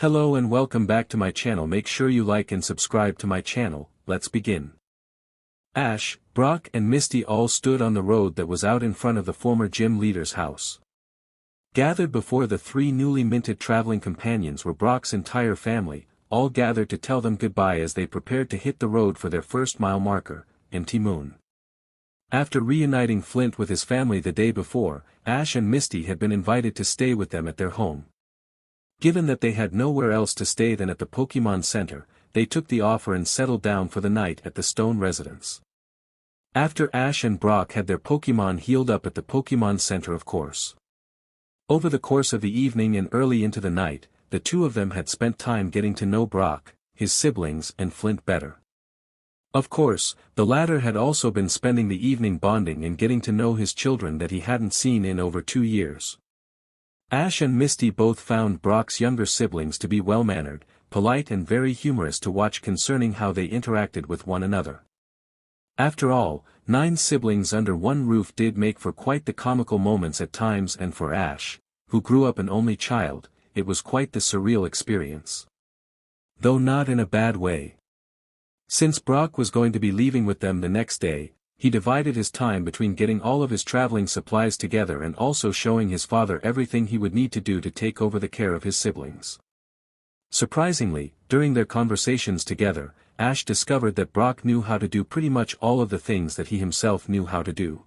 Hello and welcome back to my channel. Make sure you like and subscribe to my channel. Let's begin. Ash, Brock and Misty all stood on the road that was out in front of the former gym leader's house. Gathered before the three newly minted traveling companions were Brock's entire family, all gathered to tell them goodbye as they prepared to hit the road for their first mile marker, Empty Moon. After reuniting Flint with his family the day before, Ash and Misty had been invited to stay with them at their home. Given that they had nowhere else to stay than at the Pokémon Center, they took the offer and settled down for the night at the Stone residence. After Ash and Brock had their Pokémon healed up at the Pokémon Center, of course. Over the course of the evening and early into the night, the two of them had spent time getting to know Brock, his siblings and Flint better. Of course, the latter had also been spending the evening bonding and getting to know his children that he hadn't seen in over 2 years. Ash and Misty both found Brock's younger siblings to be well-mannered, polite and very humorous to watch concerning how they interacted with one another. After all, 9 siblings under one roof did make for quite the comical moments at times, and for Ash, who grew up an only child, it was quite the surreal experience. Though not in a bad way. Since Brock was going to be leaving with them the next day, he divided his time between getting all of his traveling supplies together and also showing his father everything he would need to do to take over the care of his siblings. Surprisingly, during their conversations together, Ash discovered that Brock knew how to do pretty much all of the things that he himself knew how to do.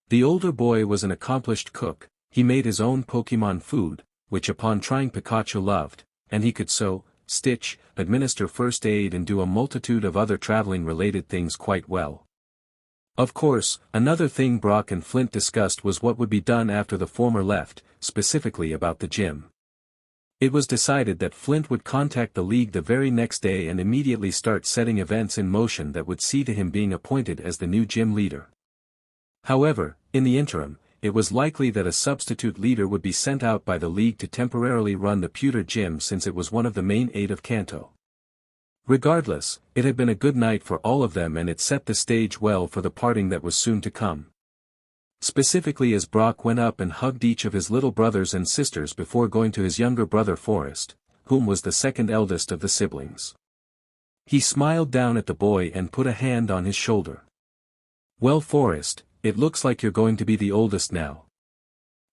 The older boy was an accomplished cook, he made his own Pokémon food, which upon trying Pikachu loved, and he could sew, stitch, administer first aid and do a multitude of other traveling-related things quite well. Of course, another thing Brock and Flint discussed was what would be done after the former left, specifically about the gym. It was decided that Flint would contact the league the very next day and immediately start setting events in motion that would see to him being appointed as the new gym leader. However, in the interim, it was likely that a substitute leader would be sent out by the league to temporarily run the pewter gym since it was one of the main 8 of Kanto. Regardless, it had been a good night for all of them and it set the stage well for the parting that was soon to come. Specifically as Brock went up and hugged each of his little brothers and sisters before going to his younger brother Forrest, whom was the second eldest of the siblings. He smiled down at the boy and put a hand on his shoulder. "Well, Forrest, it looks like you're going to be the oldest now.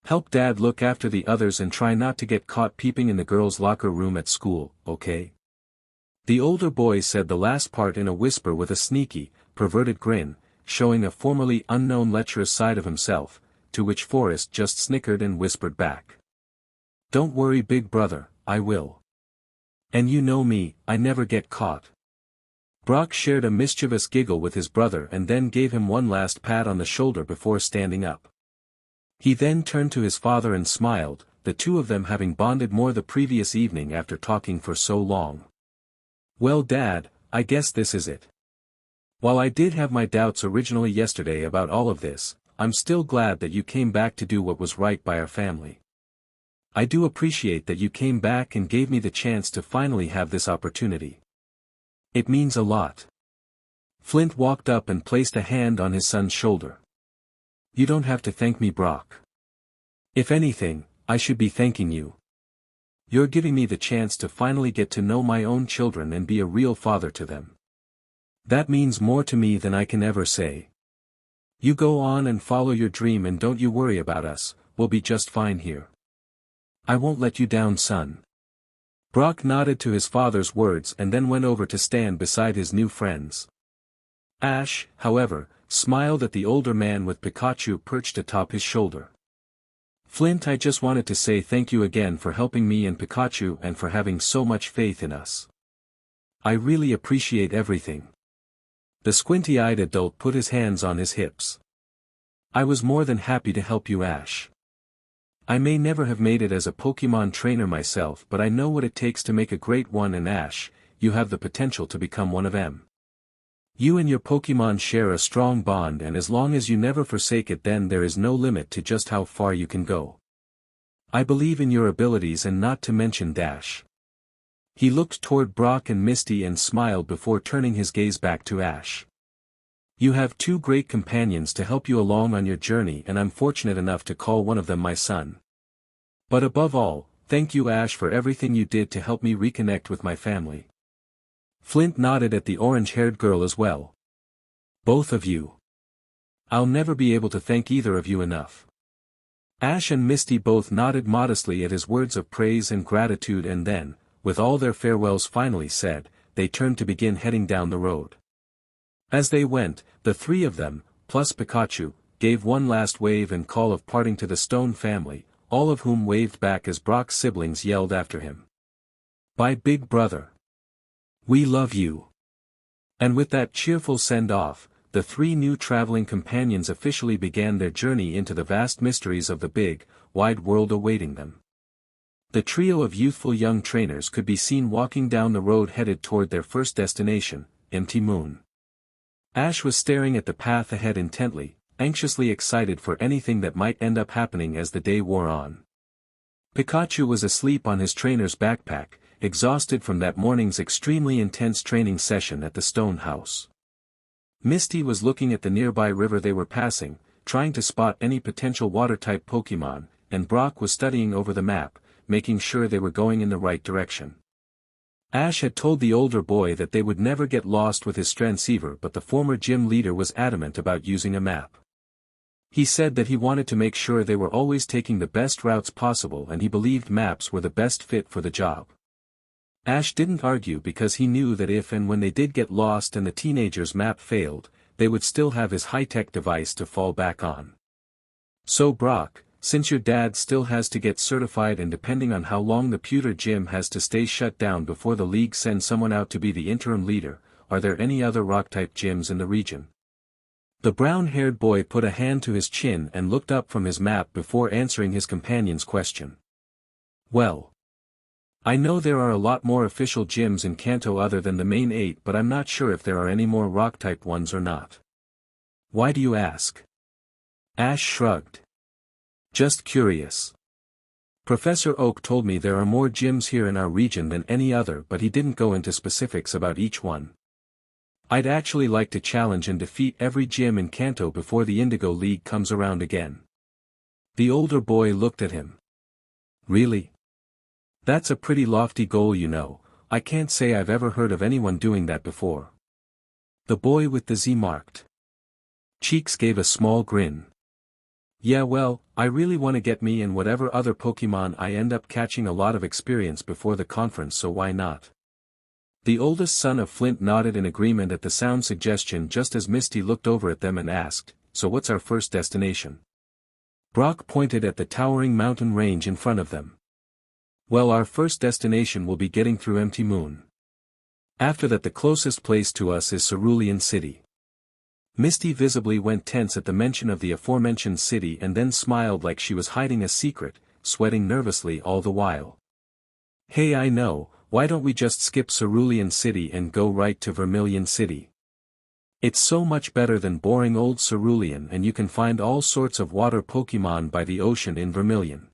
Help Dad look after the others and try not to get caught peeping in the girls' locker room at school, okay?" The older boy said the last part in a whisper with a sneaky, perverted grin, showing a formerly unknown lecherous side of himself, to which Forrest just snickered and whispered back. "Don't worry, big brother, I will. And you know me, I never get caught." Brock shared a mischievous giggle with his brother and then gave him one last pat on the shoulder before standing up. He then turned to his father and smiled, the two of them having bonded more the previous evening after talking for so long. "Well, Dad, I guess this is it. While I did have my doubts originally yesterday about all of this, I'm still glad that you came back to do what was right by our family. I do appreciate that you came back and gave me the chance to finally have this opportunity. It means a lot." Flint walked up and placed a hand on his son's shoulder. "You don't have to thank me, Brock. If anything, I should be thanking you. You're giving me the chance to finally get to know my own children and be a real father to them. That means more to me than I can ever say. You go on and follow your dream and don't you worry about us, we'll be just fine here. I won't let you down, son." Brock nodded to his father's words and then went over to stand beside his new friends. Ash, however, smiled at the older man with Pikachu perched atop his shoulder. "Flint, I just wanted to say thank you again for helping me and Pikachu and for having so much faith in us. I really appreciate everything." The squinty-eyed adult put his hands on his hips. "I was more than happy to help you, Ash. I may never have made it as a Pokémon trainer myself, but I know what it takes to make a great one, and Ash, you have the potential to become one of them. You and your Pokémon share a strong bond, and as long as you never forsake it, then there is no limit to just how far you can go. I believe in your abilities, and not to mention Dash." He looked toward Brock and Misty and smiled before turning his gaze back to Ash. "You have 2 great companions to help you along on your journey, and I'm fortunate enough to call one of them my son. But above all, Thank you Ash for everything you did to help me reconnect with my family. Flint nodded at the orange-haired girl as well. Both of you. I'll never be able to thank either of you enough. Ash and Misty both nodded modestly at his words of praise and gratitude, and then, with all their farewells finally said, they turned to begin heading down the road. As they went, the three of them, plus Pikachu, gave one last wave and call of parting to the Stone family, all of whom waved back as Brock's siblings yelled after him. "Bye big brother. We love you." And with that cheerful send-off, the three new traveling companions officially began their journey into the vast mysteries of the big, wide world awaiting them. The trio of youthful young trainers could be seen walking down the road headed toward their first destination, Empty Moon. Ash was staring at the path ahead intently, anxiously excited for anything that might end up happening as the day wore on. Pikachu was asleep on his trainer's backpack, exhausted from that morning's extremely intense training session at the Stone House. Misty was looking at the nearby river they were passing, trying to spot any potential water-type Pokémon, and Brock was studying over the map, making sure they were going in the right direction. Ash had told the older boy that they would never get lost with his transceiver, but the former gym leader was adamant about using a map. He said that he wanted to make sure they were always taking the best routes possible, and he believed maps were the best fit for the job. Ash didn't argue because he knew that if and when they did get lost and the teenager's map failed, they would still have his high-tech device to fall back on. "So Brock, since your dad still has to get certified and depending on how long the pewter gym has to stay shut down before the league sends someone out to be the interim leader, are there any other rock-type gyms in the region?" The brown-haired boy put a hand to his chin and looked up from his map before answering his companion's question. "Well, I know there are a lot more official gyms in Kanto other than the main 8, but I'm not sure if there are any more rock-type ones or not." "Why do you ask?" Ash shrugged. "Just curious. Professor Oak told me there are more gyms here in our region than any other, but he didn't go into specifics about each one. I'd actually like to challenge and defeat every gym in Kanto before the Indigo League comes around again." The older boy looked at him. "Really? That's a pretty lofty goal, you know. I can't say I've ever heard of anyone doing that before." The boy with the Z-marked cheeks gave a small grin. "Yeah, well, I really want to get me and whatever other Pokemon I end up catching a lot of experience before the conference, so why not?" The oldest son of Flint nodded in agreement at the sound suggestion just as Misty looked over at them and asked, "So what's our first destination?" Brock pointed at the towering mountain range in front of them. "Well, our first destination will be getting through Empty Moon. After that, the closest place to us is Cerulean City." Misty visibly went tense at the mention of the aforementioned city and then smiled like she was hiding a secret, sweating nervously all the while. "Hey, I know, why don't we just skip Cerulean City and go right to Vermilion City? It's so much better than boring old Cerulean, and you can find all sorts of water Pokemon by the ocean in Vermilion."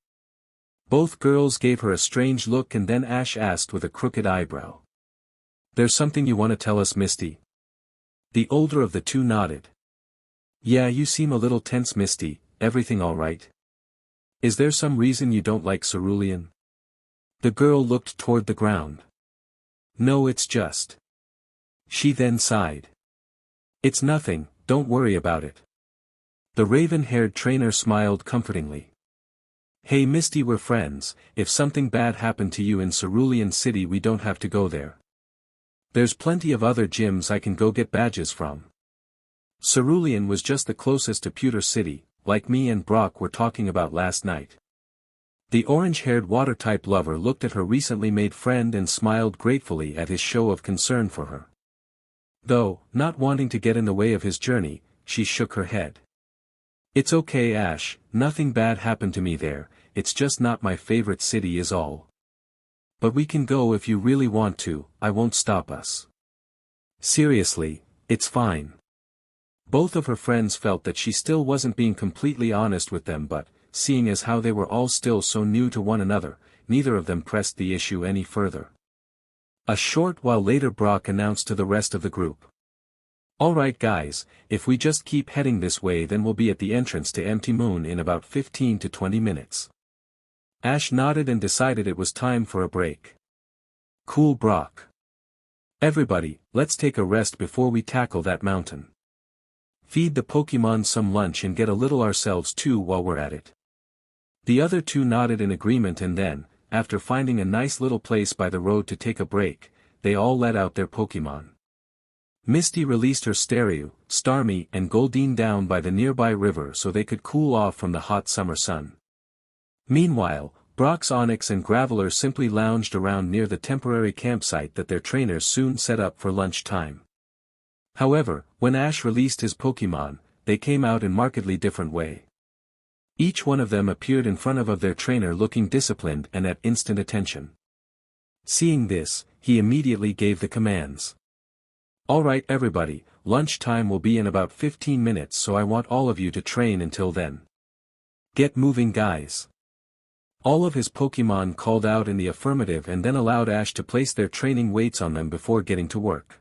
Both girls gave her a strange look, and then Ash asked with a crooked eyebrow. "There's something you want to tell us, Misty?" The older of the two nodded. "Yeah, you seem a little tense, Misty. Everything all right? Is there some reason you don't like Cerulean?" The girl looked toward the ground. "No, it's just..." She then sighed. "It's nothing, don't worry about it." The raven-haired trainer smiled comfortingly. "Hey Misty, we're friends. If something bad happened to you in Cerulean City, we don't have to go there. There's plenty of other gyms I can go get badges from. Cerulean was just the closest to Pewter City, like me and Brock were talking about last night." The orange-haired water-type lover looked at her recently made friend and smiled gratefully at his show of concern for her. Though, not wanting to get in the way of his journey, she shook her head. "It's okay, Ash, nothing bad happened to me there, it's just not my favorite city is all. But we can go if you really want to, I won't stop us." "Seriously, it's fine." Both of her friends felt that she still wasn't being completely honest with them, but, seeing as how they were all still so new to one another, neither of them pressed the issue any further. A short while later, Brock announced to the rest of the group. "Alright guys, if we just keep heading this way, then we'll be at the entrance to Empty Moon in about 15 to 20 minutes. Ash nodded and decided it was time for a break. Cool, Brock. Everybody, let's take a rest before we tackle that mountain. Feed the Pokémon some lunch and get a little ourselves too while we're at it. The other two nodded in agreement, and then, after finding a nice little place by the road to take a break, they all let out their Pokémon. Misty released her Staryu, Starmie and Goldeen down by the nearby river so they could cool off from the hot summer sun. Meanwhile, Brock's Onix and Graveler simply lounged around near the temporary campsite that their trainers soon set up for lunch time. However, when Ash released his Pokémon, they came out in markedly different way. Each one of them appeared in front of their trainer looking disciplined and at instant attention. Seeing this, he immediately gave the commands. Alright everybody, lunch time will be in about 15 minutes, so I want all of you to train until then. Get moving, guys. All of his Pokémon called out in the affirmative and then allowed Ash to place their training weights on them before getting to work.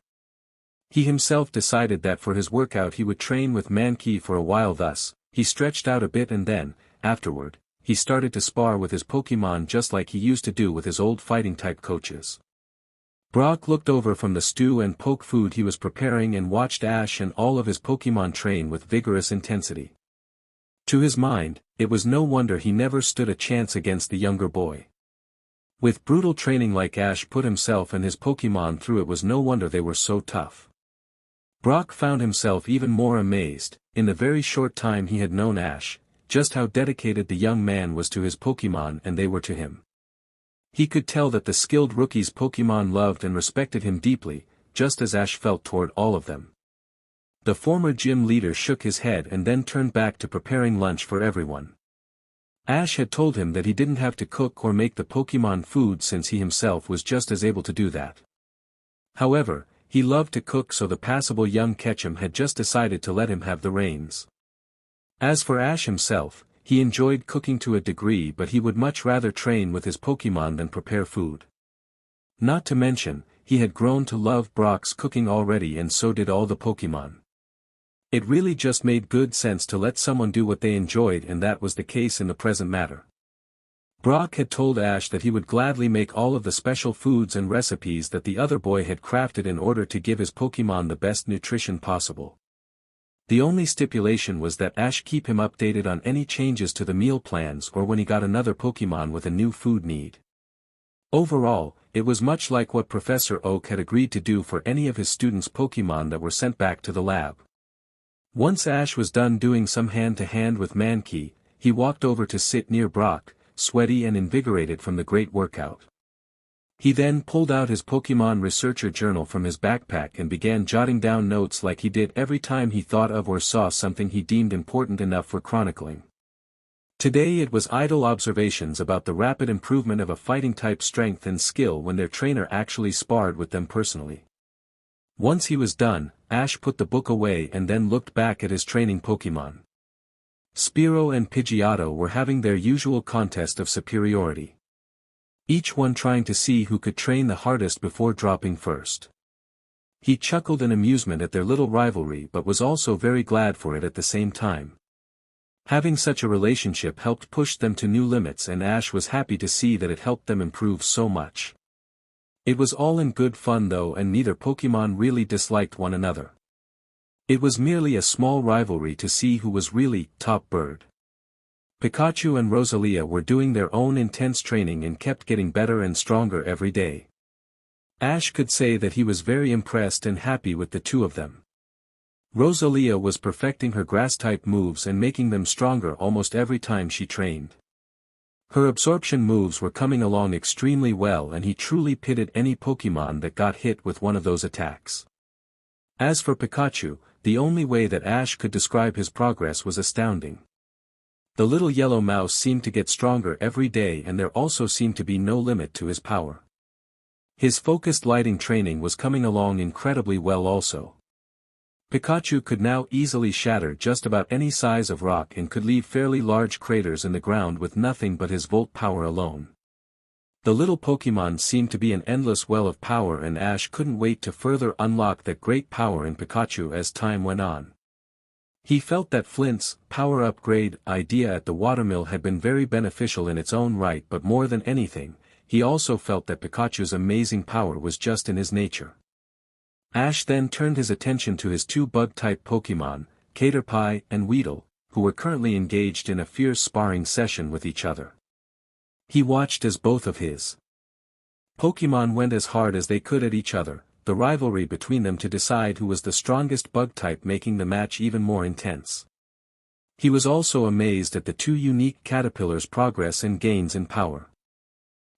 He himself decided that for his workout he would train with Mankey for a while, thus, he stretched out a bit and then, afterward, he started to spar with his Pokémon just like he used to do with his old fighting-type coaches. Brock looked over from the stew and poke food he was preparing and watched Ash and all of his Pokémon train with vigorous intensity. To his mind, it was no wonder he never stood a chance against the younger boy. With brutal training like Ash put himself and his Pokémon through, it was no wonder they were so tough. Brock found himself even more amazed, in the very short time he had known Ash, just how dedicated the young man was to his Pokémon and they were to him. He could tell that the skilled rookie's Pokémon loved and respected him deeply, just as Ash felt toward all of them. The former gym leader shook his head and then turned back to preparing lunch for everyone. Ash had told him that he didn't have to cook or make the Pokémon food since he himself was just as able to do that. However, he loved to cook, so the passable young Ketchum had just decided to let him have the reins. As for Ash himself, he enjoyed cooking to a degree, but he would much rather train with his Pokémon than prepare food. Not to mention, he had grown to love Brock's cooking already, and so did all the Pokémon. It really just made good sense to let someone do what they enjoyed, and that was the case in the present matter. Brock had told Ash that he would gladly make all of the special foods and recipes that the other boy had crafted in order to give his Pokémon the best nutrition possible. The only stipulation was that Ash keep him updated on any changes to the meal plans or when he got another Pokémon with a new food need. Overall, it was much like what Professor Oak had agreed to do for any of his students' Pokémon that were sent back to the lab. Once Ash was done doing some hand-to-hand with Mankey, he walked over to sit near Brock, sweaty and invigorated from the great workout. He then pulled out his Pokémon researcher journal from his backpack and began jotting down notes like he did every time he thought of or saw something he deemed important enough for chronicling. Today it was idle observations about the rapid improvement of a fighting-type strength and skill when their trainer actually sparred with them personally. Once he was done, Ash put the book away and then looked back at his training Pokémon. Spearow and Pidgeotto were having their usual contest of superiority. Each one trying to see who could train the hardest before dropping first. He chuckled in amusement at their little rivalry, but was also very glad for it at the same time. Having such a relationship helped push them to new limits, and Ash was happy to see that it helped them improve so much. It was all in good fun though, and neither Pokémon really disliked one another. It was merely a small rivalry to see who was really top bird. Pikachu and Rosalia were doing their own intense training and kept getting better and stronger every day. Ash could say that he was very impressed and happy with the two of them. Rosalia was perfecting her grass-type moves and making them stronger almost every time she trained. Her absorption moves were coming along extremely well, and he truly pitied any Pokémon that got hit with one of those attacks. As for Pikachu, the only way that Ash could describe his progress was astounding. The little yellow mouse seemed to get stronger every day, and there also seemed to be no limit to his power. His focused lighting training was coming along incredibly well also. Pikachu could now easily shatter just about any size of rock and could leave fairly large craters in the ground with nothing but his volt power alone. The little Pokémon seemed to be an endless well of power, and Ash couldn't wait to further unlock that great power in Pikachu as time went on. He felt that Flint's power upgrade idea at the watermill had been very beneficial in its own right, but more than anything, he also felt that Pikachu's amazing power was just in his nature. Ash then turned his attention to his two bug-type Pokémon, Caterpie and Weedle, who were currently engaged in a fierce sparring session with each other. He watched as both of his Pokémon went as hard as they could at each other, the rivalry between them to decide who was the strongest bug-type making the match even more intense. He was also amazed at the two unique caterpillars' progress and gains in power.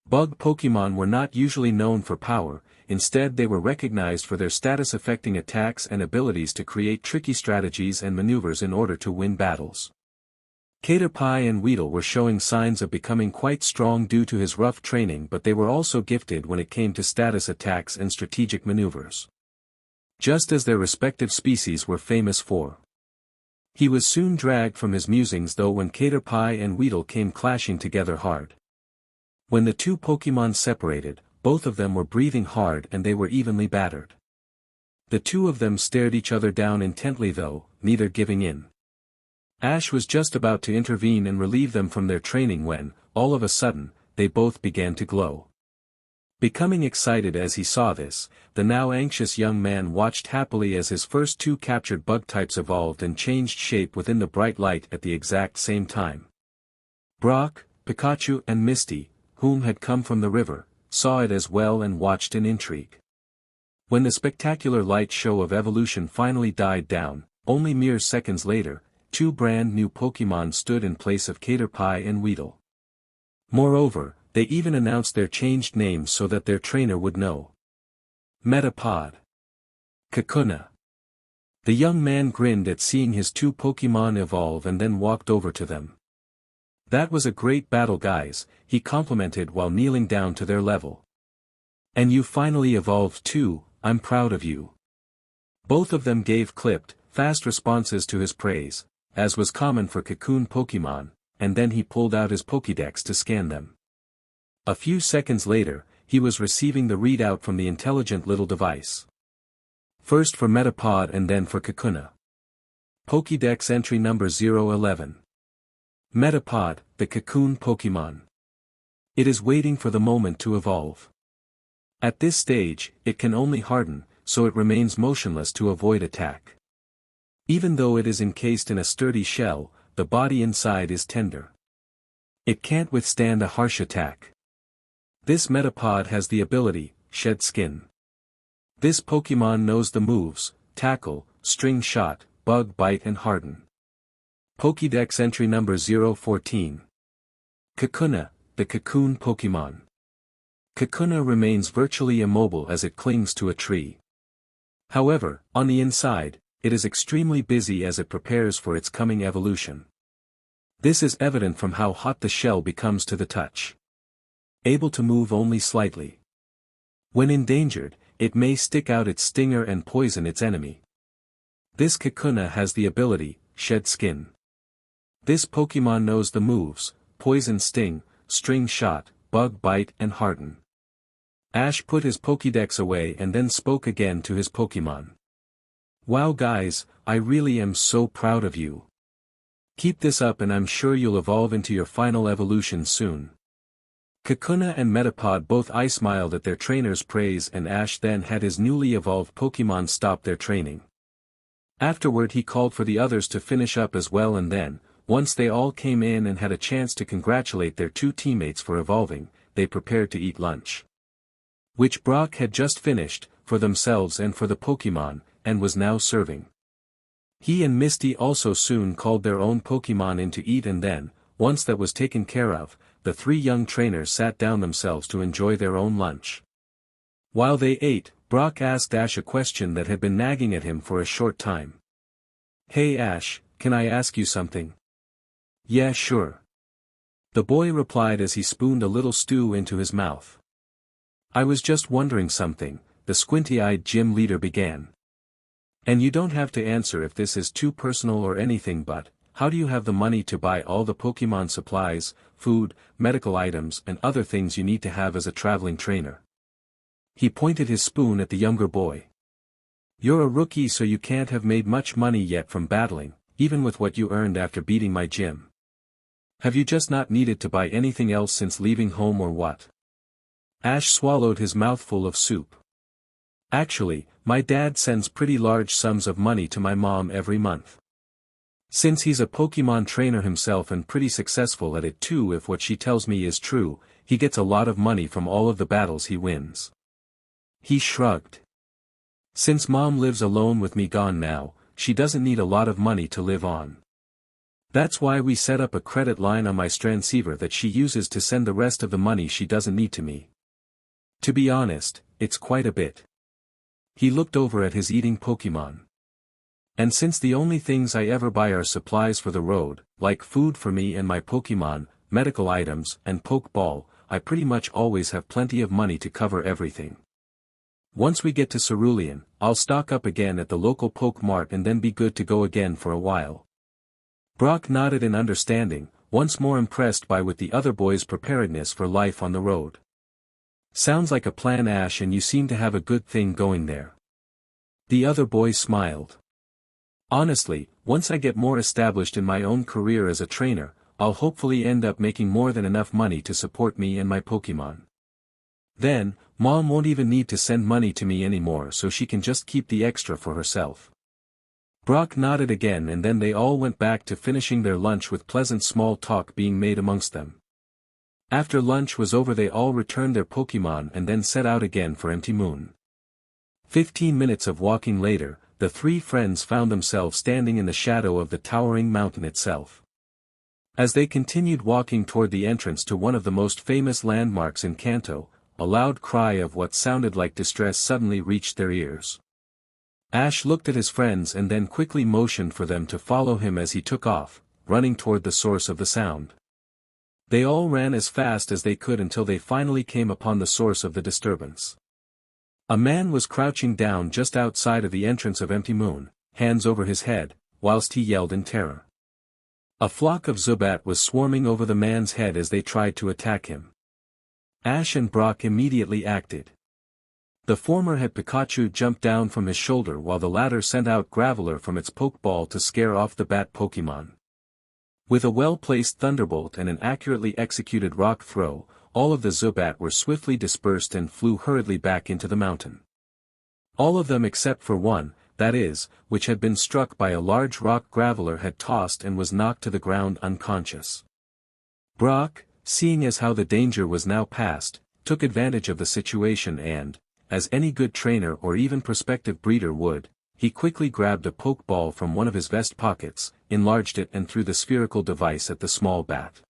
Bug Pokémon were not usually known for power, instead they were recognized for their status-affecting attacks and abilities to create tricky strategies and maneuvers in order to win battles. Caterpie and Weedle were showing signs of becoming quite strong due to his rough training, but they were also gifted when it came to status attacks and strategic maneuvers. Just as their respective species were famous for. He was soon dragged from his musings though when Caterpie and Weedle came clashing together hard. When the two Pokémon separated, both of them were breathing hard and they were evenly battered. The two of them stared each other down intently though, neither giving in. Ash was just about to intervene and relieve them from their training when, all of a sudden, they both began to glow. Becoming excited as he saw this, the now anxious young man watched happily as his first two captured bug types evolved and changed shape within the bright light at the exact same time. Brock, Pikachu and Misty, whom had come from the river, saw it as well and watched in intrigue. When the spectacular light show of evolution finally died down, only mere seconds later, two brand new Pokémon stood in place of Caterpie and Weedle. Moreover, they even announced their changed names so that their trainer would know. Metapod. Kakuna. The young man grinned at seeing his two Pokémon evolve and then walked over to them. That was a great battle, guys, he complimented while kneeling down to their level. And you finally evolved too, I'm proud of you. Both of them gave clipped, fast responses to his praise, as was common for Cocoon Pokémon, and then he pulled out his Pokédex to scan them. A few seconds later, he was receiving the readout from the intelligent little device. First for Metapod and then for Kakuna. Pokédex entry number 011. Metapod, the Cocoon Pokémon. It is waiting for the moment to evolve. At this stage, it can only harden, so it remains motionless to avoid attack. Even though it is encased in a sturdy shell, the body inside is tender. It can't withstand a harsh attack. This Metapod has the ability, Shed Skin. This Pokémon knows the moves, Tackle, String Shot, Bug Bite and Harden. Pokédex entry number 014. Kakuna, the Cocoon Pokémon. Kakuna remains virtually immobile as it clings to a tree. However, on the inside, it is extremely busy as it prepares for its coming evolution. This is evident from how hot the shell becomes to the touch. Able to move only slightly. When endangered, it may stick out its stinger and poison its enemy. This Kakuna has the ability, Shed Skin. This Pokémon knows the moves, Poison Sting, String Shot, Bug Bite and Harden. Ash put his Pokédex away and then spoke again to his Pokémon. Wow guys, I really am so proud of you. Keep this up and I'm sure you'll evolve into your final evolution soon. Kakuna and Metapod both eye-smiled at their trainer's praise and Ash then had his newly evolved Pokémon stop their training. Afterward he called for the others to finish up as well and then, once they all came in and had a chance to congratulate their two teammates for evolving, they prepared to eat lunch. Which Brock had just finished, for themselves and for the Pokémon, and was now serving. He and Misty also soon called their own Pokémon in to eat and then, once that was taken care of, the three young trainers sat down themselves to enjoy their own lunch. While they ate, Brock asked Ash a question that had been nagging at him for a short time. Hey Ash, can I ask you something? Yeah sure. The boy replied as he spooned a little stew into his mouth. I was just wondering something, the squinty-eyed gym leader began. And you don't have to answer if this is too personal or anything, but, how do you have the money to buy all the Pokémon supplies, food, medical items and other things you need to have as a traveling trainer? He pointed his spoon at the younger boy. You're a rookie so you can't have made much money yet from battling, even with what you earned after beating my gym. Have you just not needed to buy anything else since leaving home or what? Ash swallowed his mouthful of soup. Actually, my dad sends pretty large sums of money to my mom every month. Since he's a Pokemon trainer himself and pretty successful at it too, if what she tells me is true, he gets a lot of money from all of the battles he wins. He shrugged. Since mom lives alone with me gone now, she doesn't need a lot of money to live on. That's why we set up a credit line on my transceiver that she uses to send the rest of the money she doesn't need to me. To be honest, it's quite a bit. He looked over at his eating Pokemon. And since the only things I ever buy are supplies for the road, like food for me and my Pokemon, medical items, and Pokeball, I pretty much always have plenty of money to cover everything. Once we get to Cerulean, I'll stock up again at the local Poke Mart and then be good to go again for a while. Brock nodded in understanding, once more impressed by with the other boys' preparedness for life on the road. Sounds like a plan, Ash, and you seem to have a good thing going there. The other boy smiled. Honestly, once I get more established in my own career as a trainer, I'll hopefully end up making more than enough money to support me and my Pokemon. Then, Mom won't even need to send money to me anymore, so she can just keep the extra for herself. Brock nodded again, and then they all went back to finishing their lunch with pleasant small talk being made amongst them. After lunch was over, they all returned their Pokemon and then set out again for Empty Moon. 15 minutes of walking later, the three friends found themselves standing in the shadow of the towering mountain itself. As they continued walking toward the entrance to one of the most famous landmarks in Kanto, a loud cry of what sounded like distress suddenly reached their ears. Ash looked at his friends and then quickly motioned for them to follow him as he took off, running toward the source of the sound. They all ran as fast as they could until they finally came upon the source of the disturbance. A man was crouching down just outside of the entrance of Empty Moon, hands over his head, whilst he yelled in terror. A flock of Zubat was swarming over the man's head as they tried to attack him. Ash and Brock immediately acted. The former had Pikachu jump down from his shoulder while the latter sent out Graveler from its Pokeball to scare off the Bat Pokemon. With a well-placed Thunderbolt and an accurately executed Rock Throw, all of the Zubat were swiftly dispersed and flew hurriedly back into the mountain. All of them except for one, that is, which had been struck by a large rock Graveler had tossed and was knocked to the ground unconscious. Brock, seeing as how the danger was now past, took advantage of the situation and, as any good trainer or even prospective breeder would, he quickly grabbed a Pokeball from one of his vest pockets, enlarged it and threw the spherical device at the small bat.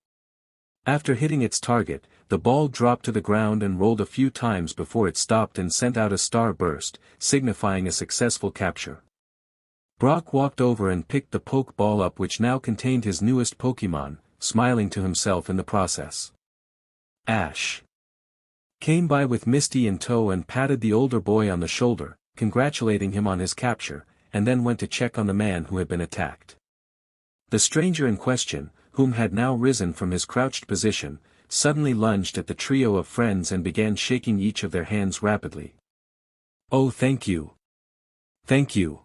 After hitting its target, the ball dropped to the ground and rolled a few times before it stopped and sent out a star burst, signifying a successful capture. Brock walked over and picked the Pokeball up, which now contained his newest Pokemon, smiling to himself in the process. Ash came by with Misty in tow and patted the older boy on the shoulder, congratulating him on his capture, and then went to check on the man who had been attacked. The stranger in question, whom had now risen from his crouched position, suddenly lunged at the trio of friends and began shaking each of their hands rapidly. "Oh, thank you. Thank you.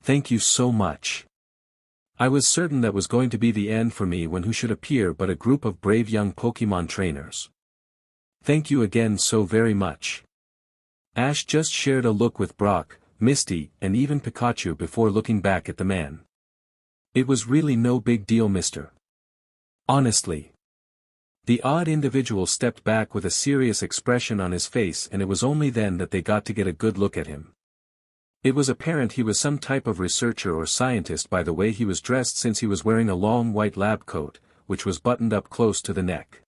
Thank you so much. I was certain that was going to be the end for me when who should appear but a group of brave young Pokemon trainers. Thank you again so very much." Ash just shared a look with Brock, Misty, and even Pikachu before looking back at the man. "It was really no big deal, mister. Honestly." The odd individual stepped back with a serious expression on his face, and it was only then that they got to get a good look at him. It was apparent he was some type of researcher or scientist by the way he was dressed, since he was wearing a long white lab coat, which was buttoned up close to the neck.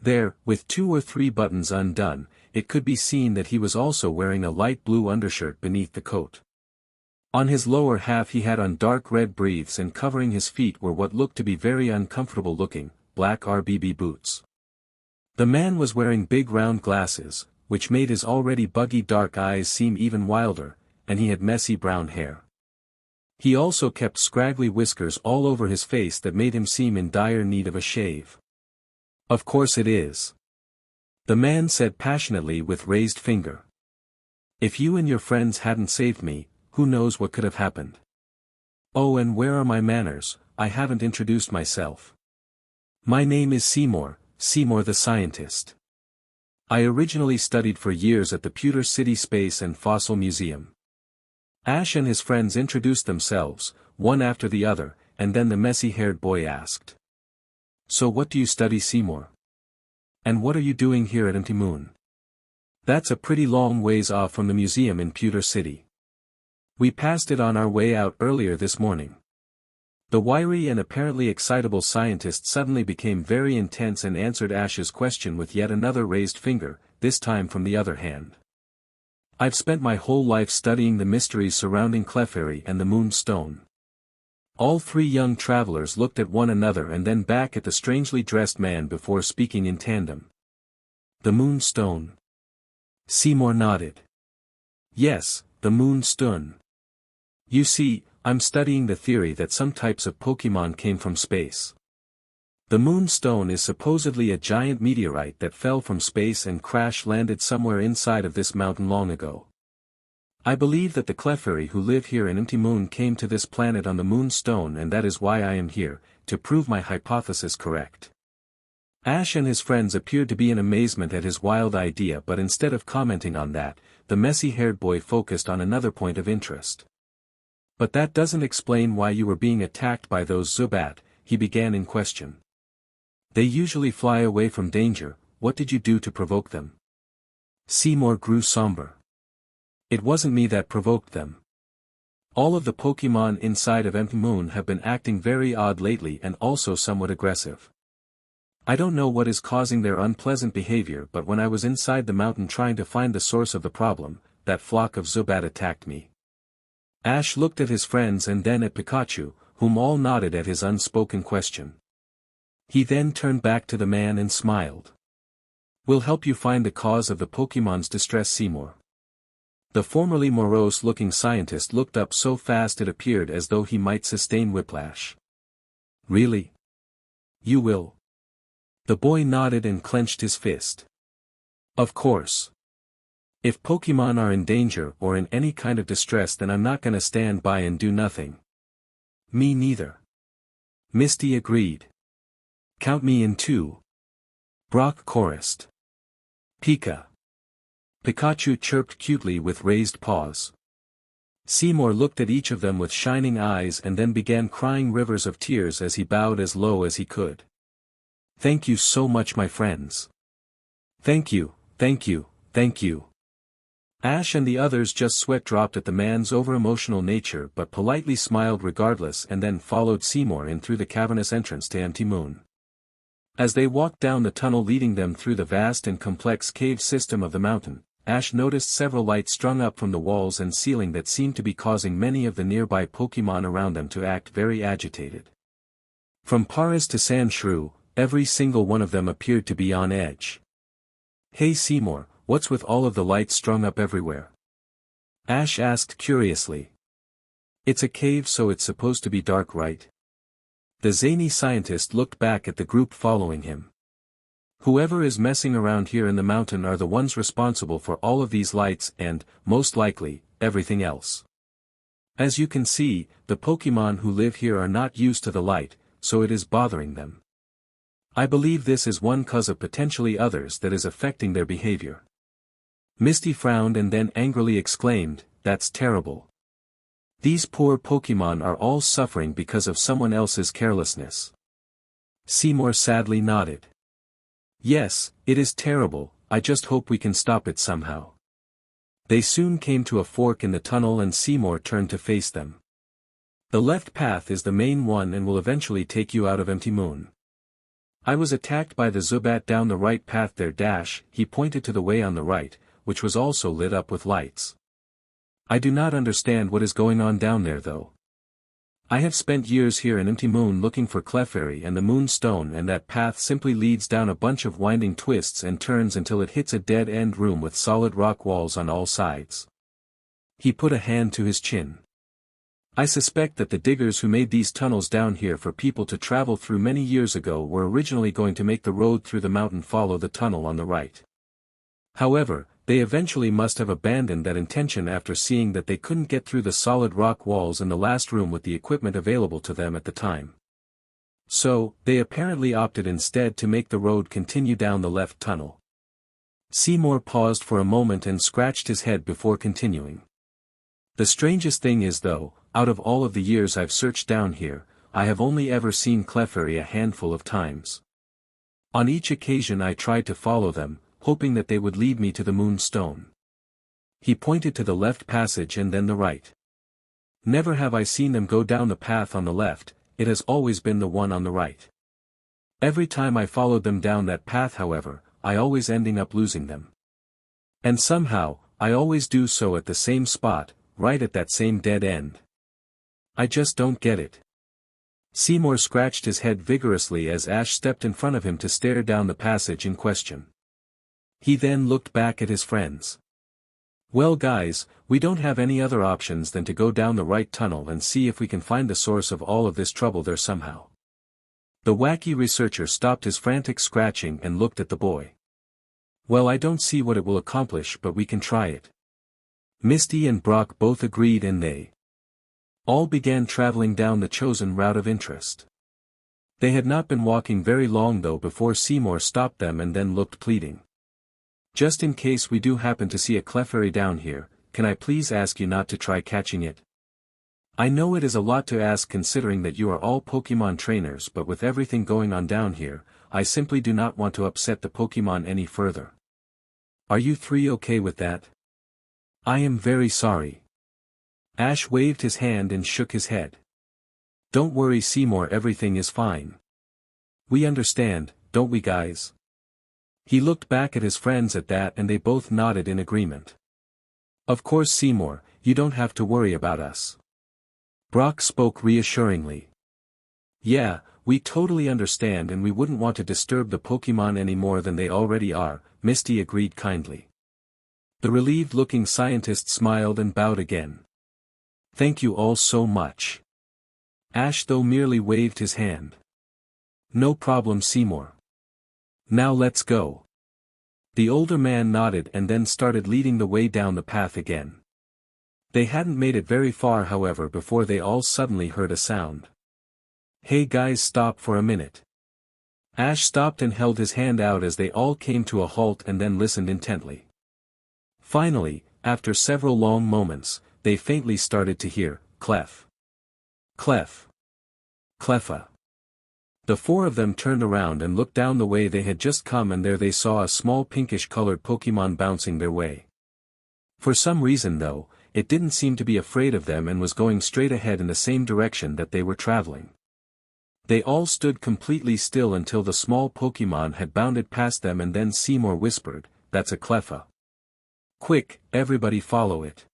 There, with 2 or 3 buttons undone, it could be seen that he was also wearing a light blue undershirt beneath the coat. On his lower half he had on dark red briefs, and covering his feet were what looked to be very uncomfortable looking, black RBB boots. The man was wearing big round glasses, which made his already buggy dark eyes seem even wilder, and he had messy brown hair. He also kept scraggly whiskers all over his face that made him seem in dire need of a shave. "Of course it is," the man said passionately with raised finger. "If you and your friends hadn't saved me, who knows what could have happened." Oh, and where are my manners? I haven't introduced myself. My name is Seymour, Seymour the scientist. I originally studied for years at the Pewter City Space and Fossil Museum. Ash and his friends introduced themselves, one after the other, and then the messy-haired boy asked. So what do you study, Seymour? And what are you doing here at Empty Moon? That's a pretty long ways off from the museum in Pewter City. We passed it on our way out earlier this morning. The wiry and apparently excitable scientist suddenly became very intense and answered Ash's question with yet another raised finger, this time from the other hand. I've spent my whole life studying the mysteries surrounding Clefairy and the Moonstone. All three young travelers looked at one another and then back at the strangely dressed man before speaking in tandem. The Moonstone. Seymour nodded. Yes, the Moonstone. You see, I'm studying the theory that some types of Pokémon came from space. The Moonstone is supposedly a giant meteorite that fell from space and crash-landed somewhere inside of this mountain long ago. I believe that the Clefairy who live here in Empty Moon came to this planet on the Moonstone, and that is why I am here, to prove my hypothesis correct. Ash and his friends appeared to be in amazement at his wild idea, but instead of commenting on that, the messy-haired boy focused on another point of interest. But that doesn't explain why you were being attacked by those Zubat, he began in question. They usually fly away from danger, what did you do to provoke them? Seymour grew somber. It wasn't me that provoked them. All of the Pokémon inside of Empty Moon have been acting very odd lately and also somewhat aggressive. I don't know what is causing their unpleasant behavior, but when I was inside the mountain trying to find the source of the problem, that flock of Zubat attacked me. Ash looked at his friends and then at Pikachu, whom all nodded at his unspoken question. He then turned back to the man and smiled. We'll help you find the cause of the Pokémon's distress, Seymour. The formerly morose-looking scientist looked up so fast it appeared as though he might sustain whiplash. Really? You will? The boy nodded and clenched his fist. Of course. If Pokémon are in danger or in any kind of distress, then I'm not gonna stand by and do nothing. Me neither. Misty agreed. Count me in too. Brock chorused. Pika. Pikachu chirped cutely with raised paws. Seymour looked at each of them with shining eyes and then began crying rivers of tears as he bowed as low as he could. Thank you so much, my friends. Thank you, thank you, thank you. Ash and the others just sweat dropped at the man's over-emotional nature but politely smiled regardless and then followed Seymour in through the cavernous entrance to Empty Moon. As they walked down the tunnel leading them through the vast and complex cave system of the mountain, Ash noticed several lights strung up from the walls and ceiling that seemed to be causing many of the nearby Pokémon around them to act very agitated. From Paras to Sandshrew, every single one of them appeared to be on edge. Hey Seymour, what's with all of the lights strung up everywhere? Ash asked curiously. It's a cave, so it's supposed to be dark, right? The zany scientist looked back at the group following him. Whoever is messing around here in the mountain are the ones responsible for all of these lights and, most likely, everything else. As you can see, the Pokémon who live here are not used to the light, so it is bothering them. I believe this is one cause of potentially others that is affecting their behavior. Misty frowned and then angrily exclaimed, that's terrible. These poor Pokémon are all suffering because of someone else's carelessness. Seymour sadly nodded. Yes, it is terrible, I just hope we can stop it somehow. They soon came to a fork in the tunnel and Seymour turned to face them. The left path is the main one and will eventually take you out of Empty Moon. I was attacked by the Zubat down the right path there. He pointed to the way on the right, which was also lit up with lights. I do not understand what is going on down there though. I have spent years here in Empty Moon looking for Clefairy and the Moonstone, and that path simply leads down a bunch of winding twists and turns until it hits a dead-end room with solid rock walls on all sides. He put a hand to his chin. I suspect that the diggers who made these tunnels down here for people to travel through many years ago were originally going to make the road through the mountain follow the tunnel on the right. However, They eventually must have abandoned that intention after seeing that they couldn't get through the solid rock walls in the last room with the equipment available to them at the time. So, they apparently opted instead to make the road continue down the left tunnel. Seymour paused for a moment and scratched his head before continuing. The strangest thing is though, out of all of the years I've searched down here, I have only ever seen Clefairy a handful of times. On each occasion I tried to follow them, hoping that they would lead me to the Moonstone. He pointed to the left passage and then the right. Never have I seen them go down the path on the left, it has always been the one on the right. Every time I followed them down that path however, I always ending up losing them. And somehow, I always do so at the same spot, right at that same dead end. I just don't get it. Seymour scratched his head vigorously as Ash stepped in front of him to stare down the passage in question. He then looked back at his friends. Well guys, we don't have any other options than to go down the right tunnel and see if we can find the source of all of this trouble there somehow. The wacky researcher stopped his frantic scratching and looked at the boy. Well, I don't see what it will accomplish, but we can try it. Misty and Brock both agreed and they all began traveling down the chosen route of interest. They had not been walking very long though before Seymour stopped them and then looked pleading. Just in case we do happen to see a Clefairy down here, can I please ask you not to try catching it? I know it is a lot to ask considering that you are all Pokemon trainers, but with everything going on down here, I simply do not want to upset the Pokemon any further. Are you three okay with that? I am very sorry. Ash waved his hand and shook his head. Don't worry Seymour, everything is fine. We understand, don't we guys? He looked back at his friends at that and they both nodded in agreement. Of course Seymour, you don't have to worry about us. Brock spoke reassuringly. Yeah, we totally understand and we wouldn't want to disturb the Pokemon any more than they already are, Misty agreed kindly. The relieved-looking scientist smiled and bowed again. Thank you all so much. Ash though merely waved his hand. No problem Seymour. Now let's go. The older man nodded and then started leading the way down the path again. They hadn't made it very far however before they all suddenly heard a sound. Hey guys, stop for a minute. Ash stopped and held his hand out as they all came to a halt and then listened intently. Finally, after several long moments, they faintly started to hear, Clef. Clef. Cleffa. The four of them turned around and looked down the way they had just come and there they saw a small pinkish-colored Pokemon bouncing their way. For some reason though, it didn't seem to be afraid of them and was going straight ahead in the same direction that they were traveling. They all stood completely still until the small Pokemon had bounded past them and then Seymour whispered, "That's a Cleffa. Quick, everybody follow it."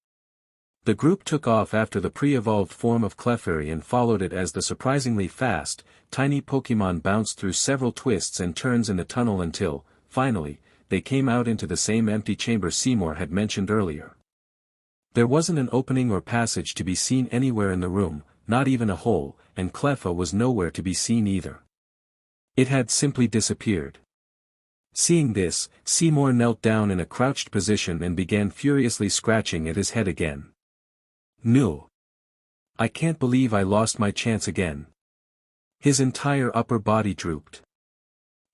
The group took off after the pre-evolved form of Clefairy and followed it as the surprisingly fast, tiny Pokemon bounced through several twists and turns in the tunnel until, finally, they came out into the same empty chamber Seymour had mentioned earlier. There wasn't an opening or passage to be seen anywhere in the room, not even a hole, and Cleffa was nowhere to be seen either. It had simply disappeared. Seeing this, Seymour knelt down in a crouched position and began furiously scratching at his head again. No. I can't believe I lost my chance again. His entire upper body drooped.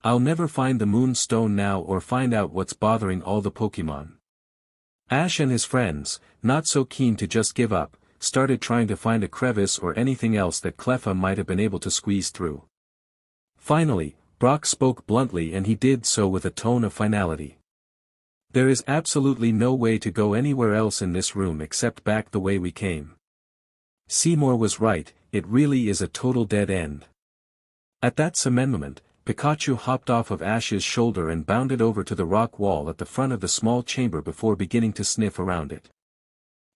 I'll never find the Moonstone now or find out what's bothering all the Pokemon. Ash and his friends, not so keen to just give up, started trying to find a crevice or anything else that Cleffa might have been able to squeeze through. Finally, Brock spoke bluntly and he did so with a tone of finality. There is absolutely no way to go anywhere else in this room except back the way we came. Seymour was right, it really is a total dead end. At that same moment, Pikachu hopped off of Ash's shoulder and bounded over to the rock wall at the front of the small chamber before beginning to sniff around it.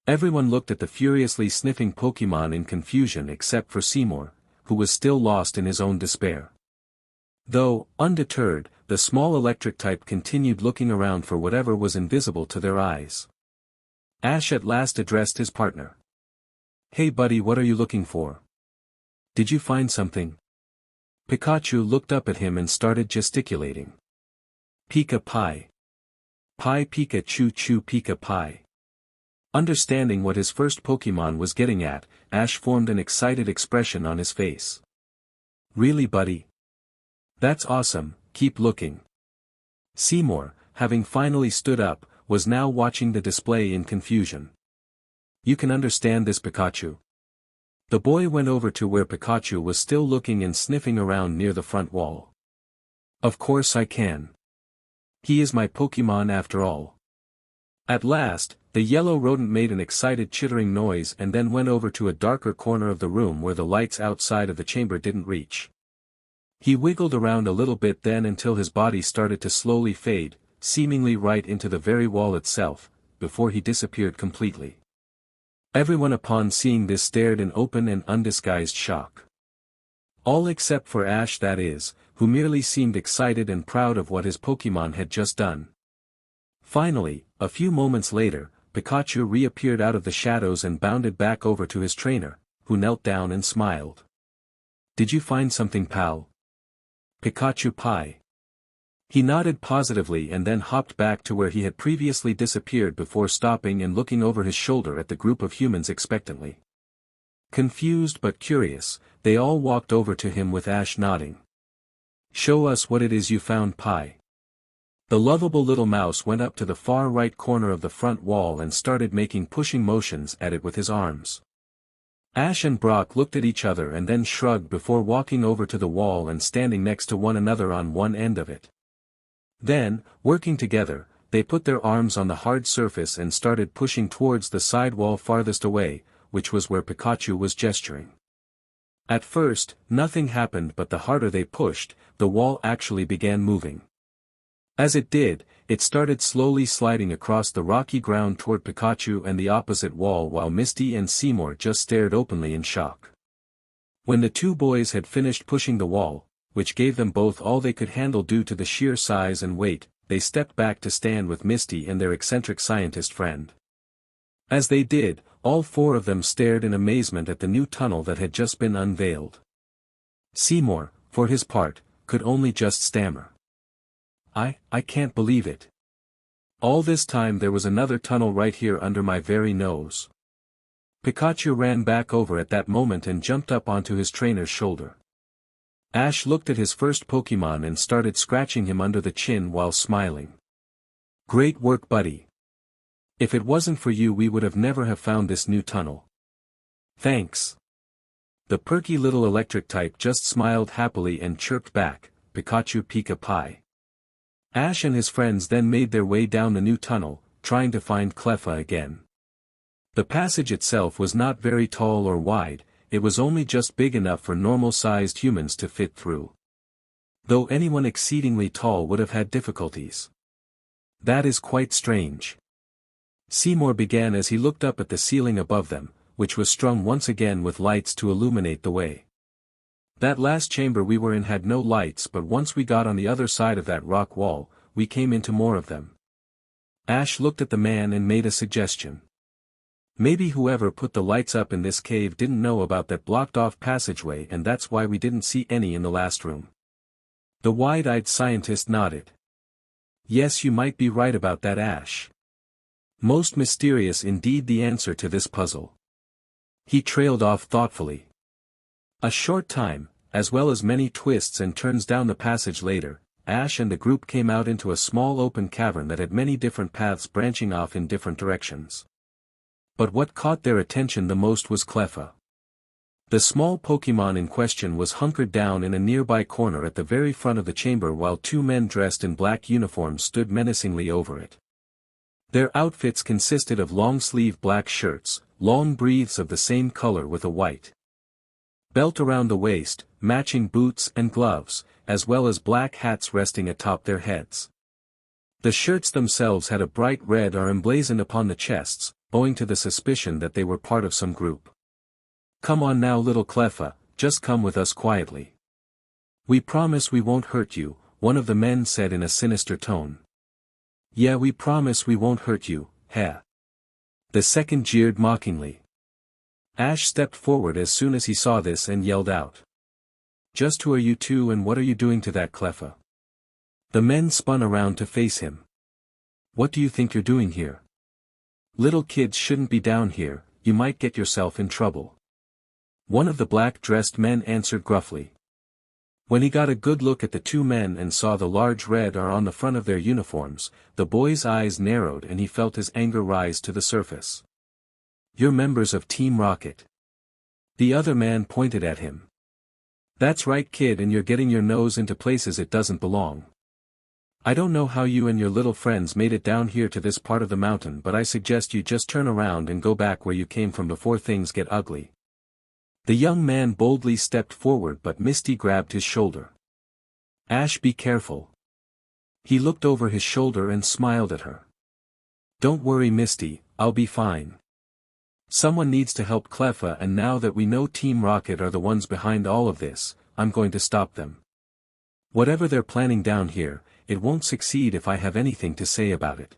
Everyone looked at the furiously sniffing Pokemon in confusion except for Seymour, who was still lost in his own despair. Though, undeterred, the small electric type continued looking around for whatever was invisible to their eyes. Ash at last addressed his partner. Hey buddy, what are you looking for? Did you find something? Pikachu looked up at him and started gesticulating. Pika Pie. Pi Pika Choo Choo Pika Pi. Understanding what his first Pokémon was getting at, Ash formed an excited expression on his face. Really, buddy? That's awesome, keep looking. Seymour, having finally stood up, was now watching the display in confusion. You can understand this, Pikachu? The boy went over to where Pikachu was still looking and sniffing around near the front wall. Of course I can. He is my Pokémon after all. At last, the yellow rodent made an excited chittering noise and then went over to a darker corner of the room where the lights outside of the chamber didn't reach. He wiggled around a little bit then until his body started to slowly fade, seemingly right into the very wall itself, before he disappeared completely. Everyone upon seeing this stared in open and undisguised shock. All except for Ash, that is, who merely seemed excited and proud of what his Pokémon had just done. Finally, a few moments later, Pikachu reappeared out of the shadows and bounded back over to his trainer, who knelt down and smiled. Did you find something, pal? Pikachu Pi. He nodded positively and then hopped back to where he had previously disappeared before stopping and looking over his shoulder at the group of humans expectantly. Confused but curious, they all walked over to him with Ash nodding. Show us what it is you found, Pi. The lovable little mouse went up to the far right corner of the front wall and started making pushing motions at it with his arms. Ash and Brock looked at each other and then shrugged before walking over to the wall and standing next to one another on one end of it. Then, working together, they put their arms on the hard surface and started pushing towards the side wall farthest away, which was where Pikachu was gesturing. At first, nothing happened, but the harder they pushed, the wall actually began moving. As it did, it started slowly sliding across the rocky ground toward Pikachu and the opposite wall while Misty and Seymour just stared openly in shock. When the two boys had finished pushing the wall, which gave them both all they could handle due to the sheer size and weight, they stepped back to stand with Misty and their eccentric scientist friend. As they did, all four of them stared in amazement at the new tunnel that had just been unveiled. Seymour, for his part, could only just stammer. I can't believe it. All this time there was another tunnel right here under my very nose. Pikachu ran back over at that moment and jumped up onto his trainer's shoulder. Ash looked at his first Pokémon and started scratching him under the chin while smiling. Great work, buddy. If it wasn't for you we would have never have found this new tunnel. Thanks. The perky little electric type just smiled happily and chirped back, Pikachu Pika Pi. Ash and his friends then made their way down the new tunnel, trying to find Cleffa again. The passage itself was not very tall or wide, it was only just big enough for normal-sized humans to fit through. Though anyone exceedingly tall would have had difficulties. That is quite strange. Seymour began as he looked up at the ceiling above them, which was strung once again with lights to illuminate the way. That last chamber we were in had no lights, but once we got on the other side of that rock wall, we came into more of them. Ash looked at the man and made a suggestion. Maybe whoever put the lights up in this cave didn't know about that blocked-off passageway and that's why we didn't see any in the last room. The wide-eyed scientist nodded. Yes, you might be right about that, Ash. Most mysterious indeed the answer to this puzzle. He trailed off thoughtfully. A short time, as well as many twists and turns down the passage later, Ash and the group came out into a small open cavern that had many different paths branching off in different directions. But what caught their attention the most was Cleffa. The small Pokémon in question was hunkered down in a nearby corner at the very front of the chamber while two men dressed in black uniforms stood menacingly over it. Their outfits consisted of long-sleeve black shirts, long briefs of the same color with a white belt around the waist, matching boots and gloves, as well as black hats resting atop their heads. The shirts themselves had a bright red R emblazoned upon the chests, owing to the suspicion that they were part of some group. Come on now, little Cleffa, just come with us quietly. We promise we won't hurt you, one of the men said in a sinister tone. Yeah, we promise we won't hurt you, heh. The second jeered mockingly. Ash stepped forward as soon as he saw this and yelled out. Just who are you two and what are you doing to that Cleffa? The men spun around to face him. What do you think you're doing here? Little kids shouldn't be down here, you might get yourself in trouble. One of the black-dressed men answered gruffly. When he got a good look at the two men and saw the large red R on the front of their uniforms, the boy's eyes narrowed and he felt his anger rise to the surface. You're members of Team Rocket. The other man pointed at him. That's right, kid, and you're getting your nose into places it doesn't belong. I don't know how you and your little friends made it down here to this part of the mountain, but I suggest you just turn around and go back where you came from before things get ugly. The young man boldly stepped forward, but Misty grabbed his shoulder. Ash, be careful. He looked over his shoulder and smiled at her. Don't worry, Misty, I'll be fine. Someone needs to help Cleffa, and now that we know Team Rocket are the ones behind all of this, I'm going to stop them. Whatever they're planning down here, it won't succeed if I have anything to say about it.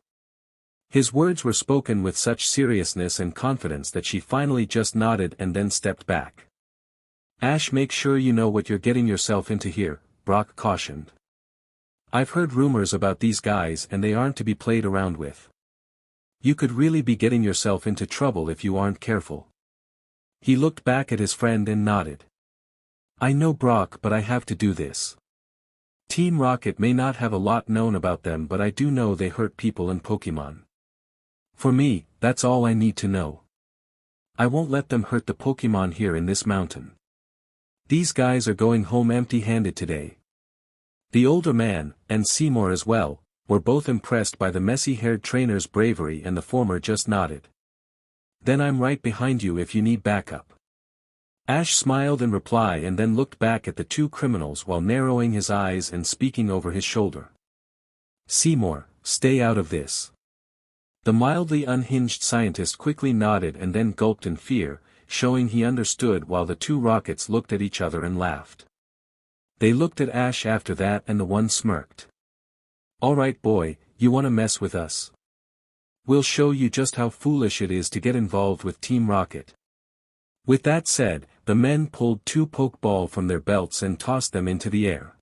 His words were spoken with such seriousness and confidence that she finally just nodded and then stepped back. Ash, make sure you know what you're getting yourself into here, Brock cautioned. I've heard rumors about these guys and they aren't to be played around with. You could really be getting yourself into trouble if you aren't careful. He looked back at his friend and nodded. I know, Brock, but I have to do this. Team Rocket may not have a lot known about them, but I do know they hurt people and Pokémon. For me, that's all I need to know. I won't let them hurt the Pokémon here in this mountain. These guys are going home empty-handed today. The older man, and Seymour as well, were both impressed by the messy-haired trainer's bravery, and the former just nodded. Then I'm right behind you if you need backup. Ash smiled in reply and then looked back at the two criminals while narrowing his eyes and speaking over his shoulder. Seymour, stay out of this. The mildly unhinged scientist quickly nodded and then gulped in fear, showing he understood, while the two Rockets looked at each other and laughed. They looked at Ash after that and the one smirked. All right, boy, you want to mess with us? We'll show you just how foolish it is to get involved with Team Rocket. With that said, the men pulled two Pokeball from their belts and tossed them into the air.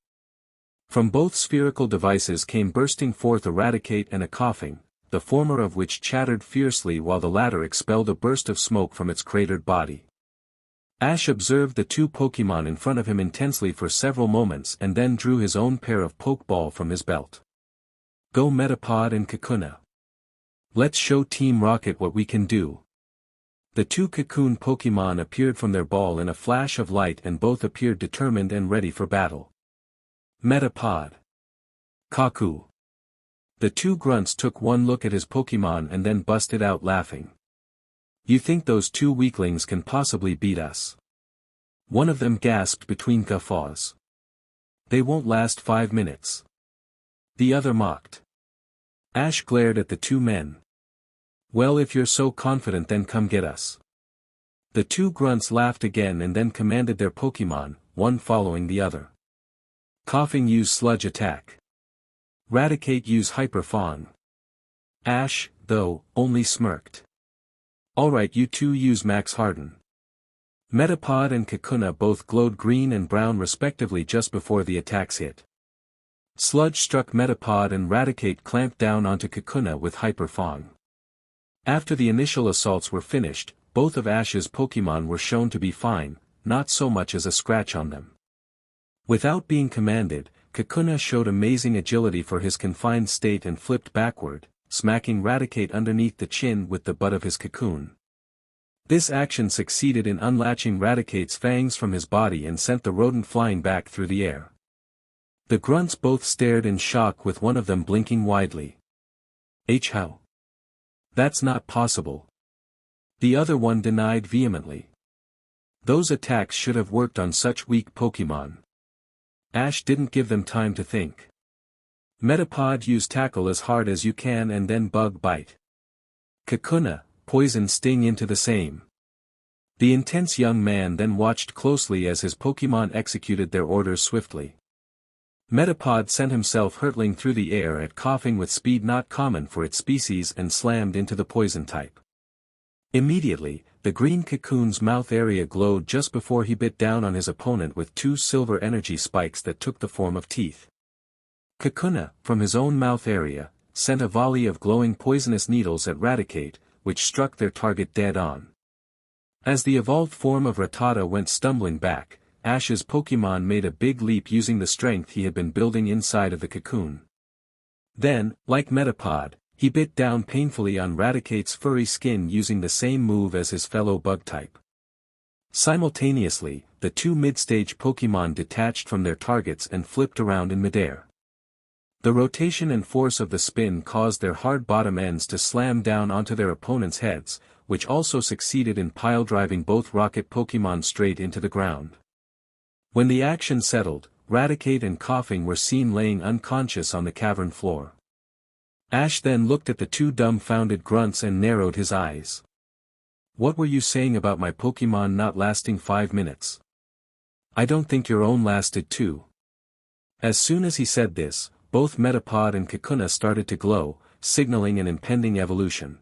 From both spherical devices came bursting forth a Raticate and a Coughing, the former of which chattered fiercely while the latter expelled a burst of smoke from its cratered body. Ash observed the two Pokémon in front of him intensely for several moments and then drew his own pair of Pokeball from his belt. Go Metapod and Kakuna. Let's show Team Rocket what we can do. The two Cocoon Pokémon appeared from their ball in a flash of light and both appeared determined and ready for battle. Metapod. Kaku. The two grunts took one look at his Pokémon and then busted out laughing. You think those two weaklings can possibly beat us? One of them gasped between guffaws. They won't last 5 minutes. The other mocked. Ash glared at the two men. Well, if you're so confident, then come get us. The two grunts laughed again and then commanded their Pokémon, one following the other. Coughing use Sludge Attack. Raticate use Hyper Fawn. Ash, though, only smirked. Alright, you two use Max Harden. Metapod and Kakuna both glowed green and brown respectively just before the attacks hit. Sludge struck Metapod and Raticate clamped down onto Kakuna with Hyper Fawn. After the initial assaults were finished, both of Ash's Pokémon were shown to be fine, not so much as a scratch on them. Without being commanded, Kakuna showed amazing agility for his confined state and flipped backward, smacking Raticate underneath the chin with the butt of his cocoon. This action succeeded in unlatching Raticate's fangs from his body and sent the rodent flying back through the air. The grunts both stared in shock, with one of them blinking widely. How? That's not possible. The other one denied vehemently. Those attacks should have worked on such weak Pokémon. Ash didn't give them time to think. Metapod, use Tackle as hard as you can and then Bug Bite. Kakuna, Poison Sting into the same. The intense young man then watched closely as his Pokémon executed their orders swiftly. Metapod sent himself hurtling through the air at Coughing with speed not common for its species and slammed into the poison type. Immediately, the green cocoon's mouth area glowed just before he bit down on his opponent with two silver energy spikes that took the form of teeth. Kakuna, from his own mouth area, sent a volley of glowing poisonous needles at Raticate, which struck their target dead on. As the evolved form of Rattata went stumbling back, Ash's Pokémon made a big leap using the strength he had been building inside of the cocoon. Then, like Metapod, he bit down painfully on Raticate's furry skin using the same move as his fellow bug type. Simultaneously, the two mid-stage Pokémon detached from their targets and flipped around in midair. The rotation and force of the spin caused their hard bottom ends to slam down onto their opponents' heads, which also succeeded in pile-driving both rocket Pokémon straight into the ground. When the action settled, Raticate and Coughing were seen laying unconscious on the cavern floor. Ash then looked at the two dumbfounded grunts and narrowed his eyes. "What were you saying about my Pokémon not lasting 5 minutes? I don't think your own lasted 2. As soon as he said this, both Metapod and Kakuna started to glow, signaling an impending evolution.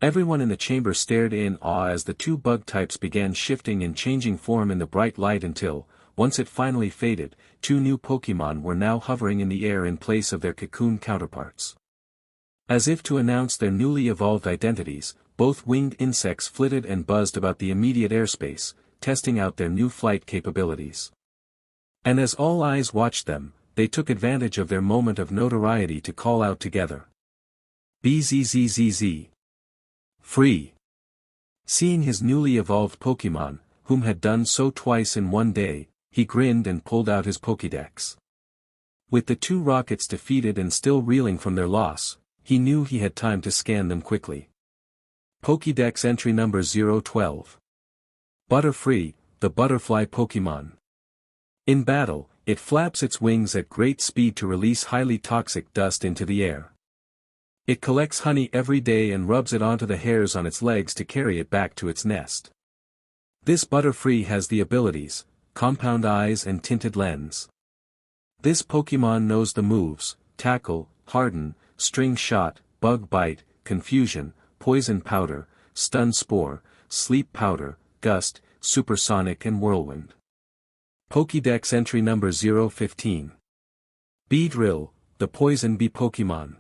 Everyone in the chamber stared in awe as the two bug types began shifting and changing form in the bright light until, once it finally faded, two new Pokémon were now hovering in the air in place of their cocoon counterparts. As if to announce their newly evolved identities, both winged insects flitted and buzzed about the immediate airspace, testing out their new flight capabilities. And as all eyes watched them, they took advantage of their moment of notoriety to call out together. "BZZZZ! Free!" Seeing his newly evolved Pokémon, whom had done so twice in one day, he grinned and pulled out his Pokédex. With the two rockets defeated and still reeling from their loss, he knew he had time to scan them quickly. Pokédex entry number 012. Butterfree, the butterfly Pokémon. In battle, it flaps its wings at great speed to release highly toxic dust into the air. It collects honey every day and rubs it onto the hairs on its legs to carry it back to its nest. This Butterfree has the abilities, Compound Eyes and Tinted Lens. This Pokémon knows the moves, Tackle, Harden, String Shot, Bug Bite, Confusion, Poison Powder, Stun Spore, Sleep Powder, Gust, Supersonic and Whirlwind. Pokédex entry number 015. Beedrill, the Poison Bee Pokémon.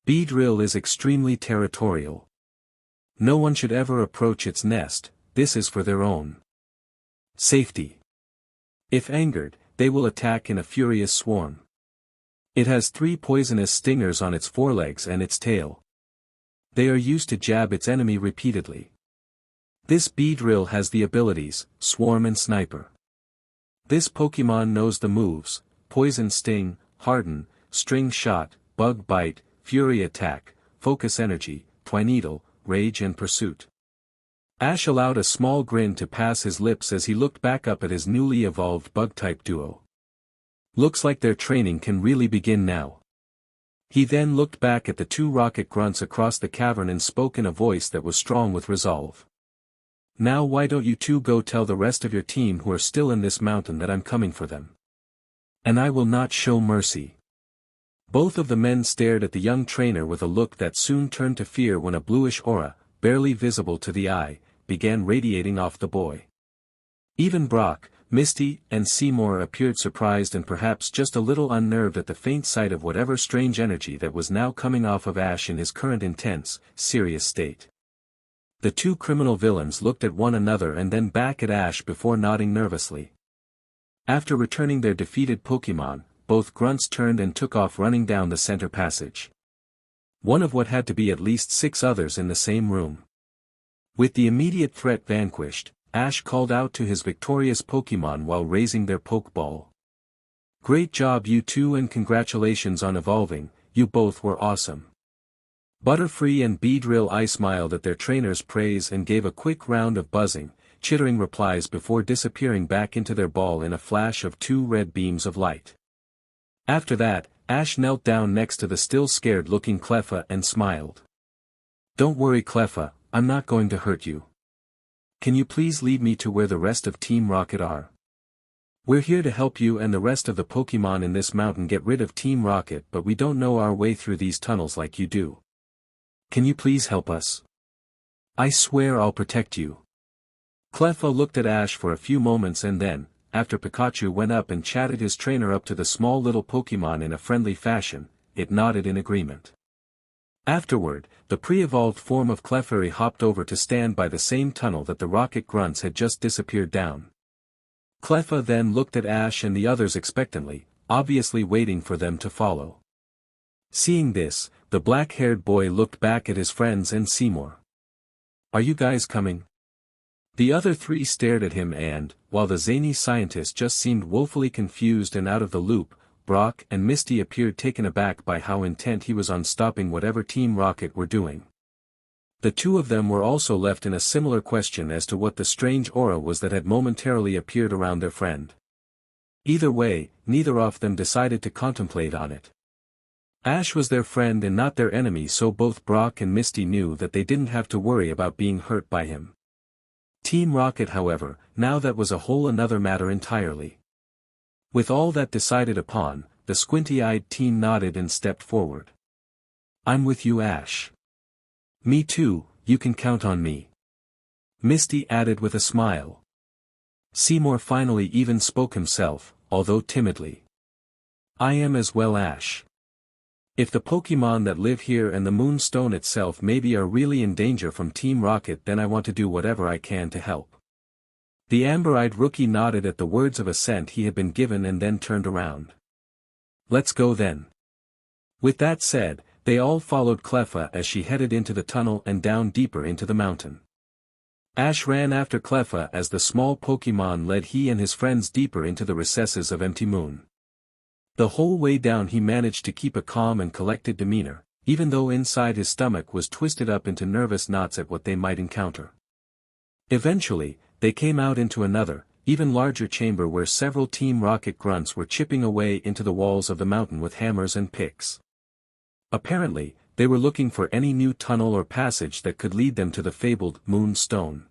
Beedrill is extremely territorial. No one should ever approach its nest, this is for their own safety. If angered, they will attack in a furious swarm. It has 3 poisonous stingers on its forelegs and its tail. They are used to jab its enemy repeatedly. This Beedrill has the abilities, Swarm and Sniper. This Pokémon knows the moves, Poison Sting, Harden, String Shot, Bug Bite, Fury Attack, Focus Energy, Twineedle, Rage and Pursuit. Ash allowed a small grin to pass his lips as he looked back up at his newly evolved bug-type duo. Looks like their training can really begin now. He then looked back at the 2 rocket grunts across the cavern and spoke in a voice that was strong with resolve. "Now why don't you two go tell the rest of your team who are still in this mountain that I'm coming for them. And I will not show mercy." Both of the men stared at the young trainer with a look that soon turned to fear when a bluish aura, barely visible to the eye, began radiating off the boy. Even Brock, Misty, and Seymour appeared surprised and perhaps just a little unnerved at the faint sight of whatever strange energy that was now coming off of Ash in his current intense, serious state. The 2 criminal villains looked at one another and then back at Ash before nodding nervously. After returning their defeated Pokémon, both grunts turned and took off running down the center passage. One of what had to be at least 6 others in the same room. With the immediate threat vanquished, Ash called out to his victorious Pokémon while raising their Pokeball. "Great job you two and congratulations on evolving, you both were awesome." Butterfree and Beedrill Eye smiled at their trainer's praise and gave a quick round of buzzing, chittering replies before disappearing back into their ball in a flash of 2 red beams of light. After that, Ash knelt down next to the still scared-looking Cleffa and smiled. "Don't worry Cleffa, I'm not going to hurt you. Can you please lead me to where the rest of Team Rocket are? We're here to help you and the rest of the Pokémon in this mountain get rid of Team Rocket, but we don't know our way through these tunnels like you do. Can you please help us? I swear I'll protect you." Cleffa looked at Ash for a few moments and then, after Pikachu went up and chatted his trainer up to the small little Pokémon in a friendly fashion, it nodded in agreement. Afterward, the pre-evolved form of Clefairy hopped over to stand by the same tunnel that the rocket grunts had just disappeared down. Cleffa then looked at Ash and the others expectantly, obviously waiting for them to follow. Seeing this, the black-haired boy looked back at his friends and Seymour. "Are you guys coming?" The other three stared at him and, while the zany scientist just seemed woefully confused and out of the loop, Brock and Misty appeared taken aback by how intent he was on stopping whatever Team Rocket were doing. The two of them were also left in a similar question as to what the strange aura was that had momentarily appeared around their friend. Either way, neither of them decided to contemplate on it. Ash was their friend and not their enemy, so both Brock and Misty knew that they didn't have to worry about being hurt by him. Team Rocket, however, now that was a whole another matter entirely. With all that decided upon, the squinty-eyed teen nodded and stepped forward. "I'm with you, Ash." "Me too, you can count on me," Misty added with a smile. Seymour finally even spoke himself, although timidly. "I am as well, Ash. If the Pokémon that live here and the Moonstone itself maybe are really in danger from Team Rocket, then I want to do whatever I can to help." The amber-eyed rookie nodded at the words of assent he had been given and then turned around. "Let's go then." With that said, they all followed Cleffa as she headed into the tunnel and down deeper into the mountain. Ash ran after Cleffa as the small Pokémon led he and his friends deeper into the recesses of Empty Moon. The whole way down he managed to keep a calm and collected demeanor, even though inside his stomach was twisted up into nervous knots at what they might encounter. Eventually, they came out into another, even larger chamber where several Team Rocket grunts were chipping away into the walls of the mountain with hammers and picks. Apparently, they were looking for any new tunnel or passage that could lead them to the fabled Moonstone.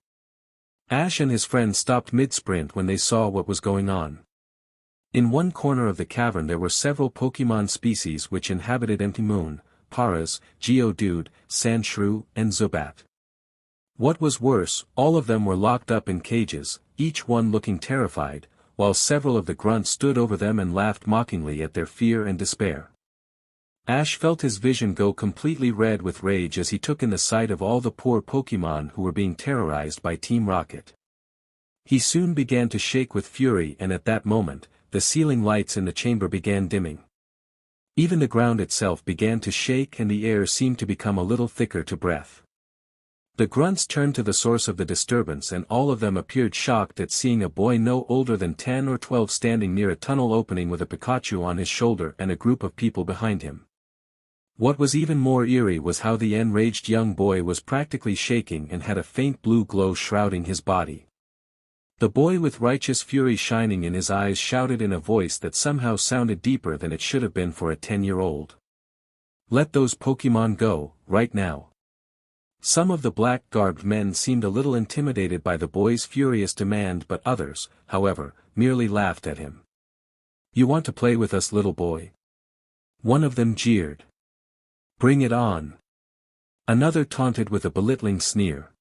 Ash and his friends stopped mid-sprint when they saw what was going on. In one corner of the cavern there were several Pokémon species which inhabited Empty Moon: Paras, Geodude, Sandshrew, and Zubat. What was worse, all of them were locked up in cages, each one looking terrified, while several of the grunts stood over them and laughed mockingly at their fear and despair. Ash felt his vision go completely red with rage as he took in the sight of all the poor Pokémon who were being terrorized by Team Rocket. He soon began to shake with fury, and at that moment, the ceiling lights in the chamber began dimming. Even the ground itself began to shake and the air seemed to become a little thicker to breath. The grunts turned to the source of the disturbance and all of them appeared shocked at seeing a boy no older than 10 or 12 standing near a tunnel opening with a Pikachu on his shoulder and a group of people behind him. What was even more eerie was how the enraged young boy was practically shaking and had a faint blue glow shrouding his body. The boy with righteous fury shining in his eyes shouted in a voice that somehow sounded deeper than it should have been for a 10-year-old. "Let those Pokémon go, right now." Some of the black-garbed men seemed a little intimidated by the boy's furious demand, but others, however, merely laughed at him. "You want to play with us, little boy?" One of them jeered. "Bring it on." Another taunted with a belittling sneer.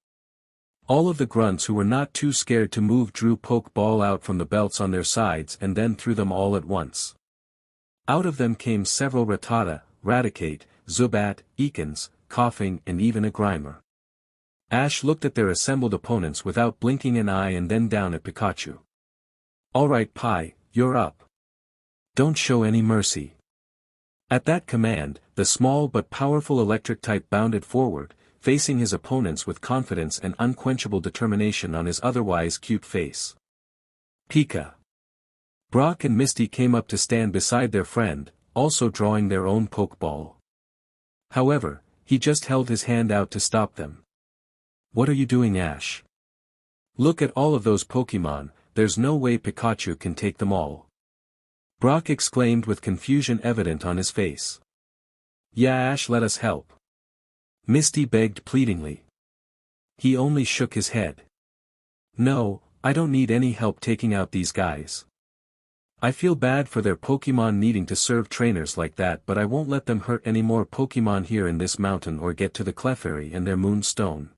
All of the grunts who were not too scared to move drew Pokeball out from the belts on their sides and then threw them all at once. Out of them came several Rattata, Raticate, Zubat, Ekans, Coughing, and even a Grimer. Ash looked at their assembled opponents without blinking an eye and then down at Pikachu. "Alright Pi, you're up. Don't show any mercy." At that command, the small but powerful electric type bounded forward, facing his opponents with confidence and unquenchable determination on his otherwise cute face. Pika. Brock and Misty came up to stand beside their friend, also drawing their own Pokeball. However, he just held his hand out to stop them. "What are you doing, Ash? Look at all of those Pokémon, there's no way Pikachu can take them all." Brock exclaimed with confusion evident on his face. "Yeah, Ash, let us help," Misty begged pleadingly. He only shook his head. "No, I don't need any help taking out these guys. I feel bad for their Pokémon needing to serve trainers like that, but I won't let them hurt any more Pokémon here in this mountain or get to the Clefairy and their Moonstone.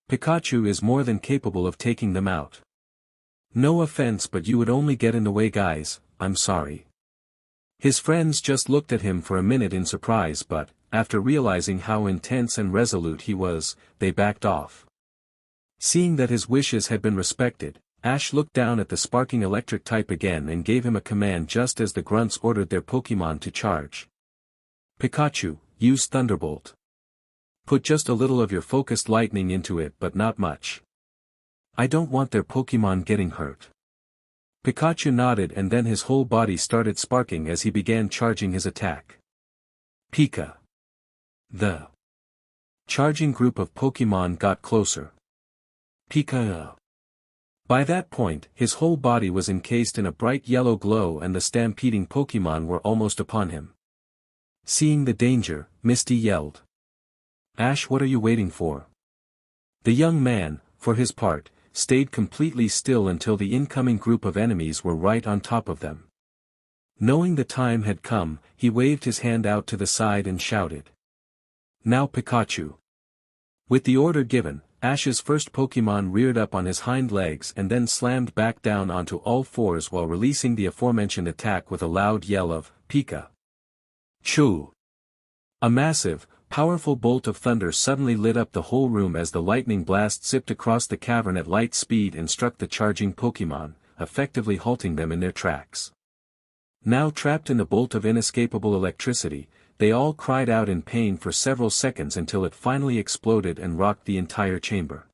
Pikachu is more than capable of taking them out. No offense, but you would only get in the way, guys, I'm sorry." His friends just looked at him for a minute in surprise, but, after realizing how intense and resolute he was, they backed off. Seeing that his wishes had been respected, Ash looked down at the sparking electric type again and gave him a command just as the grunts ordered their Pokémon to charge. Pikachu, use Thunderbolt. Put just a little of your focused lightning into it but not much. I don't want their Pokémon getting hurt. Pikachu nodded and then his whole body started sparking as he began charging his attack. Pika. The charging group of Pokémon got closer. Pika. By that point, his whole body was encased in a bright yellow glow and the stampeding Pokémon were almost upon him. Seeing the danger, Misty yelled. Ash, what are you waiting for? The young man, for his part, stayed completely still until the incoming group of enemies were right on top of them. Knowing the time had come, he waved his hand out to the side and shouted. Now Pikachu. With the order given, Ash's first Pokémon reared up on his hind legs and then slammed back down onto all fours while releasing the aforementioned attack with a loud yell of, Pika. Choo! A massive, powerful bolt of thunder suddenly lit up the whole room as the lightning blast zipped across the cavern at light speed and struck the charging Pokémon, effectively halting them in their tracks. Now trapped in the bolt of inescapable electricity, they all cried out in pain for several seconds until it finally exploded and rocked the entire chamber.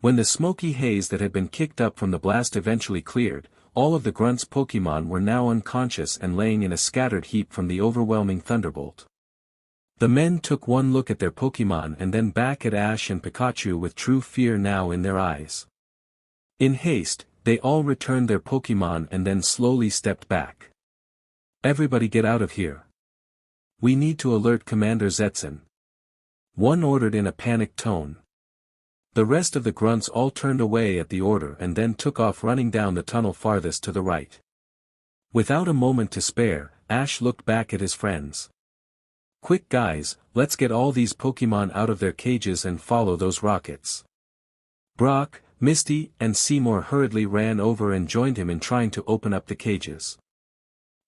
When the smoky haze that had been kicked up from the blast eventually cleared, all of the grunts' Pokémon were now unconscious and laying in a scattered heap from the overwhelming thunderbolt. The men took one look at their Pokémon and then back at Ash and Pikachu with true fear now in their eyes. In haste, they all returned their Pokémon and then slowly stepped back. Everybody get out of here. We need to alert Commander Zetsen. One ordered in a panicked tone. The rest of the grunts all turned away at the order and then took off running down the tunnel farthest to the right. Without a moment to spare, Ash looked back at his friends. Quick guys, let's get all these Pokémon out of their cages and follow those rockets. Brock, Misty, and Seymour hurriedly ran over and joined him in trying to open up the cages.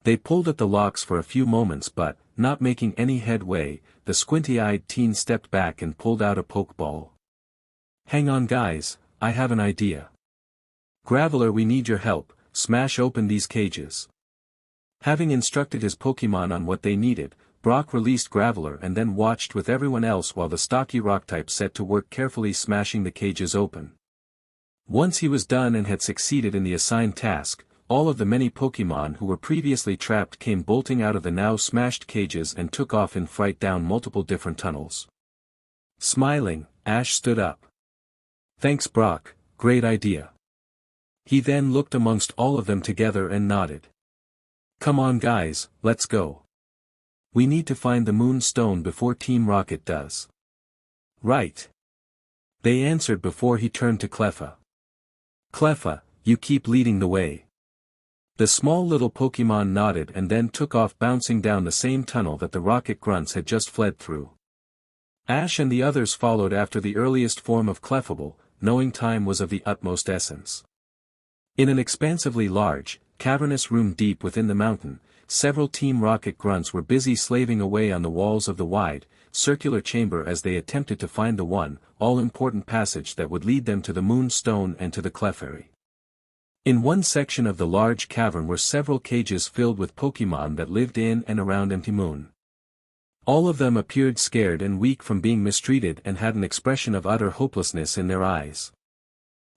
They pulled at the locks for a few moments but, not making any headway, the squinty-eyed teen stepped back and pulled out a Pokeball. Hang on guys, I have an idea. Graveler, we need your help, smash open these cages. Having instructed his Pokémon on what they needed, Brock released Graveler and then watched with everyone else while the stocky rock-type set to work carefully smashing the cages open. Once he was done and had succeeded in the assigned task, all of the many Pokémon who were previously trapped came bolting out of the now smashed cages and took off in fright down multiple different tunnels. Smiling, Ash stood up. Thanks Brock, great idea. He then looked amongst all of them together and nodded. Come on guys, let's go. We need to find the Moonstone before Team Rocket does. Right. They answered before he turned to Cleffa. Cleffa, you keep leading the way. The small little Pokémon nodded and then took off bouncing down the same tunnel that the rocket grunts had just fled through. Ash and the others followed after the earliest form of Clefable, knowing time was of the utmost essence. In an expansively large, cavernous room deep within the mountain, several Team Rocket grunts were busy slaving away on the walls of the wide, circular chamber as they attempted to find the one, all-important passage that would lead them to the Moonstone and to the Clefairy. In one section of the large cavern were several cages filled with Pokémon that lived in and around Empty Moon. All of them appeared scared and weak from being mistreated and had an expression of utter hopelessness in their eyes.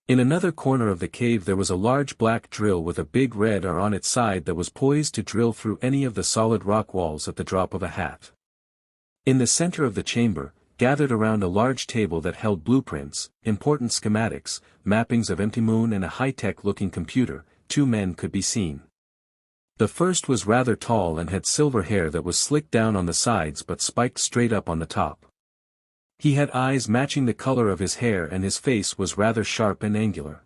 In another corner of the cave there was a large black drill with a big red R on its side that was poised to drill through any of the solid rock walls at the drop of a hat. In the center of the chamber, gathered around a large table that held blueprints, important schematics, mappings of Empty Moon and a high-tech looking computer, two men could be seen. The first was rather tall and had silver hair that was slicked down on the sides but spiked straight up on the top. He had eyes matching the color of his hair and his face was rather sharp and angular.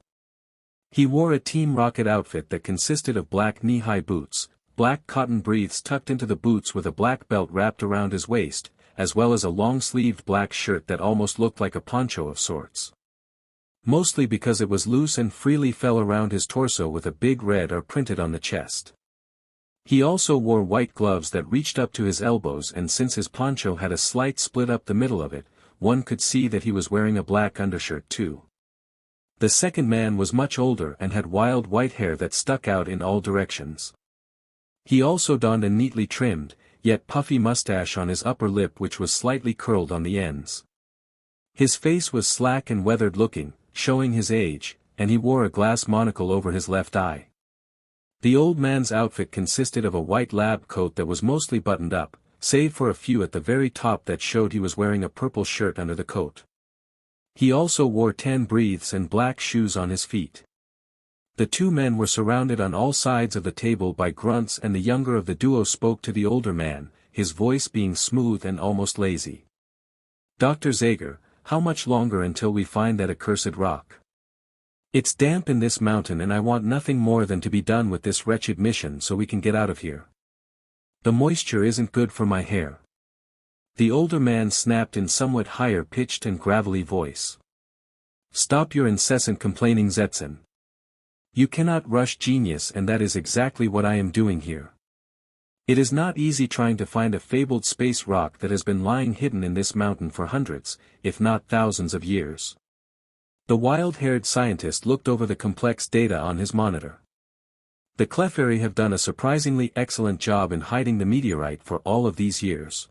He wore a Team Rocket outfit that consisted of black knee-high boots, black cotton briefs tucked into the boots with a black belt wrapped around his waist, as well as a long-sleeved black shirt that almost looked like a poncho of sorts. Mostly because it was loose and freely fell around his torso with a big red R printed on the chest. He also wore white gloves that reached up to his elbows, and since his poncho had a slight split up the middle of it, one could see that he was wearing a black undershirt too. The second man was much older and had wild white hair that stuck out in all directions. He also donned a neatly trimmed, yet puffy mustache on his upper lip, which was slightly curled on the ends. His face was slack and weathered looking, showing his age, and he wore a glass monocle over his left eye. The old man's outfit consisted of a white lab coat that was mostly buttoned up, save for a few at the very top that showed he was wearing a purple shirt under the coat. He also wore tan breaths and black shoes on his feet. The two men were surrounded on all sides of the table by grunts, and the younger of the duo spoke to the older man, his voice being smooth and almost lazy. "Dr. Zager, how much longer until we find that accursed rock? It's damp in this mountain and I want nothing more than to be done with this wretched mission so we can get out of here. The moisture isn't good for my hair." The older man snapped in somewhat higher pitched and gravelly voice. "Stop your incessant complaining, Zetsen. You cannot rush genius, and that is exactly what I am doing here. It is not easy trying to find a fabled space rock that has been lying hidden in this mountain for hundreds, if not thousands of years." The wild-haired scientist looked over the complex data on his monitor. "The Clefairy have done a surprisingly excellent job in hiding the meteorite for all of these years.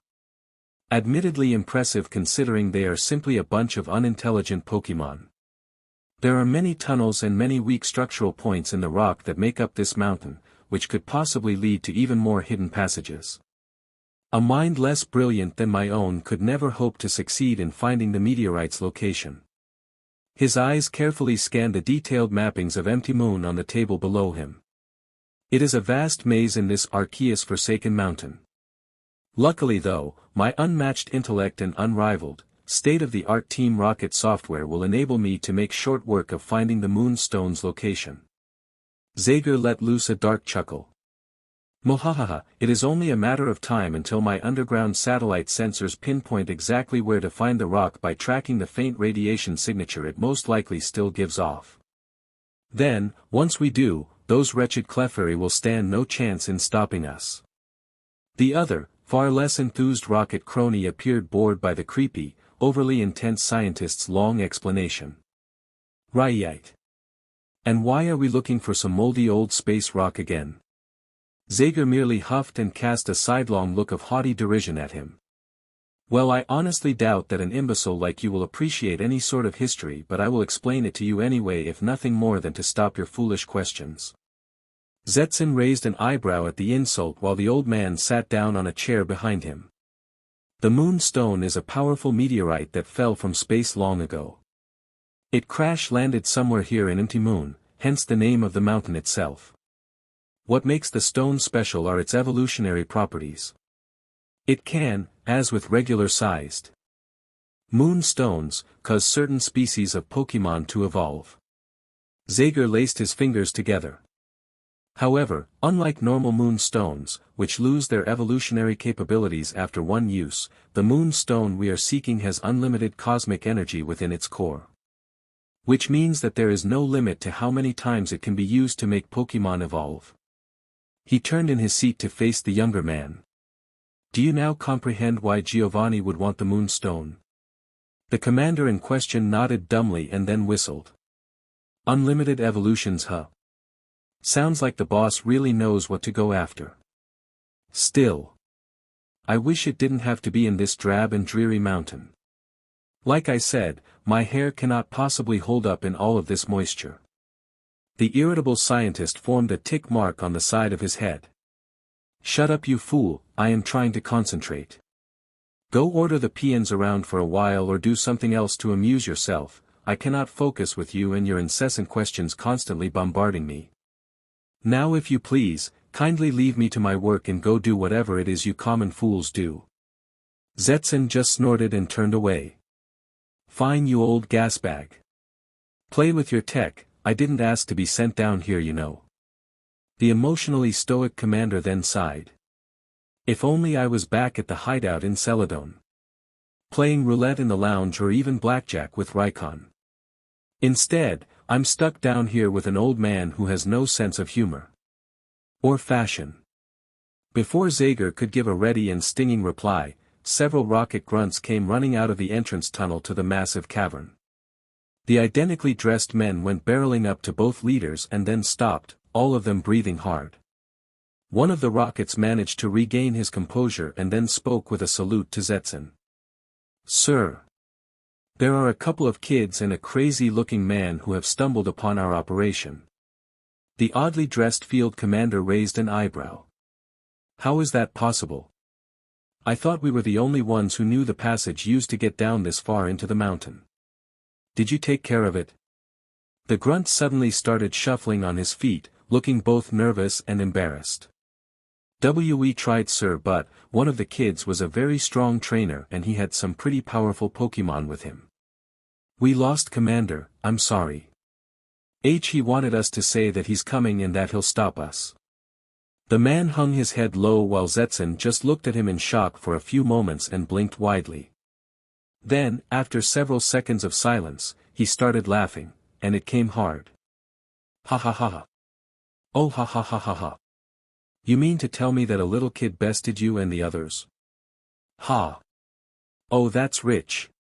Admittedly impressive considering they are simply a bunch of unintelligent Pokémon. There are many tunnels and many weak structural points in the rock that make up this mountain, which could possibly lead to even more hidden passages. A mind less brilliant than my own could never hope to succeed in finding the meteorite's location." His eyes carefully scanned the detailed mappings of empty moon on the table below him. "It is a vast maze in this Arceus forsaken mountain. Luckily though, my unmatched intellect and unrivaled, state-of-the-art team rocket software will enable me to make short work of finding the Moonstone's location." Zager let loose a dark chuckle. "Mohahaha, it is only a matter of time until my underground satellite sensors pinpoint exactly where to find the rock by tracking the faint radiation signature it most likely still gives off. Then, once we do, those wretched Clefairy will stand no chance in stopping us." The other, far less enthused rocket crony appeared bored by the creepy, overly intense scientist's long explanation. "Right. And why are we looking for some moldy old space rock again?" Zager merely huffed and cast a sidelong look of haughty derision at him. "Well, I honestly doubt that an imbecile like you will appreciate any sort of history, but I will explain it to you anyway, if nothing more than to stop your foolish questions." Zetsen raised an eyebrow at the insult while the old man sat down on a chair behind him. "The Moonstone is a powerful meteorite that fell from space long ago. It crash-landed somewhere here in Empty Moon, hence the name of the mountain itself. What makes the stone special are its evolutionary properties. It can, as with regular-sized moonstones, cause certain species of Pokémon to evolve." Zager laced his fingers together. "However, unlike normal moonstones, which lose their evolutionary capabilities after one use, the moonstone we are seeking has unlimited cosmic energy within its core. Which means that there is no limit to how many times it can be used to make Pokémon evolve." He turned in his seat to face the younger man. "Do you now comprehend why Giovanni would want the moonstone?" The commander in question nodded dumbly and then whistled. "Unlimited evolutions, huh? Sounds like the boss really knows what to go after. Still, I wish it didn't have to be in this drab and dreary mountain. Like I said, my hair cannot possibly hold up in all of this moisture." The irritable scientist formed a tick mark on the side of his head. "Shut up, you fool, I am trying to concentrate. Go order the peons around for a while or do something else to amuse yourself. I cannot focus with you and your incessant questions constantly bombarding me. Now, if you please, kindly leave me to my work and go do whatever it is you common fools do." Zetsen just snorted and turned away. "Fine, you old gasbag. Play with your tech, I didn't ask to be sent down here, you know." The emotionally stoic commander then sighed. "If only I was back at the hideout in Celadon, playing roulette in the lounge or even blackjack with Rykon. Instead, I'm stuck down here with an old man who has no sense of humor. Or fashion. Before Zager could give a ready and stinging reply, several rocket grunts came running out of the entrance tunnel to the massive cavern. The identically dressed men went barreling up to both leaders and then stopped, all of them breathing hard. One of the rockets managed to regain his composure and then spoke with a salute to Zetsen. "Sir. There are a couple of kids and a crazy-looking man who have stumbled upon our operation." The oddly dressed field commander raised an eyebrow. "How is that possible? I thought we were the only ones who knew the passage used to get down this far into the mountain. Did you take care of it?" The grunt suddenly started shuffling on his feet, looking both nervous and embarrassed. "We tried, sir, but one of the kids was a very strong trainer and he had some pretty powerful Pokémon with him. We lost Commander, I'm sorry. He wanted us to say that he's coming and that he'll stop us." The man hung his head low while Zetsen just looked at him in shock for a few moments and blinked widely. Then, after several seconds of silence, he started laughing, and it came hard. "Ha ha ha ha. Oh ha ha ha ha ha. You mean to tell me that a little kid bested you and the others? Ha. Oh, that's rich.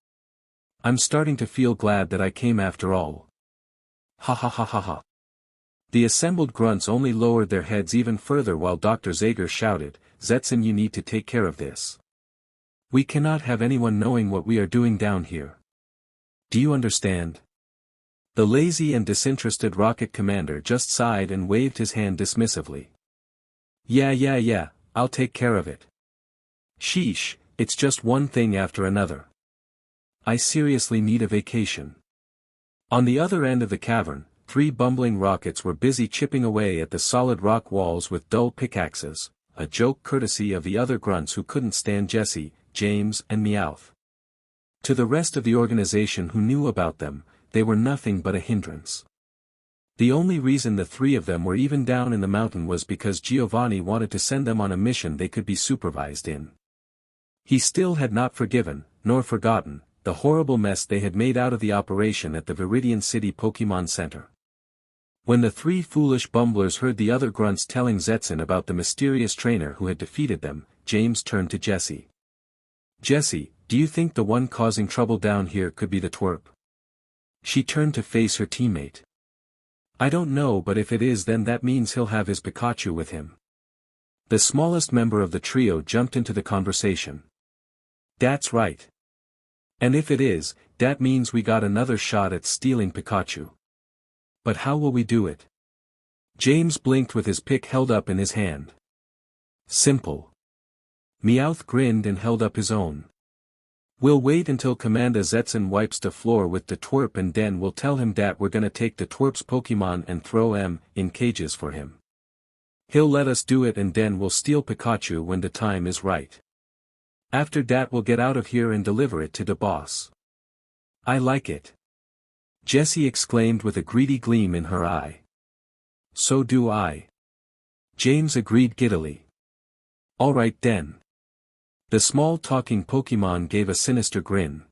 I'm starting to feel glad that I came after all. Ha ha ha ha ha." The assembled grunts only lowered their heads even further while Dr. Zager shouted, "Zetsen, you need to take care of this. We cannot have anyone knowing what we are doing down here. Do you understand?" The lazy and disinterested rocket commander just sighed and waved his hand dismissively. Yeah, I'll take care of it. Sheesh, it's just one thing after another. I seriously need a vacation." On the other end of the cavern, 3 bumbling rockets were busy chipping away at the solid rock walls with dull pickaxes, a joke courtesy of the other grunts who couldn't stand Jesse, James and Meowth. To the rest of the organization who knew about them, they were nothing but a hindrance. The only reason the 3 of them were even down in the mountain was because Giovanni wanted to send them on a mission they could be supervised in. He still had not forgiven, nor forgotten, the horrible mess they had made out of the operation at the Viridian City Pokémon Center. When the 3 foolish bumblers heard the other grunts telling Zetsen about the mysterious trainer who had defeated them, James turned to Jesse. "Jesse, do you think the one causing trouble down here could be the twerp?" She turned to face her teammate. "I don't know, but if it is, then that means he'll have his Pikachu with him." The smallest member of the trio jumped into the conversation. "That's right. And if it is, that means we got another shot at stealing Pikachu. But how will we do it?" James blinked with his pick held up in his hand. "Simple." Meowth grinned and held up his own. "We'll wait until Commander Zetsen wipes the floor with the twerp and then we'll tell him that we're gonna take the twerp's Pokemon and throw 'em in cages for him. He'll let us do it and then we'll steal Pikachu when the time is right. After that we'll get out of here and deliver it to the boss." "I like it," Jessie exclaimed with a greedy gleam in her eye. "So do I," James agreed giddily. "All right then." The small talking Pokemon gave a sinister grin.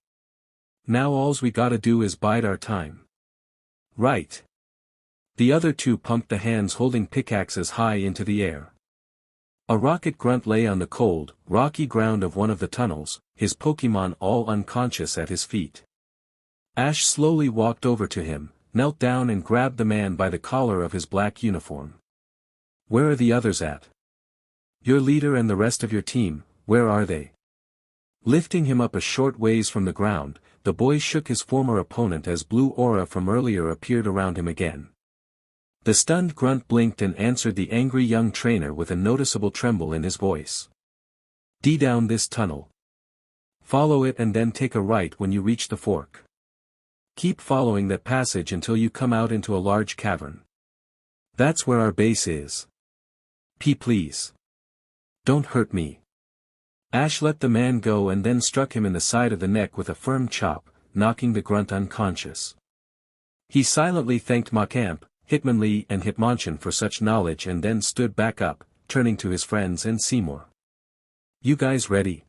"Now all's we gotta do is bide our time." "Right." The other 2 pumped the hands holding pickaxes high into the air. A rocket grunt lay on the cold, rocky ground of one of the tunnels, his Pokemon all unconscious at his feet. Ash slowly walked over to him, knelt down and grabbed the man by the collar of his black uniform. "Where are the others at? Your leader and the rest of your team, where are they?" Lifting him up a short ways from the ground, the boy shook his former opponent as blue aura from earlier appeared around him again. The stunned grunt blinked and answered the angry young trainer with a noticeable tremble in his voice. Down this tunnel. Follow it and then take a right when you reach the fork. Keep following that passage until you come out into a large cavern. That's where our base is. Please. Don't hurt me." Ash let the man go and then struck him in the side of the neck with a firm chop, knocking the grunt unconscious. He silently thanked Macamp, Hitmonlee and Hitmonchan for such knowledge and then stood back up, turning to his friends and Seymour. "You guys ready?"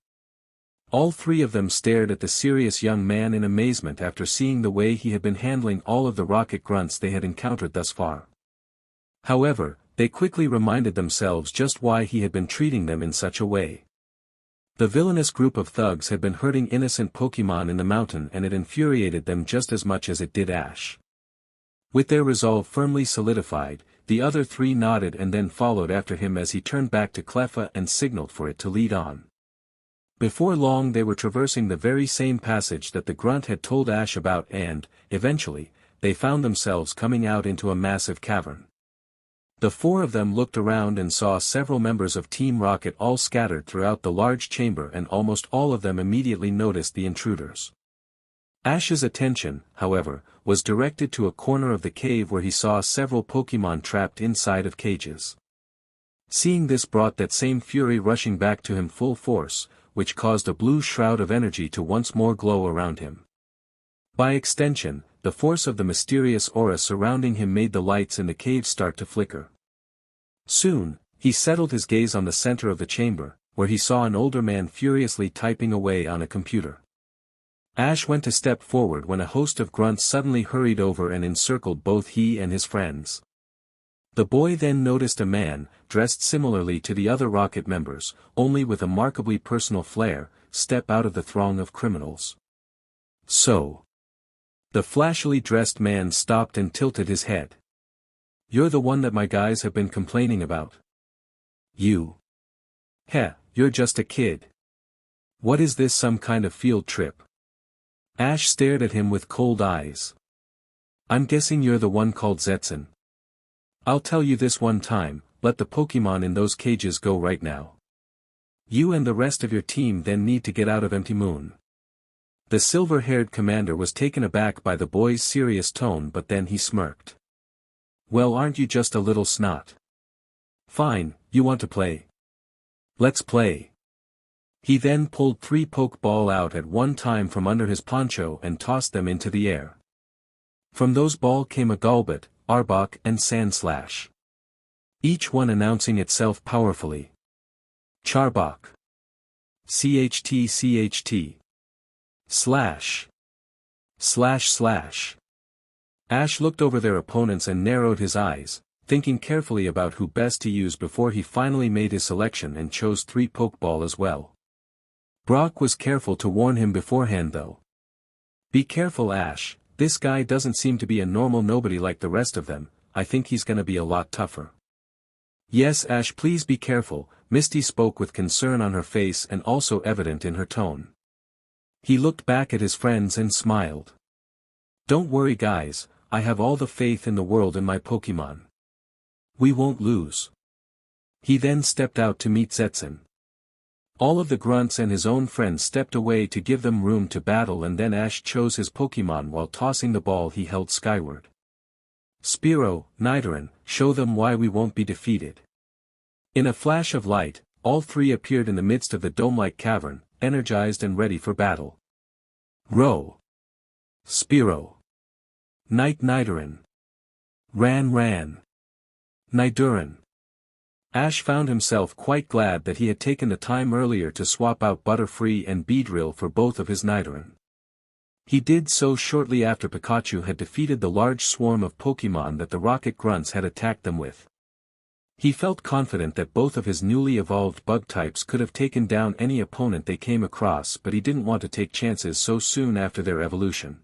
All 3 of them stared at the serious young man in amazement after seeing the way he had been handling all of the rocket grunts they had encountered thus far. However, they quickly reminded themselves just why he had been treating them in such a way. The villainous group of thugs had been hurting innocent Pokémon in the mountain, and it infuriated them just as much as it did Ash. With their resolve firmly solidified, the other three nodded and then followed after him as he turned back to Cleffa and signaled for it to lead on. Before long they were traversing the very same passage that the grunt had told Ash about, and, eventually, they found themselves coming out into a massive cavern. The four of them looked around and saw several members of Team Rocket all scattered throughout the large chamber, and almost all of them immediately noticed the intruders. Ash's attention, however, was directed to a corner of the cave where he saw several Pokémon trapped inside of cages. Seeing this brought that same fury rushing back to him full force, which caused a blue shroud of energy to once more glow around him. By extension, the force of the mysterious aura surrounding him made the lights in the cave start to flicker. Soon, he settled his gaze on the center of the chamber, where he saw an older man furiously typing away on a computer. Ash went to step forward when a host of grunts suddenly hurried over and encircled both he and his friends. The boy then noticed a man, dressed similarly to the other Rocket members, only with a markedly personal flair, step out of the throng of criminals. So. The flashily dressed man stopped and tilted his head. "You're the one that my guys have been complaining about. You. Heh, you're just a kid. What is this, some kind of field trip?" Ash stared at him with cold eyes. "I'm guessing you're the one called Zetsen. I'll tell you this one time, let the Pokémon in those cages go right now. You and the rest of your team then need to get out of Empty Moon." The silver-haired commander was taken aback by the boy's serious tone, but then he smirked. "Well, aren't you just a little snot? Fine, you want to play? Let's play." He then pulled 3 Pokeball out at one time from under his poncho and tossed them into the air. From those ball came a Golbat, Arbok and Sandslash. Each one announcing itself powerfully. Charbok. CHT CHT. Slash. Slash slash. Ash looked over their opponents and narrowed his eyes, thinking carefully about who best to use before he finally made his selection and chose 3 Pokeball as well. Brock was careful to warn him beforehand though. "Be careful, Ash, this guy doesn't seem to be a normal nobody like the rest of them, I think he's gonna be a lot tougher." "Yes, Ash, please be careful," Misty spoke with concern on her face and also evident in her tone. He looked back at his friends and smiled. "Don't worry guys, I have all the faith in the world in my Pokémon. We won't lose." He then stepped out to meet Zetsen. All of the grunts and his own friends stepped away to give them room to battle, and then Ash chose his Pokémon while tossing the ball he held skyward. "Spearow, Nidoran, show them why we won't be defeated." In a flash of light, all 3 appeared in the midst of the dome-like cavern, energized and ready for battle. Row. Spearow. Nidoran. Ran. Nidoran. Ash found himself quite glad that he had taken the time earlier to swap out Butterfree and Beedrill for both of his Nidoran. He did so shortly after Pikachu had defeated the large swarm of Pokémon that the Rocket Grunts had attacked them with. He felt confident that both of his newly evolved bug types could have taken down any opponent they came across, but he didn't want to take chances so soon after their evolution.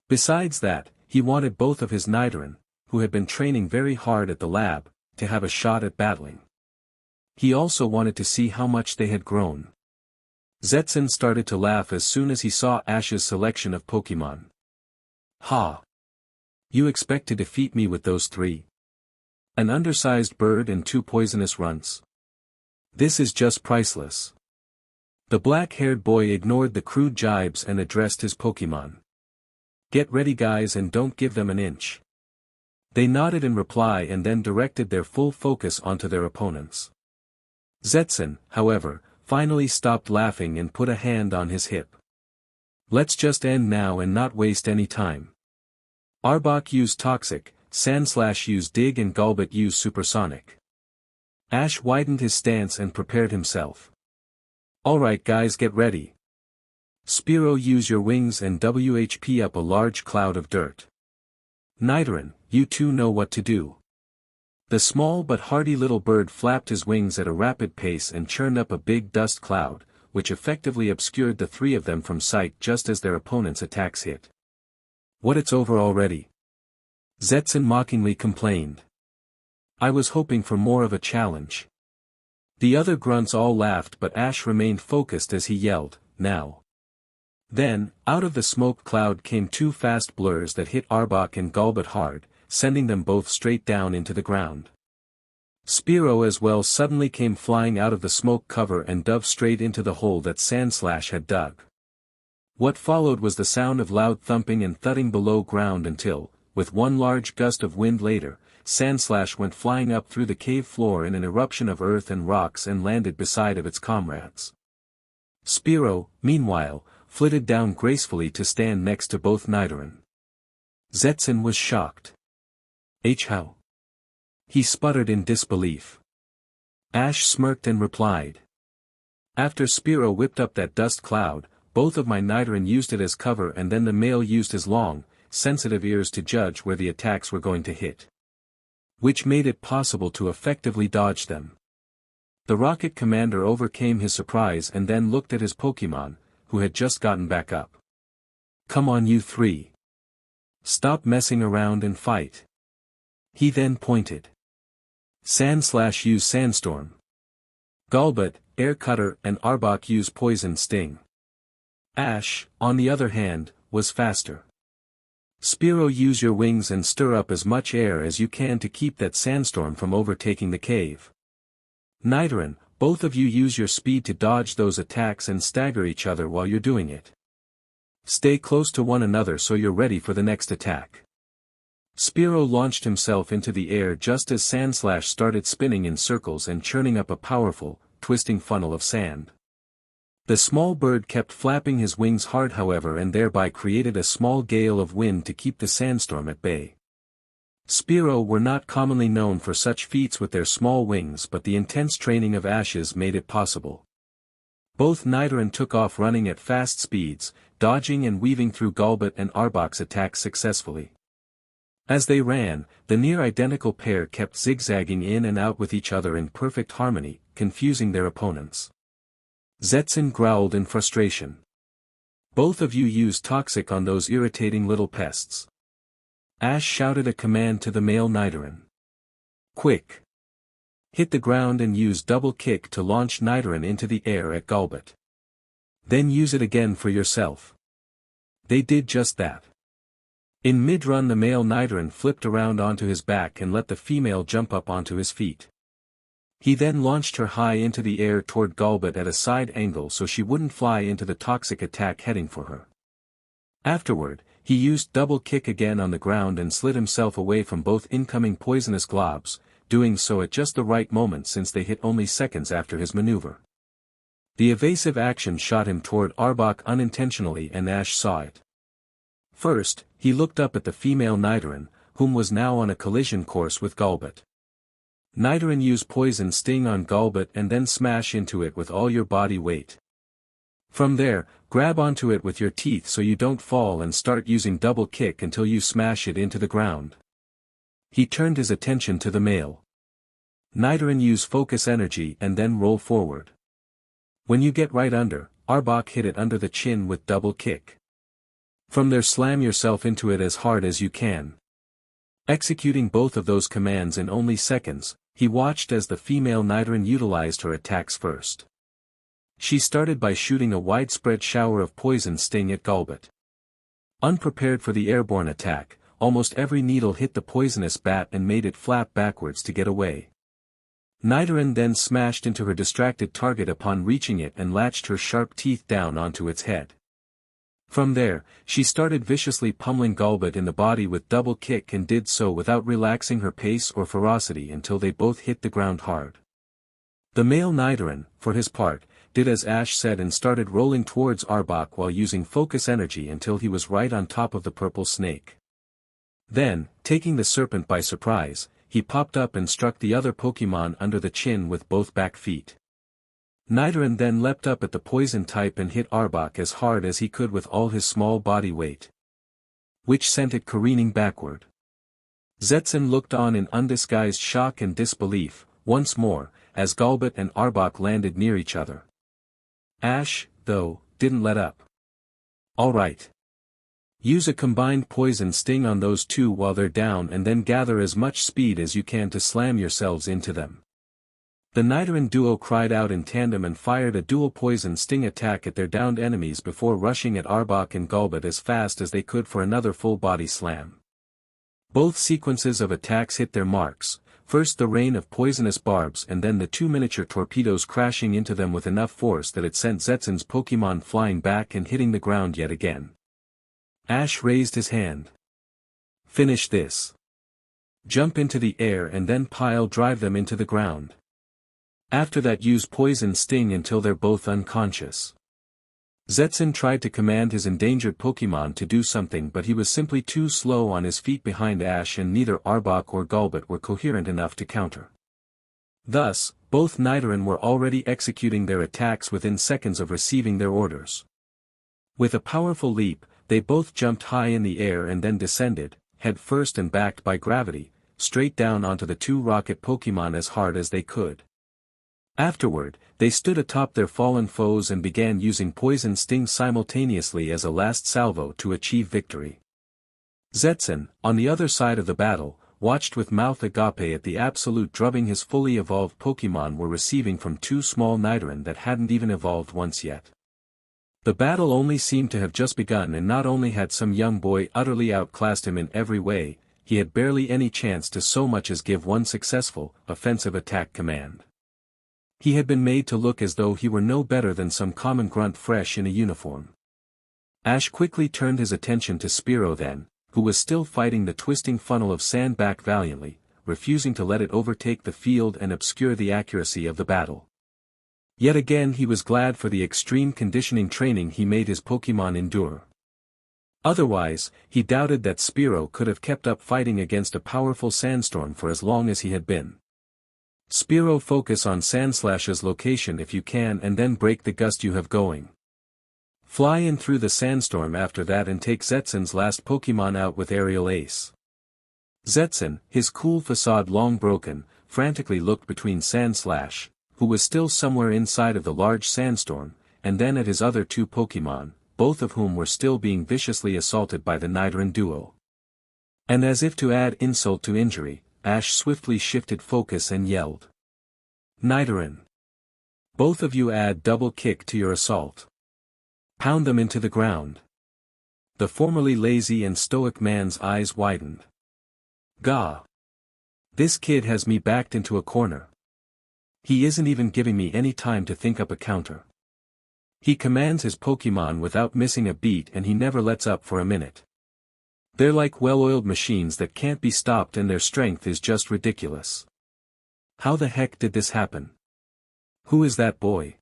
Besides that, he wanted both of his Nidoran, who had been training very hard at the lab, to have a shot at battling. He also wanted to see how much they had grown. Zetsen started to laugh as soon as he saw Ash's selection of Pokémon. "Ha! You expect to defeat me with those 3? An undersized bird and 2 poisonous runts? This is just priceless." The black-haired boy ignored the crude jibes and addressed his Pokémon. "Get ready guys and don't give them an inch." They nodded in reply and then directed their full focus onto their opponents. Zetsen, however, finally stopped laughing and put a hand on his hip. "Let's just end now and not waste any time." Arbok used Toxic, Sandslash used Dig and Golbat used Supersonic. Ash widened his stance and prepared himself. "Alright guys, get ready. Spearow, use your wings and WHP up a large cloud of dirt. Nidoran, you two know what to do. The small but hardy little bird flapped his wings at a rapid pace and churned up a big dust cloud, which effectively obscured the three of them from sight just as their opponents' attacks hit. "What, it's over already?" Zetsen mockingly complained. "I was hoping for more of a challenge." The other grunts all laughed, but Ash remained focused as he yelled, "Now!" Then, out of the smoke cloud came two fast blurs that hit Arbok and Golbat hard, sending them both straight down into the ground. Spearow as well suddenly came flying out of the smoke cover and dove straight into the hole that Sandslash had dug. What followed was the sound of loud thumping and thudding below ground until, with one large gust of wind later, Sandslash went flying up through the cave floor in an eruption of earth and rocks and landed beside of its comrades. Spearow, meanwhile, flitted down gracefully to stand next to both Nidoran. Zetsen was shocked. "How?" he sputtered in disbelief. Ash smirked and replied. "After Spearow whipped up that dust cloud, both of my Nidoran used it as cover, and then the male used his long, sensitive ears to judge where the attacks were going to hit, which made it possible to effectively dodge them." The Rocket Commander overcame his surprise and then looked at his Pokémon, who had just gotten back up. "Come on, you three. Stop messing around and fight." He then pointed. Sandslash use Sandstorm. Golbat, Air Cutter, and Arbok use Poison Sting. Ash, on the other hand, was faster. Spearow, use your wings and stir up as much air as you can to keep that sandstorm from overtaking the cave. Nidoran, both of you use your speed to dodge those attacks and stagger each other while you're doing it. Stay close to one another so you're ready for the next attack. Spearow launched himself into the air just as Sandslash started spinning in circles and churning up a powerful, twisting funnel of sand. The small bird kept flapping his wings hard, however, and thereby created a small gale of wind to keep the sandstorm at bay. Spearow were not commonly known for such feats with their small wings, but the intense training of Ash's made it possible. Both Nidoran took off running at fast speeds, dodging and weaving through Golbat and Arbok's attacks successfully. As they ran, the near-identical pair kept zigzagging in and out with each other in perfect harmony, confusing their opponents. Zetsen growled in frustration. "Both of you use Toxic on those irritating little pests." Ash shouted a command to the male Nidoran. "Quick! Hit the ground and use Double Kick to launch Nidoran into the air at Golbat. Then use it again for yourself." They did just that. In mid-run, the male Nidoran flipped around onto his back and let the female jump up onto his feet. He then launched her high into the air toward Golbat at a side angle so she wouldn't fly into the toxic attack heading for her. Afterward, he used Double Kick again on the ground and slid himself away from both incoming poisonous globs, doing so at just the right moment since they hit only seconds after his maneuver. The evasive action shot him toward Arbok unintentionally, and Ash saw it. First, he looked up at the female Nidoran, whom was now on a collision course with Golbat. Nidoran, use Poison Sting on Golbat and then smash into it with all your body weight. From there, grab onto it with your teeth so you don't fall and start using Double Kick until you smash it into the ground. He turned his attention to the male Nidoran, use Focus Energy and then roll forward. When you get right under, Arbok, hit it under the chin with Double Kick. From there, slam yourself into it as hard as you can. Executing both of those commands in only seconds, he watched as the female Nidoran utilized her attacks first. She started by shooting a widespread shower of Poison Sting at Golbat. Unprepared for the airborne attack, almost every needle hit the poisonous bat and made it flap backwards to get away. Nidoran then smashed into her distracted target upon reaching it and latched her sharp teeth down onto its head. From there, she started viciously pummeling Golbat in the body with Double Kick and did so without relaxing her pace or ferocity until they both hit the ground hard. The male Nidoran, for his part, did as Ash said and started rolling towards Arbok while using Focus Energy until he was right on top of the purple snake. Then, taking the serpent by surprise, he popped up and struck the other Pokémon under the chin with both back feet. Nidoran then leapt up at the poison type and hit Arbok as hard as he could with all his small body weight, which sent it careening backward. Zetsen looked on in undisguised shock and disbelief, once more, as Golbat and Arbok landed near each other. Ash, though, didn't let up. "Alright. Use a combined poison sting on those two while they're down and then gather as much speed as you can to slam yourselves into them." The Nidoran duo cried out in tandem and fired a dual poison sting attack at their downed enemies before rushing at Arbok and Golbat as fast as they could for another full-body slam. Both sequences of attacks hit their marks, first the rain of poisonous barbs and then the two miniature torpedoes crashing into them with enough force that it sent Zetsen's Pokémon flying back and hitting the ground yet again. Ash raised his hand. "Finish this. Jump into the air and then pile drive them into the ground. After that use poison sting until they're both unconscious." Zetsen tried to command his endangered Pokémon to do something, but he was simply too slow on his feet behind Ash, and neither Arbok or Golbat were coherent enough to counter. Thus, both Nidoran were already executing their attacks within seconds of receiving their orders. With a powerful leap, they both jumped high in the air and then descended, head first and backed by gravity, straight down onto the two rocket Pokémon as hard as they could. Afterward, they stood atop their fallen foes and began using poison stings simultaneously as a last salvo to achieve victory. Zetsen, on the other side of the battle, watched with mouth agape at the absolute drubbing his fully evolved Pokémon were receiving from two small Nidoran that hadn't even evolved once yet. The battle only seemed to have just begun, and not only had some young boy utterly outclassed him in every way, he had barely any chance to so much as give one successful, offensive attack command. He had been made to look as though he were no better than some common grunt fresh in a uniform. Ash quickly turned his attention to Spearow then, who was still fighting the twisting funnel of sand back valiantly, refusing to let it overtake the field and obscure the accuracy of the battle. Yet again he was glad for the extreme conditioning training he made his Pokémon endure. Otherwise, he doubted that Spearow could have kept up fighting against a powerful sandstorm for as long as he had been. Spearow, focus on Sandslash's location if you can and then break the gust you have going. Fly in through the sandstorm after that and take Zetsen's last Pokémon out with Aerial Ace. Zetsen, his cool facade long broken, frantically looked between Sandslash, who was still somewhere inside of the large sandstorm, and then at his other two Pokémon, both of whom were still being viciously assaulted by the Nidoran duo. And as if to add insult to injury, Ash swiftly shifted focus and yelled. "Nidoran! Both of you add double kick to your assault. Pound them into the ground." The formerly lazy and stoic man's eyes widened. "Gah! This kid has me backed into a corner. He isn't even giving me any time to think up a counter. He commands his Pokémon without missing a beat and he never lets up for a minute. They're like well-oiled machines that can't be stopped and their strength is just ridiculous. How the heck did this happen? Who is that boy?"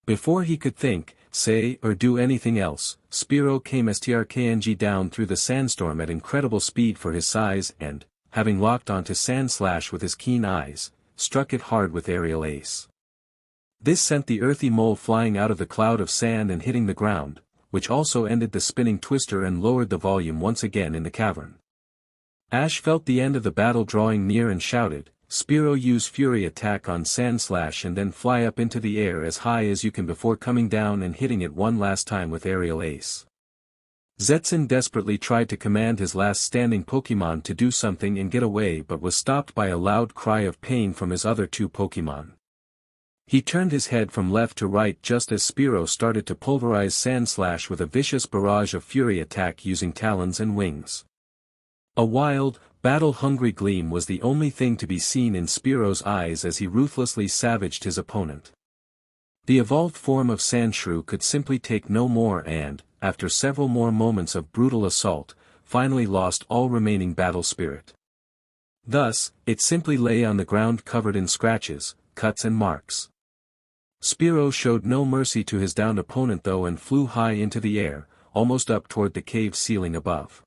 Before he could think, say, or do anything else, Spearow came strkng down through the sandstorm at incredible speed for his size and, having locked onto Sandslash with his keen eyes, struck it hard with Aerial Ace. This sent the earthy mole flying out of the cloud of sand and hitting the ground, which also ended the spinning twister and lowered the volume once again in the cavern. Ash felt the end of the battle drawing near and shouted, "Spearow, use Fury attack on Sandslash and then fly up into the air as high as you can before coming down and hitting it one last time with Aerial Ace." Zetsen desperately tried to command his last standing Pokémon to do something and get away, but was stopped by a loud cry of pain from his other two Pokémon. He turned his head from left to right just as Spearow started to pulverize Sandslash with a vicious barrage of Fury attack using talons and wings. A wild, battle-hungry gleam was the only thing to be seen in Spearow's eyes as he ruthlessly savaged his opponent. The evolved form of Sandshrew could simply take no more and, after several more moments of brutal assault, finally lost all remaining battle spirit. Thus, it simply lay on the ground covered in scratches, cuts and marks. Spearow showed no mercy to his downed opponent though and flew high into the air, almost up toward the cave ceiling above.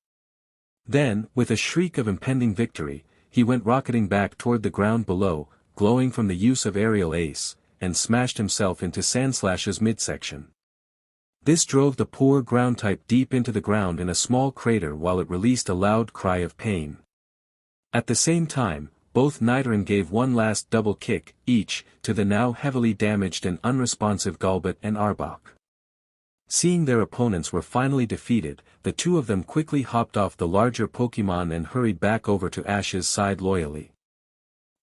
Then, with a shriek of impending victory, he went rocketing back toward the ground below, glowing from the use of Aerial Ace, and smashed himself into Sandslash's midsection. This drove the poor ground type deep into the ground in a small crater while it released a loud cry of pain. At the same time, both Nidoran gave one last double kick, each, to the now heavily damaged and unresponsive Golbat and Arbok. Seeing their opponents were finally defeated, the two of them quickly hopped off the larger Pokémon and hurried back over to Ash's side loyally.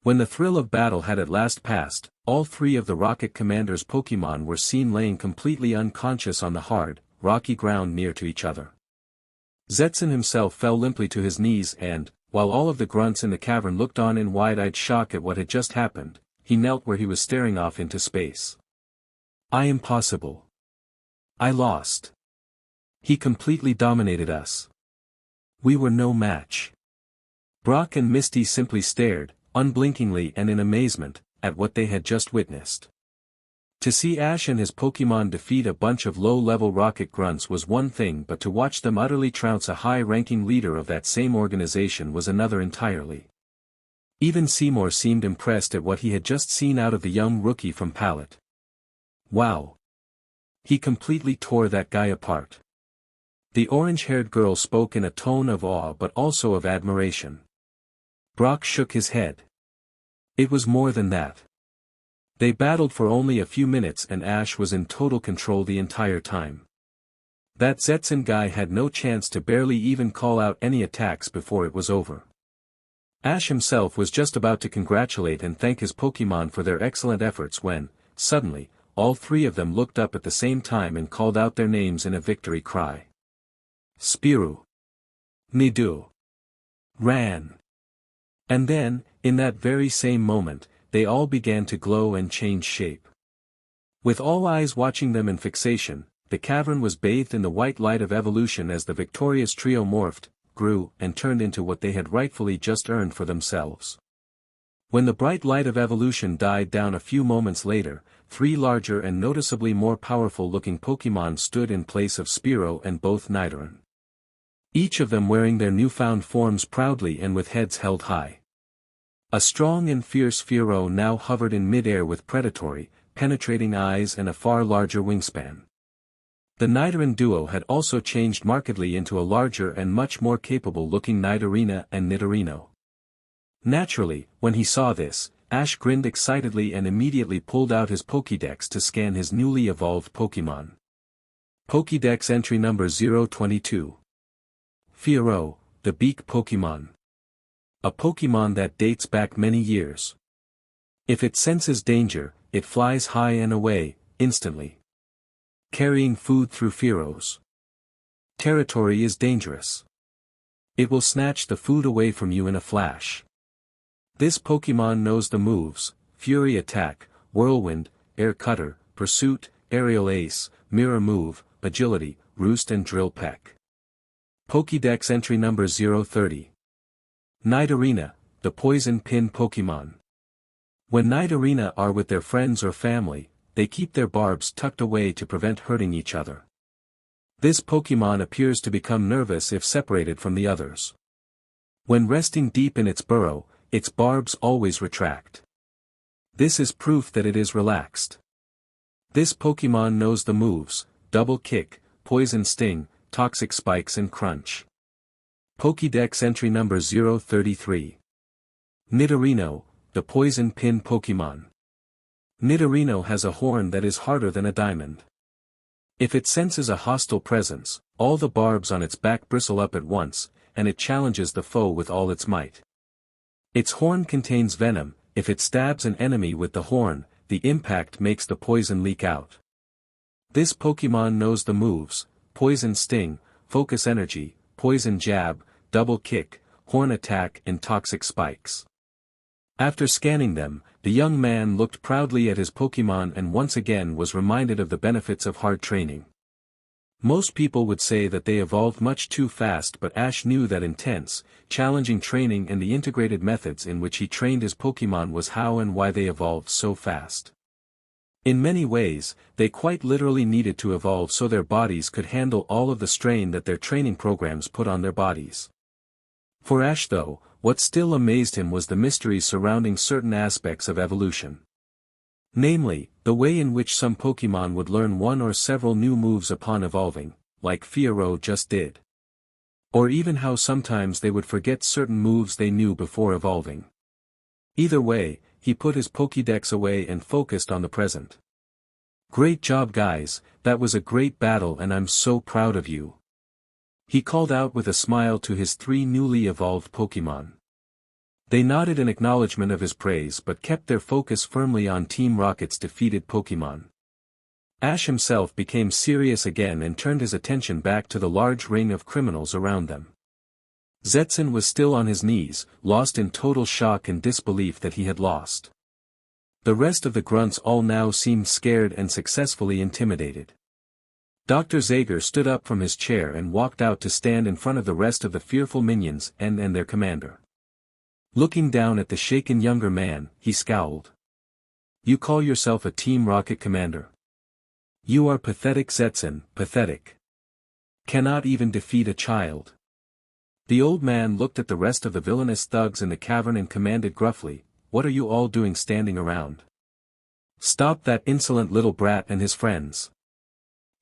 When the thrill of battle had at last passed, all three of the Rocket Commander's Pokémon were seen laying completely unconscious on the hard, rocky ground near to each other. Zetsen himself fell limply to his knees and, while all of the grunts in the cavern looked on in wide-eyed shock at what had just happened, he knelt where he was staring off into space. Impossible. I lost. He completely dominated us. We were no match. Brock and Misty simply stared, unblinkingly and in amazement, at what they had just witnessed. To see Ash and his Pokémon defeat a bunch of low-level rocket grunts was one thing, but to watch them utterly trounce a high-ranking leader of that same organization was another entirely. Even Seymour seemed impressed at what he had just seen out of the young rookie from Pallet. Wow! He completely tore that guy apart. The orange-haired girl spoke in a tone of awe but also of admiration. Brock shook his head. It was more than that. They battled for only a few minutes and Ash was in total control the entire time. That Zetsen guy had no chance to barely even call out any attacks before it was over. Ash himself was just about to congratulate and thank his Pokémon for their excellent efforts when, suddenly, all three of them looked up at the same time and called out their names in a victory cry. Spearow. Nido. Ran. And then, in that very same moment, they all began to glow and change shape. With all eyes watching them in fixation, the cavern was bathed in the white light of evolution as the victorious trio morphed, grew, and turned into what they had rightfully just earned for themselves. When the bright light of evolution died down a few moments later, three larger and noticeably more powerful-looking Pokémon stood in place of Spearow and both Nidoran. Each of them wearing their newfound forms proudly and with heads held high. A strong and fierce Spearow now hovered in mid-air with predatory, penetrating eyes and a far larger wingspan. The Nidoran duo had also changed markedly into a larger and much more capable-looking Nidorina and Nidorino. Naturally, when he saw this, Ash grinned excitedly and immediately pulled out his Pokédex to scan his newly evolved Pokémon. Pokédex entry number 022. Spearow, the Beak Pokémon. A Pokémon that dates back many years. If it senses danger, it flies high and away, instantly. Carrying food through Spearow's territory is dangerous. It will snatch the food away from you in a flash. This Pokémon knows the moves: Fury Attack, Whirlwind, Air Cutter, Pursuit, Aerial Ace, Mirror Move, Agility, Roost and Drill Peck. Pokédex entry number 030. Nidorina, the Poison Pin Pokémon. When Nidorina are with their friends or family, they keep their barbs tucked away to prevent hurting each other. This Pokémon appears to become nervous if separated from the others. When resting deep in its burrow, its barbs always retract. This is proof that it is relaxed. This Pokémon knows the moves: Double Kick, Poison Sting, Toxic Spikes and Crunch. Pokédex entry number 033. Nidorino, the Poison Pin Pokémon. Nidorino has a horn that is harder than a diamond. If it senses a hostile presence, all the barbs on its back bristle up at once, and it challenges the foe with all its might. Its horn contains venom. If it stabs an enemy with the horn, the impact makes the poison leak out. This Pokémon knows the moves: Poison Sting, Focus Energy, Poison Jab, Double Kick, Horn Attack and Toxic Spikes. After scanning them, the young man looked proudly at his Pokémon and once again was reminded of the benefits of hard training. Most people would say that they evolved much too fast, but Ash knew that intense, challenging training and the integrated methods in which he trained his Pokémon was how and why they evolved so fast. In many ways, they quite literally needed to evolve so their bodies could handle all of the strain that their training programs put on their bodies. For Ash though, what still amazed him was the mysteries surrounding certain aspects of evolution. Namely, the way in which some Pokémon would learn one or several new moves upon evolving, like Spearow just did. Or even how sometimes they would forget certain moves they knew before evolving. Either way, he put his Pokédex away and focused on the present. "Great job guys, that was a great battle and I'm so proud of you," he called out with a smile to his 3 newly evolved Pokémon. They nodded in acknowledgement of his praise but kept their focus firmly on Team Rocket's defeated Pokémon. Ash himself became serious again and turned his attention back to the large ring of criminals around them. Zetsen was still on his knees, lost in total shock and disbelief that he had lost. The rest of the grunts all now seemed scared and successfully intimidated. Dr. Zager stood up from his chair and walked out to stand in front of the rest of the fearful minions and their commander. Looking down at the shaken younger man, he scowled. "You call yourself a Team Rocket commander? You are pathetic Zetsen, pathetic. Cannot even defeat a child." The old man looked at the rest of the villainous thugs in the cavern and commanded gruffly, "What are you all doing standing around? Stop that insolent little brat and his friends."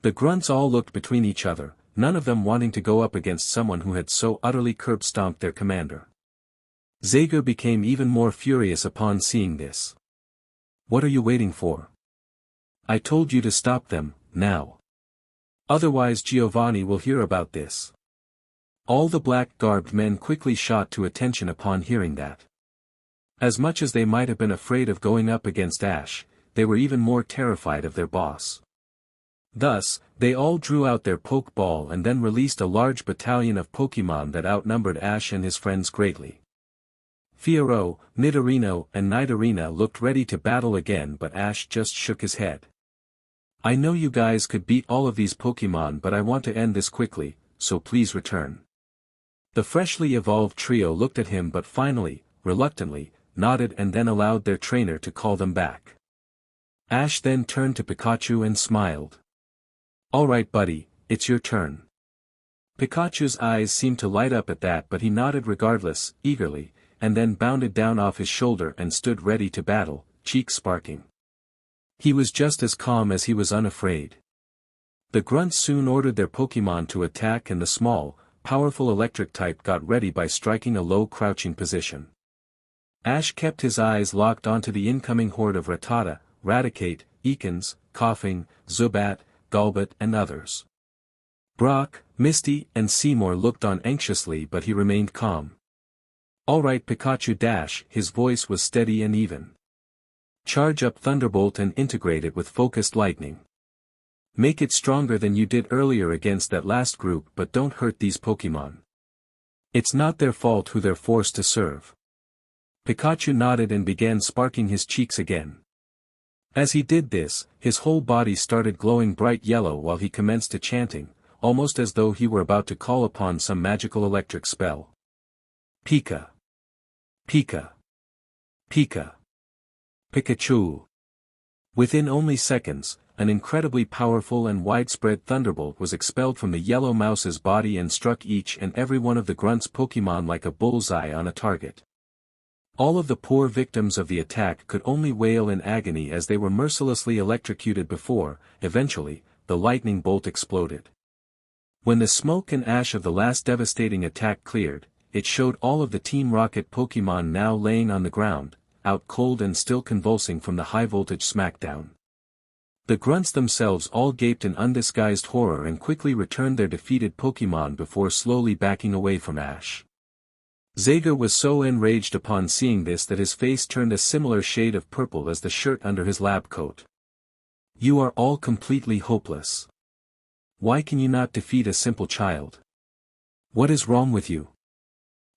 The grunts all looked between each other, none of them wanting to go up against someone who had so utterly curb-stomped their commander. Zager became even more furious upon seeing this. "What are you waiting for? I told you to stop them, now. Otherwise Giovanni will hear about this." All the black-garbed men quickly shot to attention upon hearing that. As much as they might have been afraid of going up against Ash, they were even more terrified of their boss. Thus, they all drew out their Pokeball and then released a large battalion of Pokémon that outnumbered Ash and his friends greatly. Fiero, Nidorino and Nidorina looked ready to battle again but Ash just shook his head. "I know you guys could beat all of these Pokémon but I want to end this quickly, so please return." The freshly evolved trio looked at him but finally, reluctantly, nodded and then allowed their trainer to call them back. Ash then turned to Pikachu and smiled. "Alright buddy, it's your turn." Pikachu's eyes seemed to light up at that but he nodded regardless, eagerly, and then bounded down off his shoulder and stood ready to battle, cheeks sparking. He was just as calm as he was unafraid. The grunts soon ordered their Pokémon to attack and the small, powerful electric type got ready by striking a low crouching position. Ash kept his eyes locked onto the incoming horde of Rattata, Raticate, Ekans, Coughing, Zubat, Golbat and others. Brock, Misty and Seymour looked on anxiously but he remained calm. "Alright Pikachu dash," his voice was steady and even. "Charge up Thunderbolt and integrate it with focused lightning. Make it stronger than you did earlier against that last group but don't hurt these Pokémon. It's not their fault who they're forced to serve." Pikachu nodded and began sparking his cheeks again. As he did this, his whole body started glowing bright yellow while he commenced to chanting, almost as though he were about to call upon some magical electric spell. "Pika! Pika! Pika! Pikachu!" Within only seconds, an incredibly powerful and widespread thunderbolt was expelled from the yellow mouse's body and struck each and every one of the grunts' Pokémon like a bullseye on a target. All of the poor victims of the attack could only wail in agony as they were mercilessly electrocuted before, eventually, the lightning bolt exploded. When the smoke and ash of the last devastating attack cleared, it showed all of the Team Rocket Pokémon now laying on the ground, out cold and still convulsing from the high-voltage smackdown. The grunts themselves all gaped in undisguised horror and quickly returned their defeated Pokémon before slowly backing away from Ash. Zager was so enraged upon seeing this that his face turned a similar shade of purple as the shirt under his lab coat. "You are all completely hopeless. Why can you not defeat a simple child? What is wrong with you?"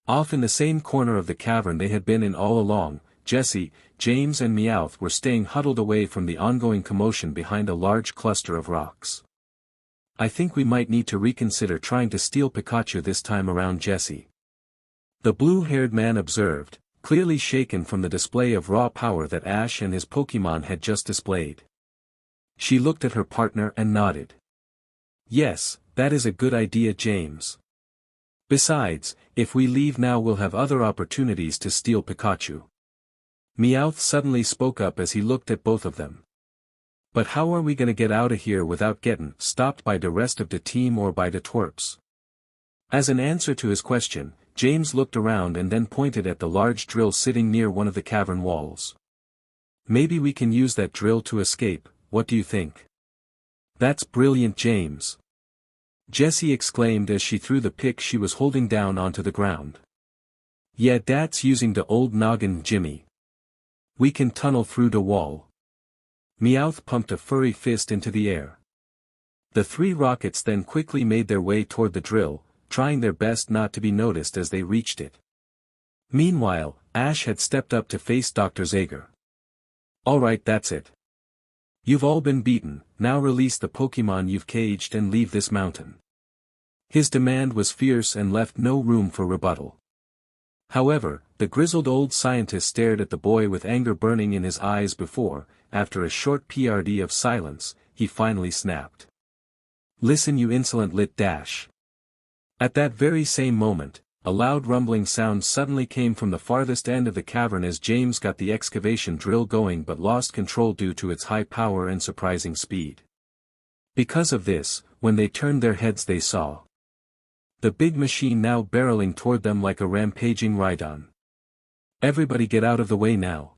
Off in the same corner of the cavern they had been in all along, Jessie, James and Meowth were staying huddled away from the ongoing commotion behind a large cluster of rocks. "I think we might need to reconsider trying to steal Pikachu this time around, Jessie," the blue-haired man observed, clearly shaken from the display of raw power that Ash and his Pokémon had just displayed. She looked at her partner and nodded. "Yes, that is a good idea, James. Besides, if we leave now we'll have other opportunities to steal Pikachu." Meowth suddenly spoke up as he looked at both of them. "But how are we gonna get out of here without getting stopped by the rest of the team or by the twerps?" As an answer to his question, James looked around and then pointed at the large drill sitting near one of the cavern walls. Maybe we can use that drill to escape, what do you think? That's brilliant, James. Jessie exclaimed as she threw the pick she was holding down onto the ground. Yeah, that's using the old noggin, Jimmy. We can tunnel through the wall. Meowth pumped a furry fist into the air. The three rockets then quickly made their way toward the drill, trying their best not to be noticed as they reached it. Meanwhile, Ash had stepped up to face Dr. Zager. Alright, that's it. You've all been beaten, now release the Pokémon you've caged and leave this mountain. His demand was fierce and left no room for rebuttal. However, the grizzled old scientist stared at the boy with anger burning in his eyes before, after a short PRD of silence, he finally snapped. Listen, you insolent lit dash. At that very same moment, a loud rumbling sound suddenly came from the farthest end of the cavern as James got the excavation drill going but lost control due to its high power and surprising speed. Because of this, when they turned their heads they saw the big machine now barreling toward them like a rampaging Rhydon. Everybody get out of the way now.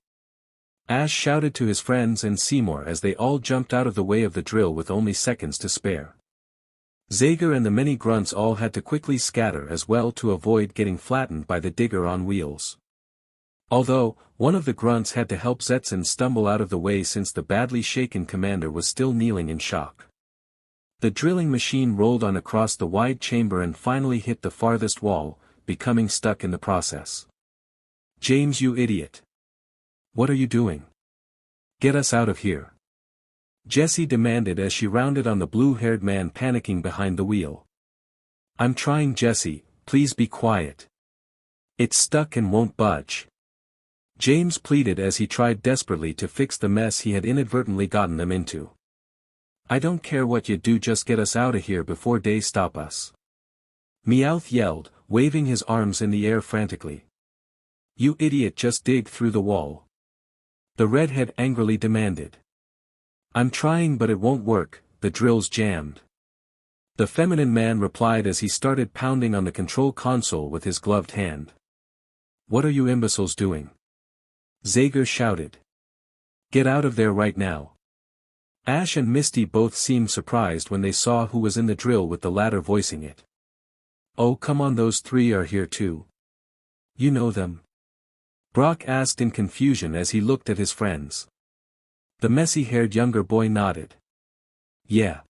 Ash shouted to his friends and Seymour as they all jumped out of the way of the drill with only seconds to spare. Zager and the many grunts all had to quickly scatter as well to avoid getting flattened by the digger on wheels. Although, one of the grunts had to help Zetsen stumble out of the way since the badly shaken commander was still kneeling in shock. The drilling machine rolled on across the wide chamber and finally hit the farthest wall, becoming stuck in the process. James, you idiot. What are you doing? Get us out of here. Jessie demanded as she rounded on the blue-haired man panicking behind the wheel. I'm trying, Jessie, please be quiet. It's stuck and won't budge. James pleaded as he tried desperately to fix the mess he had inadvertently gotten them into. I don't care what you do, just get us out of here before they stop us. Meowth yelled, waving his arms in the air frantically. You idiot, just dig through the wall. The redhead angrily demanded. I'm trying but it won't work, the drill's jammed. The feminine man replied as he started pounding on the control console with his gloved hand. What are you imbeciles doing? Zager shouted. Get out of there right now. Ash and Misty both seemed surprised when they saw who was in the drill, with the latter voicing it. Oh come on, those three are here too. You know them? Brock asked in confusion as he looked at his friends. The messy-haired younger boy nodded. Yeah.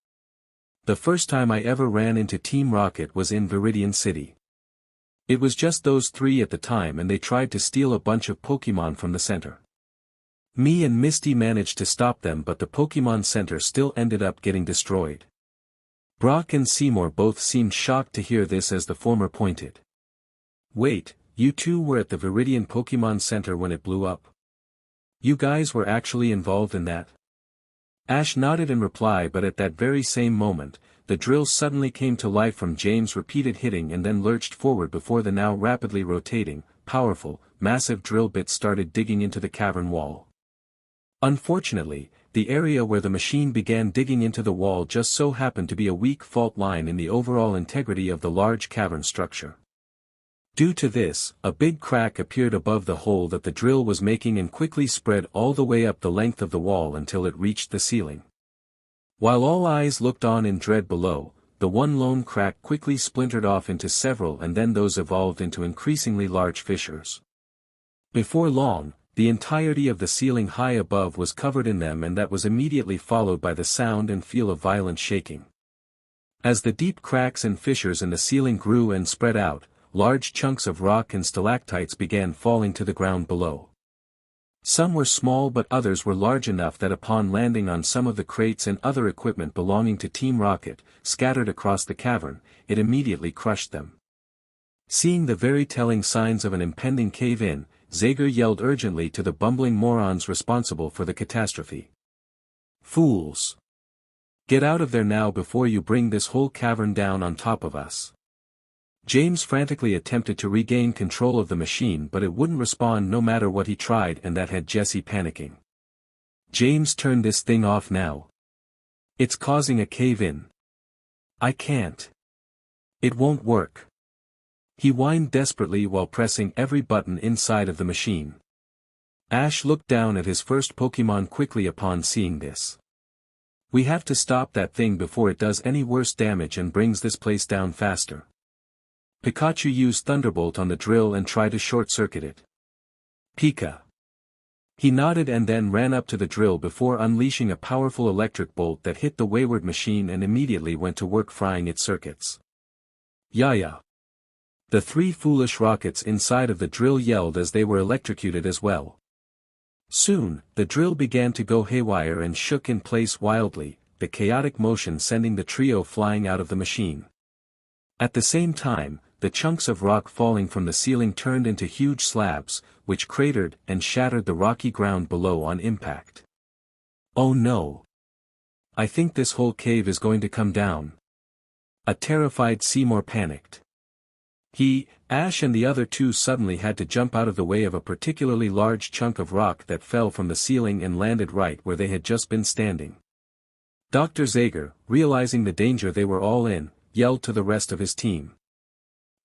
The first time I ever ran into Team Rocket was in Viridian City. It was just those three at the time and they tried to steal a bunch of Pokémon from the center. Me and Misty managed to stop them, but the Pokémon Center still ended up getting destroyed. Brock and Seymour both seemed shocked to hear this as the former pointed. Wait, you two were at the Viridian Pokémon Center when it blew up? You guys were actually involved in that? Ash nodded in reply, but at that very same moment, the drill suddenly came to life from James' repeated hitting and then lurched forward before the now rapidly rotating, powerful, massive drill bit started digging into the cavern wall. Unfortunately, the area where the machine began digging into the wall just so happened to be a weak fault line in the overall integrity of the large cavern structure. Due to this, a big crack appeared above the hole that the drill was making and quickly spread all the way up the length of the wall until it reached the ceiling. While all eyes looked on in dread below, the one lone crack quickly splintered off into several, and then those evolved into increasingly large fissures. Before long, the entirety of the ceiling high above was covered in them, and that was immediately followed by the sound and feel of violent shaking. As the deep cracks and fissures in the ceiling grew and spread out, large chunks of rock and stalactites began falling to the ground below. Some were small, but others were large enough that upon landing on some of the crates and other equipment belonging to Team Rocket, scattered across the cavern, it immediately crushed them. Seeing the very telling signs of an impending cave-in, Zager yelled urgently to the bumbling morons responsible for the catastrophe. Fools! Get out of there now before you bring this whole cavern down on top of us. James frantically attempted to regain control of the machine, but it wouldn't respond no matter what he tried, and that had Jessie panicking. James, turn this thing off now. It's causing a cave-in. I can't. It won't work. He whined desperately while pressing every button inside of the machine. Ash looked down at his first Pokémon quickly upon seeing this. We have to stop that thing before it does any worse damage and brings this place down faster. Pikachu used Thunderbolt on the drill and tried to short-circuit it. Pika. He nodded and then ran up to the drill before unleashing a powerful electric bolt that hit the wayward machine and immediately went to work frying its circuits. Yaya. The three foolish rockets inside of the drill yelled as they were electrocuted as well. Soon, the drill began to go haywire and shook in place wildly, the chaotic motion sending the trio flying out of the machine. At the same time, the chunks of rock falling from the ceiling turned into huge slabs, which cratered and shattered the rocky ground below on impact. Oh no! I think this whole cave is going to come down. A terrified Seymour panicked. He, Ash and the other two suddenly had to jump out of the way of a particularly large chunk of rock that fell from the ceiling and landed right where they had just been standing. Dr. Zager, realizing the danger they were all in, yelled to the rest of his team.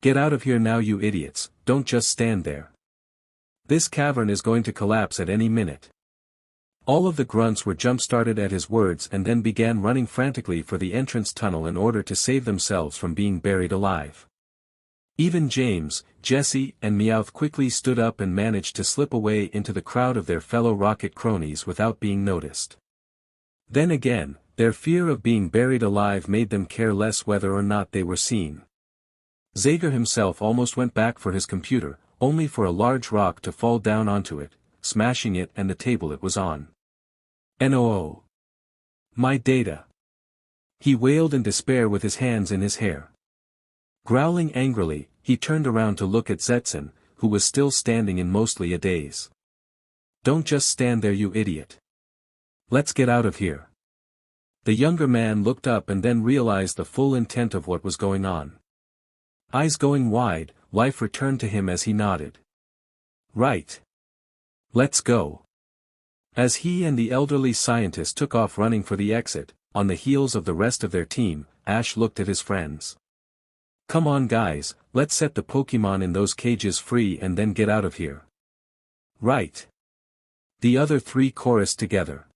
Get out of here now, you idiots, don't just stand there. This cavern is going to collapse at any minute. All of the grunts were jump-started at his words and then began running frantically for the entrance tunnel in order to save themselves from being buried alive. Even James, Jesse, and Meowth quickly stood up and managed to slip away into the crowd of their fellow rocket cronies without being noticed. Then again, their fear of being buried alive made them care less whether or not they were seen. Zager himself almost went back for his computer, only for a large rock to fall down onto it, smashing it and the table it was on. "No! My data!" He wailed in despair with his hands in his hair. Growling angrily, he turned around to look at Zetsen, who was still standing in mostly a daze. "Don't just stand there, you idiot. Let's get out of here." The younger man looked up and then realized the full intent of what was going on. Eyes going wide, life returned to him as he nodded. "Right. Let's go." As he and the elderly scientist took off running for the exit, on the heels of the rest of their team, Ash looked at his friends. "Come on guys, let's set the Pokémon in those cages free and then get out of here." "Right." The other three chorused together.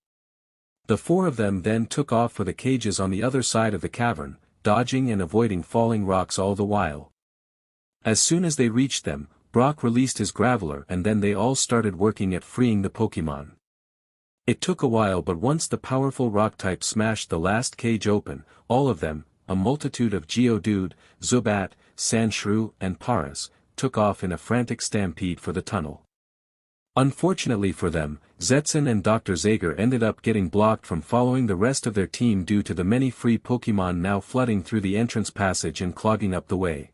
The four of them then took off for the cages on the other side of the cavern, dodging and avoiding falling rocks all the while. As soon as they reached them, Brock released his Graveler and then they all started working at freeing the Pokémon. It took a while, but once the powerful rock type smashed the last cage open, all of them, a multitude of Geodude, Zubat, Sandshrew and Paras, took off in a frantic stampede for the tunnel. Unfortunately for them, Zetsen and Dr. Zager ended up getting blocked from following the rest of their team due to the many free Pokémon now flooding through the entrance passage and clogging up the way.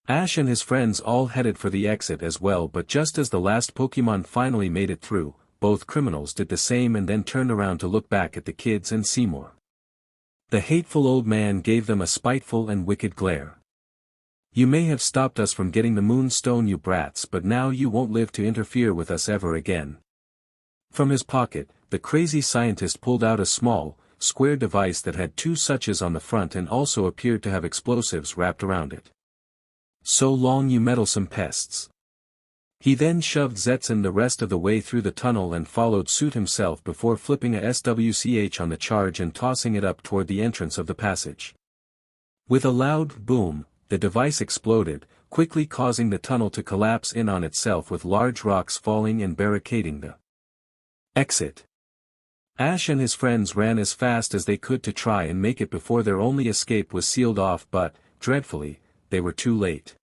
Ash and his friends all headed for the exit as well, but just as the last Pokémon finally made it through, both criminals did the same and then turned around to look back at the kids and Seymour. The hateful old man gave them a spiteful and wicked glare. "You may have stopped us from getting the Moonstone, you brats, but now you won't live to interfere with us ever again." From his pocket, the crazy scientist pulled out a small, square device that had two switches on the front and also appeared to have explosives wrapped around it. "So long, you meddlesome pests." He then shoved Zetsen the rest of the way through the tunnel and followed suit himself before flipping a SWCH on the charge and tossing it up toward the entrance of the passage. With a loud boom, the device exploded, quickly causing the tunnel to collapse in on itself with large rocks falling and barricading the exit. Ash and his friends ran as fast as they could to try and make it before their only escape was sealed off, but, dreadfully, they were too late.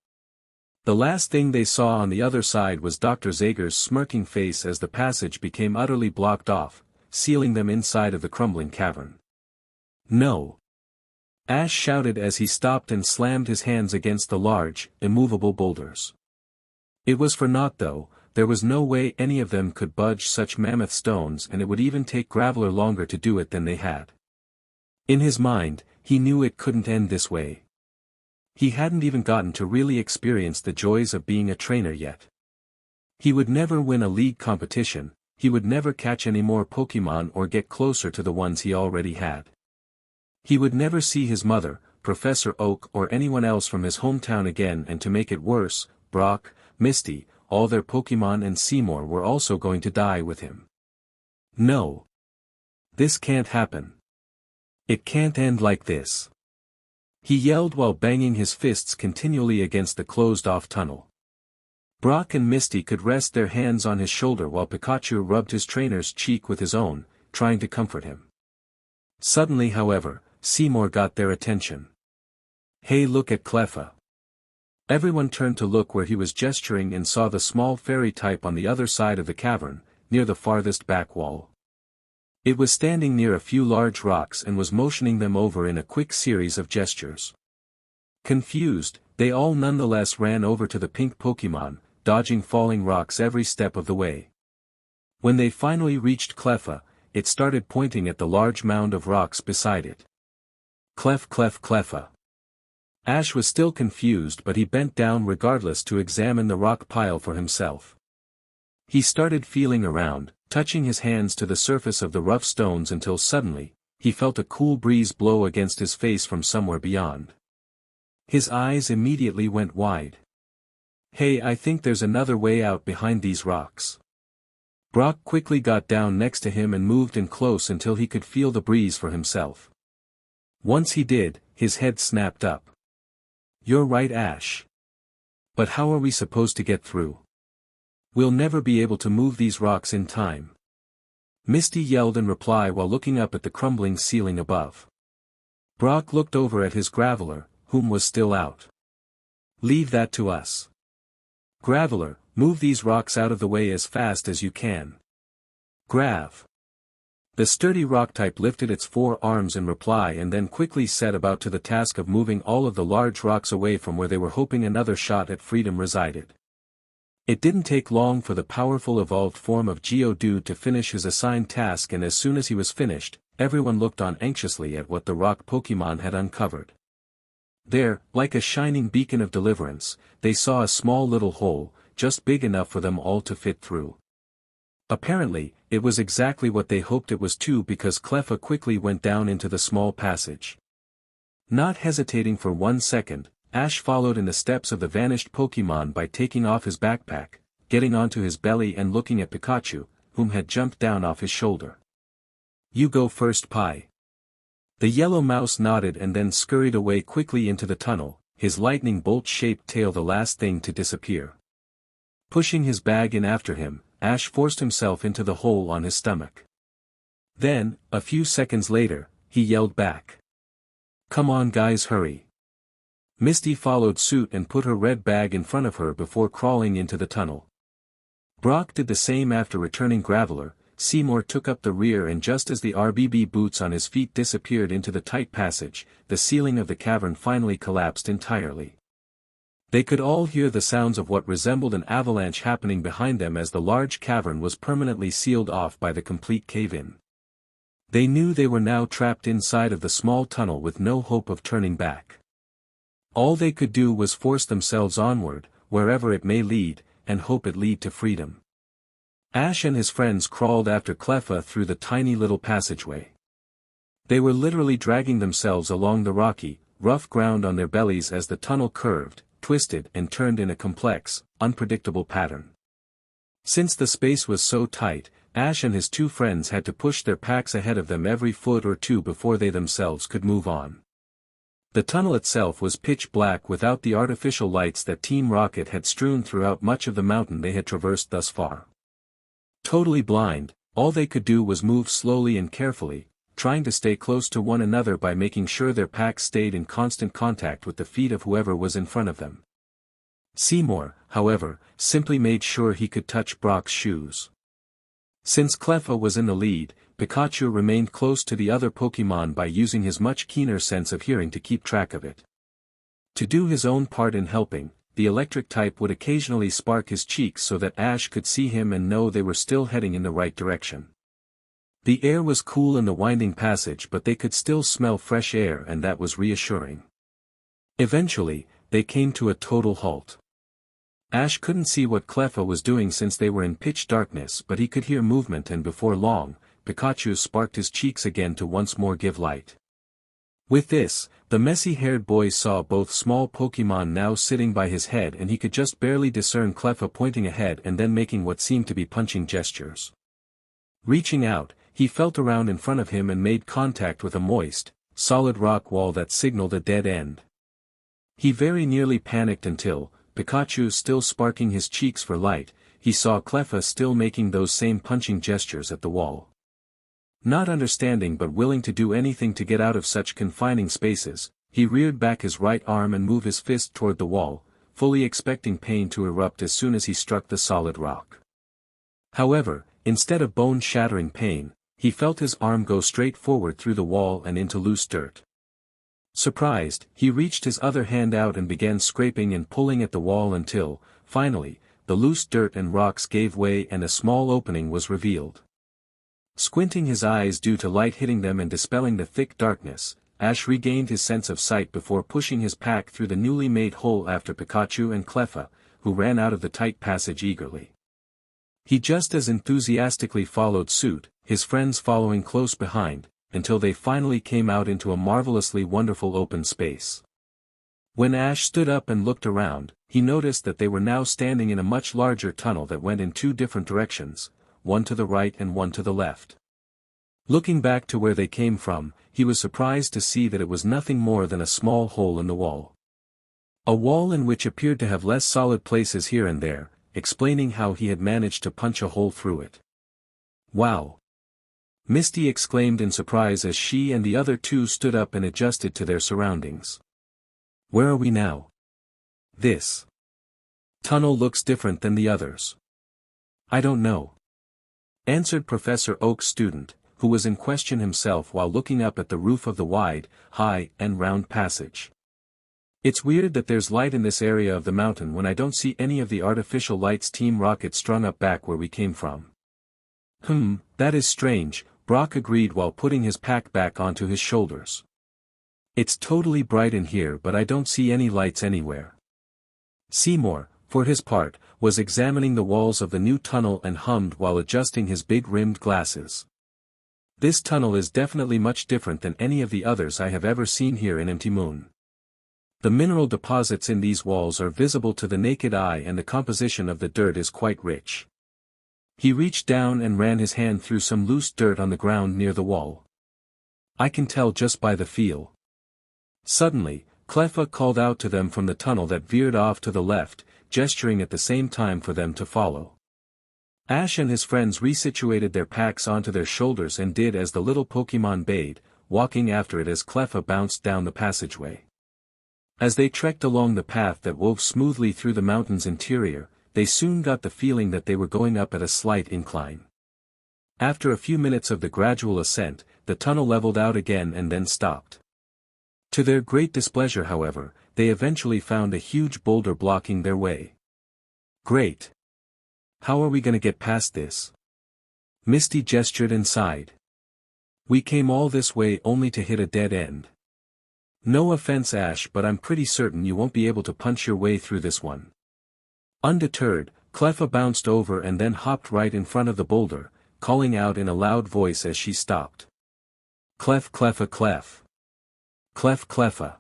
The last thing they saw on the other side was Dr. Zager's smirking face as the passage became utterly blocked off, sealing them inside of the crumbling cavern. "No!" Ash shouted as he stopped and slammed his hands against the large, immovable boulders. It was for naught though, there was no way any of them could budge such mammoth stones, and it would even take Graveler longer to do it than they had. In his mind, he knew it couldn't end this way. He hadn't even gotten to really experience the joys of being a trainer yet. He would never win a league competition, he would never catch any more Pokémon or get closer to the ones he already had. He would never see his mother, Professor Oak or anyone else from his hometown again, and to make it worse, Brock, Misty, all their Pokémon and Seymour were also going to die with him. No. This can't happen. It can't end like this. He yelled while banging his fists continually against the closed-off tunnel. Brock and Misty could rest their hands on his shoulder while Pikachu rubbed his trainer's cheek with his own, trying to comfort him. Suddenly, however, Seymour got their attention. "Hey, look at Cleffa." Everyone turned to look where he was gesturing and saw the small fairy type on the other side of the cavern, near the farthest back wall. It was standing near a few large rocks and was motioning them over in a quick series of gestures. Confused, they all nonetheless ran over to the pink Pokémon, dodging falling rocks every step of the way. When they finally reached Cleffa, it started pointing at the large mound of rocks beside it. Cleffa. Ash was still confused, but he bent down regardless to examine the rock pile for himself. He started feeling around, touching his hands to the surface of the rough stones until suddenly, he felt a cool breeze blow against his face from somewhere beyond. His eyes immediately went wide. "Hey, I think there's another way out behind these rocks." Brock quickly got down next to him and moved in close until he could feel the breeze for himself. Once he did, his head snapped up. "You're right, Ash. But how are we supposed to get through? We'll never be able to move these rocks in time." Misty yelled in reply while looking up at the crumbling ceiling above. Brock looked over at his Graveler, whom was still out. "Leave that to us. Graveler, move these rocks out of the way as fast as you can. Grav." The sturdy rock type lifted its 4 arms in reply and then quickly set about to the task of moving all of the large rocks away from where they were hoping another shot at freedom resided. It didn't take long for the powerful evolved form of Geodude to finish his assigned task, and as soon as he was finished, everyone looked on anxiously at what the rock Pokémon had uncovered. There, like a shining beacon of deliverance, they saw a small little hole, just big enough for them all to fit through. Apparently, it was exactly what they hoped it was too, because Cleffa quickly went down into the small passage. Not hesitating for 1 second, Ash followed in the steps of the vanished Pokémon by taking off his backpack, getting onto his belly and looking at Pikachu, whom had jumped down off his shoulder. "You go first, Pi." The yellow mouse nodded and then scurried away quickly into the tunnel, his lightning bolt-shaped tail the last thing to disappear. Pushing his bag in after him, Ash forced himself into the hole on his stomach. Then, a few seconds later, he yelled back. "Come on guys, hurry." Misty followed suit and put her red bag in front of her before crawling into the tunnel. Brock did the same after returning Graveler. Seymour took up the rear, and just as the RBB boots on his feet disappeared into the tight passage, the ceiling of the cavern finally collapsed entirely. They could all hear the sounds of what resembled an avalanche happening behind them as the large cavern was permanently sealed off by the complete cave-in. They knew they were now trapped inside of the small tunnel with no hope of turning back. All they could do was force themselves onward, wherever it may lead, and hope it lead to freedom. Ash and his friends crawled after Cleffa through the tiny little passageway. They were literally dragging themselves along the rocky, rough ground on their bellies as the tunnel curved, twisted and turned in a complex, unpredictable pattern. Since the space was so tight, Ash and his 2 friends had to push their packs ahead of them every foot or 2 before they themselves could move on. The tunnel itself was pitch black without the artificial lights that Team Rocket had strewn throughout much of the mountain they had traversed thus far. Totally blind, all they could do was move slowly and carefully, trying to stay close to one another by making sure their packs stayed in constant contact with the feet of whoever was in front of them. Seymour, however, simply made sure he could touch Brock's shoes. Since Cleffa was in the lead, Pikachu remained close to the other Pokémon by using his much keener sense of hearing to keep track of it. To do his own part in helping, the electric type would occasionally spark his cheeks so that Ash could see him and know they were still heading in the right direction. The air was cool in the winding passage, but they could still smell fresh air, and that was reassuring. Eventually, they came to a total halt. Ash couldn't see what Cleffa was doing since they were in pitch darkness, but he could hear movement, and before long, Pikachu sparked his cheeks again to once more give light. With this, the messy-haired boy saw both small Pokémon now sitting by his head and he could just barely discern Cleffa pointing ahead and then making what seemed to be punching gestures. Reaching out, he felt around in front of him and made contact with a moist, solid rock wall that signaled a dead end. He very nearly panicked until, Pikachu still sparking his cheeks for light, he saw Cleffa still making those same punching gestures at the wall. Not understanding but willing to do anything to get out of such confining spaces, he reared back his right arm and moved his fist toward the wall, fully expecting pain to erupt as soon as he struck the solid rock. However, instead of bone-shattering pain, he felt his arm go straight forward through the wall and into loose dirt. Surprised, he reached his other hand out and began scraping and pulling at the wall until, finally, the loose dirt and rocks gave way and a small opening was revealed. Squinting his eyes due to light hitting them and dispelling the thick darkness, Ash regained his sense of sight before pushing his pack through the newly made hole after Pikachu and Cleffa, who ran out of the tight passage eagerly. He just as enthusiastically followed suit, his friends following close behind, until they finally came out into a marvelously wonderful open space. When Ash stood up and looked around, he noticed that they were now standing in a much larger tunnel that went in two different directions, one to the right and one to the left. Looking back to where they came from, he was surprised to see that it was nothing more than a small hole in the wall. A wall in which appeared to have less solid places here and there, explaining how he had managed to punch a hole through it. Wow! Misty exclaimed in surprise as she and the other two stood up and adjusted to their surroundings. Where are we now? This tunnel looks different than the others. I don't know, answered Professor Oak's student, who was in question himself while looking up at the roof of the wide, high, and round passage. It's weird that there's light in this area of the mountain when I don't see any of the artificial lights Team Rocket strung up back where we came from. That is strange, Brock agreed while putting his pack back onto his shoulders. It's totally bright in here but I don't see any lights anywhere. Seymour, for his part, was examining the walls of the new tunnel and hummed while adjusting his big-rimmed glasses. This tunnel is definitely much different than any of the others I have ever seen here in Empty Moon. The mineral deposits in these walls are visible to the naked eye and the composition of the dirt is quite rich. He reached down and ran his hand through some loose dirt on the ground near the wall. I can tell just by the feel. Suddenly, Cleffa called out to them from the tunnel that veered off to the left, gesturing at the same time for them to follow. Ash and his friends resituated their packs onto their shoulders and did as the little Pokémon bade, walking after it as Cleffa bounced down the passageway. As they trekked along the path that wove smoothly through the mountain's interior, they soon got the feeling that they were going up at a slight incline. After a few minutes of the gradual ascent, the tunnel leveled out again and then stopped. To their great displeasure however, they eventually found a huge boulder blocking their way. Great! How are we gonna get past this? Misty gestured and sighed. We came all this way only to hit a dead end. No offense Ash but I'm pretty certain you won't be able to punch your way through this one. Undeterred, Cleffa bounced over and then hopped right in front of the boulder, calling out in a loud voice as she stopped. Clef Cleffa Clef. Clef Cleffa.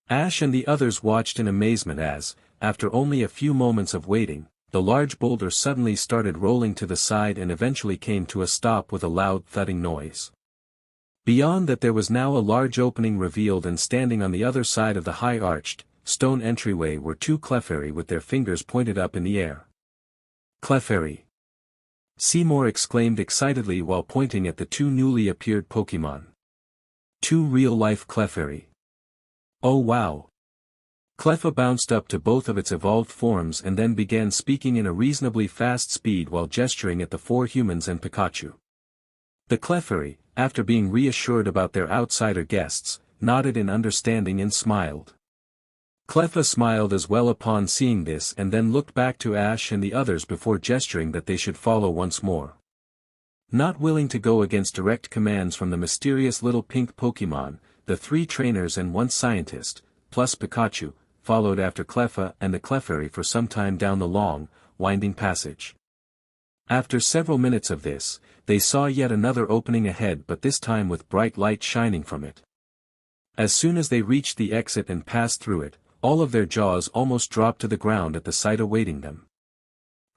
Ash and the others watched in amazement as, after only a few moments of waiting, the large boulder suddenly started rolling to the side and eventually came to a stop with a loud thudding noise. Beyond that there was now a large opening revealed and standing on the other side of the high-arched, stone entryway were two Clefairy with their fingers pointed up in the air. Clefairy! Seymour exclaimed excitedly while pointing at the two newly appeared Pokémon. Two real-life Clefairy. Oh wow! Cleffa bounced up to both of its evolved forms and then began speaking in a reasonably fast speed while gesturing at the four humans and Pikachu. The Clefairy, after being reassured about their outsider guests, nodded in understanding and smiled. Cleffa smiled as well upon seeing this and then looked back to Ash and the others before gesturing that they should follow once more. Not willing to go against direct commands from the mysterious little pink Pokémon, the three trainers and one scientist, plus Pikachu, followed after Cleffa and the Clefairy for some time down the long, winding passage. After several minutes of this, they saw yet another opening ahead but this time with bright light shining from it. As soon as they reached the exit and passed through it, all of their jaws almost dropped to the ground at the sight awaiting them.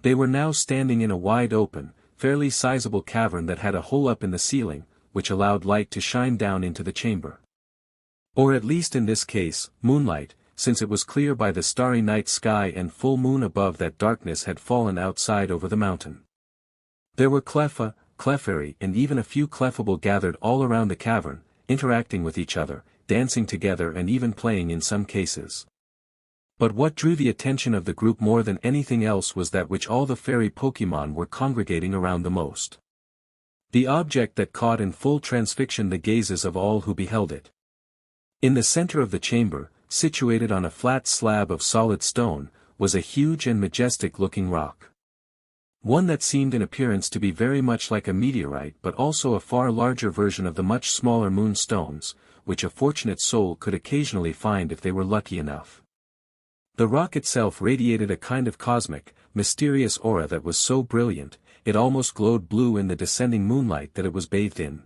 They were now standing in a wide open, fairly sizable cavern that had a hole up in the ceiling, which allowed light to shine down into the chamber. Or at least in this case, moonlight, since it was clear by the starry night sky and full moon above that darkness had fallen outside over the mountain. There were Cleffa, Clefairy and even a few Clefable gathered all around the cavern, interacting with each other, dancing together and even playing in some cases. But what drew the attention of the group more than anything else was that which all the fairy Pokémon were congregating around the most. The object that caught in full transfixion the gazes of all who beheld it. In the center of the chamber, situated on a flat slab of solid stone, was a huge and majestic-looking rock. One that seemed in appearance to be very much like a meteorite but also a far larger version of the much smaller moonstones, which a fortunate soul could occasionally find if they were lucky enough. The rock itself radiated a kind of cosmic, mysterious aura that was so brilliant, it almost glowed blue in the descending moonlight that it was bathed in.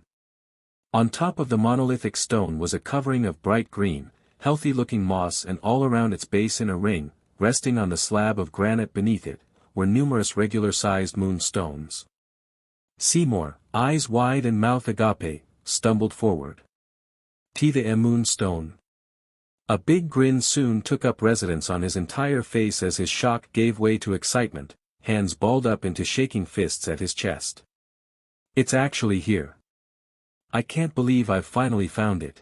On top of the monolithic stone was a covering of bright green, healthy-looking moss and all around its base in a ring, resting on the slab of granite beneath it, were numerous regular-sized moonstones. Seymour, eyes wide and mouth agape, stumbled forward. "The moonstone." A big grin soon took up residence on his entire face as his shock gave way to excitement, hands balled up into shaking fists at his chest. "It's actually here. I can't believe I've finally found it."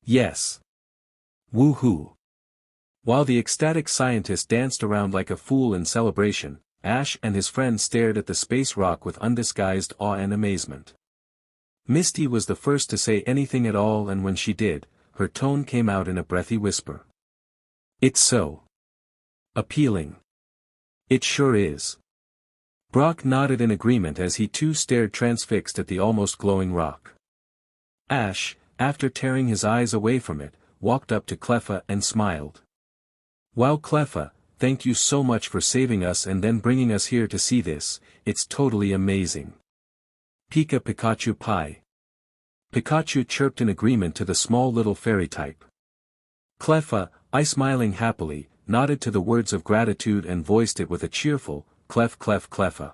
"Yes. Woohoo." While the ecstatic scientist danced around like a fool in celebration, Ash and his friend stared at the space rock with undisguised awe and amazement. Misty was the first to say anything at all, and when she did, her tone came out in a breathy whisper. "It's so appealing." "It sure is." Brock nodded in agreement as he too stared transfixed at the almost glowing rock. Ash, after tearing his eyes away from it, walked up to Cleffa and smiled. "Wow Cleffa, thank you so much for saving us and then bringing us here to see this, it's totally amazing." "Pika Pikachu Pie." Pikachu chirped in agreement to the small little fairy type. Cleffa, smiling happily, nodded to the words of gratitude and voiced it with a cheerful, "Clef Clef Cleffa."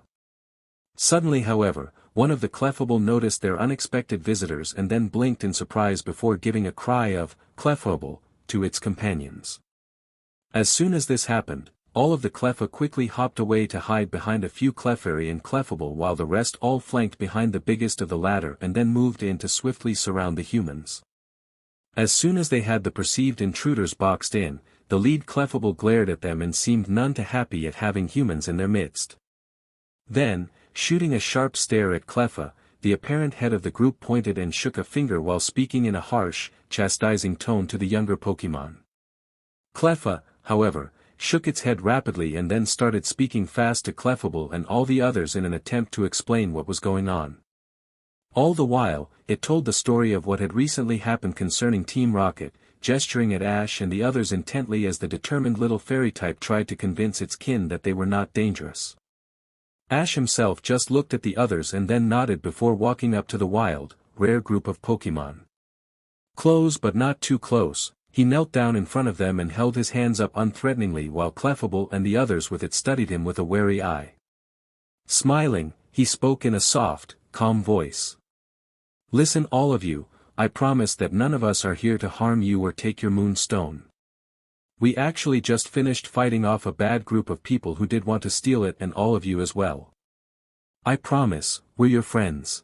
Suddenly however, one of the Clefable noticed their unexpected visitors and then blinked in surprise before giving a cry of, "Clefable," to its companions. As soon as this happened, all of the Cleffa quickly hopped away to hide behind a few Clefairy and Clefable while the rest all flanked behind the biggest of the latter and then moved in to swiftly surround the humans. As soon as they had the perceived intruders boxed in, the lead Clefable glared at them and seemed none too happy at having humans in their midst. Then, shooting a sharp stare at Cleffa, the apparent head of the group pointed and shook a finger while speaking in a harsh, chastising tone to the younger Pokémon. Cleffa, however, shook its head rapidly and then started speaking fast to Clefable and all the others in an attempt to explain what was going on. All the while, it told the story of what had recently happened concerning Team Rocket, gesturing at Ash and the others intently as the determined little fairy type tried to convince its kin that they were not dangerous. Ash himself just looked at the others and then nodded before walking up to the wild, rare group of Pokémon. Close but not too close, he knelt down in front of them and held his hands up unthreateningly while Clefable and the others with it studied him with a wary eye. Smiling, he spoke in a soft, calm voice. "Listen all of you, I promise that none of us are here to harm you or take your moonstone. We actually just finished fighting off a bad group of people who did want to steal it and all of you as well. I promise, we're your friends."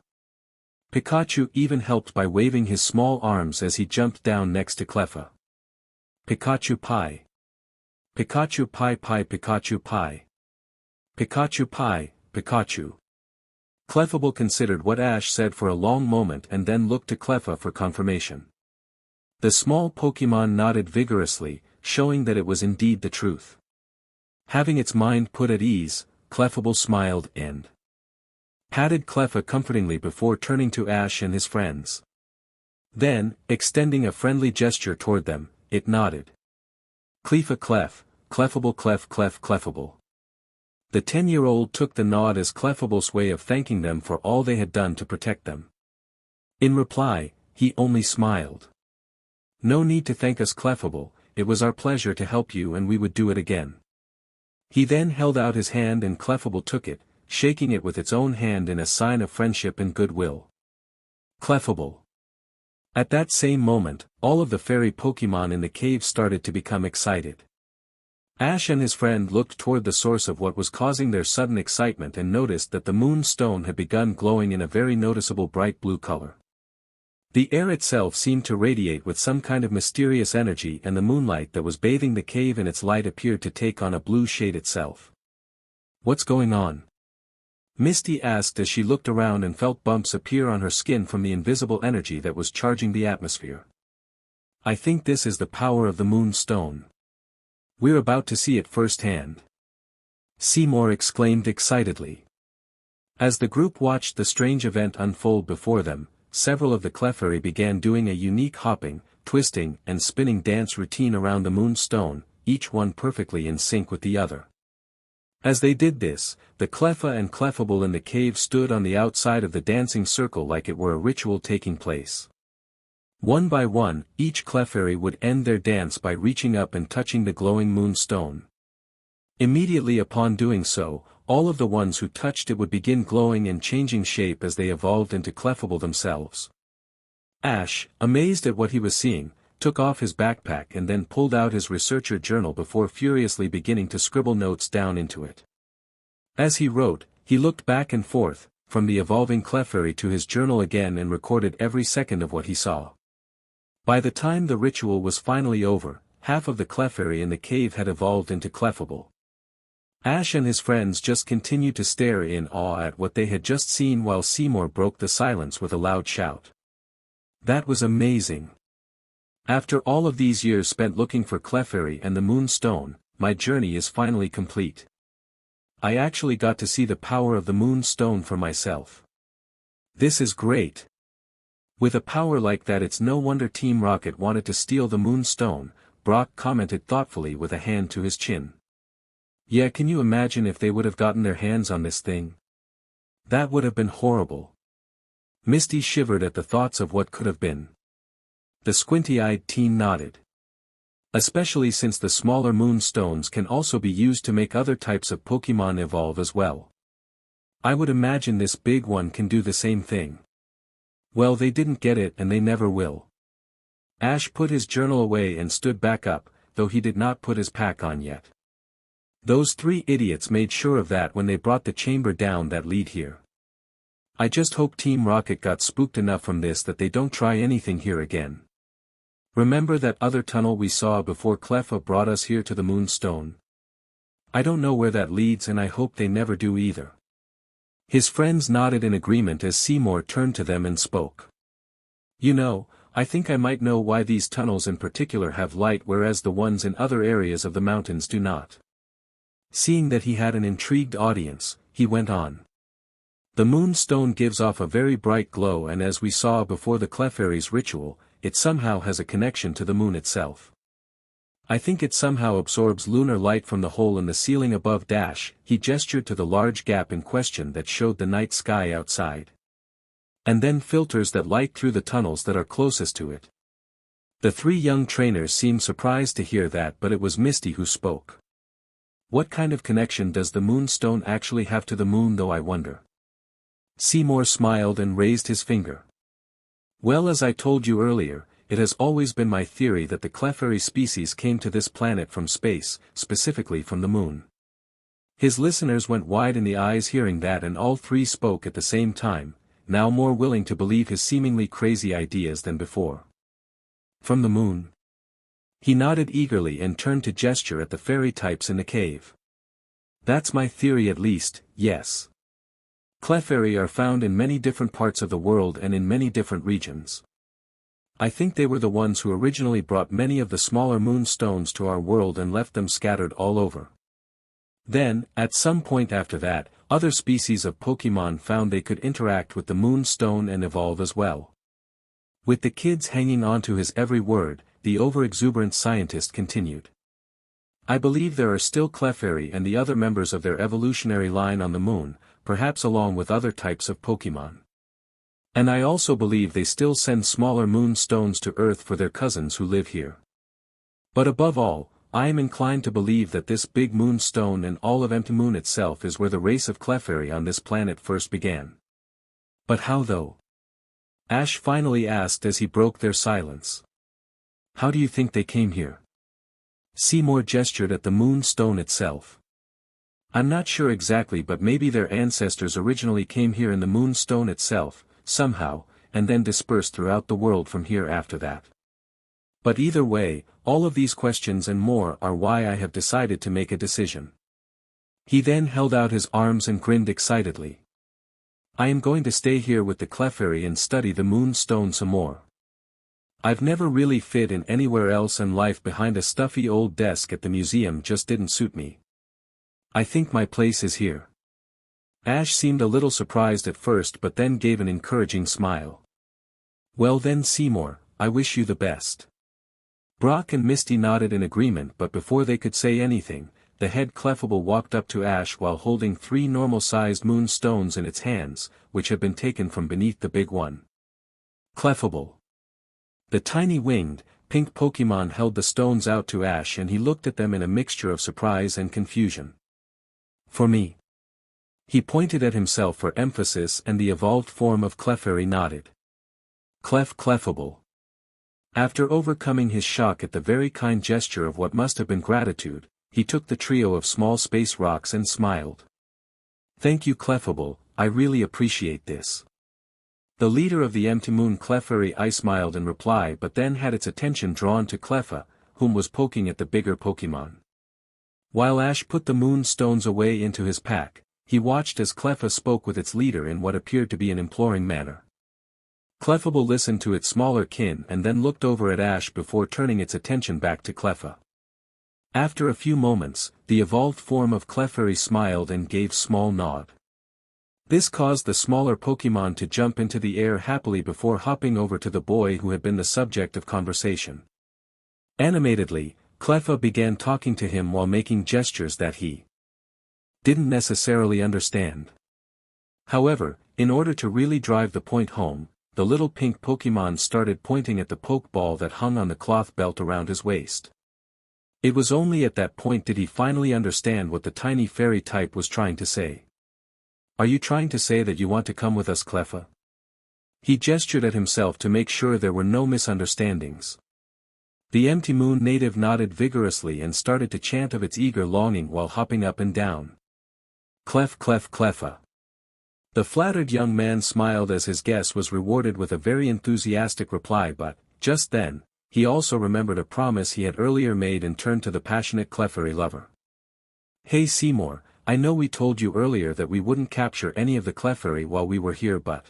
Pikachu even helped by waving his small arms as he jumped down next to Cleffa. "Pikachu Pie. Pikachu Pie Pie Pikachu Pie. Pikachu Pie, Pikachu." Clefable considered what Ash said for a long moment and then looked to Cleffa for confirmation. The small Pokémon nodded vigorously, showing that it was indeed the truth. Having its mind put at ease, Clefable smiled and patted Cleffa comfortingly before turning to Ash and his friends. Then, extending a friendly gesture toward them, it nodded. "Clefa Clef, Clefable Clef Clef Clefable." The 10-year-old took the nod as Clefable's way of thanking them for all they had done to protect them. In reply, he only smiled. No need to thank us, Clefable, it was our pleasure to help you and we would do it again. He then held out his hand and Clefable took it, shaking it with its own hand in a sign of friendship and goodwill. Clefable. At that same moment, all of the fairy Pokémon in the cave started to become excited. Ash and his friend looked toward the source of what was causing their sudden excitement and noticed that the moonstone had begun glowing in a very noticeable bright blue color. The air itself seemed to radiate with some kind of mysterious energy and the moonlight that was bathing the cave in its light appeared to take on a blue shade itself. What's going on? Misty asked as she looked around and felt bumps appear on her skin from the invisible energy that was charging the atmosphere. I think this is the power of the moonstone. We're about to see it firsthand. Seymour exclaimed excitedly. As the group watched the strange event unfold before them, several of the Clefairy began doing a unique hopping, twisting, and spinning dance routine around the moonstone, each one perfectly in sync with the other. As they did this, the Cleffa and Clefable in the cave stood on the outside of the dancing circle like it were a ritual taking place. One by one, each Clefairy would end their dance by reaching up and touching the glowing moonstone. Immediately upon doing so, all of the ones who touched it would begin glowing and changing shape as they evolved into Clefable themselves. Ash, amazed at what he was seeing, took off his backpack and then pulled out his researcher journal before furiously beginning to scribble notes down into it. As he wrote, he looked back and forth, from the evolving Clefairy to his journal again and recorded every second of what he saw. By the time the ritual was finally over, half of the Clefairy in the cave had evolved into Clefable. Ash and his friends just continued to stare in awe at what they had just seen while Seymour broke the silence with a loud shout. That was amazing. After all of these years spent looking for Clefairy and the Moonstone, my journey is finally complete. I actually got to see the power of the Moonstone for myself. This is great. With a power like that, it's no wonder Team Rocket wanted to steal the Moonstone, Brock commented thoughtfully with a hand to his chin. Yeah, can you imagine if they would have gotten their hands on this thing? That would have been horrible. Misty shivered at the thoughts of what could have been. The squinty-eyed teen nodded. Especially since the smaller moonstones can also be used to make other types of Pokémon evolve as well. I would imagine this big one can do the same thing. Well, they didn't get it and they never will. Ash put his journal away and stood back up, though he did not put his pack on yet. Those three idiots made sure of that when they brought the chamber down that lead here. I just hope Team Rocket got spooked enough from this that they don't try anything here again. Remember that other tunnel we saw before Cleffa brought us here to the Moonstone? I don't know where that leads and I hope they never do either. His friends nodded in agreement as Seymour turned to them and spoke. You know, I think I might know why these tunnels in particular have light whereas the ones in other areas of the mountains do not. Seeing that he had an intrigued audience, he went on. The Moonstone gives off a very bright glow and as we saw before the Clefairy's ritual, it somehow has a connection to the moon itself. I think it somehow absorbs lunar light from the hole in the ceiling above. He gestured to the large gap in question that showed the night sky outside. And then filters that light through the tunnels that are closest to it. The three young trainers seemed surprised to hear that, but it was Misty who spoke. What kind of connection does the Moonstone actually have to the moon though, I wonder? Seymour smiled and raised his finger. Well, as I told you earlier, it has always been my theory that the Clefairy species came to this planet from space, specifically from the moon. His listeners went wide in the eyes hearing that and all three spoke at the same time, now more willing to believe his seemingly crazy ideas than before. From the moon? He nodded eagerly and turned to gesture at the fairy types in the cave. That's my theory at least, yes. Clefairy are found in many different parts of the world and in many different regions. I think they were the ones who originally brought many of the smaller moonstones to our world and left them scattered all over. Then, at some point after that, other species of Pokémon found they could interact with the moonstone and evolve as well. With the kids hanging on to his every word, the over-exuberant scientist continued. I believe there are still Clefairy and the other members of their evolutionary line on the moon, perhaps along with other types of Pokémon. And I also believe they still send smaller moonstones to Earth for their cousins who live here. But above all, I am inclined to believe that this big moonstone and all of Empty Moon itself is where the race of Clefairy on this planet first began. But how though? Ash finally asked as he broke their silence. How do you think they came here? Seymour gestured at the moonstone itself. I'm not sure exactly, but maybe their ancestors originally came here in the moonstone itself, somehow, and then dispersed throughout the world from here after that. But either way, all of these questions and more are why I have decided to make a decision. He then held out his arms and grinned excitedly. I am going to stay here with the Clefairy and study the moonstone some more. I've never really fit in anywhere else, and life behind a stuffy old desk at the museum just didn't suit me. I think my place is here. Ash seemed a little surprised at first, but then gave an encouraging smile. Well then, Seymour, I wish you the best. Brock and Misty nodded in agreement, but before they could say anything, the head Clefable walked up to Ash while holding 3 normal-sized moonstones in its hands, which had been taken from beneath the big one. Clefable. The tiny winged, pink Pokémon held the stones out to Ash, and he looked at them in a mixture of surprise and confusion. For me. He pointed at himself for emphasis, and the evolved form of Clefairy nodded. Clefable. After overcoming his shock at the very kind gesture of what must have been gratitude, he took the trio of small space rocks and smiled. Thank you, Clefable, I really appreciate this. The leader of the Empty Moon Clefairy smiled in reply, but then had its attention drawn to Cleffa, whom was poking at the bigger Pokémon. While Ash put the moonstones away into his pack, he watched as Cleffa spoke with its leader in what appeared to be an imploring manner. Clefable listened to its smaller kin and then looked over at Ash before turning its attention back to Cleffa. After a few moments, the evolved form of Clefairy smiled and gave small nod. This caused the smaller Pokémon to jump into the air happily before hopping over to the boy who had been the subject of conversation. Animatedly, Cleffa began talking to him while making gestures that he didn't necessarily understand. However, in order to really drive the point home, the little pink Pokémon started pointing at the Pokeball that hung on the cloth belt around his waist. It was only at that point did he finally understand what the tiny fairy type was trying to say. Are you trying to say that you want to come with us, Cleffa? He gestured at himself to make sure there were no misunderstandings. The Empty Moon native nodded vigorously and started to chant of its eager longing while hopping up and down. Cleffa. The flattered young man smiled as his guess was rewarded with a very enthusiastic reply, but, just then, he also remembered a promise he had earlier made and turned to the passionate Clefairy lover. Hey Seymour, I know we told you earlier that we wouldn't capture any of the Clefairy while we were here, but...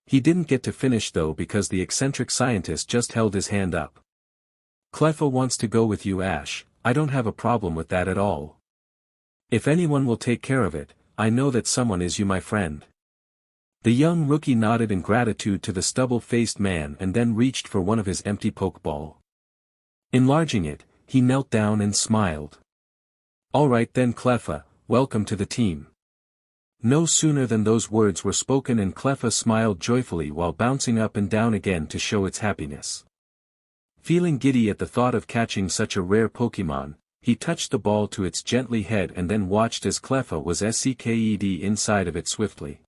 He didn't get to finish though because the eccentric scientist just held his hand up. Cleffa wants to go with you, Ash. I don't have a problem with that at all. If anyone will take care of it, I know that someone is, you my friend. The young rookie nodded in gratitude to the stubble-faced man and then reached for one of his empty Pokeball. Enlarging it, he knelt down and smiled. Alright then, Cleffa, welcome to the team. No sooner than those words were spoken and Cleffa smiled joyfully while bouncing up and down again to show its happiness. Feeling giddy at the thought of catching such a rare Pokémon, he touched the ball to its gently head and then watched as Cleffa was SCKED inside of it swiftly.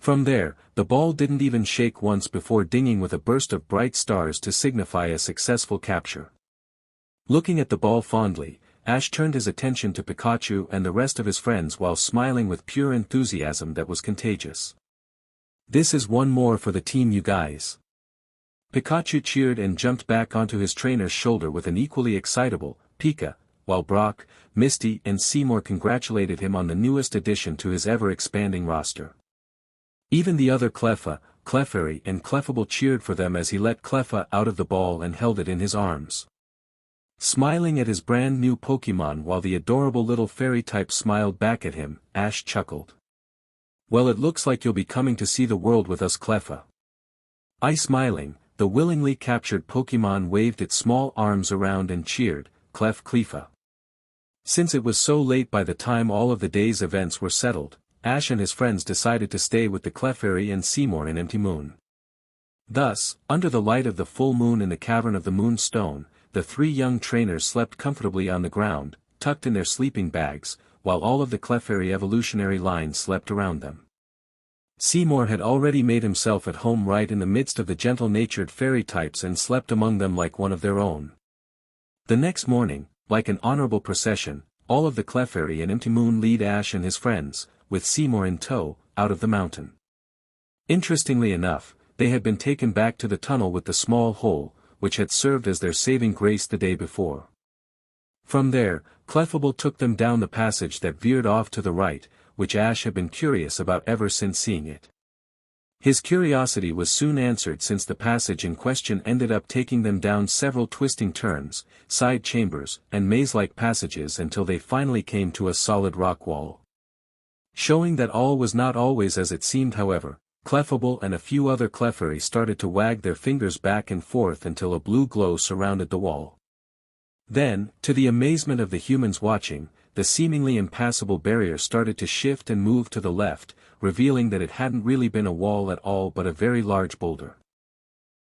From there, the ball didn't even shake once before dinging with a burst of bright stars to signify a successful capture. Looking at the ball fondly, Ash turned his attention to Pikachu and the rest of his friends while smiling with pure enthusiasm that was contagious. This is one more for the team, you guys. Pikachu cheered and jumped back onto his trainer's shoulder with an equally excitable Pika, while Brock, Misty and Seymour congratulated him on the newest addition to his ever-expanding roster. Even the other Cleffa, Clefairy and Clefable cheered for them as he let Cleffa out of the ball and held it in his arms. Smiling at his brand new Pokémon while the adorable little fairy type smiled back at him, Ash chuckled. Well, it looks like you'll be coming to see the world with us, Cleffa. Smiling, the willingly captured Pokémon waved its small arms around and cheered, Cleffa. Since it was so late by the time all of the day's events were settled, Ash and his friends decided to stay with the Clefairy and Seymour in Empty Moon. Thus, under the light of the full moon in the cavern of the Moonstone, the three young trainers slept comfortably on the ground, tucked in their sleeping bags, while all of the Clefairy evolutionary line slept around them. Seymour had already made himself at home right in the midst of the gentle-natured fairy types and slept among them like one of their own. The next morning, like an honorable procession, all of the Clefairy and Empty Moon lead Ash and his friends, with Seymour in tow, out of the mountain. Interestingly enough, they had been taken back to the tunnel with the small hole, which had served as their saving grace the day before. From there, Clefable took them down the passage that veered off to the right, which Ash had been curious about ever since seeing it. His curiosity was soon answered since the passage in question ended up taking them down several twisting turns, side chambers, and maze-like passages until they finally came to a solid rock wall. Showing that all was not always as it seemed, however, Clefable and a few other Clefairy started to wag their fingers back and forth until a blue glow surrounded the wall. Then, to the amazement of the humans watching, the seemingly impassable barrier started to shift and move to the left, revealing that it hadn't really been a wall at all but a very large boulder.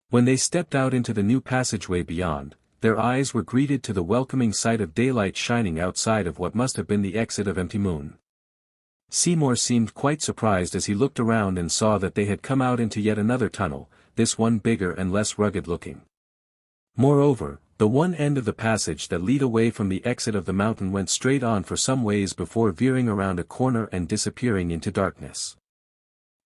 When they stepped out into the new passageway beyond, their eyes were greeted to the welcoming sight of daylight shining outside of what must have been the exit of Empty Moon. Seymour seemed quite surprised as he looked around and saw that they had come out into yet another tunnel, this one bigger and less rugged looking. Moreover, the one end of the passage that led away from the exit of the mountain went straight on for some ways before veering around a corner and disappearing into darkness.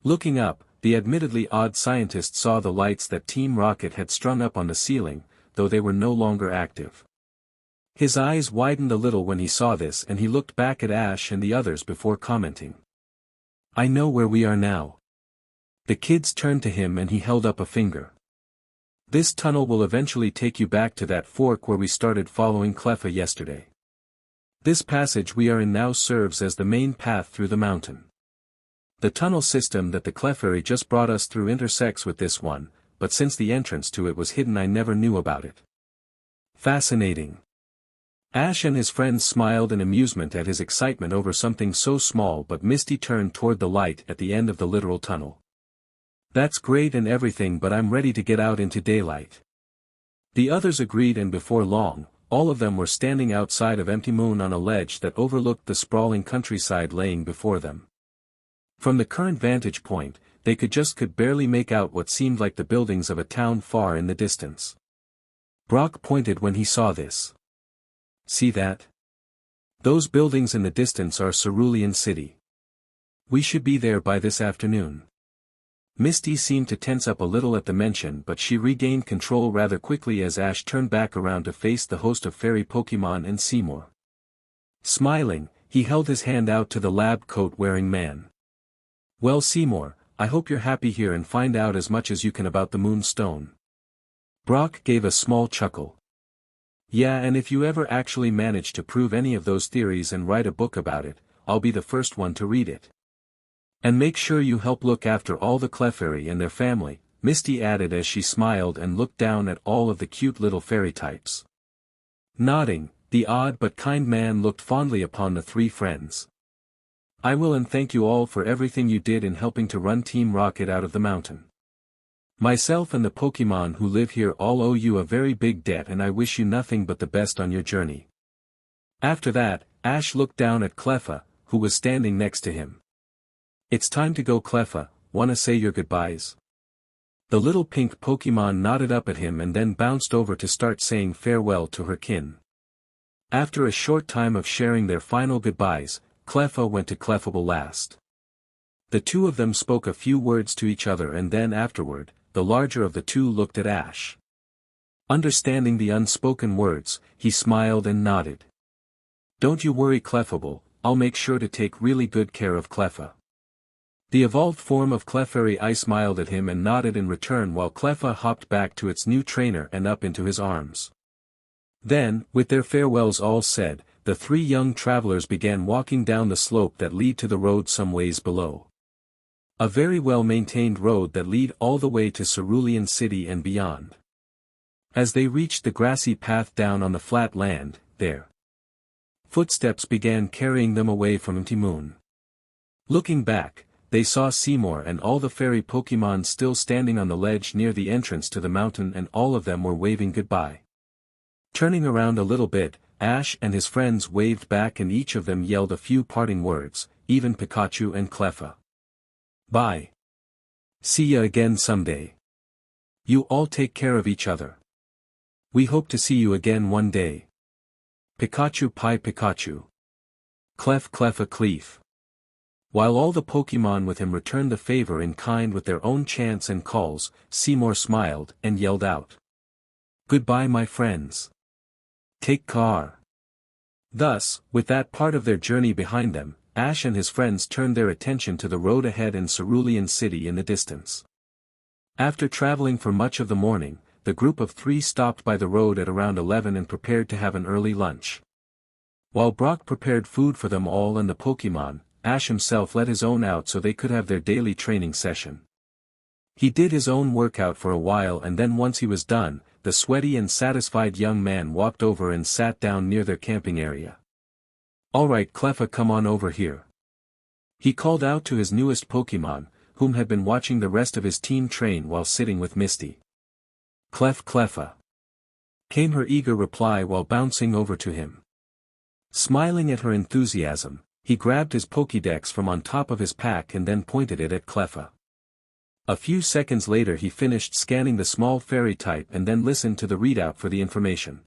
Looking up, the admittedly odd scientist saw the lights that Team Rocket had strung up on the ceiling, though they were no longer active. His eyes widened a little when he saw this and he looked back at Ash and the others before commenting. "I know where we are now." The kids turned to him and he held up a finger. "This tunnel will eventually take you back to that fork where we started following Cleffa yesterday. This passage we are in now serves as the main path through the mountain. The tunnel system that the Clefairy just brought us through intersects with this one, but since the entrance to it was hidden I never knew about it." Fascinating. Ash and his friends smiled in amusement at his excitement over something so small, but Misty turned toward the light at the end of the literal tunnel. "That's great and everything, but I'm ready to get out into daylight." The others agreed, and before long, all of them were standing outside of Empty Moon on a ledge that overlooked the sprawling countryside laying before them. From the current vantage point, they could barely make out what seemed like the buildings of a town far in the distance. Brock pointed when he saw this. "See that? Those buildings in the distance are Cerulean City. We should be there by this afternoon." Misty seemed to tense up a little at the mention, but she regained control rather quickly as Ash turned back around to face the host of fairy Pokémon and Seymour. Smiling, he held his hand out to the lab coat-wearing man. "Well, Seymour, I hope you're happy here and find out as much as you can about the Moonstone." Brock gave a small chuckle. "Yeah, and if you ever actually manage to prove any of those theories and write a book about it, I'll be the first one to read it. And make sure you help look after all the Clefairy and their family," Misty added as she smiled and looked down at all of the cute little fairy types. Nodding, the odd but kind man looked fondly upon the three friends. "I will, and thank you all for everything you did in helping to run Team Rocket out of the mountain. Myself and the Pokémon who live here all owe you a very big debt, and I wish you nothing but the best on your journey." After that, Ash looked down at Cleffa, who was standing next to him. "It's time to go, Cleffa, wanna say your goodbyes?" The little pink Pokémon nodded up at him and then bounced over to start saying farewell to her kin. After a short time of sharing their final goodbyes, Cleffa went to Clefable last. The two of them spoke a few words to each other, and then afterward, the larger of the two looked at Ash. Understanding the unspoken words, he smiled and nodded. "Don't you worry, Clefable, I'll make sure to take really good care of Cleffa." The evolved form of Clefairy I smiled at him and nodded in return while Cleffa hopped back to its new trainer and up into his arms. Then, with their farewells all said, the three young travelers began walking down the slope that led to the road some ways below. A very well-maintained road that led all the way to Cerulean City and beyond. As they reached the grassy path down on the flat land, their footsteps began carrying them away from Empty Moon. Looking back, they saw Seymour and all the fairy Pokémon still standing on the ledge near the entrance to the mountain, and all of them were waving goodbye. Turning around a little bit, Ash and his friends waved back and each of them yelled a few parting words, even Pikachu and Cleffa. Bye. See ya again someday. You all take care of each other. We hope to see you again one day. Pikachu Pie Pikachu. Cleffa Clef. While all the Pokémon with him returned the favor in kind with their own chants and calls, Seymour smiled and yelled out. Goodbye my friends. Take care. Thus, with that part of their journey behind them, Ash and his friends turned their attention to the road ahead and Cerulean City in the distance. After traveling for much of the morning, the group of 3 stopped by the road at around 11 and prepared to have an early lunch. While Brock prepared food for them all and the Pokémon, Ash himself let his own out so they could have their daily training session. He did his own workout for a while, and then once he was done, the sweaty and satisfied young man walked over and sat down near their camping area. Alright Cleffa, come on over here. He called out to his newest Pokémon, whom had been watching the rest of his team train while sitting with Misty. Cleffa. Came her eager reply while bouncing over to him. Smiling at her enthusiasm, he grabbed his Pokédex from on top of his pack and then pointed it at Cleffa. A few seconds later he finished scanning the small fairy type and then listened to the readout for the information.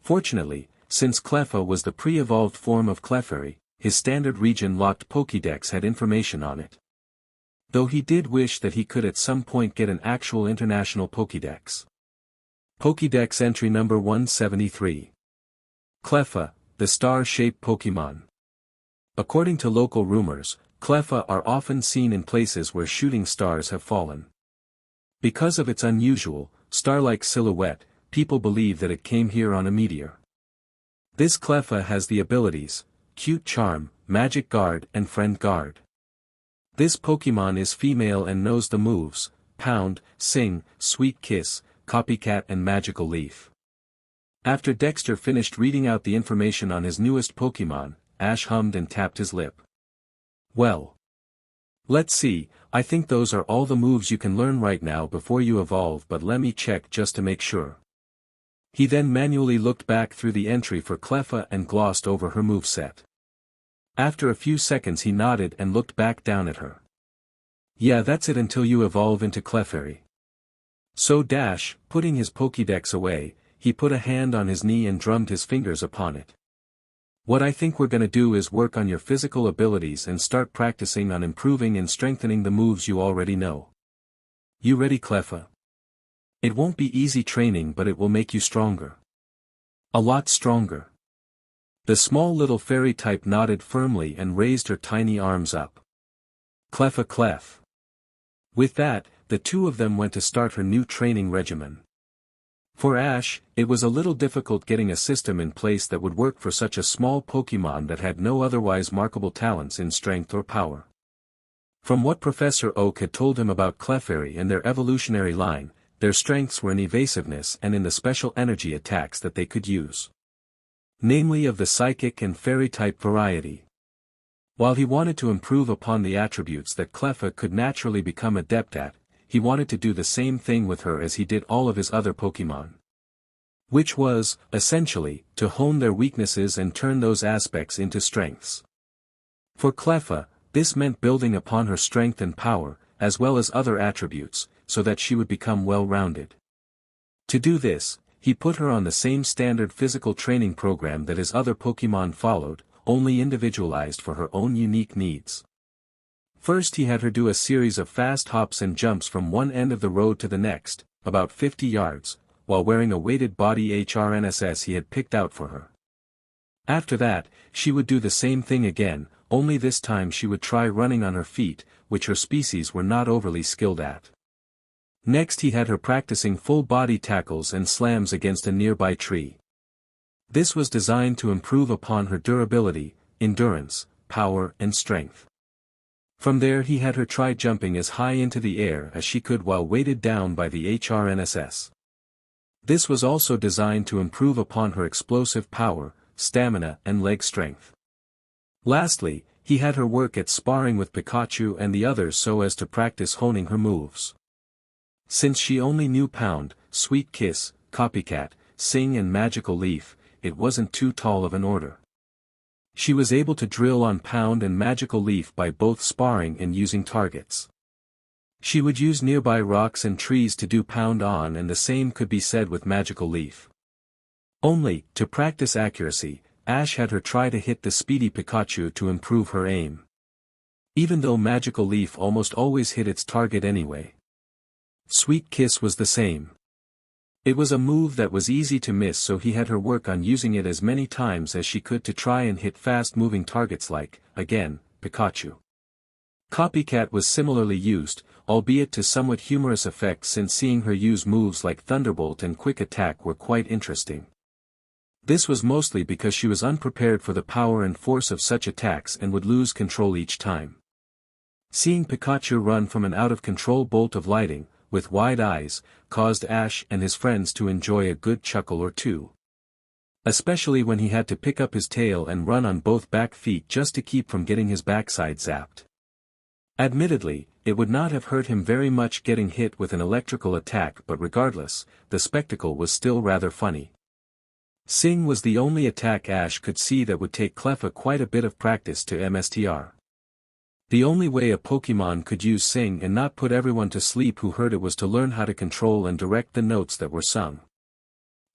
Fortunately, since Cleffa was the pre-evolved form of Clefairy, his standard region-locked Pokédex had information on it. Though he did wish that he could at some point get an actual international Pokédex. Pokédex entry number 173. Cleffa, the star-shaped Pokémon. According to local rumors, Cleffa are often seen in places where shooting stars have fallen. Because of its unusual, star-like silhouette, people believe that it came here on a meteor. This Cleffa has the abilities, Cute Charm, Magic Guard and Friend Guard. This Pokémon is female and knows the moves, Pound, Sing, Sweet Kiss, Copycat and Magical Leaf. After Dexter finished reading out the information on his newest Pokémon, Ash hummed and tapped his lip. Well. Let's see, I think those are all the moves you can learn right now before you evolve, but let me check just to make sure. He then manually looked back through the entry for Cleffa and glossed over her moveset. After a few seconds he nodded and looked back down at her. Yeah, that's it until you evolve into Clefairy. So putting his Pokédex away, he put a hand on his knee and drummed his fingers upon it. What I think we're gonna do is work on your physical abilities and start practicing on improving and strengthening the moves you already know. You ready, Cleffa? It won't be easy training, but it will make you stronger. A lot stronger. The small little fairy type nodded firmly and raised her tiny arms up. Cleffa Clef. With that, the two of them went to start her new training regimen. For Ash, it was a little difficult getting a system in place that would work for such a small Pokémon that had no otherwise markable talents in strength or power. From what Professor Oak had told him about Clefairy and their evolutionary line, their strengths were in evasiveness and in the special energy attacks that they could use. Namely of the psychic and fairy-type variety. While he wanted to improve upon the attributes that Cleffa could naturally become adept at, he wanted to do the same thing with her as he did all of his other Pokémon. Which was, essentially, to hone their weaknesses and turn those aspects into strengths. For Cleffa, this meant building upon her strength and power, as well as other attributes, so that she would become well-rounded. To do this, he put her on the same standard physical training program that his other Pokémon followed, only individualized for her own unique needs. First he had her do a series of fast hops and jumps from one end of the road to the next, about 50 yards, while wearing a weighted body HRNSS he had picked out for her. After that, she would do the same thing again, only this time she would try running on her feet, which her species were not overly skilled at. Next he had her practicing full body tackles and slams against a nearby tree. This was designed to improve upon her durability, endurance, power and strength. From there he had her try jumping as high into the air as she could while weighted down by the HRNSS. This was also designed to improve upon her explosive power, stamina and leg strength. Lastly, he had her work at sparring with Pikachu and the others so as to practice honing her moves. Since she only knew Pound, Sweet Kiss, Copycat, Sing and Magical Leaf, it wasn't too tall of an order. She was able to drill on Pound and Magical Leaf by both sparring and using targets. She would use nearby rocks and trees to do Pound on, and the same could be said with Magical Leaf. Only, to practice accuracy, Ash had her try to hit the speedy Pikachu to improve her aim. Even though Magical Leaf almost always hit its target anyway. Sweet Kiss was the same. It was a move that was easy to miss, so he had her work on using it as many times as she could to try and hit fast-moving targets like, again, Pikachu. Copycat was similarly used, albeit to somewhat humorous effect, since seeing her use moves like Thunderbolt and Quick Attack were quite interesting. This was mostly because she was unprepared for the power and force of such attacks and would lose control each time. Seeing Pikachu run from an out-of-control bolt of lightning, with wide eyes, caused Ash and his friends to enjoy a good chuckle or two. Especially when he had to pick up his tail and run on both back feet just to keep from getting his backside zapped. Admittedly, it would not have hurt him very much getting hit with an electrical attack, but regardless, the spectacle was still rather funny. Sing was the only attack Ash could see that would take Cleffa quite a bit of practice to MSTR. The only way a Pokémon could use Sing and not put everyone to sleep who heard it was to learn how to control and direct the notes that were sung.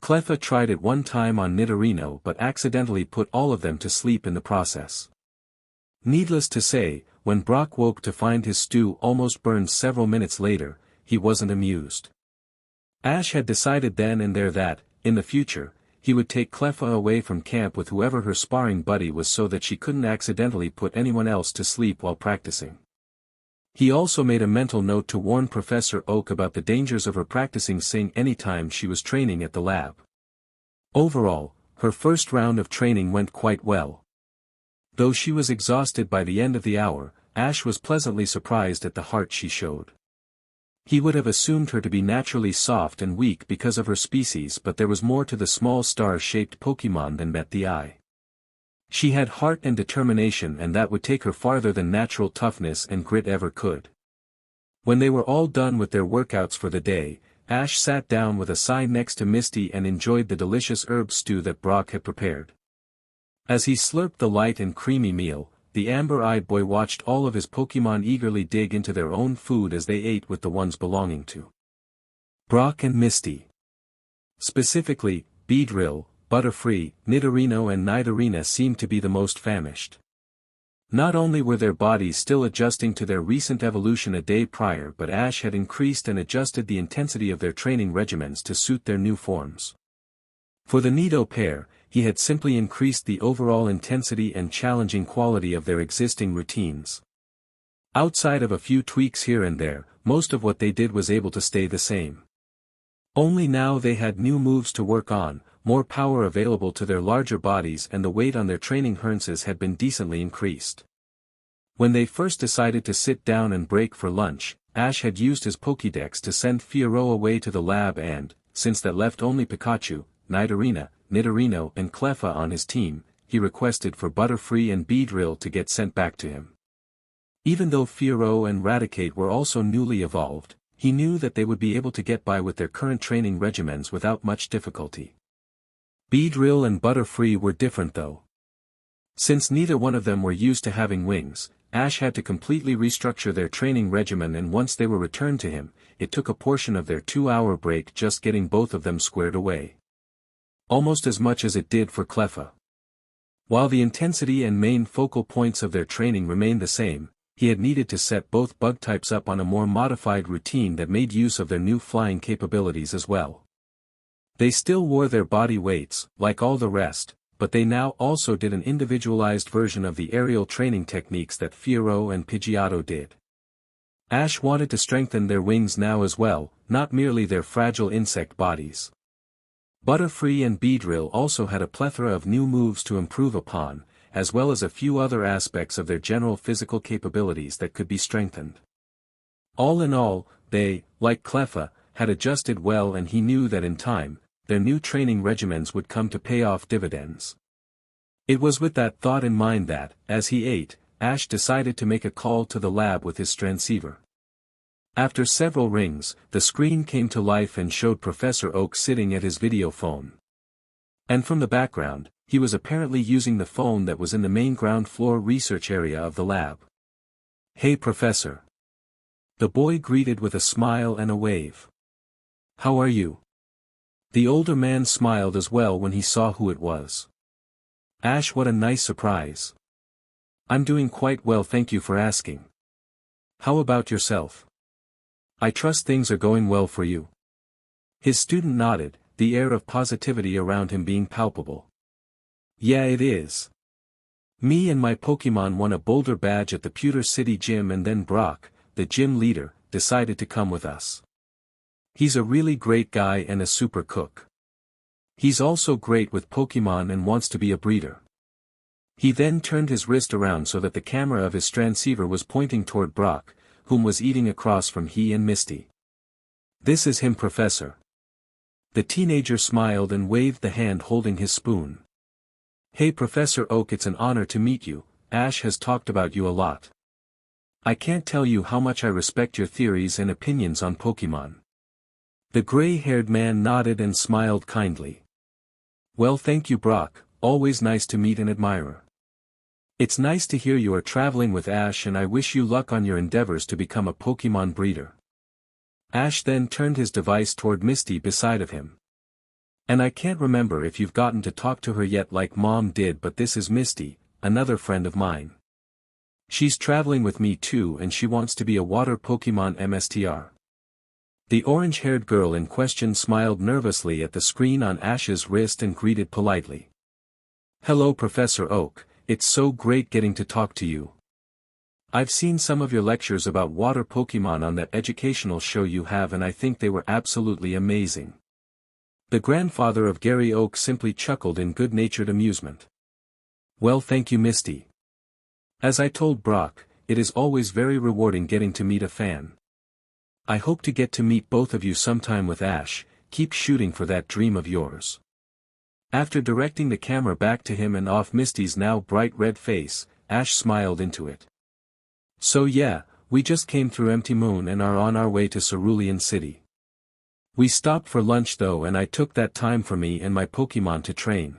Cleffa tried it one time on Nidorino but accidentally put all of them to sleep in the process. Needless to say, when Brock woke to find his stew almost burned several minutes later, he wasn't amused. Ash had decided then and there that, in the future, he would take Cleffa away from camp with whoever her sparring buddy was so that she couldn't accidentally put anyone else to sleep while practicing. He also made a mental note to warn Professor Oak about the dangers of her practicing Sing anytime she was training at the lab. Overall, her first round of training went quite well. Though she was exhausted by the end of the hour, Ash was pleasantly surprised at the heart she showed. He would have assumed her to be naturally soft and weak because of her species, but there was more to the small star-shaped Pokémon than met the eye. She had heart and determination, and that would take her farther than natural toughness and grit ever could. When they were all done with their workouts for the day, Ash sat down with a sigh next to Misty and enjoyed the delicious herb stew that Brock had prepared. As he slurped the light and creamy meal, the amber-eyed boy watched all of his Pokémon eagerly dig into their own food as they ate with the ones belonging to Brock and Misty. Specifically, Beedrill, Butterfree, Nidorino and Nidorina seemed to be the most famished. Not only were their bodies still adjusting to their recent evolution a day prior, but Ash had increased and adjusted the intensity of their training regimens to suit their new forms. For the Nido pair, he had simply increased the overall intensity and challenging quality of their existing routines. Outside of a few tweaks here and there, most of what they did was able to stay the same. Only now they had new moves to work on, more power available to their larger bodies, and the weight on their training harnesses had been decently increased. When they first decided to sit down and break for lunch, Ash had used his Pokedex to send Fiero away to the lab and, since that left only Pikachu, Nidorina, Nidorino and Cleffa on his team, he requested for Butterfree and Beedrill to get sent back to him. Even though Fiero and Raticate were also newly evolved, he knew that they would be able to get by with their current training regimens without much difficulty. Beedrill and Butterfree were different though. Since neither one of them were used to having wings, Ash had to completely restructure their training regimen, and once they were returned to him, it took a portion of their 2-hour break just getting both of them squared away. Almost as much as it did for Cleffa. While the intensity and main focal points of their training remained the same, he had needed to set both bug types up on a more modified routine that made use of their new flying capabilities as well. They still wore their body weights, like all the rest, but they now also did an individualized version of the aerial training techniques that Fiero and Pidgeotto did. Ash wanted to strengthen their wings now as well, not merely their fragile insect bodies. Butterfree and Beedrill also had a plethora of new moves to improve upon, as well as a few other aspects of their general physical capabilities that could be strengthened. All in all, they, like Cleffa, had adjusted well, and he knew that in time, their new training regimens would come to pay off dividends. It was with that thought in mind that, as he ate, Ash decided to make a call to the lab with his transceiver. After several rings, the screen came to life and showed Professor Oak sitting at his video phone. And from the background, he was apparently using the phone that was in the main ground floor research area of the lab. "Hey Professor." The boy greeted with a smile and a wave. "How are you?" The older man smiled as well when he saw who it was. "Ash, what a nice surprise." "I'm doing quite well, thank you for asking. How about yourself? I trust things are going well for you." His student nodded, the air of positivity around him being palpable. "Yeah, it is. Me and my Pokémon won a Boulder badge at the Pewter City Gym, and then Brock, the gym leader, decided to come with us. He's a really great guy and a super cook. He's also great with Pokémon and wants to be a breeder." He then turned his wrist around so that the camera of his transceiver was pointing toward Brock, whom was eating across from he and Misty. "This is him, Professor." The teenager smiled and waved the hand holding his spoon. "Hey Professor Oak, it's an honor to meet you. Ash has talked about you a lot. I can't tell you how much I respect your theories and opinions on Pokémon." The gray-haired man nodded and smiled kindly. "Well, thank you Brock, always nice to meet an admirer. It's nice to hear you are traveling with Ash, and I wish you luck on your endeavors to become a Pokémon breeder." Ash then turned his device toward Misty beside of him. "And I can't remember if you've gotten to talk to her yet like Mom did, but this is Misty, another friend of mine. She's traveling with me too, and she wants to be a water Pokémon MSTR." The orange-haired girl in question smiled nervously at the screen on Ash's wrist and greeted politely. "Hello Professor Oak, it's so great getting to talk to you. I've seen some of your lectures about water Pokémon on that educational show you have, and I think they were absolutely amazing." The grandfather of Gary Oak simply chuckled in good-natured amusement. "Well, thank you Misty. As I told Brock, it is always very rewarding getting to meet a fan. I hope to get to meet both of you sometime with Ash. Keep shooting for that dream of yours." After directing the camera back to him and off Misty's now bright red face, Ash smiled into it. "So yeah, we just came through Empty Moon and are on our way to Cerulean City. We stopped for lunch though, and I took that time for me and my Pokémon to train.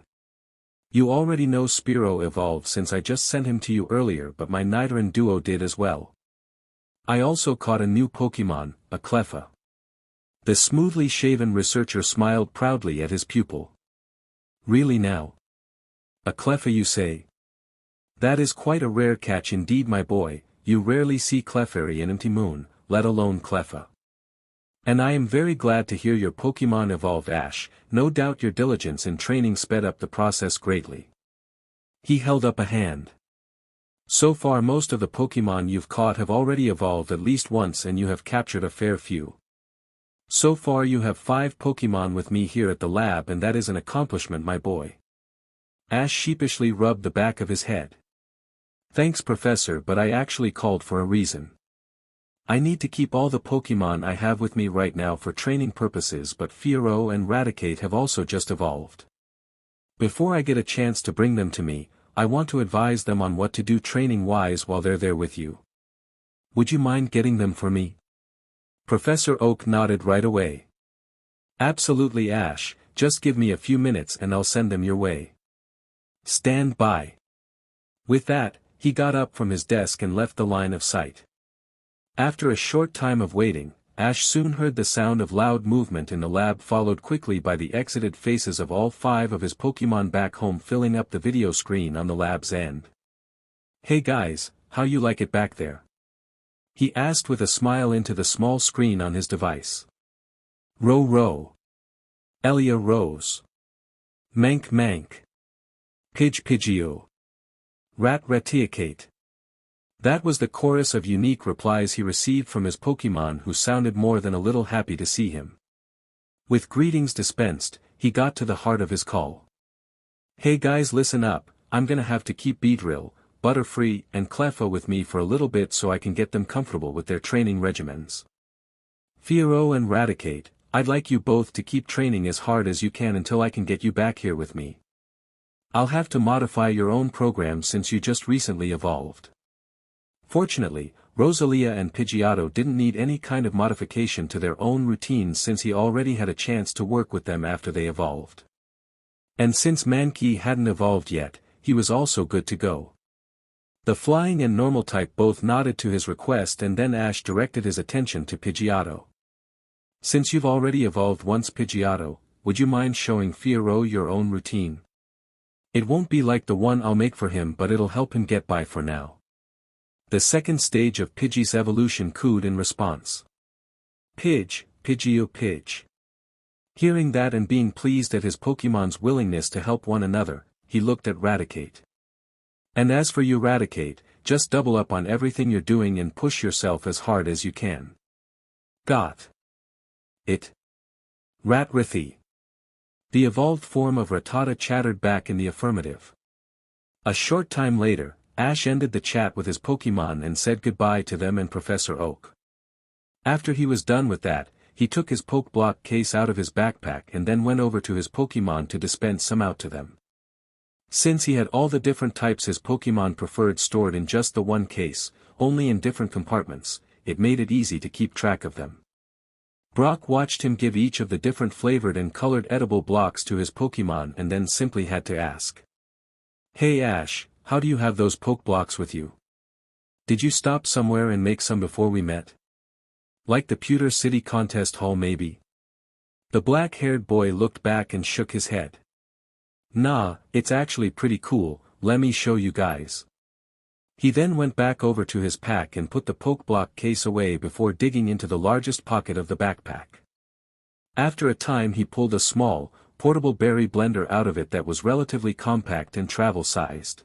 You already know Spearow evolved since I just sent him to you earlier, but my Nidoran duo did as well. I also caught a new Pokémon, a Cleffa." The smoothly shaven researcher smiled proudly at his pupil. "Really now? A Cleffa you say? That is quite a rare catch indeed my boy, you rarely see Clefairy in Empty Moon, let alone Cleffa. And I am very glad to hear your Pokémon evolved Ash, no doubt your diligence in training sped up the process greatly." He held up a hand. "So far most of the Pokémon you've caught have already evolved at least once, and you have captured a fair few. So far you have 5 Pokémon with me here at the lab, and that is an accomplishment my boy." Ash sheepishly rubbed the back of his head. "Thanks Professor, but I actually called for a reason. I need to keep all the Pokémon I have with me right now for training purposes, but Fearow and Raticate have also just evolved. Before I get a chance to bring them to me, I want to advise them on what to do training-wise while they're there with you. Would you mind getting them for me?" Professor Oak nodded right away. "Absolutely Ash, just give me a few minutes and I'll send them your way. Stand by." With that, he got up from his desk and left the line of sight. After a short time of waiting, Ash soon heard the sound of loud movement in the lab, followed quickly by the exited faces of all 5 of his Pokémon back home filling up the video screen on the lab's end. "Hey guys, how you like it back there?" he asked with a smile into the small screen on his device. "Row row. Elia rows. Mank mank. Pidge pidgeo. Rat ratiacate." That was the chorus of unique replies he received from his Pokémon, who sounded more than a little happy to see him. With greetings dispensed, he got to the heart of his call. "Hey guys, listen up, I'm gonna have to keep Beedrill, Butterfree, and Cleffa with me for a little bit so I can get them comfortable with their training regimens. Fearow and Raticate, I'd like you both to keep training as hard as you can until I can get you back here with me. I'll have to modify your own program since you just recently evolved. Fortunately, Rosalia and Pidgeotto didn't need any kind of modification to their own routines since he already had a chance to work with them after they evolved. And since Mankey hadn't evolved yet, he was also good to go. The flying and normal type both nodded to his request, and then Ash directed his attention to Pidgeotto. Since you've already evolved once, Pidgeotto, would you mind showing Fiero your own routine? It won't be like the one I'll make for him, but it'll help him get by for now. The second stage of Pidgey's evolution cooed in response. Pidge, Pidgeot Pidge. Hearing that and being pleased at his Pokemon's willingness to help one another, he looked at Raticate. And as for you, Raticate, just double up on everything you're doing and push yourself as hard as you can. Got it? Ratrithy. The evolved form of Rattata chattered back in the affirmative. A short time later, Ash ended the chat with his Pokemon and said goodbye to them and Professor Oak. After he was done with that, he took his Pokeblock case out of his backpack and then went over to his Pokemon to dispense some out to them. Since he had all the different types his Pokemon preferred stored in just the one case, only in different compartments, it made it easy to keep track of them. Brock watched him give each of the different flavored and colored edible blocks to his Pokemon and then simply had to ask. Hey Ash, how do you have those Pokeblocks with you? Did you stop somewhere and make some before we met? Like the Pewter City contest hall maybe? The black-haired boy looked back and shook his head. Nah, it's actually pretty cool, let me show you guys. He then went back over to his pack and put the Pokeblock case away before digging into the largest pocket of the backpack. After a time he pulled a small, portable berry blender out of it that was relatively compact and travel-sized.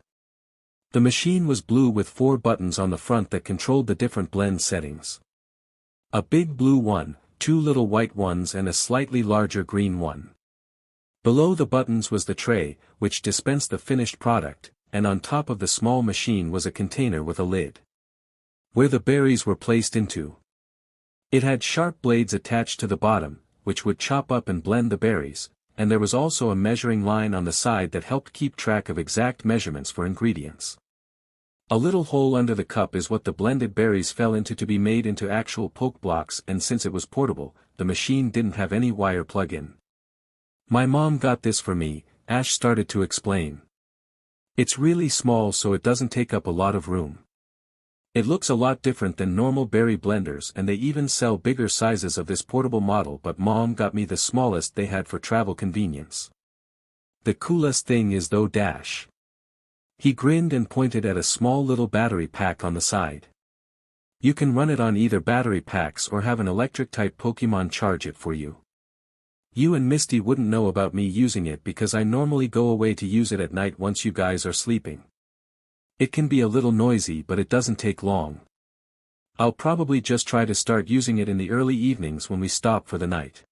The machine was blue with 4 buttons on the front that controlled the different blend settings. A big blue one, 2 little white ones and a slightly larger green one. Below the buttons was the tray, which dispensed the finished product, and on top of the small machine was a container with a lid, where the berries were placed into. It had sharp blades attached to the bottom, which would chop up and blend the berries, and there was also a measuring line on the side that helped keep track of exact measurements for ingredients. A little hole under the cup is what the blended berries fell into to be made into actual Pokeblocks, and since it was portable, the machine didn't have any wire plug-in. My mom got this for me, Ash started to explain. It's really small so it doesn't take up a lot of room. It looks a lot different than normal berry blenders, and they even sell bigger sizes of this portable model, but Mom got me the smallest they had for travel convenience. The coolest thing is though Dash. He grinned and pointed at a small little battery pack on the side. You can run it on either battery packs or have an electric-type Pokemon charge it for you. You and Misty wouldn't know about me using it because I normally go away to use it at night once you guys are sleeping. It can be a little noisy but it doesn't take long. I'll probably just try to start using it in the early evenings when we stop for the night.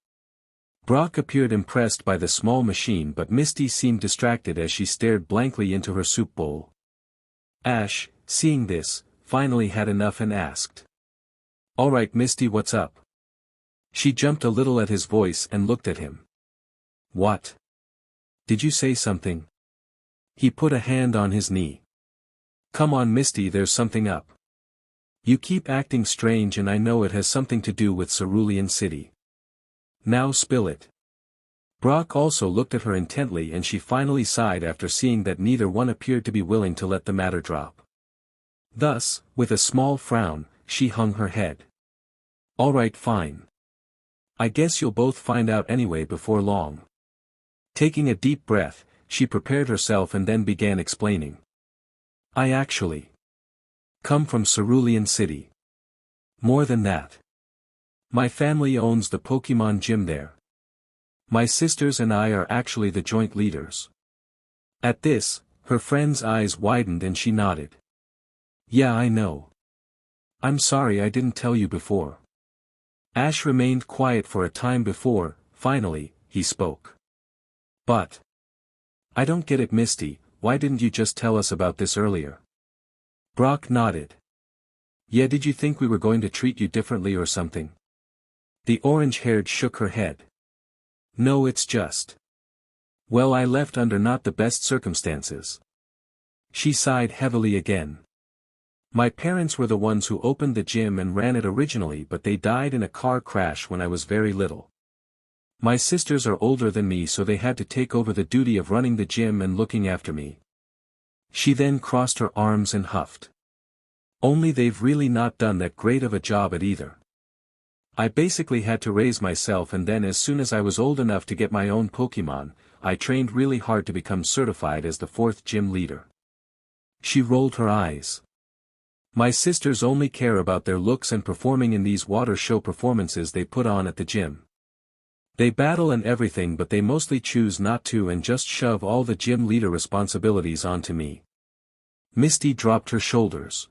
Brock appeared impressed by the small machine, but Misty seemed distracted as she stared blankly into her soup bowl. Ash, seeing this, finally had enough and asked. Alright Misty, what's up? She jumped a little at his voice and looked at him. What? Did you say something? He put a hand on his knee. Come on Misty, there's something up. You keep acting strange and I know it has something to do with Cerulean City. Now spill it. Brock also looked at her intently and she finally sighed after seeing that neither one appeared to be willing to let the matter drop. Thus, with a small frown, she hung her head. Alright fine. I guess you'll both find out anyway before long. Taking a deep breath, she prepared herself and then began explaining. I actually come from Cerulean City. More than that. My family owns the Pokemon gym there. My sisters and I are actually the joint leaders. At this, her friend's eyes widened and she nodded. Yeah, I know. I'm sorry I didn't tell you before. Ash remained quiet for a time before, finally, he spoke. But I don't get it Misty, why didn't you just tell us about this earlier? Brock nodded. Yeah, did you think we were going to treat you differently or something? The orange-haired shook her head. No, it's just. Well, I left under not the best circumstances. She sighed heavily again. My parents were the ones who opened the gym and ran it originally, but they died in a car crash when I was very little. My sisters are older than me, so they had to take over the duty of running the gym and looking after me. She then crossed her arms and huffed. Only they've really not done that great of a job at either. I basically had to raise myself, and then as soon as I was old enough to get my own Pokémon, I trained really hard to become certified as the 4th gym leader. She rolled her eyes. My sisters only care about their looks and performing in these water show performances they put on at the gym. They battle and everything, but they mostly choose not to and just shove all the gym leader responsibilities onto me. Misty dropped her shoulders.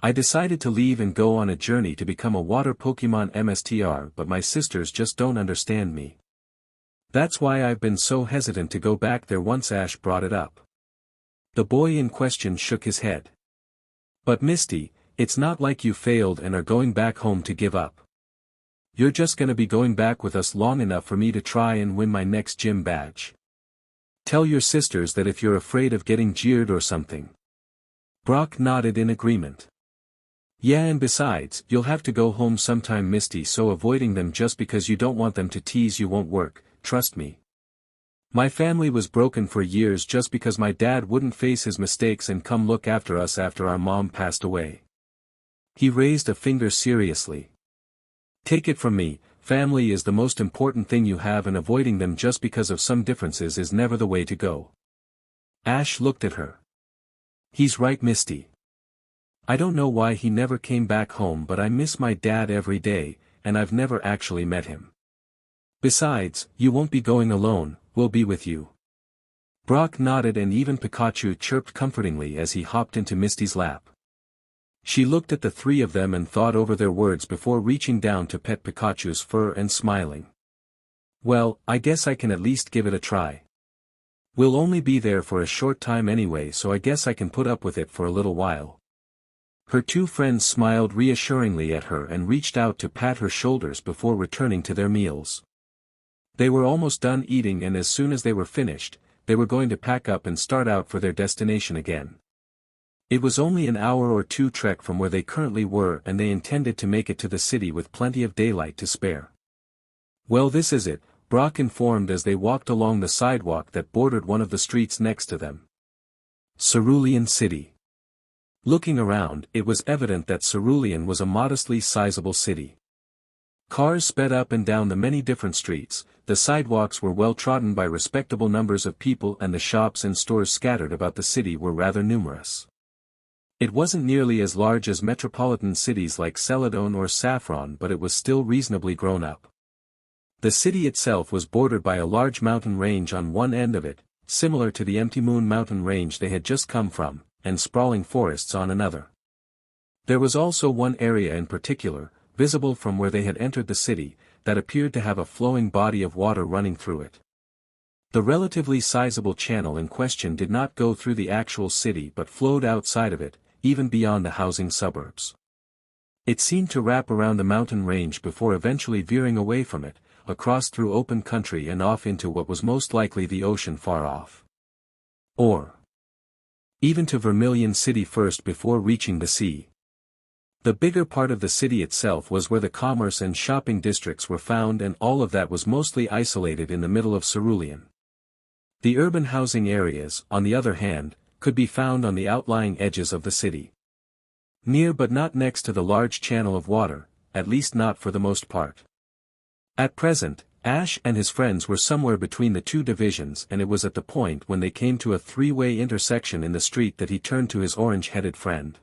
I decided to leave and go on a journey to become a water Pokemon MSTR, but my sisters just don't understand me. That's why I've been so hesitant to go back there once Ash brought it up. The boy in question shook his head. But Misty, it's not like you failed and are going back home to give up. You're just gonna be going back with us long enough for me to try and win my next gym badge. Tell your sisters that if you're afraid of getting jeered or something. Brock nodded in agreement. Yeah, and besides, you'll have to go home sometime, Misty, so avoiding them just because you don't want them to tease you won't work, trust me. My family was broken for years just because my dad wouldn't face his mistakes and come look after us after our mom passed away. He raised a finger seriously. Take it from me, family is the most important thing you have, and avoiding them just because of some differences is never the way to go. Ash looked at her. He's right, Misty. I don't know why he never came back home, but I miss my dad every day, and I've never actually met him. Besides, you won't be going alone, we'll be with you. Brock nodded, and even Pikachu chirped comfortingly as he hopped into Misty's lap. She looked at the three of them and thought over their words before reaching down to pet Pikachu's fur and smiling. Well, I guess I can at least give it a try. We'll only be there for a short time anyway, so I guess I can put up with it for a little while. Her two friends smiled reassuringly at her and reached out to pat her shoulders before returning to their meals. They were almost done eating, and as soon as they were finished, they were going to pack up and start out for their destination again. It was only an hour or two trek from where they currently were, and they intended to make it to the city with plenty of daylight to spare. Well, this is it, Brock informed as they walked along the sidewalk that bordered one of the streets next to them. Cerulean City. Looking around, it was evident that Cerulean was a modestly sizable city. Cars sped up and down the many different streets, the sidewalks were well trodden by respectable numbers of people, and the shops and stores scattered about the city were rather numerous. It wasn't nearly as large as metropolitan cities like Celadon or Saffron, but it was still reasonably grown up. The city itself was bordered by a large mountain range on one end of it, similar to the Empty Moon mountain range they had just come from, and sprawling forests on another. There was also one area in particular, visible from where they had entered the city, that appeared to have a flowing body of water running through it. The relatively sizable channel in question did not go through the actual city but flowed outside of it, even beyond the housing suburbs. It seemed to wrap around the mountain range before eventually veering away from it, across through open country and off into what was most likely the ocean far off. Or even to Vermilion City first before reaching the sea. The bigger part of the city itself was where the commerce and shopping districts were found, and all of that was mostly isolated in the middle of Cerulean. The urban housing areas, on the other hand, could be found on the outlying edges of the city. Near but not next to the large channel of water, at least not for the most part. At present, Ash and his friends were somewhere between the two divisions, and it was at the point when they came to a three-way intersection in the street that he turned to his orange-headed friend.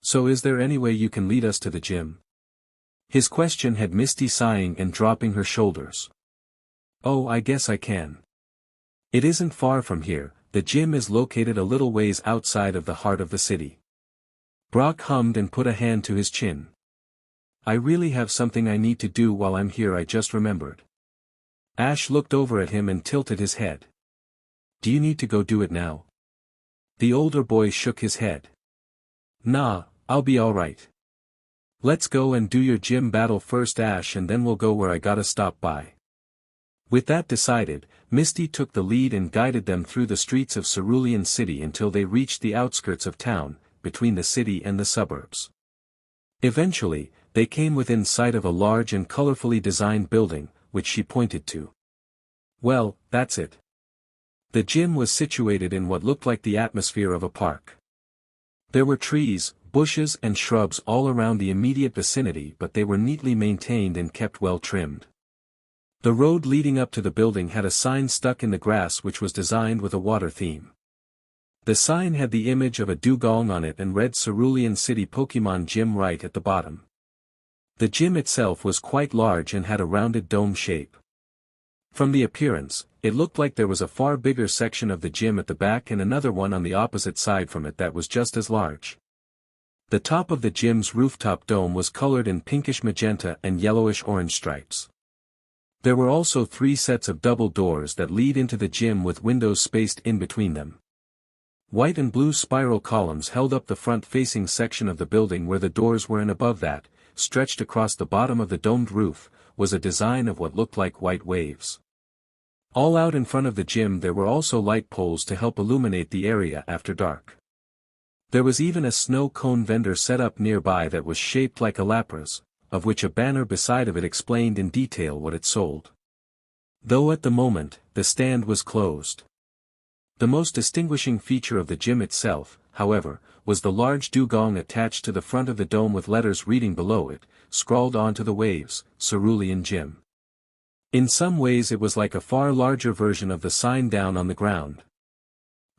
So is there any way you can lead us to the gym? His question had Misty sighing and dropping her shoulders. Oh, I guess I can. It isn't far from here, the gym is located a little ways outside of the heart of the city. Brock hummed and put a hand to his chin. I really have something I need to do while I'm here, I just remembered. Ash looked over at him and tilted his head. Do you need to go do it now? The older boy shook his head. Nah, I'll be alright. Let's go and do your gym battle first, Ash, and then we'll go where I gotta stop by. With that decided, Misty took the lead and guided them through the streets of Cerulean City until they reached the outskirts of town, between the city and the suburbs. Eventually, they came within sight of a large and colorfully designed building, which she pointed to. Well, that's it. The gym was situated in what looked like the atmosphere of a park. There were trees, bushes and shrubs all around the immediate vicinity, but they were neatly maintained and kept well trimmed. The road leading up to the building had a sign stuck in the grass which was designed with a water theme. The sign had the image of a dugong on it and read Cerulean City Pokémon Gym right at the bottom. The gym itself was quite large and had a rounded dome shape. From the appearance, it looked like there was a far bigger section of the gym at the back and another one on the opposite side from it that was just as large. The top of the gym's rooftop dome was colored in pinkish magenta and yellowish orange stripes. There were also 3 sets of double doors that lead into the gym with windows spaced in between them. White and blue spiral columns held up the front-facing section of the building where the doors were, and above that, stretched across the bottom of the domed roof, was a design of what looked like white waves. All out in front of the gym there were also light poles to help illuminate the area after dark. There was even a snow cone vendor set up nearby that was shaped like a lapras, of which a banner beside of it explained in detail what it sold. Though at the moment, the stand was closed. The most distinguishing feature of the gym itself, however, was the large dugong attached to the front of the dome with letters reading below it, scrawled onto the waves, Cerulean Gym. In some ways it was like a far larger version of the sign down on the ground.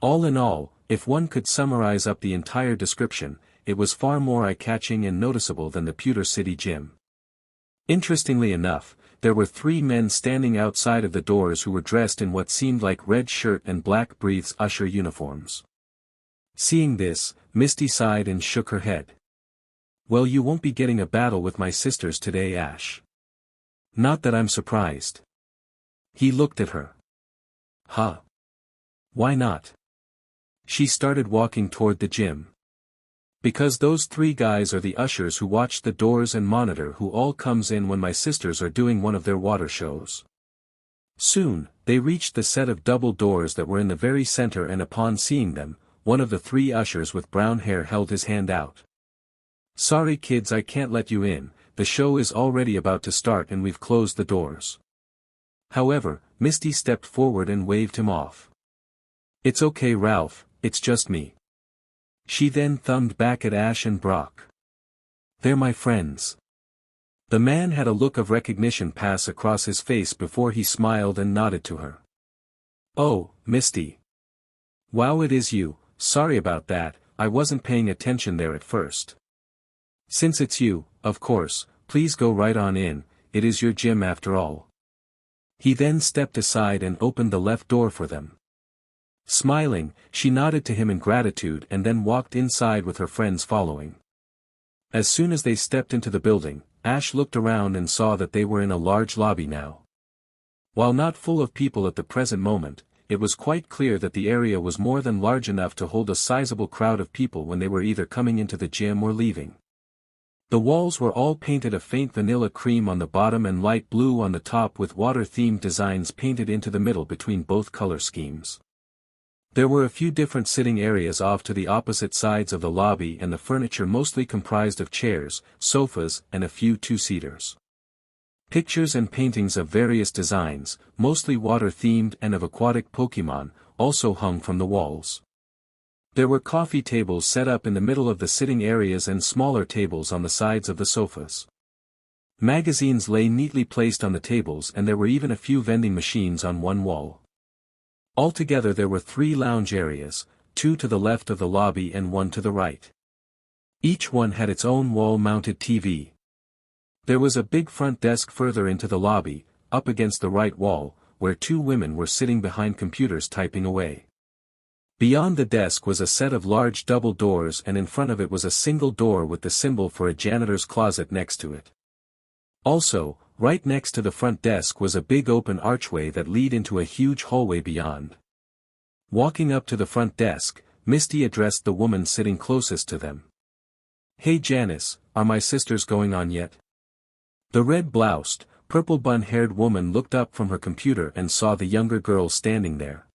All in all, if one could summarize up the entire description, it was far more eye-catching and noticeable than the Pewter City Gym. Interestingly enough, there were 3 men standing outside of the doors who were dressed in what seemed like red shirt and black briefs usher uniforms. Seeing this, Misty sighed and shook her head. Well, you won't be getting a battle with my sisters today, Ash. Not that I'm surprised. He looked at her. Huh? Why not? She started walking toward the gym. Because those 3 guys are the ushers who watch the doors and monitor who all comes in when my sisters are doing one of their water shows. Soon, they reached the set of double doors that were in the very center, and upon seeing them, one of the 3 ushers with brown hair held his hand out. Sorry kids, I can't let you in, the show is already about to start and we've closed the doors. However, Misty stepped forward and waved him off. It's okay, Ralph, it's just me. She then thumbed back at Ash and Brock. They're my friends. The man had a look of recognition pass across his face before he smiled and nodded to her. Oh, Misty. Wow, it is you, sorry about that, I wasn't paying attention there at first. Since it's you, of course, please go right on in, it is your gym after all. He then stepped aside and opened the left door for them. Smiling, she nodded to him in gratitude and then walked inside with her friends following. As soon as they stepped into the building, Ash looked around and saw that they were in a large lobby now. While not full of people at the present moment, it was quite clear that the area was more than large enough to hold a sizable crowd of people when they were either coming into the gym or leaving. The walls were all painted a faint vanilla cream on the bottom and light blue on the top, with water-themed designs painted into the middle between both color schemes. There were a few different sitting areas off to the opposite sides of the lobby, and the furniture mostly comprised of chairs, sofas, and a few 2-seaters. Pictures and paintings of various designs, mostly water-themed and of aquatic Pokémon, also hung from the walls. There were coffee tables set up in the middle of the sitting areas and smaller tables on the sides of the sofas. Magazines lay neatly placed on the tables, and there were even a few vending machines on one wall. Altogether there were 3 lounge areas, 2 to the left of the lobby and 1 to the right. Each one had its own wall-mounted TV. There was a big front desk further into the lobby, up against the right wall, where 2 women were sitting behind computers typing away. Beyond the desk was a set of large double doors, and in front of it was a single door with the symbol for a janitor's closet next to it. Also, right next to the front desk was a big open archway that led into a huge hallway beyond. Walking up to the front desk, Misty addressed the woman sitting closest to them. Hey Janice, are my sisters going on yet? The red-bloused, purple bun-haired woman looked up from her computer and saw the younger girl standing there.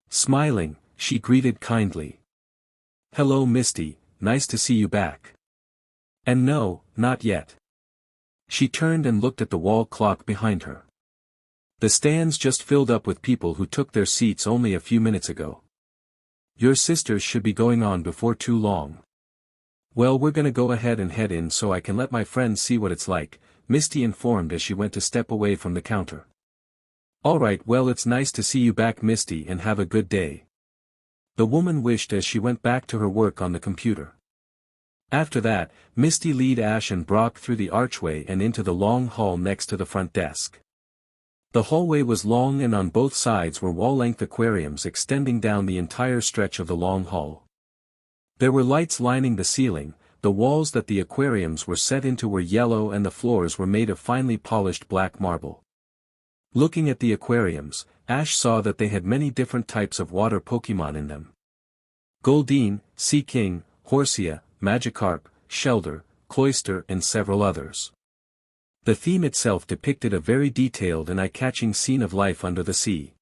Smiling, she greeted kindly. Hello Misty, nice to see you back. And no, not yet. She turned and looked at the wall clock behind her. The stands just filled up with people who took their seats only a few minutes ago. Your sisters should be going on before too long. Well, we're gonna go ahead and head in so I can let my friends see what it's like, Misty informed as she went to step away from the counter. Alright, well, it's nice to see you back, Misty, and have a good day. The woman wished as she went back to her work on the computer. After that, Misty led Ash and Brock through the archway and into the long hall next to the front desk. The hallway was long and on both sides were wall-length aquariums extending down the entire stretch of the long hall. There were lights lining the ceiling, the walls that the aquariums were set into were yellow and the floors were made of finely polished black marble. Looking at the aquariums, Ash saw that they had many different types of water Pokémon in them. Goldeen, Sea King, Horsia, Magikarp, Shelder, Cloyster and several others. The theme itself depicted a very detailed and eye-catching scene of life under the sea.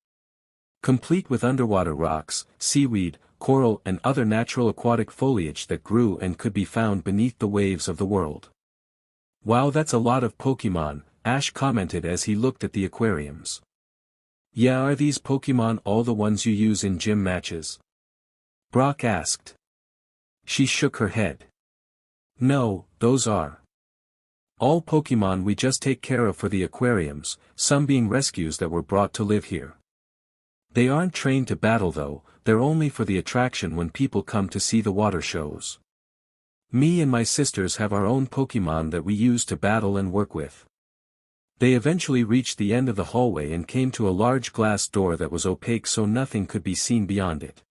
Complete with underwater rocks, seaweed, coral and other natural aquatic foliage that grew and could be found beneath the waves of the world. Wow, that's a lot of Pokémon, Ash commented as he looked at the aquariums. Yeah, are these Pokémon all the ones you use in gym matches? Brock asked. She shook her head. No, those are all Pokémon we just take care of for the aquariums, some being rescues that were brought to live here. They aren't trained to battle though, they're only for the attraction when people come to see the water shows. Me and my sisters have our own Pokémon that we use to battle and work with. They eventually reached the end of the hallway and came to a large glass door that was opaque so nothing could be seen beyond it.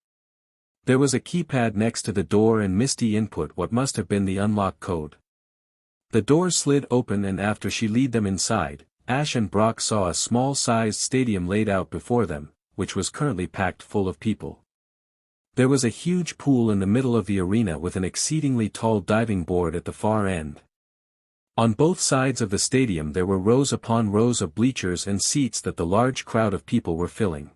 There was a keypad next to the door and Misty input what must have been the unlock code. The door slid open and after she led them inside, Ash and Brock saw a small-sized stadium laid out before them, which was currently packed full of people. There was a huge pool in the middle of the arena with an exceedingly tall diving board at the far end. On both sides of the stadium there were rows upon rows of bleachers and seats that the large crowd of people were filling.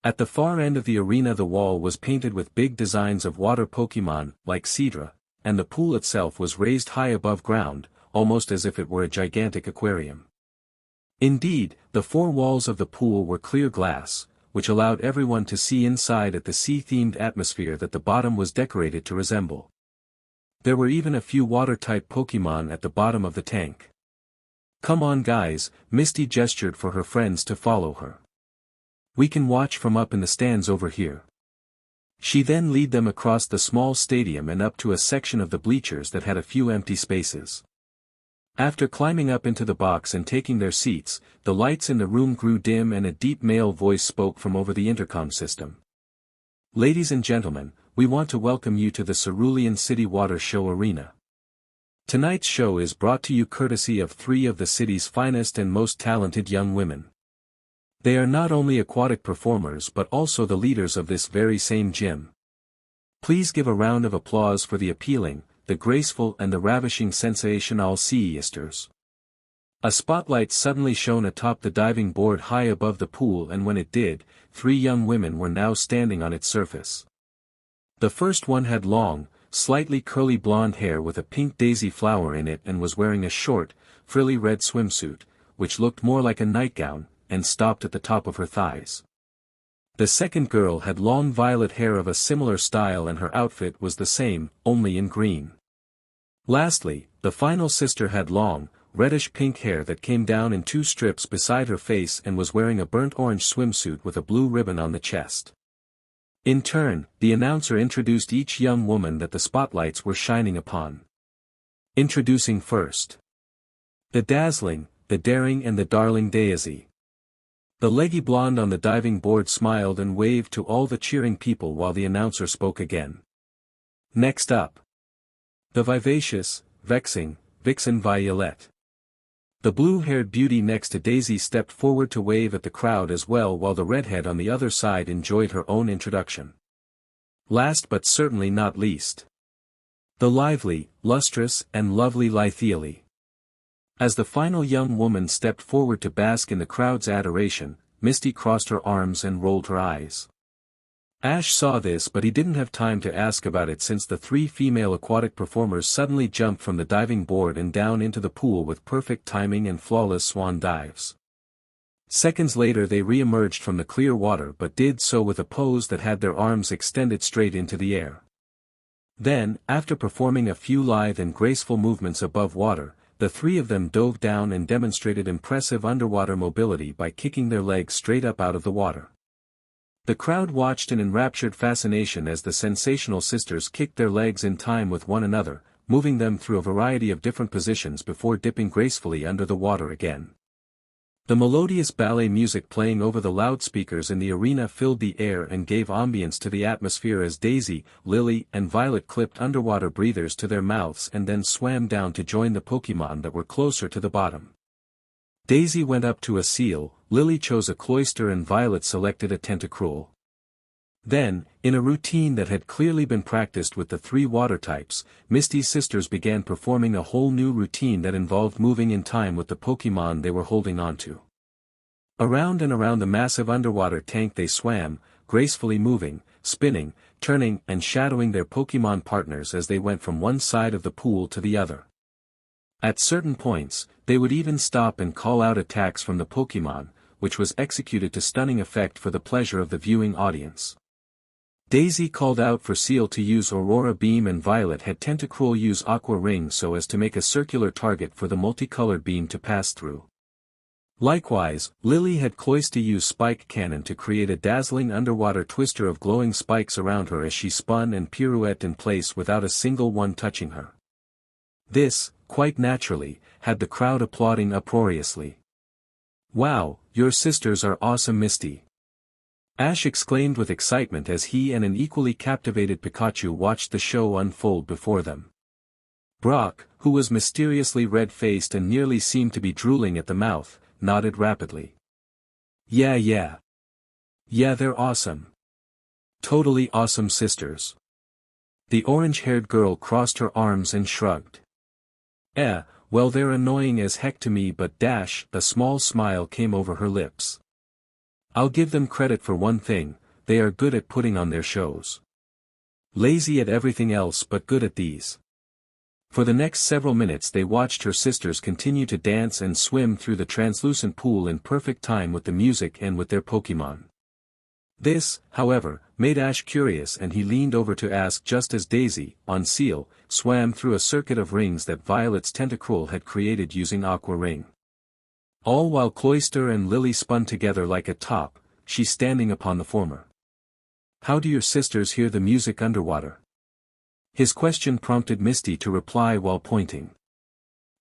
At the far end of the arena the wall was painted with big designs of water Pokémon, like Seadra, and the pool itself was raised high above ground, almost as if it were a gigantic aquarium. Indeed, the four walls of the pool were clear glass, which allowed everyone to see inside at the sea-themed atmosphere that the bottom was decorated to resemble. There were even a few water-type Pokémon at the bottom of the tank. Come on guys, Misty gestured for her friends to follow her. We can watch from up in the stands over here. She then led them across the small stadium and up to a section of the bleachers that had a few empty spaces. After climbing up into the box and taking their seats, the lights in the room grew dim and a deep male voice spoke from over the intercom system. Ladies and gentlemen, we want to welcome you to the Cerulean City Water Show Arena. Tonight's show is brought to you courtesy of 3 of the city's finest and most talented young women. They are not only aquatic performers but also the leaders of this very same gym. Please give a round of applause for the appealing, the graceful and the ravishing Sensational Sisters. A spotlight suddenly shone atop the diving board high above the pool and when it did, 3 young women were now standing on its surface. The first one had long, slightly curly blonde hair with a pink daisy flower in it and was wearing a short, frilly red swimsuit, which looked more like a nightgown, and stopped at the top of her thighs. The second girl had long violet hair of a similar style and her outfit was the same, only in green. Lastly, the final sister had long, reddish-pink hair that came down in 2 strips beside her face and was wearing a burnt orange swimsuit with a blue ribbon on the chest. In turn, the announcer introduced each young woman that the spotlights were shining upon. Introducing first. The dazzling, the daring and the darling Daisy. The leggy blonde on the diving board smiled and waved to all the cheering people while the announcer spoke again. Next up. The vivacious, vexing, vixen Violette. The blue-haired beauty next to Daisy stepped forward to wave at the crowd as well while the redhead on the other side enjoyed her own introduction. Last but certainly not least. The lively, lustrous and lovely Lithiele. As the final young woman stepped forward to bask in the crowd's adoration, Misty crossed her arms and rolled her eyes. Ash saw this, but he didn't have time to ask about it since the three female aquatic performers suddenly jumped from the diving board and down into the pool with perfect timing and flawless swan dives. Seconds later they re-emerged from the clear water, but did so with a pose that had their arms extended straight into the air. Then, after performing a few lithe and graceful movements above water, the three of them dove down and demonstrated impressive underwater mobility by kicking their legs straight up out of the water. The crowd watched in enraptured fascination as the Sensational Sisters kicked their legs in time with one another, moving them through a variety of different positions before dipping gracefully under the water again. The melodious ballet music playing over the loudspeakers in the arena filled the air and gave ambience to the atmosphere as Daisy, Lily, and Violet clipped underwater breathers to their mouths and then swam down to join the Pokémon that were closer to the bottom. Daisy went up to a seal, Lily chose a cloister and Violet selected a tentacruel. Then, in a routine that had clearly been practiced with the three water types, Misty's sisters began performing a whole new routine that involved moving in time with the Pokémon they were holding onto. Around and around the massive underwater tank they swam, gracefully moving, spinning, turning and shadowing their Pokémon partners as they went from one side of the pool to the other. At certain points, they would even stop and call out attacks from the Pokémon, which was executed to stunning effect for the pleasure of the viewing audience. Daisy called out for Seal to use Aurora Beam and Violet had Tentacruel use Aqua Ring so as to make a circular target for the multicolored beam to pass through. Likewise, Lily had Cloyster use Spike Cannon to create a dazzling underwater twister of glowing spikes around her as she spun and pirouetted in place without a single one touching her. This, quite naturally, had the crowd applauding uproariously. "Wow, your sisters are awesome, Misty!" Ash exclaimed with excitement as he and an equally captivated Pikachu watched the show unfold before them. Brock, who was mysteriously red-faced and nearly seemed to be drooling at the mouth, nodded rapidly. Yeah, they're awesome. Totally awesome sisters." The orange-haired girl crossed her arms and shrugged. Well, they're annoying as heck to me, but a small smile came over her lips. "I'll give them credit for one thing, they are good at putting on their shows. Lazy at everything else but good at these." For the next several minutes they watched her sisters continue to dance and swim through the translucent pool in perfect time with the music and with their Pokémon. This, however, made Ash curious and he leaned over to ask just as Daisy, on Seal, swam through a circuit of rings that Violet's Tentacruel had created using Aqua Ring. All while Cloyster and Lily spun together like a top, she standing upon the former. "How do your sisters hear the music underwater?" His question prompted Misty to reply while pointing.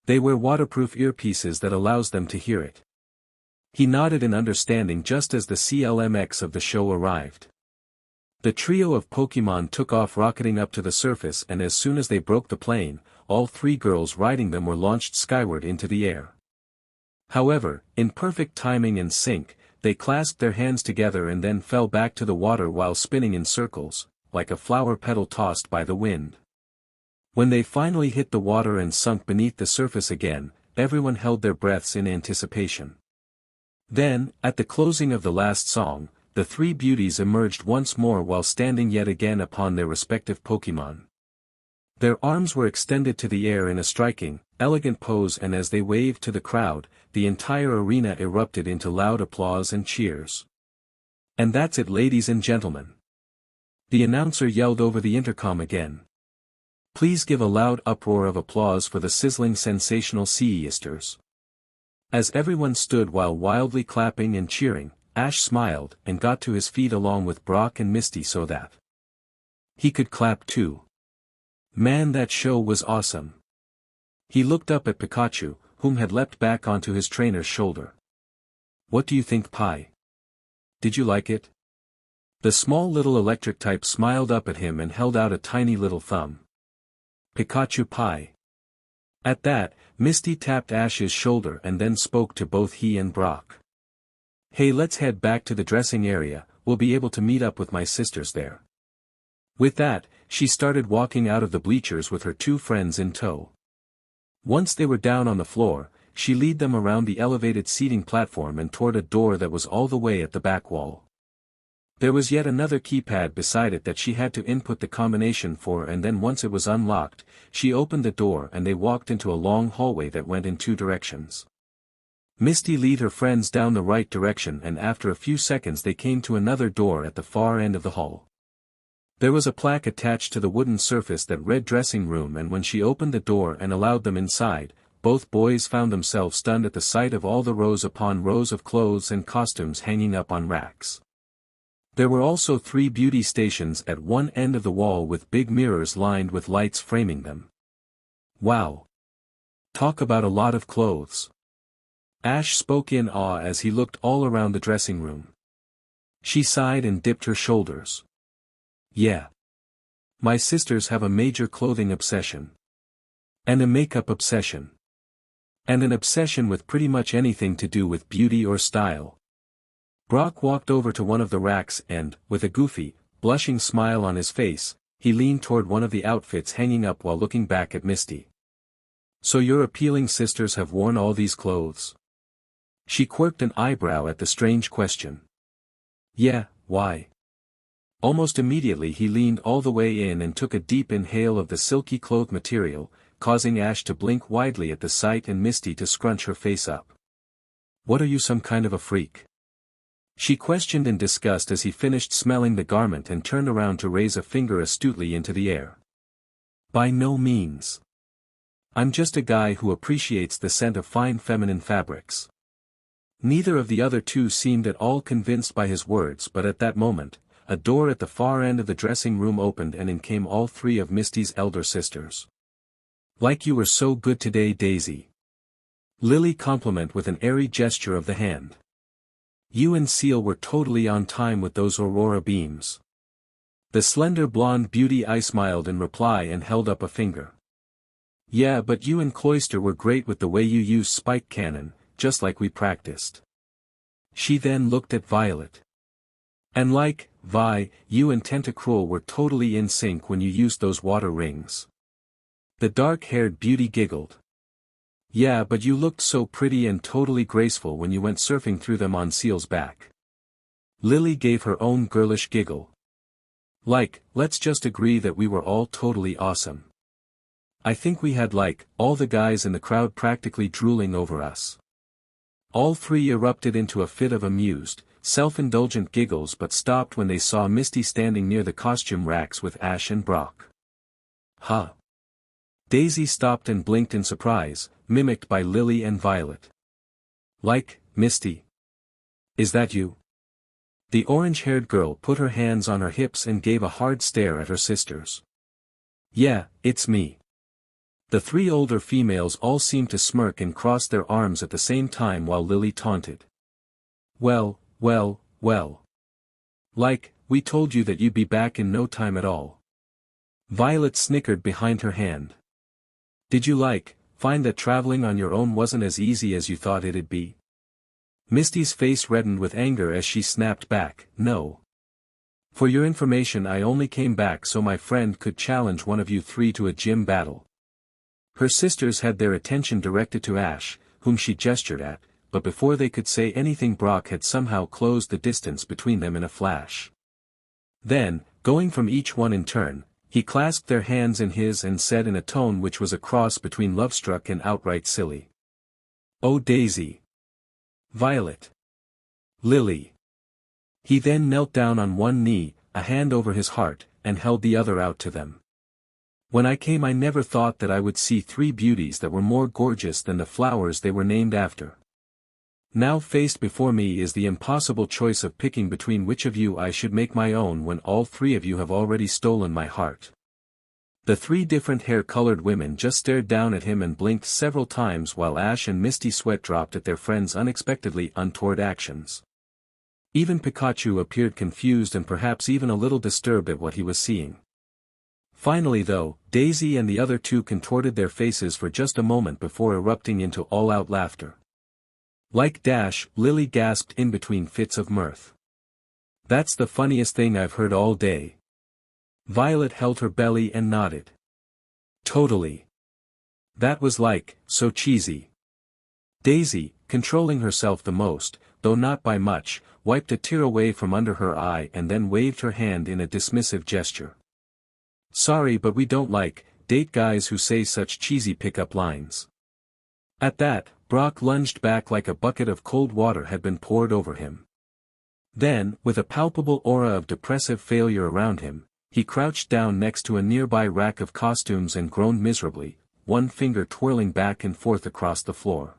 "They wear waterproof earpieces that allows them to hear it." He nodded in understanding just as the CLMX of the show arrived. The trio of Pokémon took off rocketing up to the surface, and as soon as they broke the plane, all three girls riding them were launched skyward into the air. However, in perfect timing and sync, they clasped their hands together and then fell back to the water while spinning in circles, like a flower petal tossed by the wind. When they finally hit the water and sunk beneath the surface again, everyone held their breaths in anticipation. Then, at the closing of the last song, the three beauties emerged once more while standing yet again upon their respective Pokémon. Their arms were extended to the air in a striking, elegant pose, and as they waved to the crowd, the entire arena erupted into loud applause and cheers. "And that's it, ladies and gentlemen," the announcer yelled over the intercom again. "Please give a loud uproar of applause for the sizzling Sensational Sisters." As everyone stood while wildly clapping and cheering, Ash smiled and got to his feet along with Brock and Misty so that he could clap too. Man, that show was awesome. He looked up at Pikachu, whom had leapt back onto his trainer's shoulder. "What do you think, Pi? Did you like it?" The small little electric type smiled up at him and held out a tiny little thumb. "Pikachu Pi." At that, Misty tapped Ash's shoulder and then spoke to both he and Brock. "Hey, let's head back to the dressing area, we'll be able to meet up with my sisters there." With that, she started walking out of the bleachers with her two friends in tow. Once they were down on the floor, she led them around the elevated seating platform and toward a door that was all the way at the back wall. There was yet another keypad beside it that she had to input the combination for, and then once it was unlocked, she opened the door and they walked into a long hallway that went in two directions. Misty led her friends down the right direction, and after a few seconds they came to another door at the far end of the hall. There was a plaque attached to the wooden surface that read dressing room, and when she opened the door and allowed them inside, both boys found themselves stunned at the sight of all the rows upon rows of clothes and costumes hanging up on racks. There were also 3 beauty stations at one end of the wall with big mirrors lined with lights framing them. Wow! Talk about a lot of clothes. Ash spoke in awe as he looked all around the dressing room. She sighed and dipped her shoulders. Yeah. My sisters have a major clothing obsession. And a makeup obsession. And an obsession with pretty much anything to do with beauty or style. Brock walked over to one of the racks and, with a goofy, blushing smile on his face, he leaned toward one of the outfits hanging up while looking back at Misty. So your appealing sisters have worn all these clothes? She quirked an eyebrow at the strange question. Yeah, why? Almost immediately he leaned all the way in and took a deep inhale of the silky cloth material, causing Ash to blink widely at the sight and Misty to scrunch her face up. What are you, some kind of a freak? She questioned in disgust as he finished smelling the garment and turned around to raise a finger astutely into the air. By no means. I'm just a guy who appreciates the scent of fine feminine fabrics. Neither of the other two seemed at all convinced by his words, but at that moment, a door at the far end of the dressing room opened and in came all 3 of Misty's elder sisters. Like you were so good today, Daisy. Lily complimented with an airy gesture of the hand. You and Seal were totally on time with those aurora beams. The slender blonde beauty eye smiled in reply and held up a finger. Yeah, but you and Cloister were great with the way you used spike cannon, just like we practiced. She then looked at Violet. And like, Vi, you and Tentacruel were totally in sync when you used those water rings. The dark-haired beauty giggled. Yeah, but you looked so pretty and totally graceful when you went surfing through them on Seal's back. Lily gave her own girlish giggle. Like, let's just agree that we were all totally awesome. I think we had all the guys in the crowd practically drooling over us. All 3 erupted into a fit of amused, self-indulgent giggles but stopped when they saw Misty standing near the costume racks with Ash and Brock. Huh. Daisy stopped and blinked in surprise, mimicked by Lily and Violet. Like, Misty? Is that you? The orange-haired girl put her hands on her hips and gave a hard stare at her sisters. Yeah, it's me. The 3 older females all seemed to smirk and cross their arms at the same time while Lily taunted. Well. Like, we told you that you'd be back in no time at all. Violet snickered behind her hand. Did you find that traveling on your own wasn't as easy as you thought it'd be? Misty's face reddened with anger as she snapped back, no. For your information, I only came back so my friend could challenge one of you 3 to a gym battle. Her sisters had their attention directed to Ash, whom she gestured at, but before they could say anything Brock had somehow closed the distance between them in a flash. Then, going from each one in turn, he clasped their hands in his and said in a tone which was a cross between love-struck and outright silly. Oh Daisy. Violet. Lily. He then knelt down on one knee, a hand over his heart, and held the other out to them. When I came I never thought that I would see 3 beauties that were more gorgeous than the flowers they were named after. Now faced before me is the impossible choice of picking between which of you I should make my own when all 3 of you have already stolen my heart. The 3 different hair-colored women just stared down at him and blinked several times while Ash and Misty sweat dropped at their friend's unexpectedly untoward actions. Even Pikachu appeared confused and perhaps even a little disturbed at what he was seeing. Finally though, Daisy and the other 2 contorted their faces for just a moment before erupting into all-out laughter. Like Dash, Lily gasped in between fits of mirth. That's the funniest thing I've heard all day. Violet held her belly and nodded. Totally. That was so cheesy. Daisy, controlling herself the most, though not by much, wiped a tear away from under her eye and then waved her hand in a dismissive gesture. Sorry, but we don't date guys who say such cheesy pickup lines. At that, Brock lunged back like a bucket of cold water had been poured over him. Then, with a palpable aura of depressive failure around him, he crouched down next to a nearby rack of costumes and groaned miserably, one finger twirling back and forth across the floor.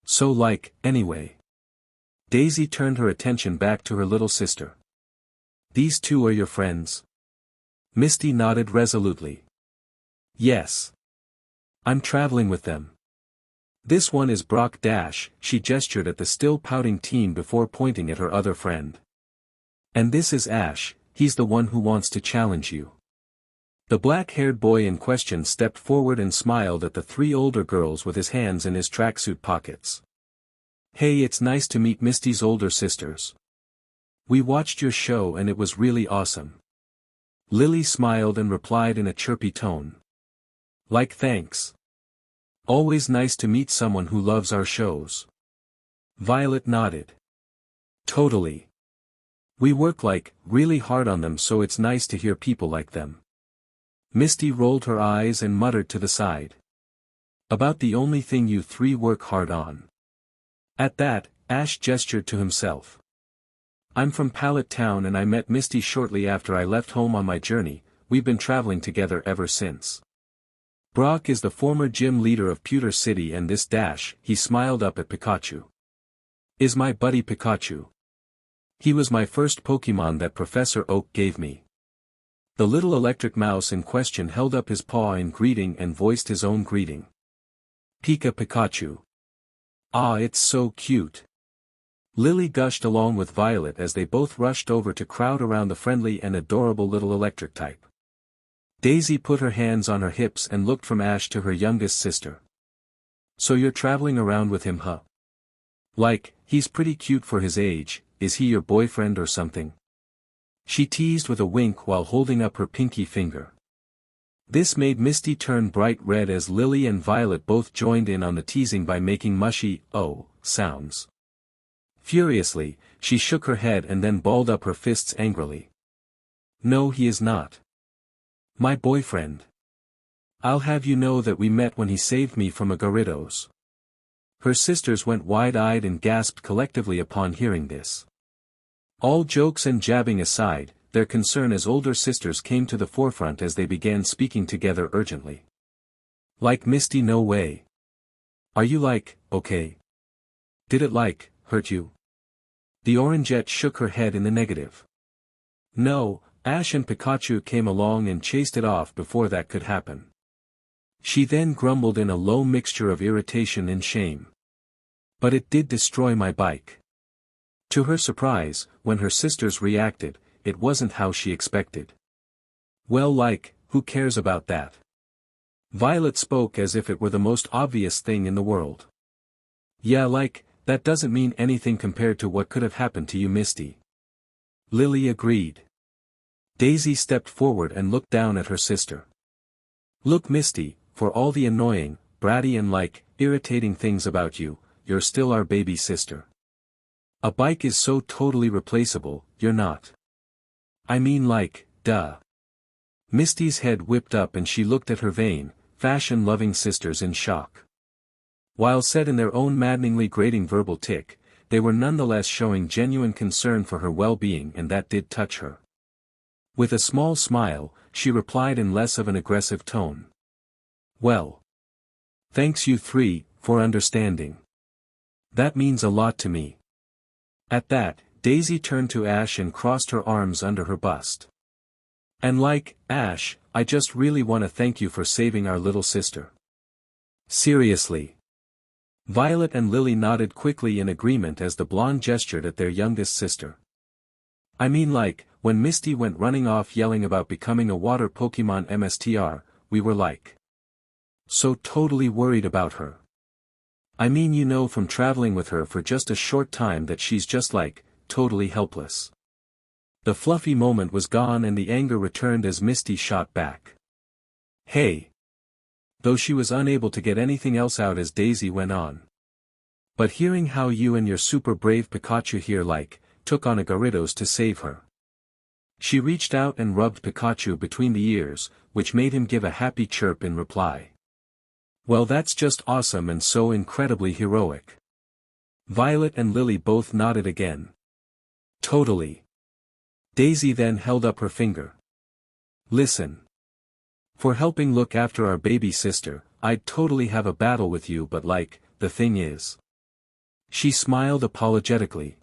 So anyway. Daisy turned her attention back to her little sister. These two are your friends? Misty nodded resolutely. Yes. I'm traveling with them. This one is Brock Dash, she gestured at the still pouting teen before pointing at her other friend. And this is Ash, he's the one who wants to challenge you. The black-haired boy in question stepped forward and smiled at the three older girls with his hands in his tracksuit pockets. Hey, it's nice to meet Misty's older sisters. We watched your show and it was really awesome. Lily smiled and replied in a chirpy tone. Thanks. Always nice to meet someone who loves our shows. Violet nodded. Totally. We work really hard on them, so it's nice to hear people like them. Misty rolled her eyes and muttered to the side. About the only thing you three work hard on. At that, Ash gestured to himself. I'm from Pallet Town and I met Misty shortly after I left home on my journey. We've been traveling together ever since. Brock is the former gym leader of Pewter City, and this Dash, he smiled up at Pikachu, is my buddy Pikachu. He was my first Pokémon that Professor Oak gave me. The little electric mouse in question held up his paw in greeting and voiced his own greeting. Pika Pikachu. Ah, it's so cute. Lily gushed along with Violet as they both rushed over to crowd around the friendly and adorable little electric type. Daisy put her hands on her hips and looked from Ash to her youngest sister. So you're traveling around with him, huh? He's pretty cute for his age. Is he your boyfriend or something? She teased with a wink while holding up her pinky finger. This made Misty turn bright red as Lily and Violet both joined in on the teasing by making mushy, oh, sounds. Furiously, she shook her head and then balled up her fists angrily. No, he is not. My boyfriend. I'll have you know that we met when he saved me from a Gyarados. Her sisters went wide-eyed and gasped collectively upon hearing this. All jokes and jabbing aside, their concern as older sisters came to the forefront as they began speaking together urgently. Misty, no way. Are you okay? Did it hurt you? The Orangette shook her head in the negative. No, Ash and Pikachu came along and chased it off before that could happen. She then grumbled in a low mixture of irritation and shame. But it did destroy my bike. To her surprise, when her sisters reacted, it wasn't how she expected. Well, who cares about that? Violet spoke as if it were the most obvious thing in the world. Yeah, that doesn't mean anything compared to what could have happened to you, Misty. Lily agreed. Daisy stepped forward and looked down at her sister. Look, Misty, for all the annoying, bratty and irritating things about you, you're still our baby sister. A bike is so totally replaceable, you're not. I mean duh. Misty's head whipped up and she looked at her vain, fashion-loving sisters in shock. While said in their own maddeningly grating verbal tick, they were nonetheless showing genuine concern for her well-being, and that did touch her. With a small smile, she replied in less of an aggressive tone. Well. Thanks you three, for understanding. That means a lot to me. At that, Daisy turned to Ash and crossed her arms under her bust. And Ash, I just really want to thank you for saving our little sister. Seriously. Violet and Lily nodded quickly in agreement as the blonde gestured at their youngest sister. I mean when Misty went running off yelling about becoming a water Pokemon MSTR, we were so totally worried about her. I mean, from traveling with her for just a short time that she's just totally helpless. The fluffy moment was gone and the anger returned as Misty shot back. Hey. Though she was unable to get anything else out as Daisy went on. But hearing how you and your super brave Pikachu here took on a Gyarados to save her. She reached out and rubbed Pikachu between the ears, which made him give a happy chirp in reply. Well, that's just awesome and so incredibly heroic. Violet and Lily both nodded again. Totally. Daisy then held up her finger. Listen. For helping look after our baby sister, I'd totally have a battle with you, but the thing is. She smiled apologetically.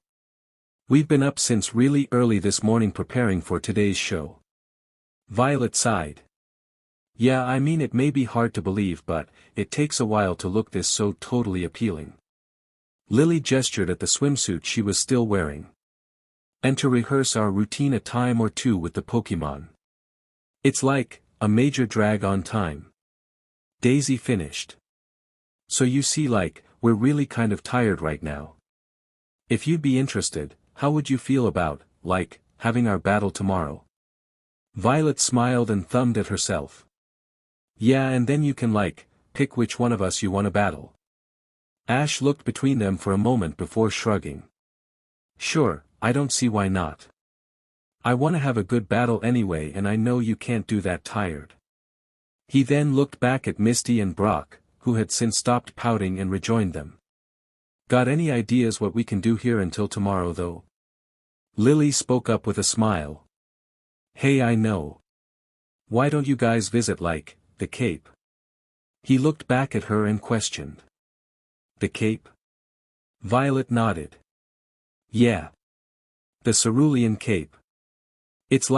We've been up since really early this morning preparing for today's show. Violet sighed. Yeah, I mean, it may be hard to believe, but it takes a while to look this so totally appealing. Lily gestured at the swimsuit she was still wearing. And to rehearse our routine a time or two with the Pokémon. It's like a major drag on time. Daisy finished. So you see, we're really kind of tired right now. If you'd be interested, how would you feel about, having our battle tomorrow? Violet smiled and thumbed at herself. Yeah, and then you can pick which one of us you want to battle. Ash looked between them for a moment before shrugging. Sure, I don't see why not. I want to have a good battle anyway, and I know you can't do that tired. He then looked back at Misty and Brock, who had since stopped pouting and rejoined them. Got any ideas what we can do here until tomorrow though? Lily spoke up with a smile. Hey, I know. Why don't you guys visit the Cape? He looked back at her and questioned. The Cape? Violet nodded. Yeah. The Cerulean Cape. It's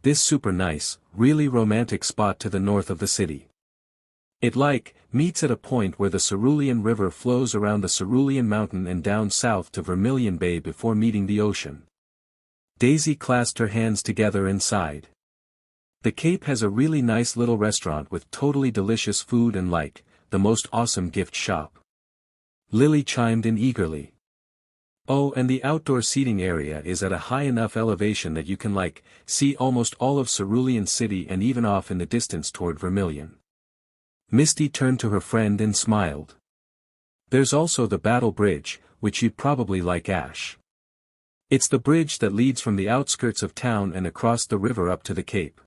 this super nice, really romantic spot to the north of the city. It meets at a point where the Cerulean River flows around the Cerulean Mountain and down south to Vermilion Bay before meeting the ocean. Daisy clasped her hands together and sighed. The Cape has a really nice little restaurant with totally delicious food and the most awesome gift shop. Lily chimed in eagerly. Oh, and the outdoor seating area is at a high enough elevation that you can see almost all of Cerulean City and even off in the distance toward Vermilion. Misty turned to her friend and smiled. There's also the Battle Bridge, which you'd probably like, Ash. It's the bridge that leads from the outskirts of town and across the river up to the Cape.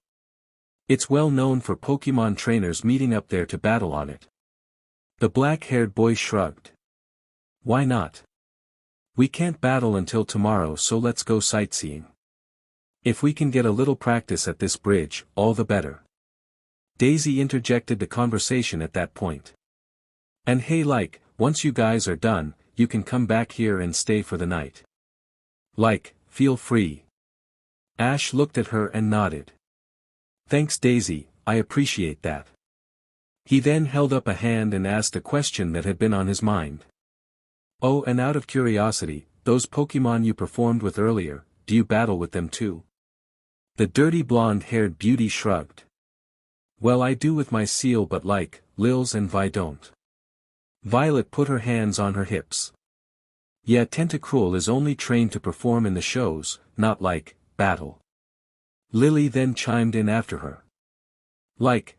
It's well known for Pokémon trainers meeting up there to battle on it. The black-haired boy shrugged. Why not? We can't battle until tomorrow, so let's go sightseeing. If we can get a little practice at this bridge, all the better. Daisy interjected the conversation at that point. And hey, once you guys are done, you can come back here and stay for the night. Feel free. Ash looked at her and nodded. Thanks, Daisy, I appreciate that. He then held up a hand and asked a question that had been on his mind. Oh, and out of curiosity, those Pokémon you performed with earlier, do you battle with them too? The dirty blonde-haired beauty shrugged. Well, I do with my Seal, but Lils and Vi don't. Violet put her hands on her hips. Yeah, Tentacruel is only trained to perform in the shows, not battle. Lily then chimed in after her.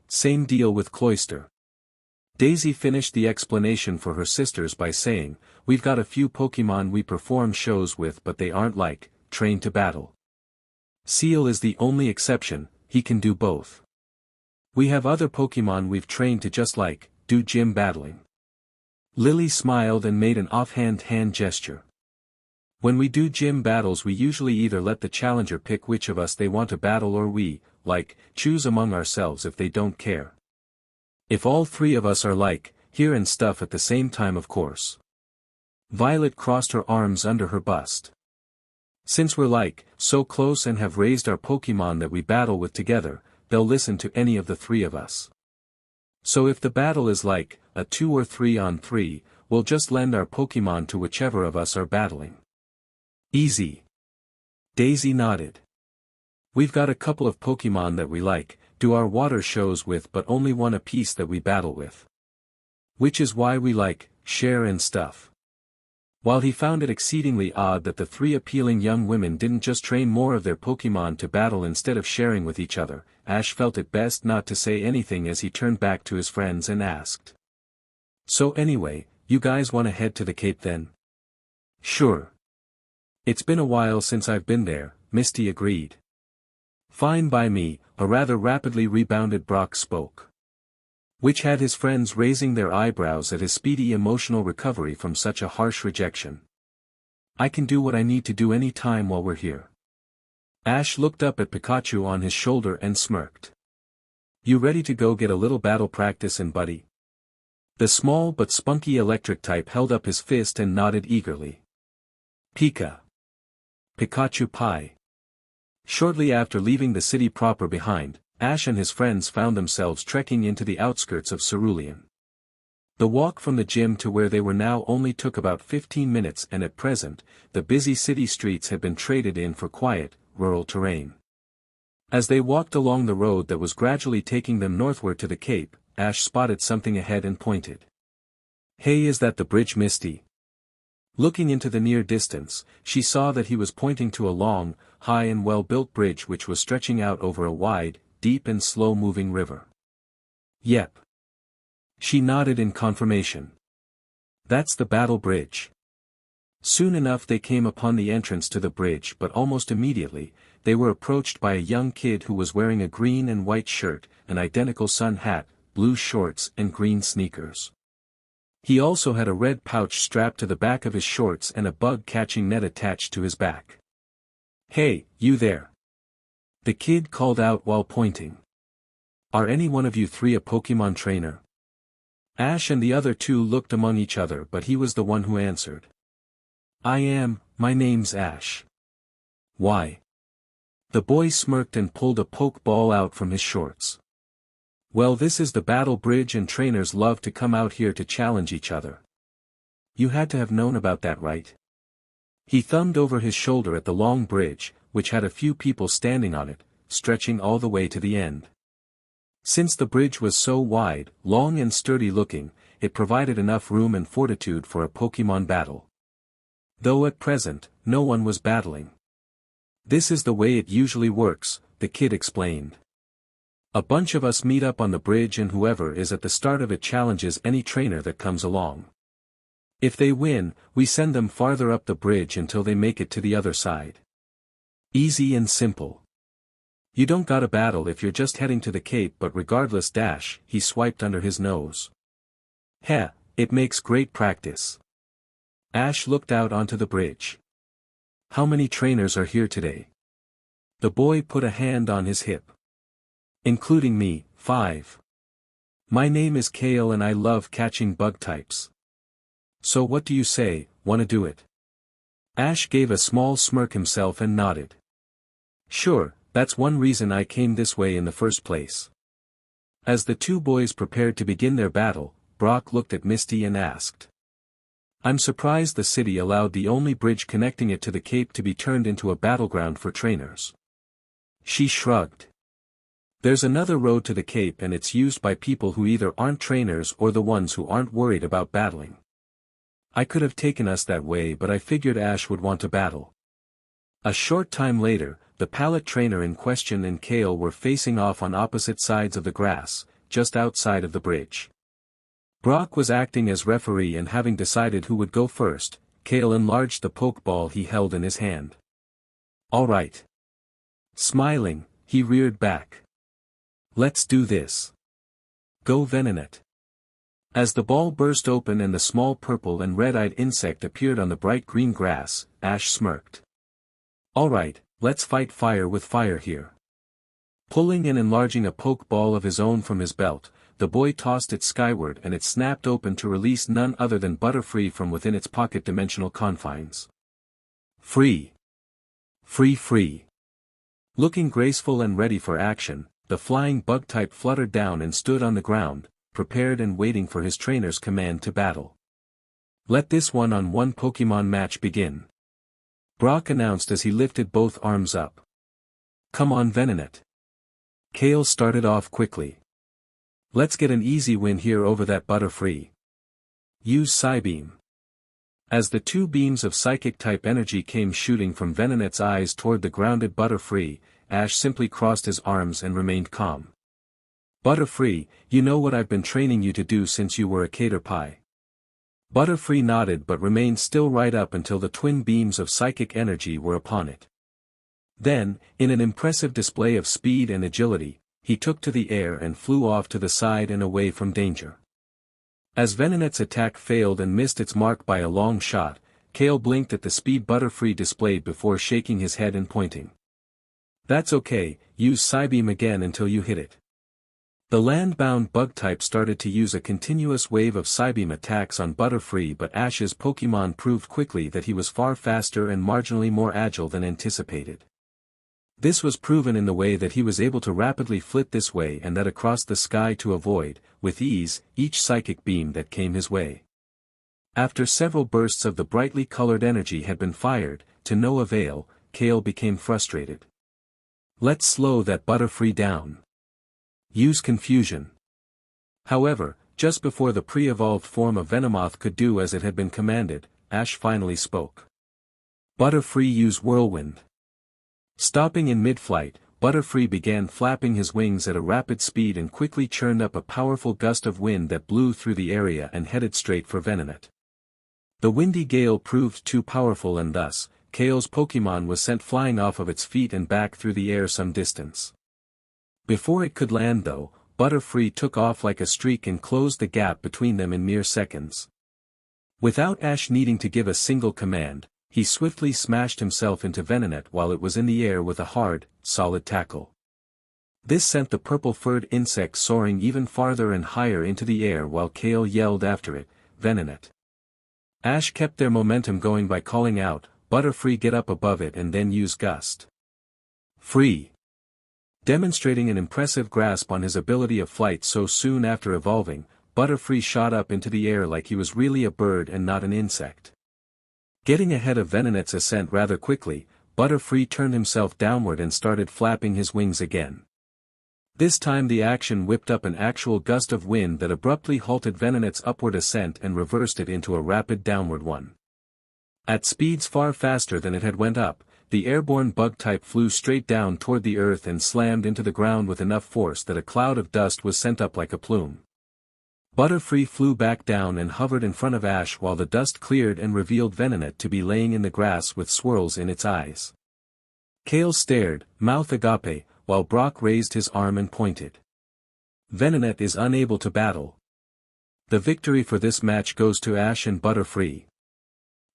Same deal with Cloyster. Daisy finished the explanation for her sisters by saying, we've got a few Pokémon we perform shows with, but they aren't trained to battle. Seal is the only exception, he can do both. We have other Pokémon we've trained to just do gym battling. Lily smiled and made an offhand hand gesture. When we do gym battles, we usually either let the challenger pick which of us they want to battle, or we, choose among ourselves if they don't care. If all three of us are here and stuff at the same time, of course. Violet crossed her arms under her bust. Since we're so close and have raised our Pokémon that we battle with together, they'll listen to any of the three of us. So if the battle is a 2 or 3 on 3, we'll just lend our Pokémon to whichever of us are battling. Easy. Daisy nodded. We've got a couple of Pokémon that we do our water shows with, but only one apiece that we battle with. Which is why we share and stuff. While he found it exceedingly odd that the three appealing young women didn't just train more of their Pokémon to battle instead of sharing with each other, Ash felt it best not to say anything as he turned back to his friends and asked. So anyway, you guys want to head to the Cape then? Sure. It's been a while since I've been there, Misty agreed. Fine by me, a rather rapidly rebounded Brock spoke. Which had his friends raising their eyebrows at his speedy emotional recovery from such a harsh rejection. I can do what I need to do any time while we're here. Ash looked up at Pikachu on his shoulder and smirked. You ready to go get a little battle practice in, buddy? The small but spunky electric type held up his fist and nodded eagerly. Pika. Pikachu Pie. Shortly after leaving the city proper behind, Ash and his friends found themselves trekking into the outskirts of Cerulean. The walk from the gym to where they were now only took about 15 minutes, and at present, the busy city streets had been traded in for quiet, rural terrain. As they walked along the road that was gradually taking them northward to the Cape, Ash spotted something ahead and pointed. Hey, is that the bridge, Misty? Looking into the near distance, she saw that he was pointing to a long, high and well-built bridge which was stretching out over a wide, deep and slow-moving river. Yep. She nodded in confirmation. That's the battle bridge. Soon enough they came upon the entrance to the bridge, but almost immediately, they were approached by a young kid who was wearing a green and white shirt, an identical sun hat, blue shorts and green sneakers. He also had a red pouch strapped to the back of his shorts and a bug-catching net attached to his back. Hey, you there! The kid called out while pointing. Are any one of you three a Pokémon trainer? Ash and the other two looked among each other, but he was the one who answered. I am, my name's Ash. Why? The boy smirked and pulled a Pokeball out from his shorts. Well, this is the battle bridge and trainers love to come out here to challenge each other. You had to have known about that, right? He thumbed over his shoulder at the long bridge, which had a few people standing on it, stretching all the way to the end. Since the bridge was so wide, long and sturdy looking, it provided enough room and fortitude for a Pokémon battle. Though at present, no one was battling. This is the way it usually works, the kid explained. A bunch of us meet up on the bridge and whoever is at the start of it challenges any trainer that comes along. If they win, we send them farther up the bridge until they make it to the other side. Easy and simple. You don't gotta battle if you're just heading to the Cape, but regardless, he swiped under his nose. Heh, it makes great practice. Ash looked out onto the bridge. How many trainers are here today? The boy put a hand on his hip. Including me, 5. My name is Kale and I love catching bug types. So what do you say, wanna do it? Ash gave a small smirk himself and nodded. Sure, that's one reason I came this way in the first place. As the two boys prepared to begin their battle, Brock looked at Misty and asked. I'm surprised the city allowed the only bridge connecting it to the Cape to be turned into a battleground for trainers. She shrugged. There's another road to the Cape and it's used by people who either aren't trainers or the ones who aren't worried about battling. I could have taken us that way, but I figured Ash would want to battle. A short time later, the pallet trainer in question and Kale were facing off on opposite sides of the grass, just outside of the bridge. Brock was acting as referee, and having decided who would go first, Kale enlarged the Pokeball he held in his hand. All right. Smiling, he reared back. Let's do this. Go Venonat. As the ball burst open and the small purple and red-eyed insect appeared on the bright green grass, Ash smirked. All right, let's fight fire with fire here. Pulling and enlarging a Pokeball of his own from his belt, the boy tossed it skyward and it snapped open to release none other than Butterfree from within its pocket dimensional confines. Free. Free free. Looking graceful and ready for action, the flying bug type fluttered down and stood on the ground, prepared and waiting for his trainer's command to battle. Let this one-on-one Pokémon match begin. Brock announced as he lifted both arms up. Come on Venonat. Kale started off quickly. Let's get an easy win here over that Butterfree. Use Psybeam. As the two beams of Psychic-type energy came shooting from Venonat's eyes toward the grounded Butterfree, Ash simply crossed his arms and remained calm. Butterfree, you know what I've been training you to do since you were a Caterpie. Butterfree nodded but remained still right up until the twin beams of psychic energy were upon it. Then, in an impressive display of speed and agility, he took to the air and flew off to the side and away from danger. As Venonet's attack failed and missed its mark by a long shot, Kale blinked at the speed Butterfree displayed before shaking his head and pointing. "That's okay, use Psybeam again until you hit it." The land-bound bug type started to use a continuous wave of Psybeam attacks on Butterfree, but Ash's Pokémon proved quickly that he was far faster and marginally more agile than anticipated. This was proven in the way that he was able to rapidly flit this way and that across the sky to avoid, with ease, each psychic beam that came his way. After several bursts of the brightly colored energy had been fired, to no avail, Kale became frustrated. "Let's slow that Butterfree down. Use confusion." However, just before the pre-evolved form of Venomoth could do as it had been commanded, Ash finally spoke. "Butterfree, use whirlwind." Stopping in mid-flight, Butterfree began flapping his wings at a rapid speed and quickly churned up a powerful gust of wind that blew through the area and headed straight for Venonat. The windy gale proved too powerful and thus, Kale's Pokémon was sent flying off of its feet and back through the air some distance. Before it could land though, Butterfree took off like a streak and closed the gap between them in mere seconds. Without Ash needing to give a single command, he swiftly smashed himself into Venonat while it was in the air with a hard, solid tackle. This sent the purple-furred insect soaring even farther and higher into the air while Kale yelled after it, "Venonat." Ash kept their momentum going by calling out, "Butterfree, get up above it and then use Gust. Free." Demonstrating an impressive grasp on his ability of flight so soon after evolving, Butterfree shot up into the air like he was really a bird and not an insect. Getting ahead of Venonat's ascent rather quickly, Butterfree turned himself downward and started flapping his wings again. This time the action whipped up an actual gust of wind that abruptly halted Venonat's upward ascent and reversed it into a rapid downward one. At speeds far faster than it had went up, the airborne bug type flew straight down toward the earth and slammed into the ground with enough force that a cloud of dust was sent up like a plume. Butterfree flew back down and hovered in front of Ash while the dust cleared and revealed Venonat to be laying in the grass with swirls in its eyes. Kale stared, mouth agape, while Brock raised his arm and pointed. "Venonat is unable to battle. The victory for this match goes to Ash and Butterfree."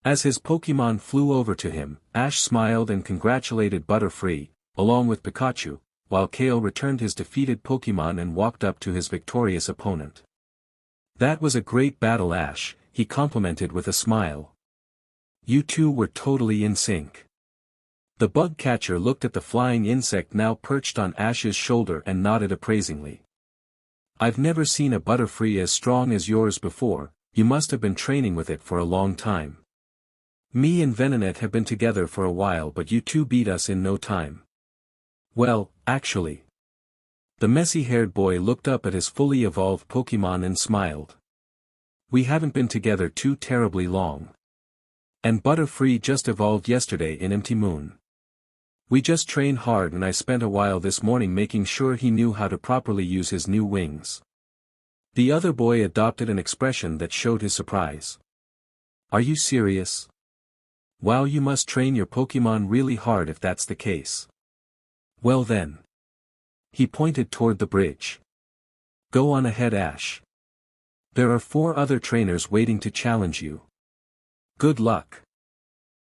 As his Pokémon flew over to him, Ash smiled and congratulated Butterfree, along with Pikachu, while Kale returned his defeated Pokémon and walked up to his victorious opponent. "That was a great battle, Ash," he complimented with a smile. "You two were totally in sync." The bug catcher looked at the flying insect now perched on Ash's shoulder and nodded appraisingly. "I've never seen a Butterfree as strong as yours before, you must have been training with it for a long time. Me and Venonat have been together for a while but you two beat us in no time." "Well, actually." The messy-haired boy looked up at his fully evolved Pokémon and smiled. "We haven't been together too terribly long. And Butterfree just evolved yesterday in Empty Moon. We just trained hard and I spent a while this morning making sure he knew how to properly use his new wings." The other boy adopted an expression that showed his surprise. "Are you serious? Wow, you must train your Pokémon really hard if that's the case. Well then." He pointed toward the bridge. "Go on ahead, Ash. There are 4 other trainers waiting to challenge you. Good luck."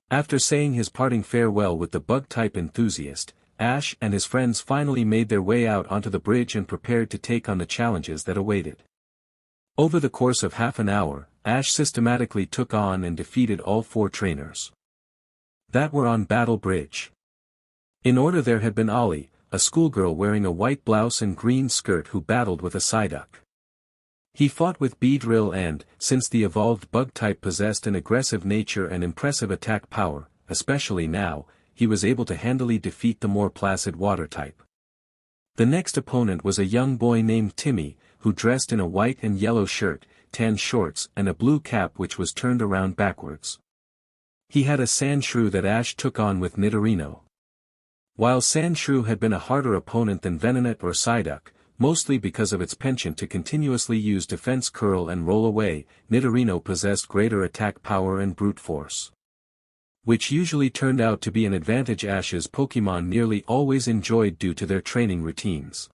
After saying his parting farewell with the bug-type enthusiast, Ash and his friends finally made their way out onto the bridge and prepared to take on the challenges that awaited. Over the course of half an hour, Ash systematically took on and defeated all 4 trainers that were on Battle Bridge. In order, there had been Ollie, a schoolgirl wearing a white blouse and green skirt who battled with a Psyduck. He fought with Beedrill and, since the evolved bug type possessed an aggressive nature and impressive attack power, especially now, he was able to handily defeat the more placid water type. The next opponent was a young boy named Timmy, who dressed in a white and yellow shirt, tan shorts and a blue cap which was turned around backwards. He had a Sandshrew that Ash took on with Nidorino. While Sandshrew had been a harder opponent than Venonat or Psyduck, mostly because of its penchant to continuously use defense curl and roll away. Nidorino possessed greater attack power and brute force, which usually turned out to be an advantage Ash's Pokémon nearly always enjoyed due to their training routines.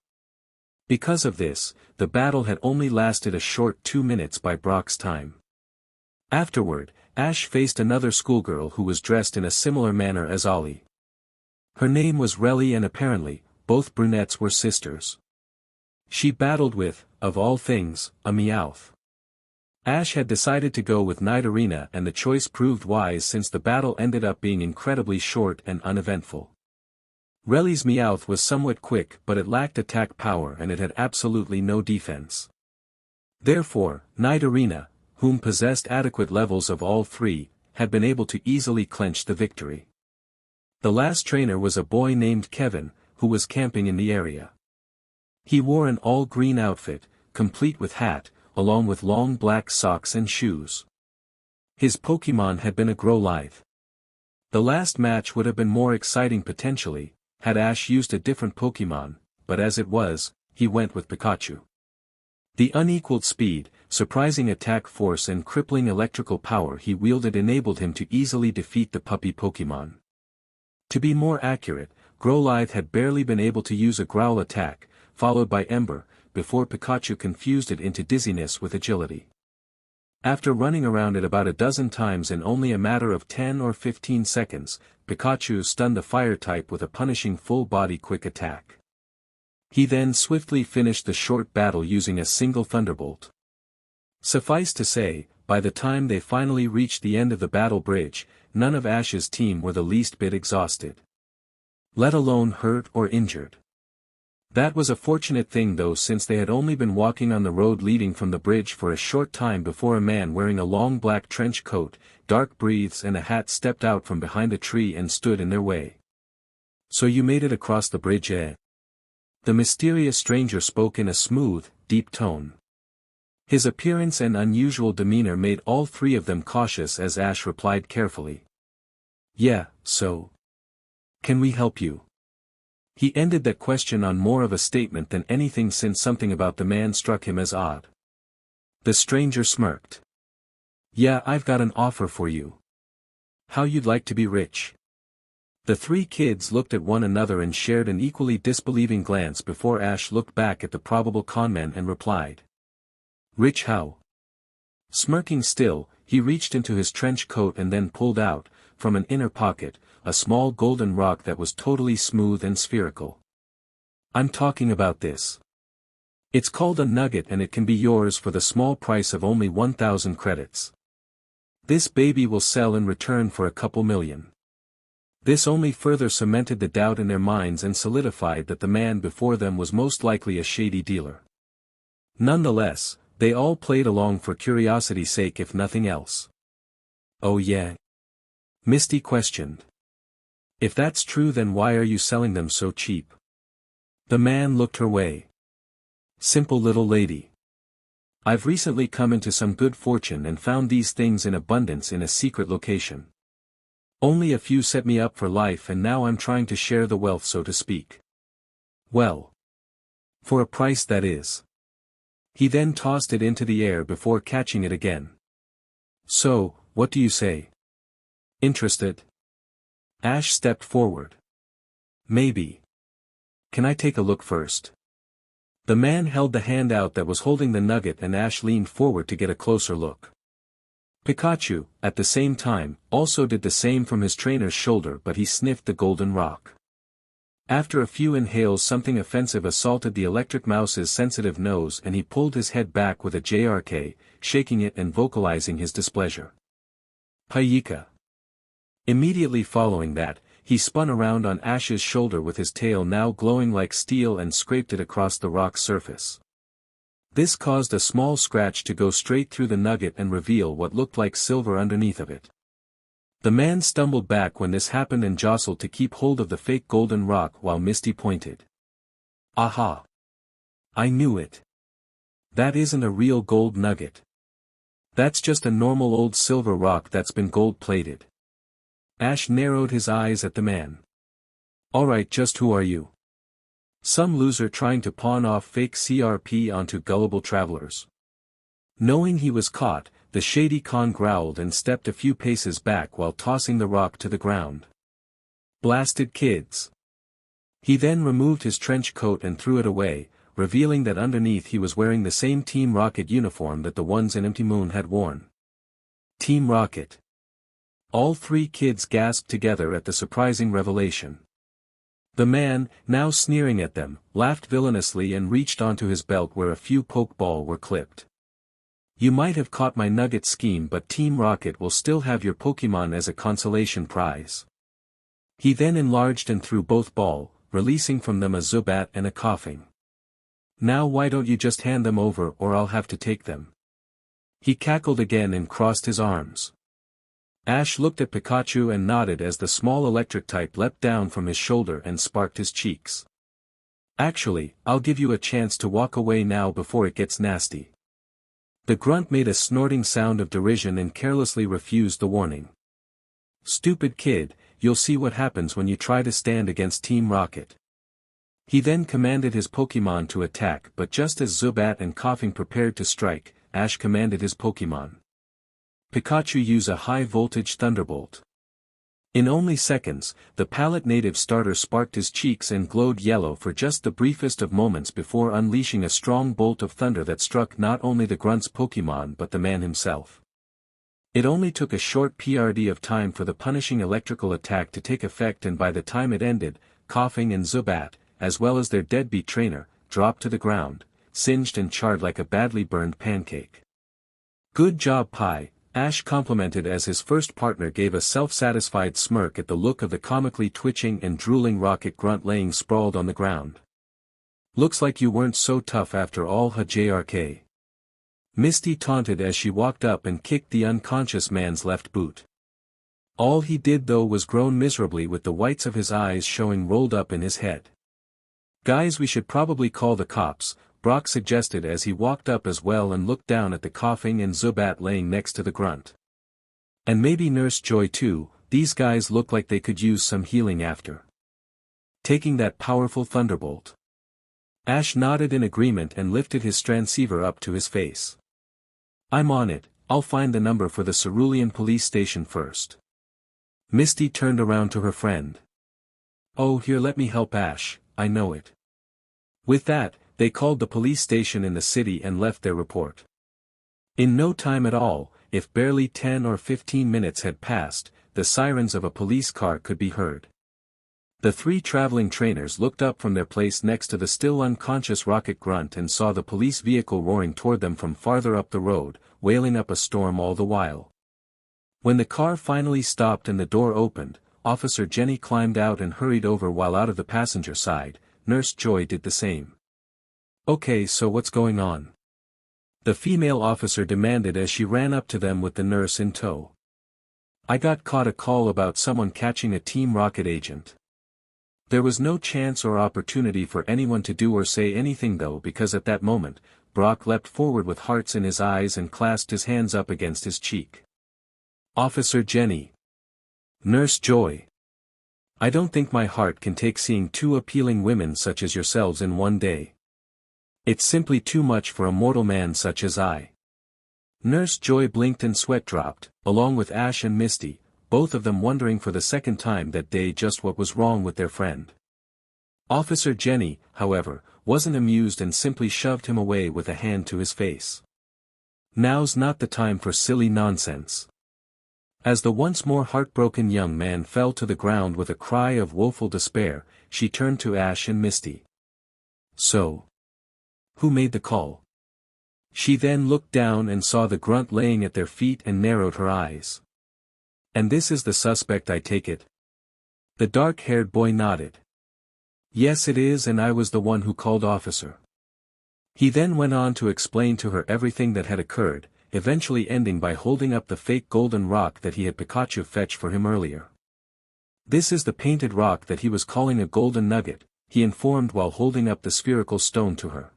Because of this, the battle had only lasted a short 2 minutes by Brock's time. Afterward, Ash faced another schoolgirl who was dressed in a similar manner as Ollie. Her name was Relly and apparently, both brunettes were sisters. She battled with, of all things, a Meowth. Ash had decided to go with Nidorina and the choice proved wise since the battle ended up being incredibly short and uneventful. Relly's Meowth was somewhat quick but it lacked attack power and it had absolutely no defense. Therefore, Nidorina, whom possessed adequate levels of all three, had been able to easily clinch the victory. The last trainer was a boy named Kevin, who was camping in the area. He wore an all-green outfit, complete with hat, along with long black socks and shoes. His Pokémon had been a Growlithe. The last match would have been more exciting potentially, had Ash used a different Pokémon, but as it was, he went with Pikachu. The unequaled speed, surprising attack force and crippling electrical power he wielded enabled him to easily defeat the puppy Pokémon. To be more accurate, Growlithe had barely been able to use a growl attack, followed by Ember, before Pikachu confused it into dizziness with agility. After running around it about a dozen times in only a matter of 10 or 15 seconds, Pikachu stunned the fire type with a punishing full-body quick attack. He then swiftly finished the short battle using a single thunderbolt. Suffice to say, by the time they finally reached the end of the battle bridge, none of Ash's team were the least bit exhausted, let alone hurt or injured. That was a fortunate thing though since they had only been walking on the road leading from the bridge for a short time before a man wearing a long black trench coat, dark breathes and a hat stepped out from behind a tree and stood in their way. "So you made it across the bridge, eh?" The mysterious stranger spoke in a smooth, deep tone. His appearance and unusual demeanor made all three of them cautious as Ash replied carefully. "Yeah, so. Can we help you?" He ended that question on more of a statement than anything since something about the man struck him as odd. The stranger smirked. "Yeah, I've got an offer for you. How you'd like to be rich?" The three kids looked at one another and shared an equally disbelieving glance before Ash looked back at the probable conman and replied. "Rich how?" Smirking still, he reached into his trench coat and then pulled out, from an inner pocket, a small golden rock that was totally smooth and spherical. "I'm talking about this. It's called a nugget and it can be yours for the small price of only 1,000 credits. This baby will sell in return for a couple million." This only further cemented the doubt in their minds and solidified that the man before them was most likely a shady dealer. Nonetheless, they all played along for curiosity's sake if nothing else. "Oh yeah?" Misty questioned. "If that's true then why are you selling them so cheap?" The man looked her way. "Simple little lady. I've recently come into some good fortune and found these things in abundance in a secret location. Only a few set me up for life and now I'm trying to share the wealth so to speak. Well. For a price that is." He then tossed it into the air before catching it again. "So, what do you say? Interested?" Ash stepped forward. "Maybe. Can I take a look first?" The man held the hand out that was holding the nugget and Ash leaned forward to get a closer look. Pikachu, at the same time, also did the same from his trainer's shoulder but he sniffed the golden rock. After a few inhales something offensive assaulted the electric mouse's sensitive nose and he pulled his head back with a jerk, shaking it and vocalizing his displeasure. "Payika." Immediately following that, he spun around on Ash's shoulder with his tail now glowing like steel and scraped it across the rock's surface. This caused a small scratch to go straight through the nugget and reveal what looked like silver underneath of it. The man stumbled back when this happened and jostled to keep hold of the fake golden rock while Misty pointed. "Aha! I knew it. That isn't a real gold nugget. That's just a normal old silver rock that's been gold-plated." Ash narrowed his eyes at the man. "Alright, just who are you?" Some loser trying to pawn off fake CRP onto gullible travelers. Knowing he was caught, the shady con growled and stepped a few paces back while tossing the rock to the ground. Blasted kids. He then removed his trench coat and threw it away, revealing that underneath he was wearing the same Team Rocket uniform that the ones in Empty Moon had worn. Team Rocket. All three kids gasped together at the surprising revelation. The man, now sneering at them, laughed villainously and reached onto his belt where a few Pokeball were clipped. You might have caught my nugget scheme, but Team Rocket will still have your Pokemon as a consolation prize. He then enlarged and threw both ball, releasing from them a Zubat and a Coughing. Now why don't you just hand them over, or I'll have to take them. He cackled again and crossed his arms. Ash looked at Pikachu and nodded as the small electric type leapt down from his shoulder and sparked his cheeks. Actually, I'll give you a chance to walk away now before it gets nasty. The grunt made a snorting sound of derision and carelessly refused the warning. Stupid kid, you'll see what happens when you try to stand against Team Rocket. He then commanded his Pokemon to attack, but just as Zubat and Coughing prepared to strike, Ash commanded his Pokemon. Pikachu use a high-voltage thunderbolt. In only seconds, the Pallet Native starter sparked his cheeks and glowed yellow for just the briefest of moments before unleashing a strong bolt of thunder that struck not only the grunt's Pokemon but the man himself. It only took a short PRD of time for the punishing electrical attack to take effect, and by the time it ended, Coughing and Zubat, as well as their deadbeat trainer, dropped to the ground, singed and charred like a badly burned pancake. Good job, Pi, Ash complimented as his first partner gave a self-satisfied smirk at the look of the comically twitching and drooling rocket grunt laying sprawled on the ground. Looks like you weren't so tough after all, JRK. Misty taunted as she walked up and kicked the unconscious man's left boot. All he did though was groan miserably with the whites of his eyes showing rolled up in his head. Guys, we should probably call the cops, Brock suggested as he walked up as well and looked down at the Coughing and Zubat laying next to the grunt. And maybe Nurse Joy too, these guys look like they could use some healing after taking that powerful thunderbolt. Ash nodded in agreement and lifted his transceiver up to his face. I'm on it, I'll find the number for the Cerulean police station first. Misty turned around to her friend. Oh, here, let me help, Ash, I know it. With that, they called the police station in the city and left their report. In no time at all, if barely 10 or 15 minutes had passed, the sirens of a police car could be heard. The three traveling trainers looked up from their place next to the still unconscious rocket grunt and saw the police vehicle roaring toward them from farther up the road, wailing up a storm all the while. When the car finally stopped and the door opened, Officer Jenny climbed out and hurried over, while out of the passenger side, Nurse Joy did the same. Okay, so what's going on? The female officer demanded as she ran up to them with the nurse in tow. I got caught a call about someone catching a Team Rocket agent. There was no chance or opportunity for anyone to do or say anything though, because at that moment, Brock leapt forward with hearts in his eyes and clasped his hands up against his cheek. Officer Jenny. Nurse Joy. I don't think my heart can take seeing two appealing women such as yourselves in one day. It's simply too much for a mortal man such as I. Nurse Joy blinked and sweat dropped, along with Ash and Misty, both of them wondering for the second time that day just what was wrong with their friend. Officer Jenny, however, wasn't amused and simply shoved him away with a hand to his face. Now's not the time for silly nonsense. As the once more heartbroken young man fell to the ground with a cry of woeful despair, she turned to Ash and Misty. So, who made the call? She then looked down and saw the grunt laying at their feet and narrowed her eyes. And this is the suspect, I take it? The dark-haired boy nodded. Yes, it is, and I was the one who called, officer. He then went on to explain to her everything that had occurred, eventually ending by holding up the fake golden rock that he had Pikachu fetch for him earlier. This is the painted rock that he was calling a golden nugget, he informed while holding up the spherical stone to her.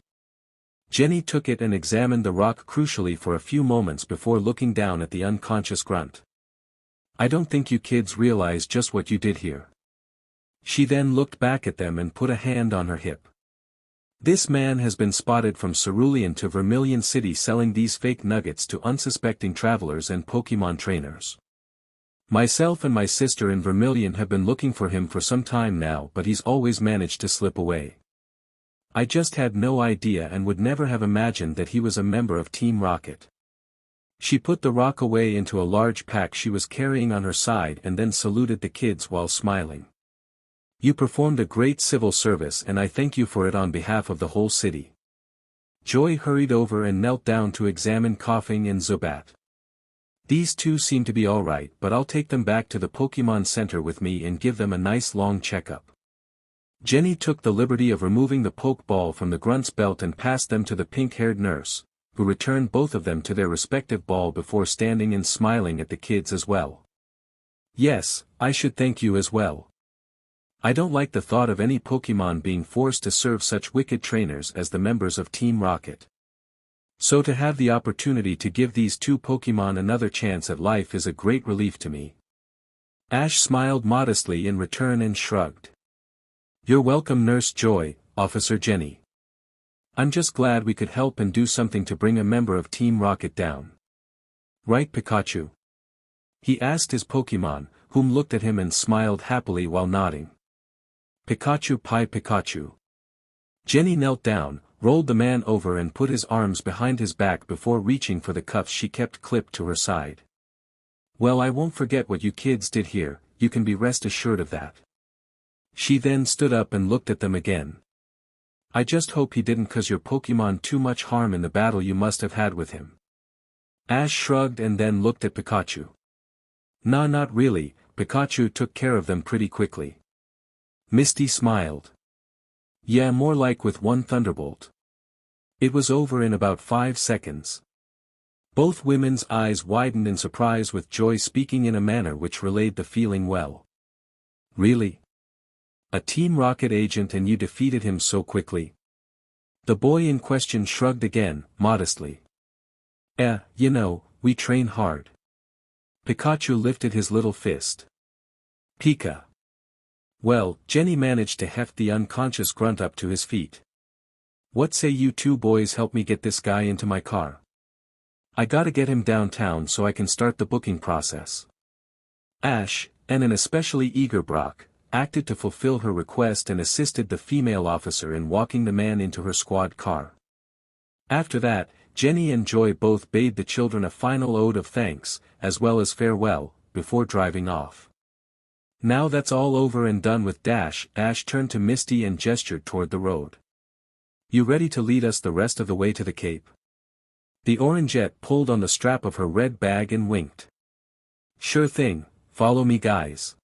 Jenny took it and examined the rock crucially for a few moments before looking down at the unconscious grunt. I don't think you kids realize just what you did here. She then looked back at them and put a hand on her hip. This man has been spotted from Cerulean to Vermilion City selling these fake nuggets to unsuspecting travelers and Pokémon trainers. Myself and my sister in Vermilion have been looking for him for some time now, but he's always managed to slip away. I just had no idea and would never have imagined that he was a member of Team Rocket. She put the rock away into a large pack she was carrying on her side and then saluted the kids while smiling. You performed a great civil service and I thank you for it on behalf of the whole city. Joy hurried over and knelt down to examine Coughing and Zubat. These two seem to be alright, but I'll take them back to the Pokémon Center with me and give them a nice long checkup. Jenny took the liberty of removing the Pokeball from the grunt's belt and passed them to the pink-haired nurse, who returned both of them to their respective ball before standing and smiling at the kids as well. Yes, I should thank you as well. I don't like the thought of any Pokémon being forced to serve such wicked trainers as the members of Team Rocket. So to have the opportunity to give these two Pokémon another chance at life is a great relief to me. Ash smiled modestly in return and shrugged. You're welcome, Nurse Joy, Officer Jenny. I'm just glad we could help and do something to bring a member of Team Rocket down. Right, Pikachu? He asked his Pokémon, whom looked at him and smiled happily while nodding. Pikachu Pie Pikachu. Jenny knelt down, rolled the man over and put his arms behind his back before reaching for the cuffs she kept clipped to her side. Well, I won't forget what you kids did here, you can be rest assured of that. She then stood up and looked at them again. I just hope he didn't cause your Pokémon too much harm in the battle you must have had with him. Ash shrugged and then looked at Pikachu. Nah, not really, Pikachu took care of them pretty quickly. Misty smiled. Yeah, more like with one thunderbolt. It was over in about 5 seconds. Both women's eyes widened in surprise with Joy speaking in a manner which relayed the feeling well. Really? A Team Rocket agent and you defeated him so quickly? The boy in question shrugged again, modestly. You know, we train hard. Pikachu lifted his little fist. Pika. Well, Jenny managed to heft the unconscious grunt up to his feet. What say you two boys help me get this guy into my car? I gotta get him downtown so I can start the booking process. Ash, and an especially eager Brock, acted to fulfill her request and assisted the female officer in walking the man into her squad car. After that, Jenny and Joy both bade the children a final ode of thanks, as well as farewell, before driving off. Now that's all over and done with Dash, Ash turned to Misty and gestured toward the road. You ready to lead us the rest of the way to the Cape? The Orangette pulled on the strap of her red bag and winked. Sure thing, follow me guys.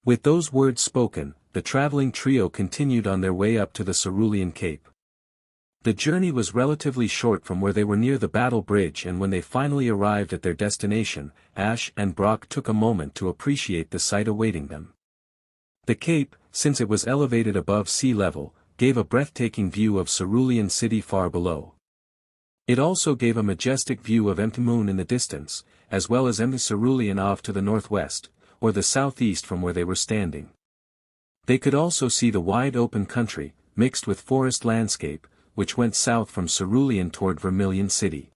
With those words spoken, the traveling trio continued on their way up to the Cerulean Cape. The journey was relatively short from where they were near the Battle Bridge, and when they finally arrived at their destination, Ash and Brock took a moment to appreciate the sight awaiting them. The Cape, since it was elevated above sea level, gave a breathtaking view of Cerulean City far below. It also gave a majestic view of Empty Moon in the distance, as well as Empty Cerulean off to the northwest, or the southeast from where they were standing. They could also see the wide open country, mixed with forest landscape, which went south from Cerulean toward Vermilion City.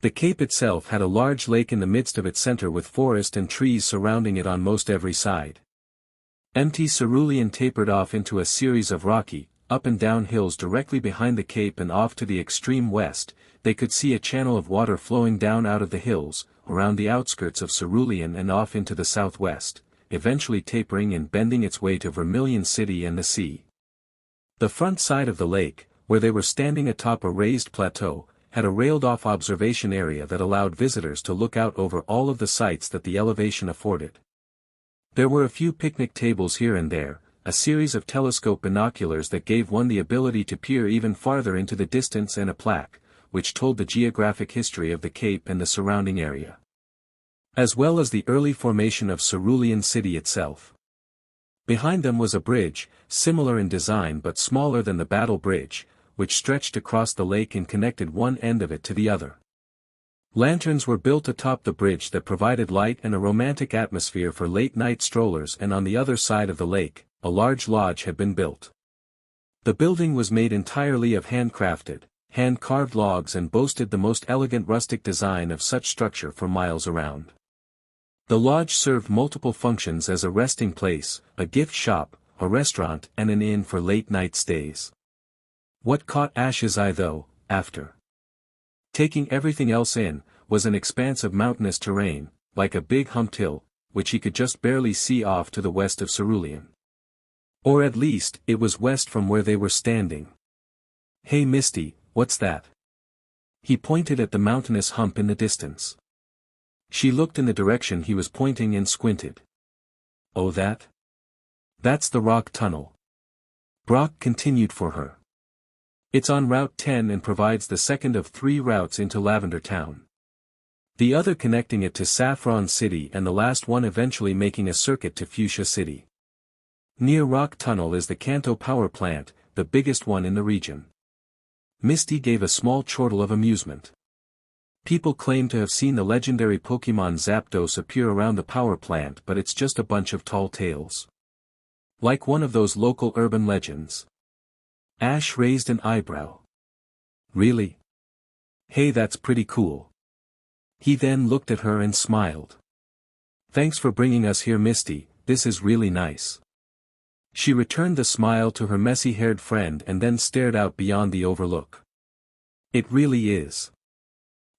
The Cape itself had a large lake in the midst of its center with forest and trees surrounding it on most every side. Empty Cerulean tapered off into a series of rocky, up and down hills directly behind the Cape, and off to the extreme west, they could see a channel of water flowing down out of the hills, around the outskirts of Cerulean and off into the southwest, eventually tapering and bending its way to Vermilion City and the sea. The front side of the lake, where they were standing atop a raised plateau, had a railed-off observation area that allowed visitors to look out over all of the sights that the elevation afforded. There were a few picnic tables here and there, a series of telescope binoculars that gave one the ability to peer even farther into the distance, and a plaque, which told the geographic history of the Cape and the surrounding area, as well as the early formation of Cerulean City itself. Behind them was a bridge, similar in design but smaller than the Battle Bridge, which stretched across the lake and connected one end of it to the other. Lanterns were built atop the bridge that provided light and a romantic atmosphere for late-night strollers, and on the other side of the lake, a large lodge had been built. The building was made entirely of handcrafted, hand-carved logs and boasted the most elegant rustic design of such structure for miles around. The lodge served multiple functions as a resting place, a gift shop, a restaurant and an inn for late-night stays. What caught Ash's eye though, after taking everything else in, was an expanse of mountainous terrain, like a big humped hill, which he could just barely see off to the west of Cerulean. Or at least, it was west from where they were standing. "Hey Misty, what's that?" He pointed at the mountainous hump in the distance. She looked in the direction he was pointing and squinted. "Oh that? That's the rock tunnel." Brock continued for her. "It's on Route 10 and provides the second of 3 routes into Lavender Town. The other connecting it to Saffron City and the last one eventually making a circuit to Fuchsia City. Near Rock Tunnel is the Kanto power plant, the biggest one in the region." Misty gave a small chortle of amusement. "People claim to have seen the legendary Pokémon Zapdos appear around the power plant, but it's just a bunch of tall tales. Like one of those local urban legends." Ash raised an eyebrow. "Really? Hey, that's pretty cool." He then looked at her and smiled. "Thanks for bringing us here Misty, this is really nice." She returned the smile to her messy-haired friend and then stared out beyond the overlook. "It really is.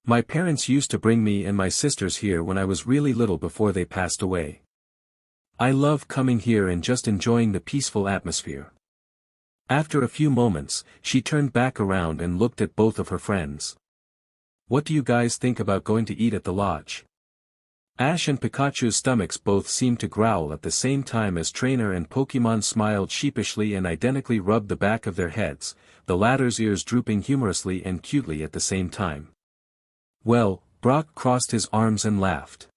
My parents used to bring me and my sisters here when I was really little before they passed away. I love coming here and just enjoying the peaceful atmosphere." After a few moments, she turned back around and looked at both of her friends. "What do you guys think about going to eat at the lodge?" Ash and Pikachu's stomachs both seemed to growl at the same time as Trainer and Pokémon smiled sheepishly and identically rubbed the back of their heads, the latter's ears drooping humorously and cutely at the same time. Well, Brock crossed his arms and laughed.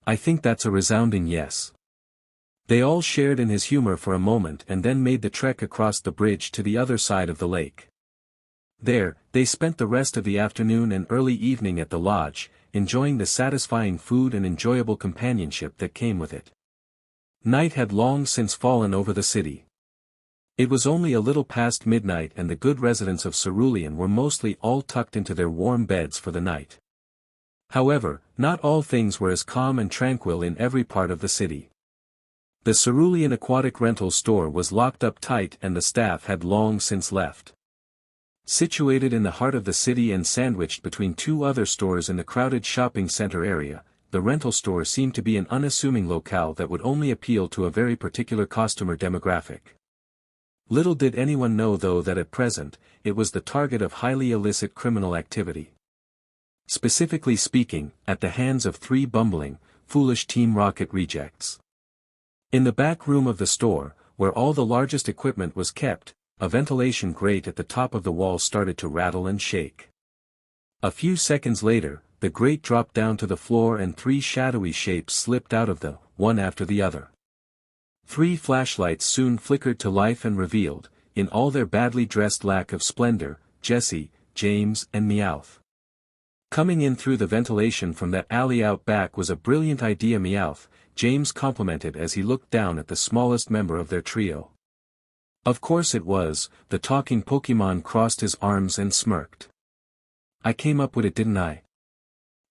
"I think that's a resounding yes." They all shared in his humor for a moment and then made the trek across the bridge to the other side of the lake. There, they spent the rest of the afternoon and early evening at the lodge, enjoying the satisfying food and enjoyable companionship that came with it. Night had long since fallen over the city. It was only a little past midnight and the good residents of Cerulean were mostly all tucked into their warm beds for the night. However, not all things were as calm and tranquil in every part of the city. The Cerulean Aquatic Rental Store was locked up tight and the staff had long since left. Situated in the heart of the city and sandwiched between 2 other stores in the crowded shopping center area, the rental store seemed to be an unassuming locale that would only appeal to a very particular customer demographic. Little did anyone know though that at present, it was the target of highly illicit criminal activity. Specifically speaking, at the hands of 3 bumbling, foolish Team Rocket rejects. In the back room of the store, where all the largest equipment was kept, a ventilation grate at the top of the wall started to rattle and shake. A few seconds later, the grate dropped down to the floor and 3 shadowy shapes slipped out of the, one after the other. 3 flashlights soon flickered to life and revealed, in all their badly dressed lack of splendor, Jessie, James and Meowth. Coming in through the ventilation from that alley out back was a brilliant idea, Meowth, James complimented as he looked down at the smallest member of their trio. Of course it was, the talking Pokémon crossed his arms and smirked. "I came up with it, didn't I?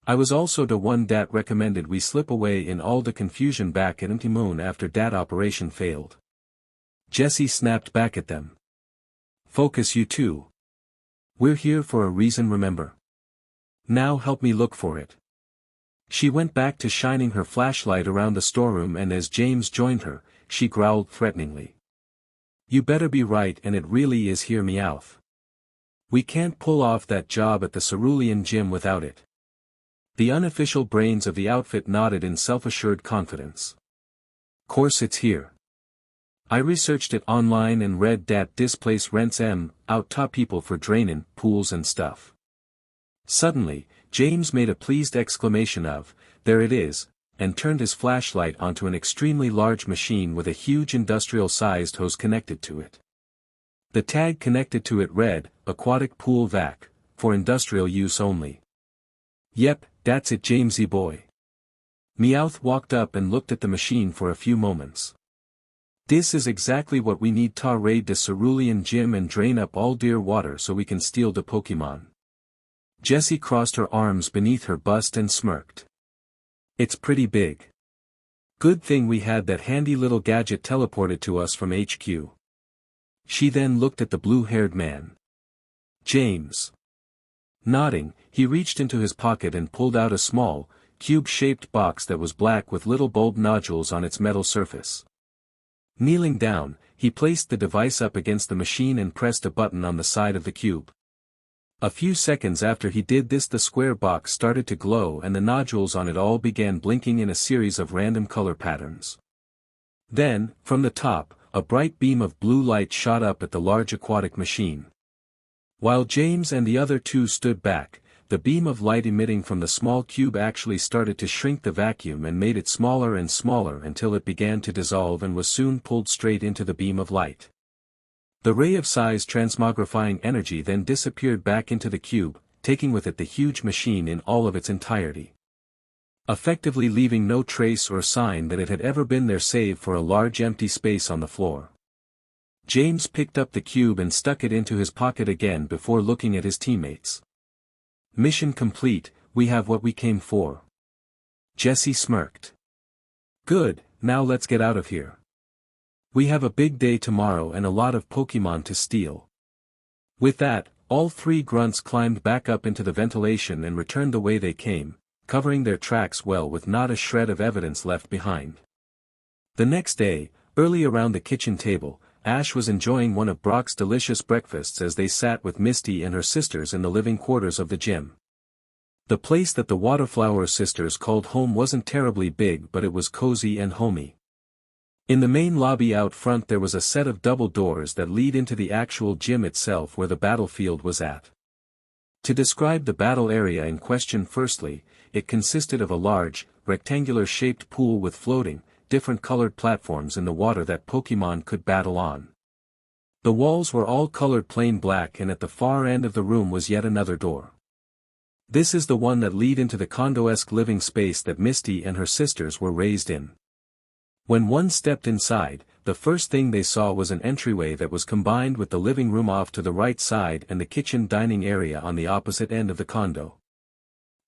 I was also the one that recommended we slip away in all the confusion back at Empty Moon after that operation failed." Jessie snapped back at them. "Focus you two. We're here for a reason, remember? Now help me look for it." She went back to shining her flashlight around the storeroom and as James joined her, she growled threateningly. "You better be right and it really is here, Meowth. We can't pull off that job at the Cerulean gym without it." The unofficial brains of the outfit nodded in self-assured confidence. "Course it's here. I researched it online and read that this place rents out top people for drainin', pools and stuff." Suddenly, James made a pleased exclamation of, "There it is," and turned his flashlight onto an extremely large machine with a huge industrial-sized hose connected to it. The tag connected to it read, "Aquatic Pool Vac, for industrial use only." "Yep, that's it, Jamesy boy." Meowth walked up and looked at the machine for a few moments. This is exactly what we need to raid the Cerulean gym and drain up all dear water so we can steal the Pokémon. Jessie crossed her arms beneath her bust and smirked. It's pretty big. Good thing we had that handy little gadget teleported to us from HQ. She then looked at the blue-haired man. James. Nodding, he reached into his pocket and pulled out a small, cube-shaped box that was black with little bulb nodules on its metal surface. Kneeling down, he placed the device up against the machine and pressed a button on the side of the cube. A few seconds after he did this, the square box started to glow and the nodules on it all began blinking in a series of random color patterns. Then, from the top, a bright beam of blue light shot up at the large aquatic machine. While James and the other two stood back, the beam of light emitting from the small cube actually started to shrink the vacuum and made it smaller and smaller until it began to dissolve and was soon pulled straight into the beam of light. The ray of size transmogrifying energy then disappeared back into the cube, taking with it the huge machine in all of its entirety. Effectively leaving no trace or sign that it had ever been there save for a large empty space on the floor. James picked up the cube and stuck it into his pocket again before looking at his teammates. Mission complete, we have what we came for. Jessie smirked. Good, now let's get out of here. We have a big day tomorrow and a lot of Pokémon to steal. With that, all three grunts climbed back up into the ventilation and returned the way they came, covering their tracks well with not a shred of evidence left behind. The next day, early around the kitchen table, Ash was enjoying one of Brock's delicious breakfasts as they sat with Misty and her sisters in the living quarters of the gym. The place that the Waterflower sisters called home wasn't terribly big, but it was cozy and homey. In the main lobby out front there was a set of double doors that lead into the actual gym itself where the battlefield was at. To describe the battle area in question, firstly, it consisted of a large, rectangular-shaped pool with floating, different-colored platforms in the water that Pokémon could battle on. The walls were all colored plain black, and at the far end of the room was yet another door. This is the one that lead into the condo-esque living space that Misty and her sisters were raised in. When one stepped inside, the first thing they saw was an entryway that was combined with the living room off to the right side and the kitchen dining area on the opposite end of the condo.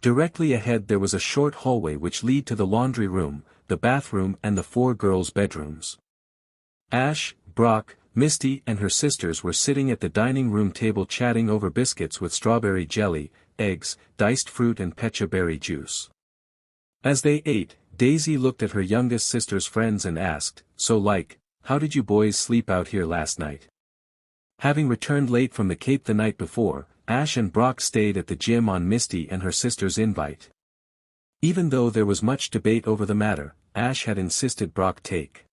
Directly ahead there was a short hallway which led to the laundry room, the bathroom and the four girls' bedrooms. Ash, Brock, Misty and her sisters were sitting at the dining room table chatting over biscuits with strawberry jelly, eggs, diced fruit and pecha berry juice. As they ate, Daisy looked at her youngest sister's friends and asked, "So how did you boys sleep out here last night?" Having returned late from the Cape the night before, Ash and Brock stayed at the gym on Misty and her sister's invite. Even though there was much debate over the matter, Ash had insisted Brock take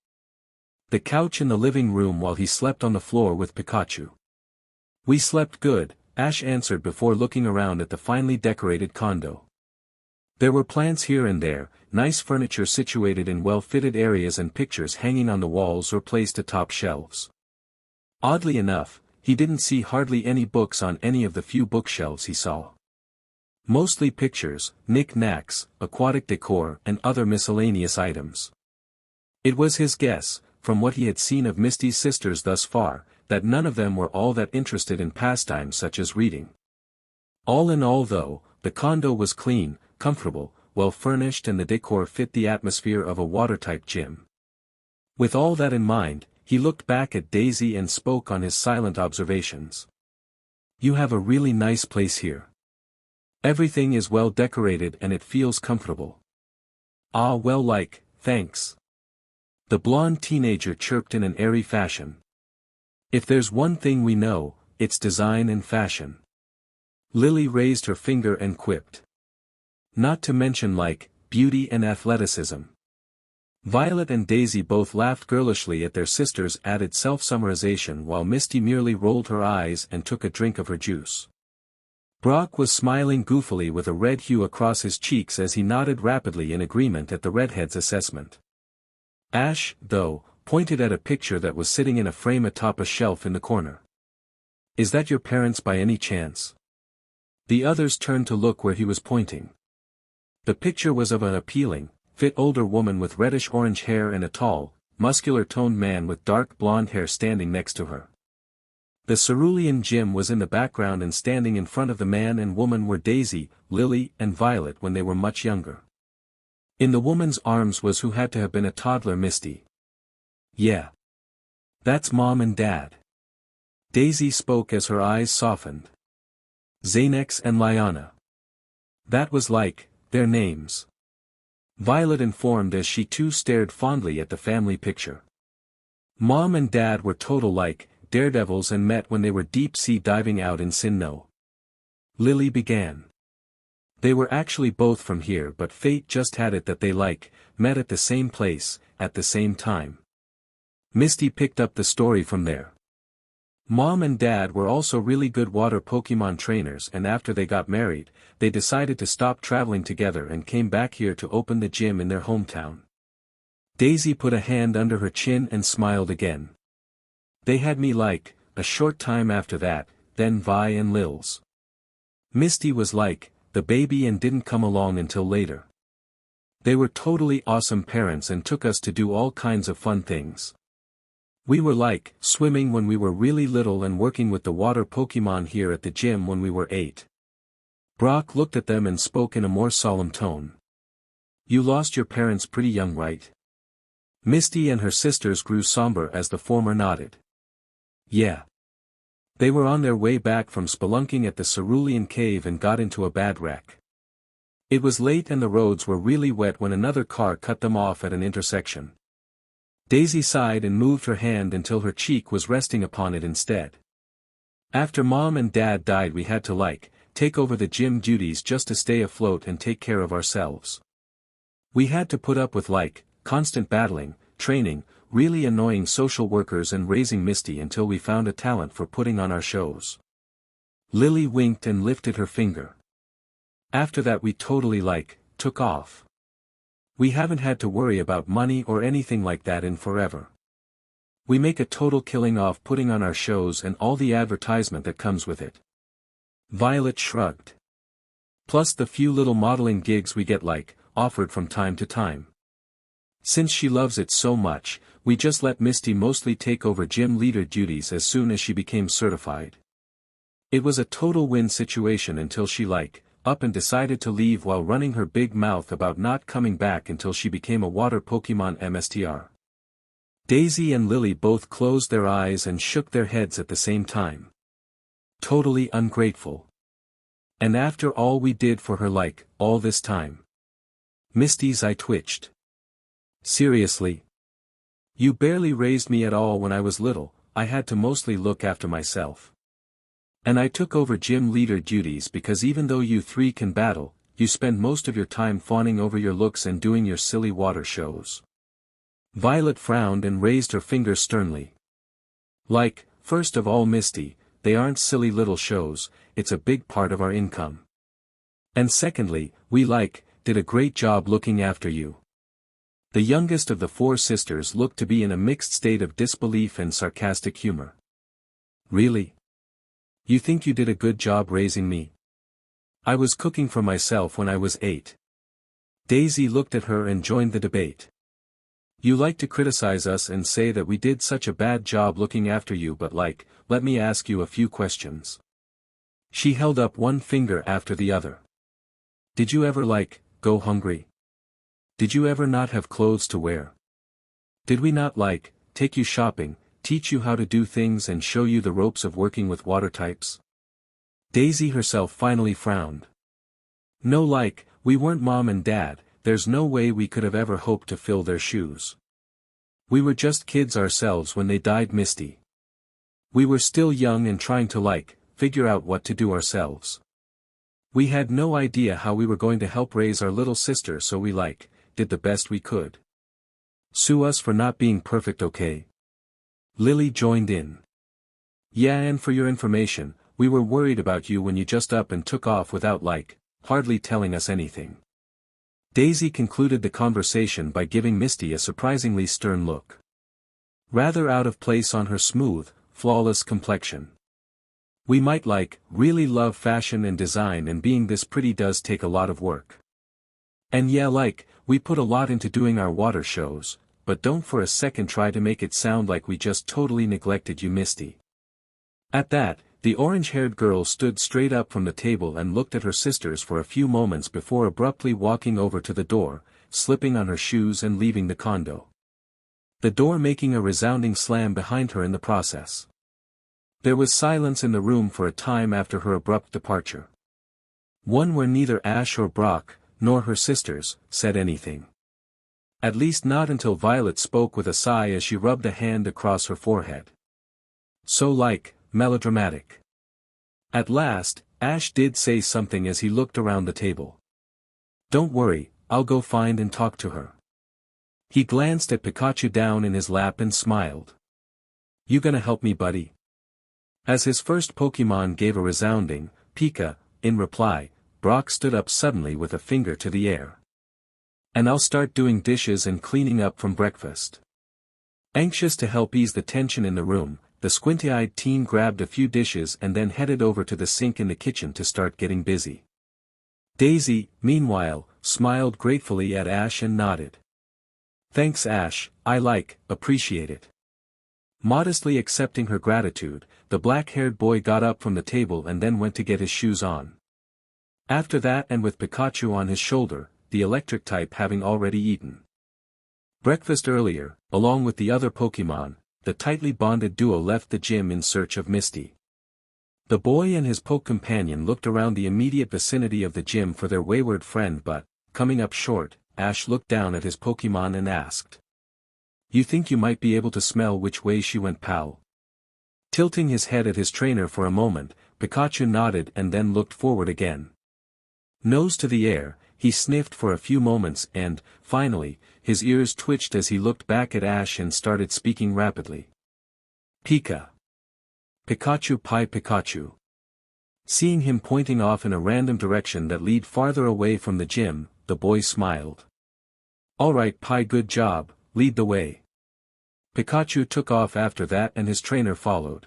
the couch in the living room while he slept on the floor with Pikachu. "We slept good," Ash answered before looking around at the finely decorated condo. There were plants here and there, nice furniture situated in well-fitted areas and pictures hanging on the walls or placed atop shelves. Oddly enough, he didn't see hardly any books on any of the few bookshelves he saw. Mostly pictures, knick-knacks, aquatic decor and other miscellaneous items. It was his guess, from what he had seen of Misty's sisters thus far, that none of them were all that interested in pastimes such as reading. All in all though, the condo was clean, comfortable, well furnished and the decor fit the atmosphere of a water-type gym. With all that in mind, he looked back at Daisy and spoke on his silent observations. "You have a really nice place here. Everything is well decorated and it feels comfortable." "Ah well thanks." The blonde teenager chirped in an airy fashion. "If there's one thing we know, it's design and fashion." Lily raised her finger and quipped. "Not to mention beauty and athleticism." Violet and Daisy both laughed girlishly at their sister's added self-summarization while Misty merely rolled her eyes and took a drink of her juice. Brock was smiling goofily with a red hue across his cheeks as he nodded rapidly in agreement at the redhead's assessment. Ash, though, pointed at a picture that was sitting in a frame atop a shelf in the corner. "Is that your parents by any chance?" The others turned to look where he was pointing. The picture was of an appealing, fit older woman with reddish-orange hair and a tall, muscular-toned man with dark blonde hair standing next to her. The Cerulean gym was in the background, and standing in front of the man and woman were Daisy, Lily, and Violet when they were much younger. In the woman's arms was who had to have been a toddler, Misty. "Yeah. That's Mom and Dad." Daisy spoke as her eyes softened. "Xanax and Liana. That was like, their names," Violet informed as she too stared fondly at the family picture. Mom and Dad were total like, daredevils and met when they were deep-sea diving out in Sinnoh. Lily began. They were actually both from here, but fate just had it that they met at the same place, at the same time. Misty picked up the story from there. Mom and Dad were also really good water Pokemon trainers, and after they got married, they decided to stop traveling together and came back here to open the gym in their hometown. Daisy put a hand under her chin and smiled again. They had me a short time after that, then Vi and Lils. Misty was the baby and didn't come along until later. They were totally awesome parents and took us to do all kinds of fun things. We were swimming when we were really little and working with the water Pokemon here at the gym when we were 8. Brock looked at them and spoke in a more solemn tone. "You lost your parents pretty young, right?" Misty and her sisters grew somber as the former nodded. "Yeah. They were on their way back from spelunking at the Cerulean cave and got into a bad wreck. It was late and the roads were really wet when another car cut them off at an intersection." Daisy sighed and moved her hand until her cheek was resting upon it instead. "After Mom and Dad died, we had to take over the gym duties just to stay afloat and take care of ourselves. We had to put up with constant battling, training, really annoying social workers and raising Misty until we found a talent for putting on our shows." Lily winked and lifted her finger. "After that we totally took off. We haven't had to worry about money or anything like that in forever. We make a total killing off putting on our shows and all the advertisement that comes with it." Violet shrugged. "Plus the few little modeling gigs we get offered from time to time. Since she loves it so much, we just let Misty mostly take over gym leader duties as soon as she became certified. It was a total win situation until she up and decided to leave while running her big mouth about not coming back until she became a water Pokemon MSTR." Daisy and Lily both closed their eyes and shook their heads at the same time. "Totally ungrateful. And after all we did for her all this time." Misty's eye twitched. "Seriously? You barely raised me at all when I was little, I had to mostly look after myself. And I took over gym leader duties because even though you 3 can battle, you spend most of your time fawning over your looks and doing your silly water shows." Violet frowned and raised her finger sternly. First of all, Misty, they aren't silly little shows, it's a big part of our income. And secondly, we did a great job looking after you." The youngest of the 4 sisters looked to be in a mixed state of disbelief and sarcastic humor. "Really? You think you did a good job raising me? I was cooking for myself when I was 8. Daisy looked at her and joined the debate. "You like to criticize us and say that we did such a bad job looking after you, but let me ask you a few questions." She held up one finger after the other. "Did you ever go hungry? Did you ever not have clothes to wear? Did we not take you shopping, teach you how to do things and show you the ropes of working with water types?" Daisy herself finally frowned. "No, we weren't Mom and Dad, there's no way we could have ever hoped to fill their shoes. We were just kids ourselves when they died, Misty. We were still young and trying to figure out what to do ourselves. We had no idea how we were going to help raise our little sister, so we did the best we could. Sue us for not being perfect, okay?" Lily joined in. "Yeah, and for your information, we were worried about you when you just up and took off without hardly telling us anything." Daisy concluded the conversation by giving Misty a surprisingly stern look. Rather out of place on her smooth, flawless complexion. "We might really love fashion and design, and being this pretty does take a lot of work. And yeah, we put a lot into doing our water shows, but don't for a second try to make it sound like we just totally neglected you, Misty." At that, the orange-haired girl stood straight up from the table and looked at her sisters for a few moments before abruptly walking over to the door, slipping on her shoes and leaving the condo. The door making a resounding slam behind her in the process. There was silence in the room for a time after her abrupt departure. One where neither Ash or Brock, nor her sisters, said anything. At least not until Violet spoke with a sigh as she rubbed a hand across her forehead. So melodramatic. At last, Ash did say something as he looked around the table. "Don't worry, I'll go find and talk to her." He glanced at Pikachu down in his lap and smiled. "You gonna help me, buddy?" As his first Pokémon gave a resounding, Pika, in reply, Brock stood up suddenly with a finger to the air. "And I'll start doing dishes and cleaning up from breakfast." Anxious to help ease the tension in the room, the squinty-eyed teen grabbed a few dishes and then headed over to the sink in the kitchen to start getting busy. Daisy, meanwhile, smiled gratefully at Ash and nodded. "Thanks, Ash, I appreciate it." Modestly accepting her gratitude, the black-haired boy got up from the table and then went to get his shoes on. After that, and with Pikachu on his shoulder, the electric type having already eaten breakfast earlier, along with the other Pokémon, the tightly bonded duo left the gym in search of Misty. The boy and his Poke companion looked around the immediate vicinity of the gym for their wayward friend, but, coming up short, Ash looked down at his Pokémon and asked, "You think you might be able to smell which way she went, pal?" Tilting his head at his trainer for a moment, Pikachu nodded and then looked forward again. Nose to the air, he sniffed for a few moments and, finally, his ears twitched as he looked back at Ash and started speaking rapidly. "Pika. Pikachu pi Pikachu." Seeing him pointing off in a random direction that led farther away from the gym, the boy smiled. "Alright Pi, good job, lead the way." Pikachu took off after that and his trainer followed.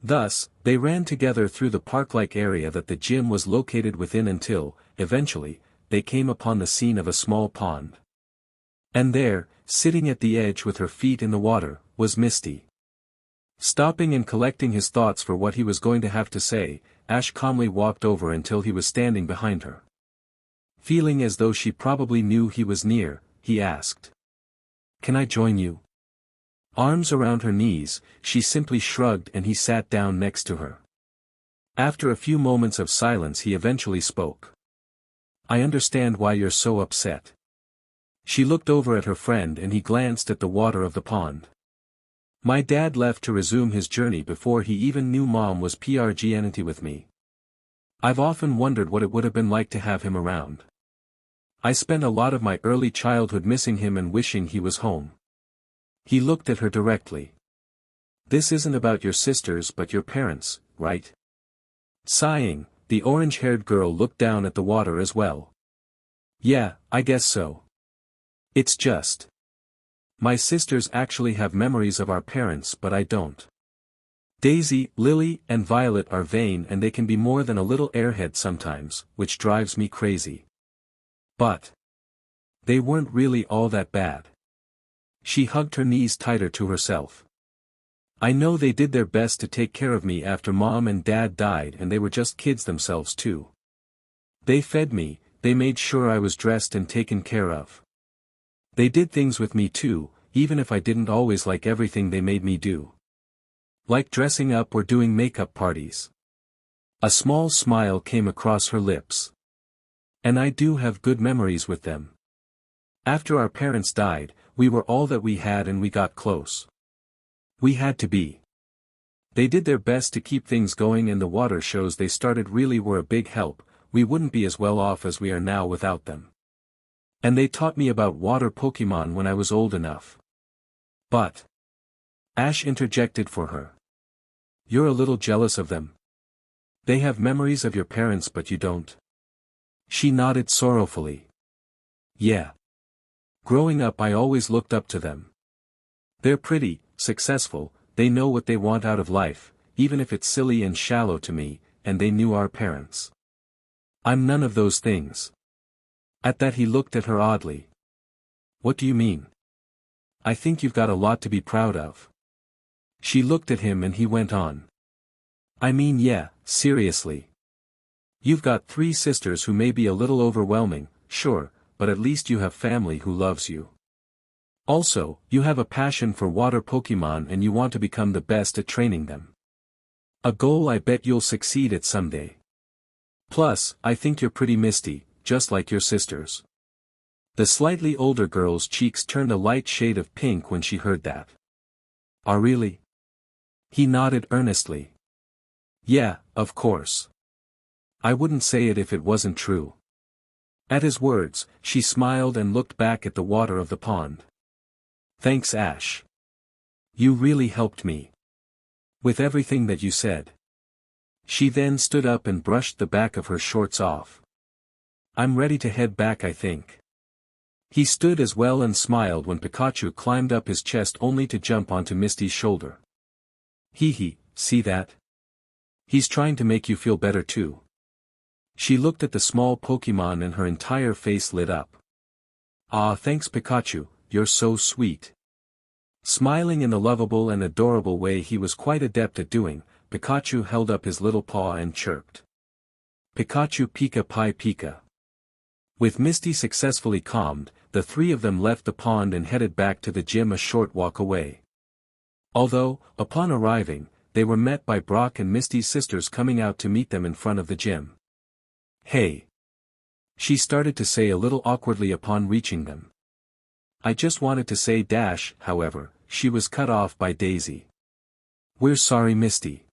Thus, they ran together through the park-like area that the gym was located within until, eventually, they came upon the scene of a small pond. And there, sitting at the edge with her feet in the water, was Misty. Stopping and collecting his thoughts for what he was going to have to say, Ash calmly walked over until he was standing behind her. Feeling as though she probably knew he was near, he asked, "Can I join you?" Arms around her knees, she simply shrugged and he sat down next to her. After a few moments of silence he eventually spoke. "I understand why you're so upset." She looked over at her friend and he glanced at the water of the pond. "My dad left to resume his journey before he even knew Mom was PRGNT with me. I've often wondered what it would have been like to have him around. I spent a lot of my early childhood missing him and wishing he was home." He looked at her directly. "This isn't about your sisters but your parents, right?" Sighing, the orange-haired girl looked down at the water as well. "Yeah, I guess so. It's just, my sisters actually have memories of our parents but I don't. Daisy, Lily, and Violet are vain and they can be more than a little airhead sometimes, which drives me crazy. But they weren't really all that bad." She hugged her knees tighter to herself. "I know they did their best to take care of me after Mom and Dad died and they were just kids themselves too. They fed me, they made sure I was dressed and taken care of. They did things with me too, even if I didn't always like everything they made me do. Like dressing up or doing makeup parties." A small smile came across her lips. "And I do have good memories with them. After our parents died, we were all that we had and we got close. We had to be. They did their best to keep things going and the water shows they started really were a big help, we wouldn't be as well off as we are now without them. And they taught me about water Pokémon when I was old enough. But," Ash interjected for her, "you're a little jealous of them. They have memories of your parents but you don't." She nodded sorrowfully. "Yeah. Growing up I always looked up to them. They're pretty, successful, they know what they want out of life, even if it's silly and shallow to me, and they knew our parents. I'm none of those things." At that he looked at her oddly. "What do you mean?" I think you've got a lot to be proud of. She looked at him and he went on. I mean, yeah, seriously. You've got 3 sisters who may be a little overwhelming, sure, but at least you have family who loves you. Also, you have a passion for water Pokémon and you want to become the best at training them. A goal I bet you'll succeed at someday. Plus, I think you're pretty Misty, just like your sisters. The slightly older girl's cheeks turned a light shade of pink when she heard that. Ah, really? He nodded earnestly. Yeah, of course. I wouldn't say it if it wasn't true. At his words, she smiled and looked back at the water of the pond. Thanks, Ash. You really helped me. With everything that you said. She then stood up and brushed the back of her shorts off. I'm ready to head back, I think. He stood as well and smiled when Pikachu climbed up his chest only to jump onto Misty's shoulder. Hee, see that? He's trying to make you feel better too. She looked at the small Pokémon and her entire face lit up. Ah, thanks Pikachu, you're so sweet. Smiling in the lovable and adorable way he was quite adept at doing, Pikachu held up his little paw and chirped. Pikachu Pika Pi Pika. With Misty successfully calmed, the 3 of them left the pond and headed back to the gym a short walk away. Although, upon arriving, they were met by Brock and Misty's sisters coming out to meet them in front of the gym. Hey! She started to say a little awkwardly upon reaching them. I just wanted to say dash, however, she was cut off by Daisy. We're sorry Misty.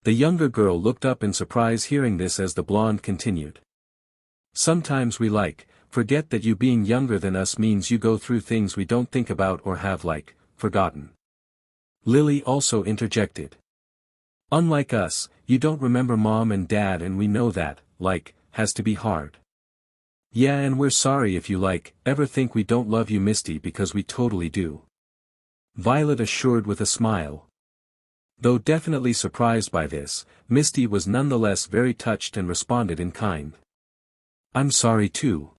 The younger girl looked up in surprise hearing this as the blonde continued. Sometimes we forget that you being younger than us means you go through things we don't think about or have forgotten. Lily also interjected. Unlike us, you don't remember mom and dad and we know that, has to be hard. Yeah, and we're sorry if you ever think we don't love you Misty because we totally do. Violet assured with a smile. Though definitely surprised by this, Misty was nonetheless very touched and responded in kind. I'm sorry too.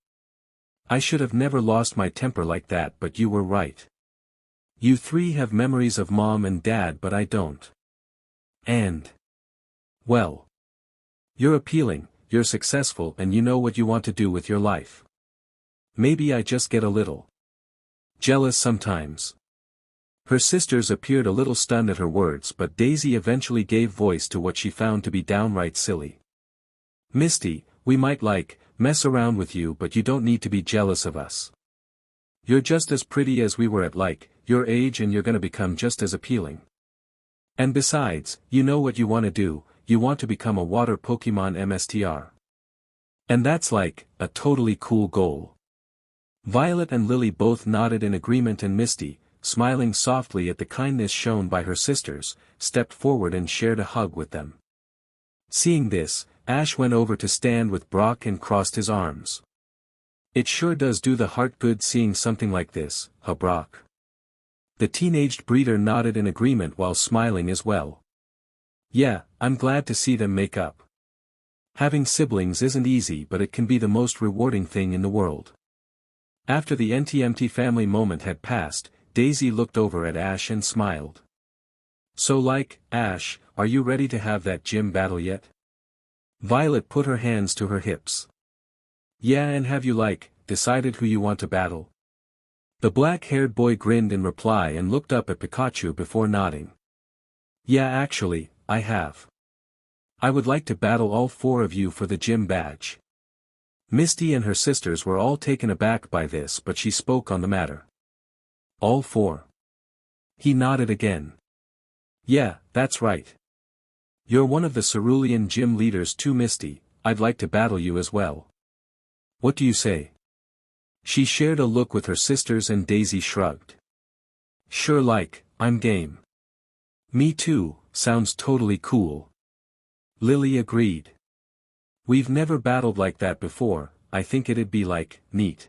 I should have never lost my temper like that but you were right. You 3 have memories of mom and dad but I don't. And. Well. You're appealing, you're successful and you know what you want to do with your life. Maybe I just get a little jealous sometimes. Her sisters appeared a little stunned at her words but Daisy eventually gave voice to what she found to be downright silly. Misty, we might mess around with you but you don't need to be jealous of us. You're just as pretty as we were at your age and you're gonna become just as appealing. And besides, you know what you want to do, you want to become a water Pokemon MSTR. And that's a totally cool goal. Violet and Lily both nodded in agreement and Misty, smiling softly at the kindness shown by her sisters, stepped forward and shared a hug with them. Seeing this, Ash went over to stand with Brock and crossed his arms. It sure does do the heart good seeing something like this, huh Brock? The teenaged breeder nodded in agreement while smiling as well. Yeah, I'm glad to see them make up. Having siblings isn't easy but it can be the most rewarding thing in the world. After the NTMT family moment had passed, Daisy looked over at Ash and smiled. So Ash, are you ready to have that gym battle yet? Violet put her hands to her hips. Yeah, and have you decided who you want to battle? The black-haired boy grinned in reply and looked up at Pikachu before nodding. Yeah, actually, I have. I would like to battle all 4 of you for the gym badge. Misty and her sisters were all taken aback by this but she spoke on the matter. All 4. He nodded again. Yeah, that's right. You're one of the Cerulean gym leaders too Misty, I'd like to battle you as well. What do you say? She shared a look with her sisters and Daisy shrugged. Sure I'm game. Me too, sounds totally cool. Lily agreed. We've never battled like that before, I think it'd be neat.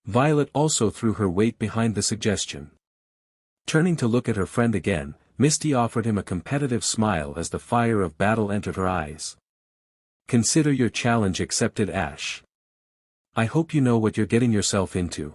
Violet also threw her weight behind the suggestion. Turning to look at her friend again, Misty offered him a competitive smile as the fire of battle entered her eyes. Consider your challenge accepted Ash. I hope you know what you're getting yourself into.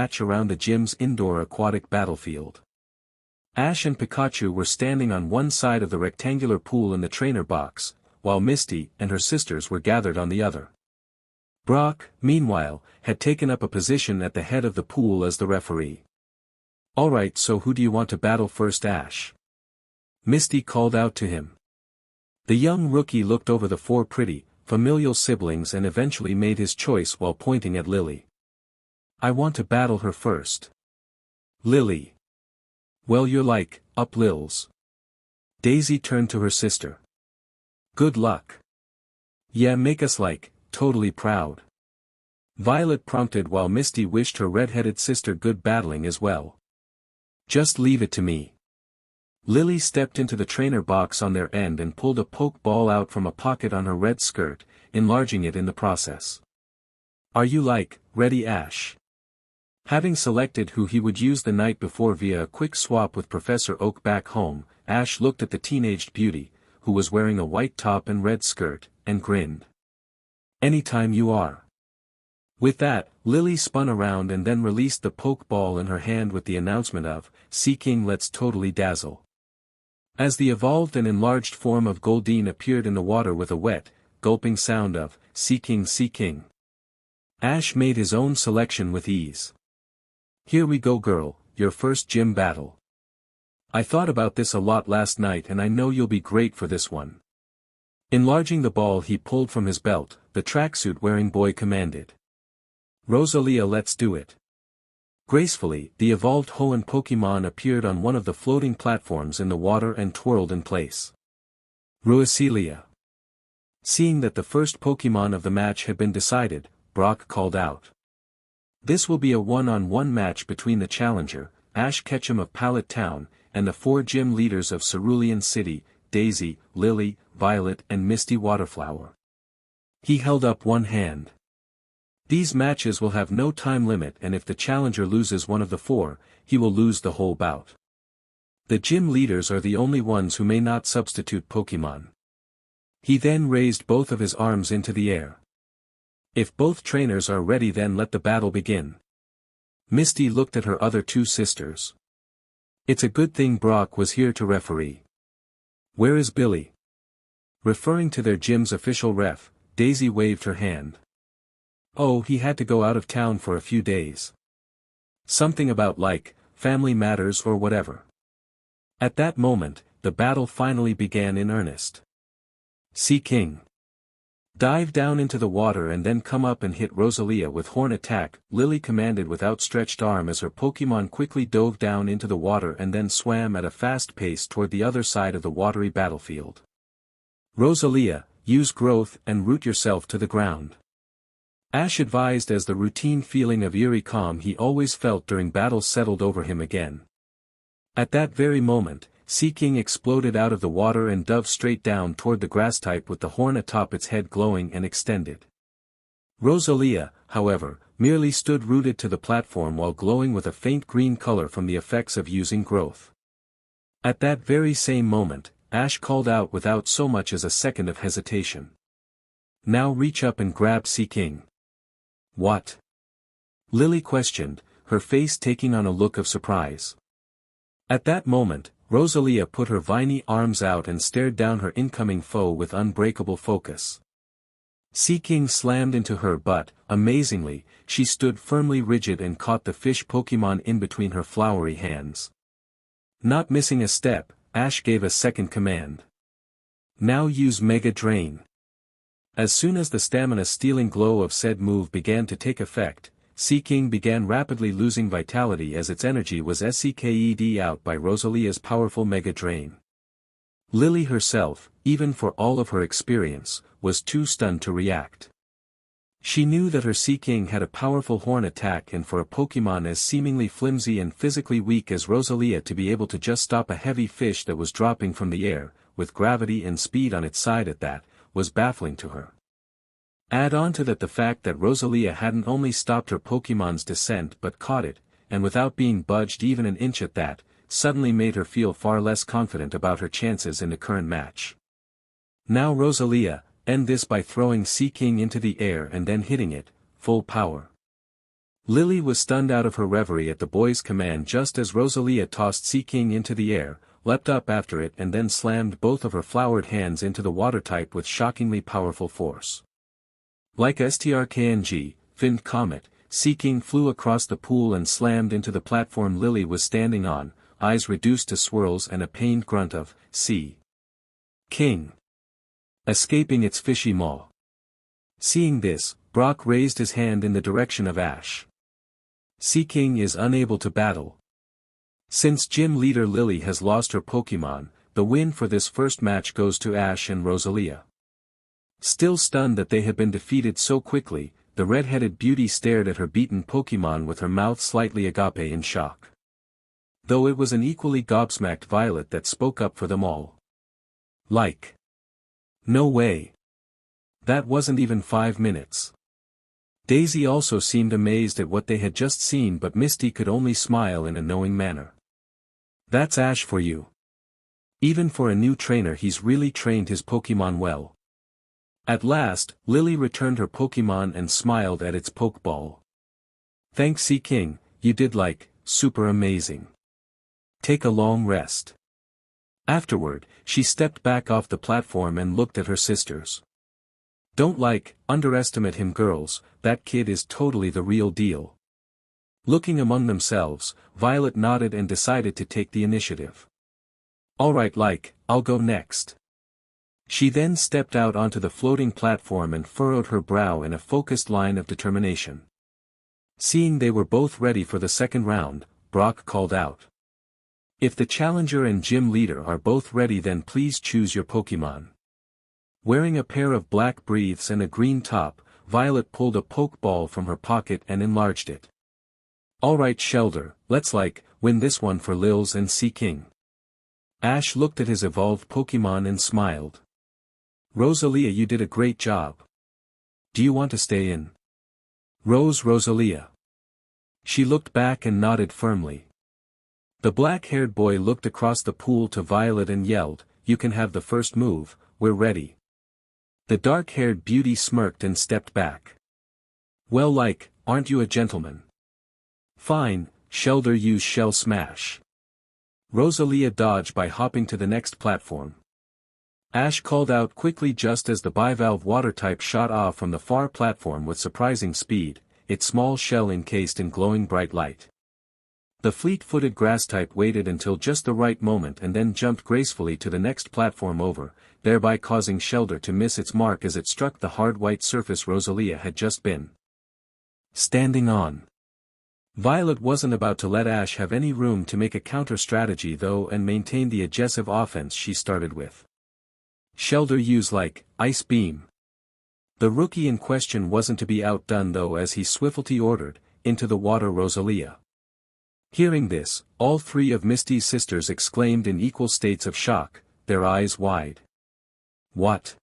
match around the gym's indoor aquatic battlefield. Ash and Pikachu were standing on one side of the rectangular pool in the trainer box, while Misty and her sisters were gathered on the other. Brock, meanwhile, had taken up a position at the head of the pool as the referee. "Alright, so who do you want to battle first, Ash?" Misty called out to him. The young rookie looked over the four pretty, familial siblings and eventually made his choice while pointing at Lily. "I want to battle her first." "Lily. Well, you're like, up Lils." Daisy turned to her sister. "Good luck." "Yeah, make us like, totally proud." Violet prompted while Misty wished her red-headed sister good battling as well. "Just leave it to me." Lily stepped into the trainer box on their end and pulled a poke ball out from a pocket on her red skirt, enlarging it in the process. "Are you like, ready, Ash?" Having selected who he would use the night before via a quick swap with Professor Oak back home, Ash looked at the teenaged beauty, who was wearing a white top and red skirt, and grinned. "Anytime you are." With that, Lily spun around and then released the poke ball in her hand with the announcement of, "Sea King, let's totally dazzle." As the evolved and enlarged form of Goldeen appeared in the water with a wet, gulping sound of, "Sea King, Sea King," Ash made his own selection with ease. "Here we go, girl, your first gym battle. I thought about this a lot last night and I know you'll be great for this one." Enlarging the ball he pulled from his belt, the tracksuit-wearing boy commanded. "Rosalia, let's do it." Gracefully, the evolved Hoenn Pokémon appeared on one of the floating platforms in the water and twirled in place. "Rosalia." Seeing that the first Pokémon of the match had been decided, Brock called out. "This will be a one-on-one match between the challenger, Ash Ketchum of Pallet Town, and the four gym leaders of Cerulean City, Daisy, Lily, Violet and Misty Waterflower." He held up one hand. "These matches will have no time limit, and if the challenger loses one of the four, he will lose the whole bout. The gym leaders are the only ones who may not substitute Pokémon." He then raised both of his arms into the air. "If both trainers are ready, then let the battle begin." Misty looked at her other two sisters. "It's a good thing Brock was here to referee. Where is Billy?" Referring to their gym's official ref, Daisy waved her hand. "Oh, he had to go out of town for a few days. Something about like, family matters or whatever." At that moment, the battle finally began in earnest. "Sea King. Dive down into the water and then come up and hit Rosalia with horn attack," Lily commanded with outstretched arm as her Pokémon quickly dove down into the water and then swam at a fast pace toward the other side of the watery battlefield. "Rosalia, use growth and root yourself to the ground," Ash advised as the routine feeling of eerie calm he always felt during battles settled over him again. At that very moment, Sea King exploded out of the water and dove straight down toward the grass type with the horn atop its head glowing and extended. Rosalia, however, merely stood rooted to the platform while glowing with a faint green color from the effects of using growth. At that very same moment, Ash called out without so much as a second of hesitation. "Now reach up and grab Sea King." "What?" Lily questioned, her face taking on a look of surprise. At that moment, Rosalia put her viney arms out and stared down her incoming foe with unbreakable focus. Sea King slammed into her but, amazingly, she stood firmly rigid and caught the fish Pokémon in between her flowery hands. Not missing a step, Ash gave a second command. "Now use Mega Drain." As soon as the stamina-stealing glow of said move began to take effect, Sea King began rapidly losing vitality as its energy was sekked out by Rosalia's powerful Mega Drain. Lily herself, even for all of her experience, was too stunned to react. She knew that her Sea King had a powerful horn attack, and for a Pokémon as seemingly flimsy and physically weak as Rosalia to be able to just stop a heavy fish that was dropping from the air, with gravity and speed on its side at that, was baffling to her. Add on to that the fact that Rosalia hadn't only stopped her Pokémon's descent but caught it, and without being budged even an inch at that, suddenly made her feel far less confident about her chances in the current match. Now Rosalia, end this by throwing Sea King into the air and then hitting it, full power. Lily was stunned out of her reverie at the boy's command just as Rosalia tossed Sea King into the air, leapt up after it and then slammed both of her flowered hands into the water type with shockingly powerful force. Like STRKNG, finned comet, Sea King flew across the pool and slammed into the platform Lily was standing on, eyes reduced to swirls and a pained grunt of, Sea King, escaping its fishy maw. Seeing this, Brock raised his hand in the direction of Ash. Sea King is unable to battle. Since gym leader Lily has lost her Pokémon, the win for this first match goes to Ash and Rosalia. Still stunned that they had been defeated so quickly, the red-headed beauty stared at her beaten Pokémon with her mouth slightly agape in shock. Though it was an equally gobsmacked Violet that spoke up for them all. Like, no way. That wasn't even 5 minutes. Daisy also seemed amazed at what they had just seen, but Misty could only smile in a knowing manner. That's Ash for you. Even for a new trainer, he's really trained his Pokémon well. At last, Lily returned her Pokémon and smiled at its Pokeball. Thanks Sea King, you did super amazing. Take a long rest. Afterward, she stepped back off the platform and looked at her sisters. Don't underestimate him girls, that kid is totally the real deal. Looking among themselves, Violet nodded and decided to take the initiative. Alright I'll go next. She then stepped out onto the floating platform and furrowed her brow in a focused line of determination. Seeing they were both ready for the second round, Brock called out. If the challenger and gym leader are both ready, then please choose your Pokémon. Wearing a pair of black briefs and a green top, Violet pulled a Pokeball from her pocket and enlarged it. Alright Shelder, let's win this one for Lils and Sea King. Ash looked at his evolved Pokémon and smiled. Rosalia, you did a great job. Do you want to stay in? Rosalia. She looked back and nodded firmly. The black-haired boy looked across the pool to Violet and yelled, you can have the first move, we're ready. The dark-haired beauty smirked and stepped back. Well aren't you a gentleman? Fine, Shelder, use Shell Smash. Rosalia dodged by hopping to the next platform. Ash called out quickly just as the bivalve water type shot off from the far platform with surprising speed, its small shell encased in glowing bright light. The fleet-footed grass type waited until just the right moment and then jumped gracefully to the next platform over, thereby causing Shelder to miss its mark as it struck the hard white surface Rosalia had just been standing on. Violet wasn't about to let Ash have any room to make a counter-strategy though and maintain the aggressive offense she started with. Shelder used Ice Beam. The rookie in question wasn't to be outdone though as he swiftly ordered, into the water Rosalia. Hearing this, all three of Misty's sisters exclaimed in equal states of shock, their eyes wide. What?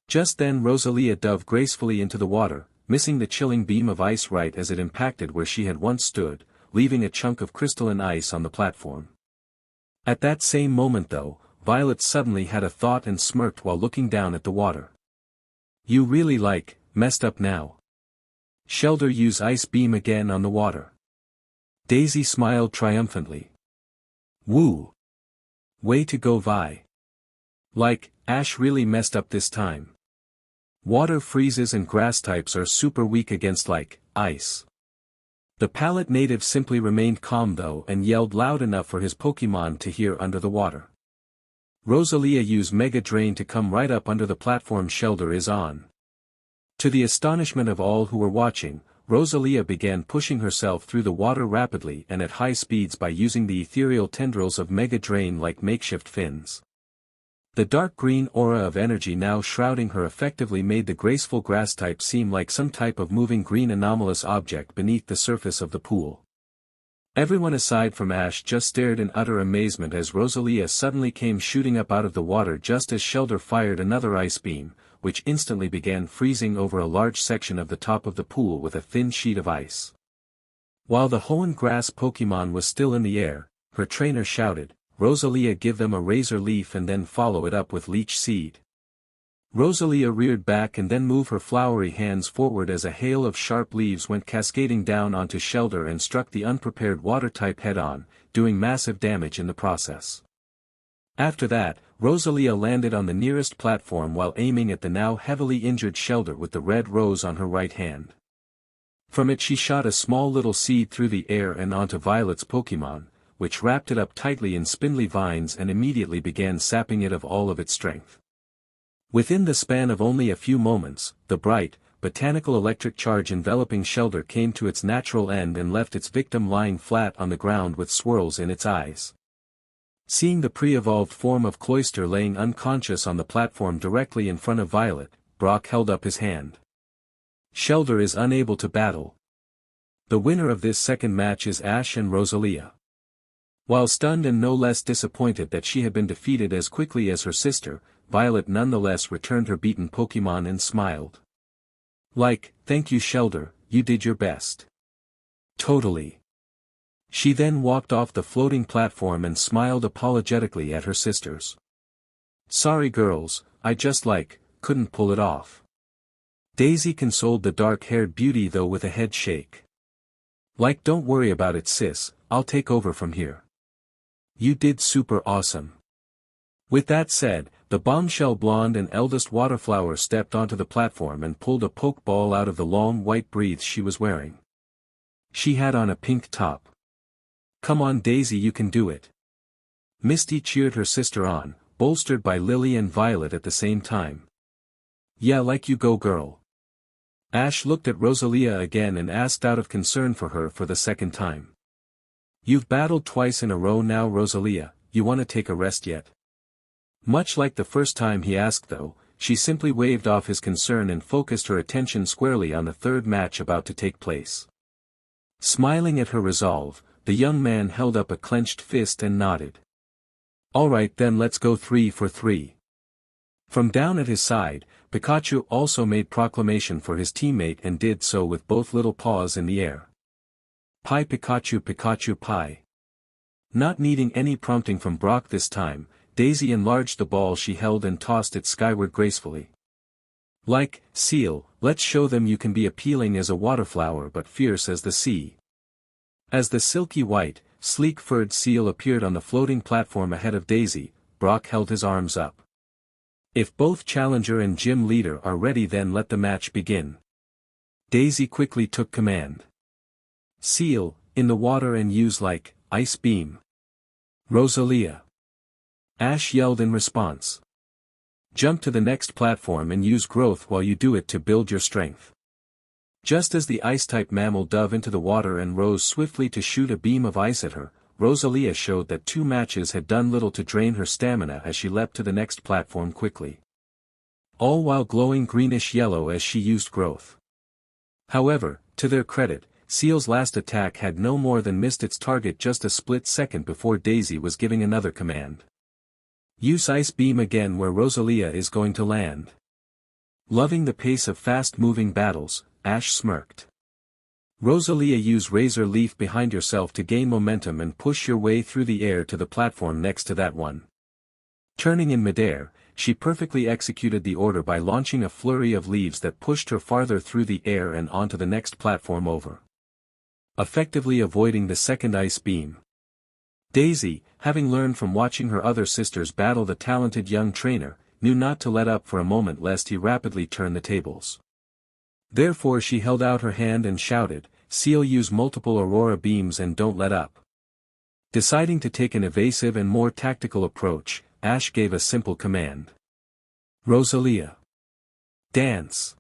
Just then Rosalia dove gracefully into the water, missing the chilling beam of ice right as it impacted where she had once stood, leaving a chunk of crystalline ice on the platform. At that same moment though, Violet suddenly had a thought and smirked while looking down at the water. You really messed up now. Shelder used Ice Beam again on the water. Daisy smiled triumphantly. Woo! Way to go Vi. Ash really messed up this time. Water freezes and grass types are super weak against ice. The palette native simply remained calm though and yelled loud enough for his Pokémon to hear under the water. Rosalia used Mega Drain to come right up under the platform Shelder is on. To the astonishment of all who were watching, Rosalia began pushing herself through the water rapidly and at high speeds by using the ethereal tendrils of Mega Drain like makeshift fins. The dark green aura of energy now shrouding her effectively made the graceful grass type seem like some type of moving green anomalous object beneath the surface of the pool. Everyone aside from Ash just stared in utter amazement as Rosalia suddenly came shooting up out of the water just as Shelder fired another ice beam, which instantly began freezing over a large section of the top of the pool with a thin sheet of ice. While the Hoenn grass Pokémon was still in the air, her trainer shouted, "Rosalia, give them a razor leaf and then follow it up with leech seed." Rosalia reared back and then moved her flowery hands forward as a hail of sharp leaves went cascading down onto Shelder and struck the unprepared water-type head-on, doing massive damage in the process. After that, Rosalia landed on the nearest platform while aiming at the now heavily injured Shelder with the red rose on her right hand. From it she shot a small little seed through the air and onto Violet's Pokémon, which wrapped it up tightly in spindly vines and immediately began sapping it of all of its strength. Within the span of only a few moments, the bright, botanical electric charge enveloping Shelder came to its natural end and left its victim lying flat on the ground with swirls in its eyes. Seeing the pre-evolved form of Cloyster laying unconscious on the platform directly in front of Violet, Brock held up his hand. Shelder is unable to battle. The winner of this second match is Ash and Rosalia. While stunned and no less disappointed that she had been defeated as quickly as her sister, Violet nonetheless returned her beaten Pokémon and smiled. Thank you Shelder, you did your best. Totally. She then walked off the floating platform and smiled apologetically at her sisters. Sorry girls, I just couldn't pull it off. Daisy consoled the dark-haired beauty though with a head shake. Don't worry about it sis, I'll take over from here. You did super awesome. With that said, the bombshell blonde and eldest Waterflower stepped onto the platform and pulled a pokeball out of the long white breaths she was wearing. She had on a pink top. Come on Daisy, you can do it. Misty cheered her sister on, bolstered by Lily and Violet at the same time. Yeah, you go girl. Ash looked at Rosalia again and asked out of concern for her for the second time. You've battled twice in a row now Rosalia, you wanna take a rest yet? Much like the first time he asked though, she simply waved off his concern and focused her attention squarely on the third match about to take place. Smiling at her resolve, the young man held up a clenched fist and nodded. Alright then, let's go 3 for 3. From down at his side, Pikachu also made proclamation for his teammate and did so with both little paws in the air. Pie Pikachu Pikachu pie. Not needing any prompting from Brock this time, Daisy enlarged the ball she held and tossed it skyward gracefully. Seal, let's show them you can be appealing as a waterflower but fierce as the sea. As the silky white, sleek-furred seal appeared on the floating platform ahead of Daisy, Brock held his arms up. If both challenger and gym leader are ready then let the match begin. Daisy quickly took command. Seal, in the water and use ice beam. Rosalia. Ash yelled in response. Jump to the next platform and use growth while you do it to build your strength. Just as the ice-type mammal dove into the water and rose swiftly to shoot a beam of ice at her, Rosalia showed that 2 matches had done little to drain her stamina as she leapt to the next platform quickly. All while glowing greenish-yellow as she used growth. However, to their credit, Seal's last attack had no more than missed its target just a split second before Daisy was giving another command. Use Ice Beam again where Rosalia is going to land. Loving the pace of fast-moving battles, Ash smirked. Rosalia, use Razor Leaf behind yourself to gain momentum and push your way through the air to the platform next to that one. Turning in midair, she perfectly executed the order by launching a flurry of leaves that pushed her farther through the air and onto the next platform over. Effectively avoiding the second ice beam. Daisy, having learned from watching her other sisters battle the talented young trainer, knew not to let up for a moment lest he rapidly turn the tables. Therefore she held out her hand and shouted, Seal, use multiple aurora beams and don't let up. Deciding to take an evasive and more tactical approach, Ash gave a simple command. Rosalia. Dance.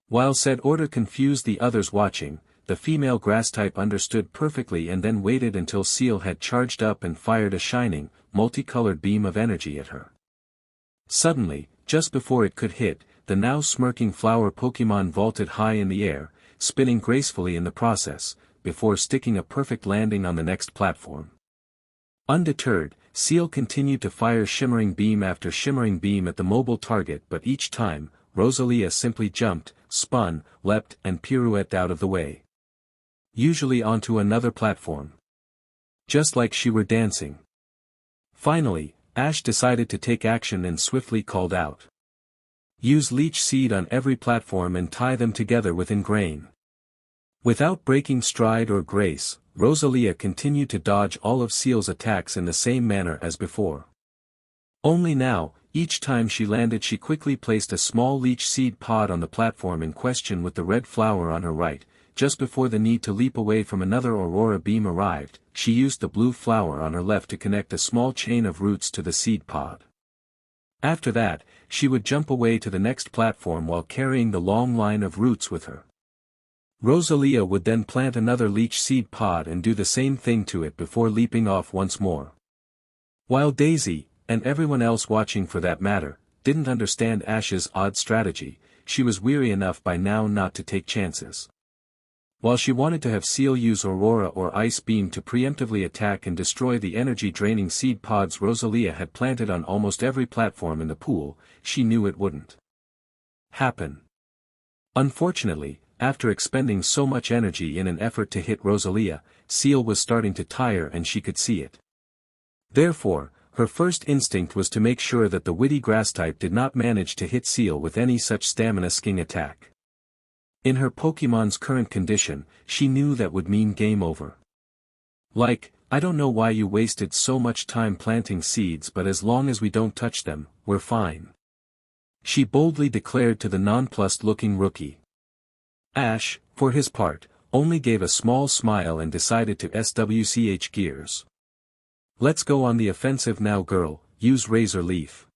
While said order confused the others watching, the female grass-type understood perfectly and then waited until Seal had charged up and fired a shining, multicolored beam of energy at her. Suddenly, just before it could hit, the now smirking flower Pokémon vaulted high in the air, spinning gracefully in the process, before sticking a perfect landing on the next platform. Undeterred, Seel continued to fire shimmering beam after shimmering beam at the mobile target, but each time, Rosalia simply jumped, spun, leapt and pirouetted out of the way. Usually onto another platform. Just like she were dancing. Finally, Ash decided to take action and swiftly called out. Use Leech Seed on every platform and tie them together with Ingrain. Without breaking stride or grace, Rosalia continued to dodge all of Seel's attacks in the same manner as before. Only now, each time she landed she quickly placed a small leech seed pod on the platform in question with the red flower on her right. Just before the need to leap away from another aurora beam arrived, she used the blue flower on her left to connect a small chain of roots to the seed pod. After that, she would jump away to the next platform while carrying the long line of roots with her. Rosalia would then plant another leech seed pod and do the same thing to it before leaping off once more. While Daisy, and everyone else watching for that matter, didn't understand Ash's odd strategy, she was weary enough by now not to take chances. While she wanted to have Seel use Aurora or Ice Beam to preemptively attack and destroy the energy-draining seed pods Rosalia had planted on almost every platform in the pool, she knew it wouldn't happen. Unfortunately, after expending so much energy in an effort to hit Rosalia, Seel was starting to tire and she could see it. Therefore, her first instinct was to make sure that the witty grass-type did not manage to hit Seel with any such stamina-sking attack. In her Pokémon's current condition, she knew that would mean game over. Like, I don't know why you wasted so much time planting seeds, but as long as we don't touch them, we're fine. She boldly declared to the nonplussed-looking rookie. Ash, for his part, only gave a small smile and decided to switch gears. Let's go on the offensive now, girl, use Razor Leaf.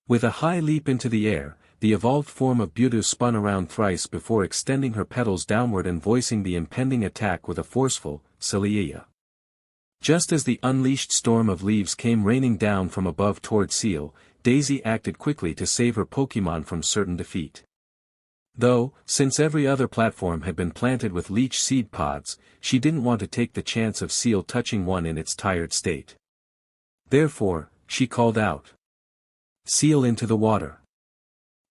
With a high leap into the air, the evolved form of Beauty spun around thrice before extending her petals downward and voicing the impending attack with a forceful, Cerulean. Just as the unleashed storm of leaves came raining down from above toward Seel, Daisy acted quickly to save her Pokémon from certain defeat. Though, since every other platform had been planted with leech seed pods, she didn't want to take the chance of Seel touching one in its tired state. Therefore, she called out. Seel into the water.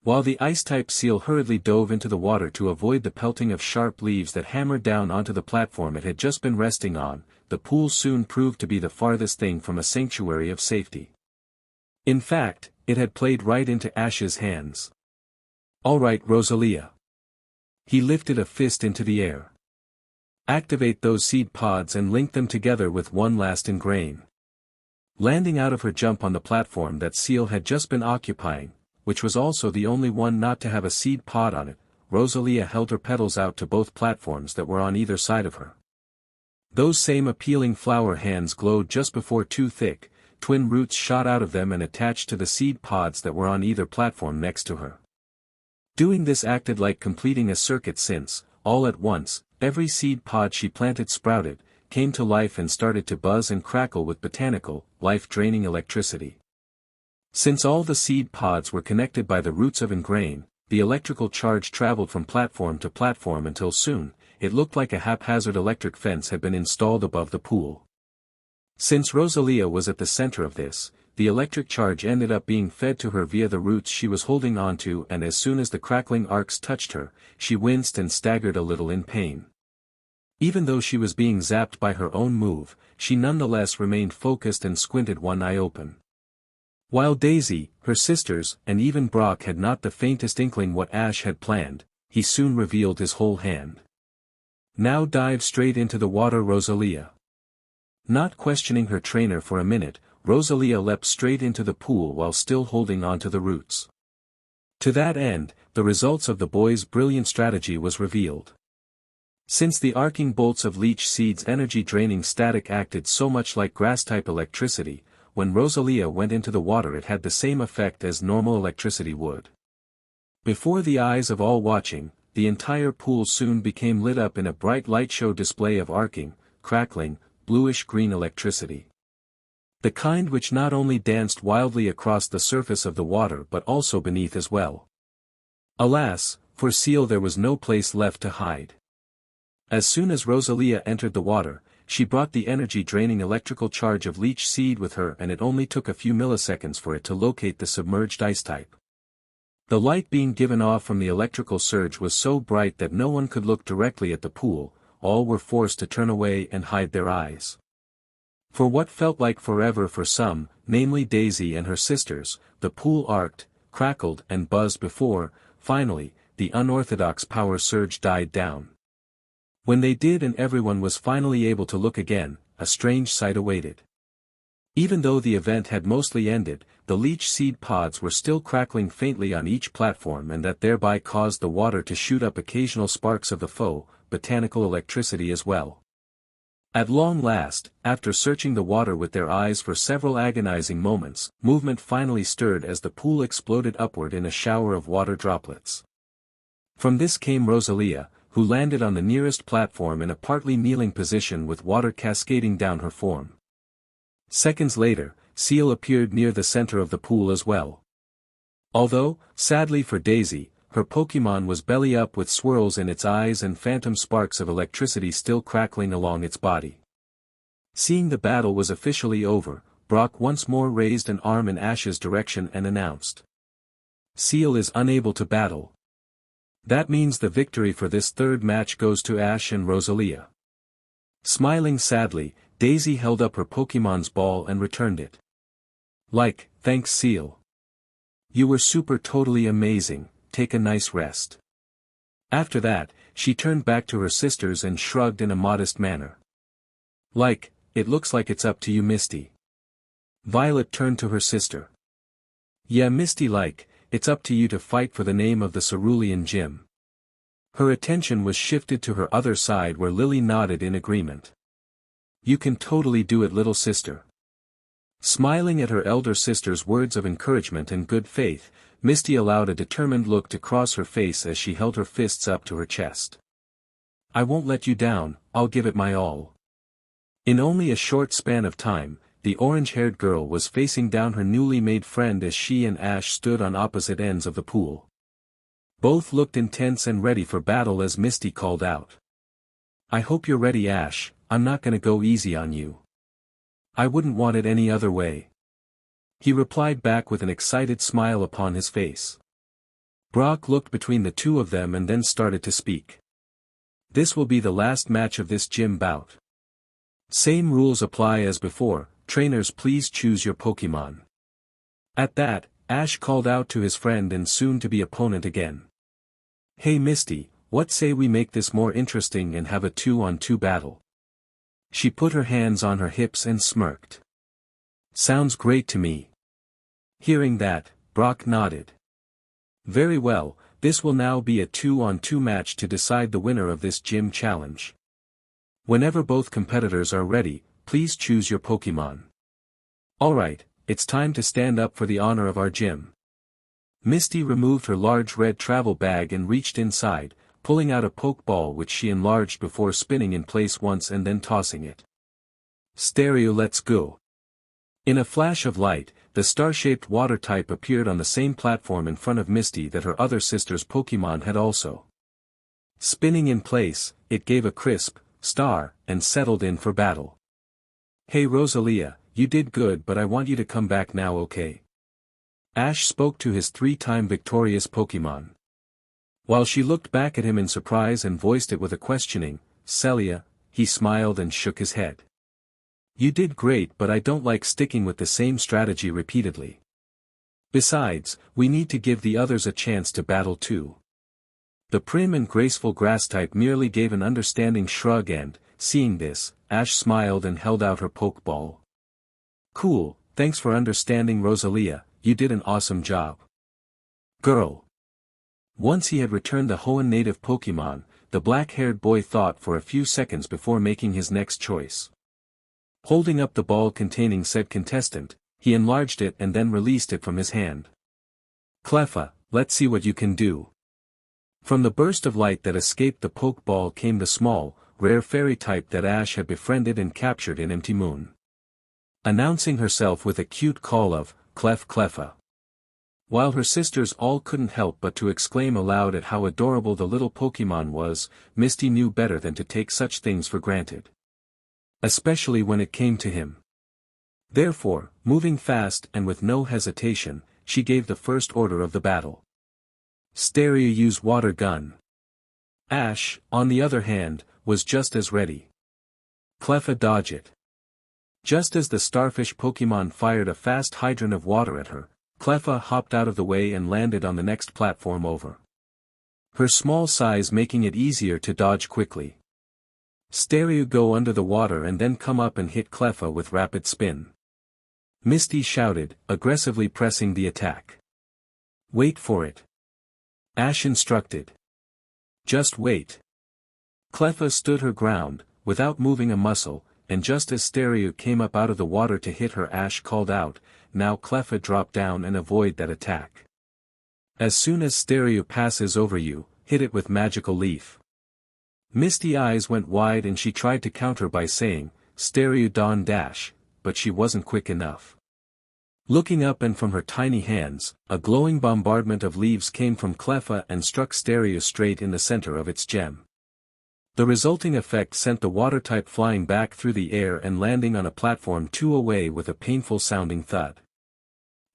While the ice-type Seel hurriedly dove into the water to avoid the pelting of sharp leaves that hammered down onto the platform it had just been resting on, the pool soon proved to be the farthest thing from a sanctuary of safety. In fact, it had played right into Ash's hands. All right, Rosalia. He lifted a fist into the air. Activate those seed pods and link them together with one last Ingrain. Landing out of her jump on the platform that Seel had just been occupying, which was also the only one not to have a seed pod on it, Rosalia held her petals out to both platforms that were on either side of her. Those same appealing flower hands glowed just before two thick, twin roots shot out of them and attached to the seed pods that were on either platform next to her. Doing this acted like completing a circuit since, all at once, every seed pod she planted sprouted, came to life and started to buzz and crackle with botanical, life-draining electricity. Since all the seed pods were connected by the roots of Ingrain, the electrical charge traveled from platform to platform until soon, it looked like a haphazard electric fence had been installed above the pool. Since Rosalia was at the center of this, the electric charge ended up being fed to her via the roots she was holding onto, and as soon as the crackling arcs touched her, she winced and staggered a little in pain. Even though she was being zapped by her own move, she nonetheless remained focused and squinted one eye open. While Daisy, her sisters, and even Brock had not the faintest inkling what Ash had planned, he soon revealed his whole hand. Now dive straight into the water, Rosalia. Not questioning her trainer for a minute, Rosalia leapt straight into the pool while still holding onto the roots. To that end, the results of the boy's brilliant strategy was revealed. Since the arcing bolts of leech seed's energy-draining static acted so much like grass-type electricity, when Rosalia went into the water it had the same effect as normal electricity would. Before the eyes of all watching, the entire pool soon became lit up in a bright light show display of arcing, crackling, bluish-green electricity. The kind which not only danced wildly across the surface of the water but also beneath as well. Alas, for Seal there was no place left to hide. As soon as Rosalia entered the water, she brought the energy-draining electrical charge of Leech Seed with her, and it only took a few milliseconds for it to locate the submerged ice type. The light being given off from the electrical surge was so bright that no one could look directly at the pool, all were forced to turn away and hide their eyes. For what felt like forever for some, namely Daisy and her sisters, the pool arced, crackled and buzzed before, finally, the unorthodox power surge died down. When they did and everyone was finally able to look again, a strange sight awaited. Even though the event had mostly ended, the Leech Seed pods were still crackling faintly on each platform, and that thereby caused the water to shoot up occasional sparks of the faux, botanical electricity as well. At long last, after searching the water with their eyes for several agonizing moments, movement finally stirred as the pool exploded upward in a shower of water droplets. From this came Rosalia, who landed on the nearest platform in a partly kneeling position with water cascading down her form. Seconds later, Seal appeared near the center of the pool as well. Although, sadly for Daisy, her Pokémon was belly up with swirls in its eyes and phantom sparks of electricity still crackling along its body. Seeing the battle was officially over, Brock once more raised an arm in Ash's direction and announced. Seal is unable to battle. That means the victory for this third match goes to Ash and Rosalia. Smiling sadly, Daisy held up her Pokémon's ball and returned it. Thanks Seal. You were super totally amazing, take a nice rest. After that, she turned back to her sisters and shrugged in a modest manner. It looks like it's up to you Misty. Violet turned to her sister. Yeah Misty, it's up to you to fight for the name of the Cerulean gym. Her attention was shifted to her other side where Lily nodded in agreement. You can totally do it little sister. Smiling at her elder sister's words of encouragement and good faith, Misty allowed a determined look to cross her face as she held her fists up to her chest. I won't let you down, I'll give it my all. In only a short span of time, the orange-haired girl was facing down her newly made friend as she and Ash stood on opposite ends of the pool. Both looked intense and ready for battle as Misty called out. I hope you're ready Ash, I'm not gonna go easy on you. I wouldn't want it any other way. He replied back with an excited smile upon his face. Brock looked between the two of them and then started to speak. This will be the last match of this gym bout. Same rules apply as before, trainers please choose your Pokémon. At that, Ash called out to his friend and soon-to-be opponent again. Hey Misty, what say we make this more interesting and have a 2-on-2 battle? She put her hands on her hips and smirked. Sounds great to me. Hearing that, Brock nodded. Very well, this will now be a 2-on-2 match to decide the winner of this gym challenge. Whenever both competitors are ready, please choose your Pokémon. Alright, it's time to stand up for the honor of our gym. Misty removed her large red travel bag and reached inside, pulling out a Pokeball which she enlarged before spinning in place once and then tossing it. Stereo, let's go. In a flash of light, the star-shaped water type appeared on the same platform in front of Misty that her other sister's Pokémon had also. Spinning in place, it gave a crisp star and settled in for battle. Hey Rosalia, you did good, but I want you to come back now, okay? Ash spoke to his 3-time victorious Pokémon. While she looked back at him in surprise and voiced it with a questioning, Celia, he smiled and shook his head. You did great, but I don't like sticking with the same strategy repeatedly. Besides, we need to give the others a chance to battle too. The prim and graceful grass type merely gave an understanding shrug and, seeing this, Ash smiled and held out her Pokeball. Cool, thanks for understanding Rosalia, you did an awesome job. Girl. Once he had returned the Hoenn native Pokémon, the black-haired boy thought for a few seconds before making his next choice. Holding up the ball containing said contestant, he enlarged it and then released it from his hand. Cleffa, let's see what you can do. From the burst of light that escaped the Pokeball came the small, rare fairy type that Ash had befriended and captured in Empty Moon. announcing herself with a cute call of, Cleffa. While her sisters all couldn't help but to exclaim aloud at how adorable the little Pokémon was, Misty knew better than to take such things for granted. Especially when it came to him. Therefore, moving fast and with no hesitation, she gave the first order of the battle. Stereo use water gun. Ash, on the other hand, was just as ready. Cleffa dodge it. Just as the starfish Pokémon fired a fast hydrant of water at her, Cleffa hopped out of the way and landed on the next platform over. Her small size making it easier to dodge quickly. Stereo go under the water and then come up and hit Cleffa with rapid spin. Misty shouted, aggressively pressing the attack. Wait for it. Ash instructed. Just wait. Cleffa stood her ground, without moving a muscle, and just as Stereo came up out of the water to hit her, Ash called out, now Cleffa drop down and avoid that attack. As soon as Stereo passes over you, hit it with magical leaf. Misty eyes went wide and she tried to counter by saying, Stereo Dawn Dash, but she wasn't quick enough. Looking up and from her tiny hands, a glowing bombardment of leaves came from Cleffa and struck Stereo straight in the center of its gem. The resulting effect sent the water type flying back through the air and landing on a platform 2 away with a painful sounding thud.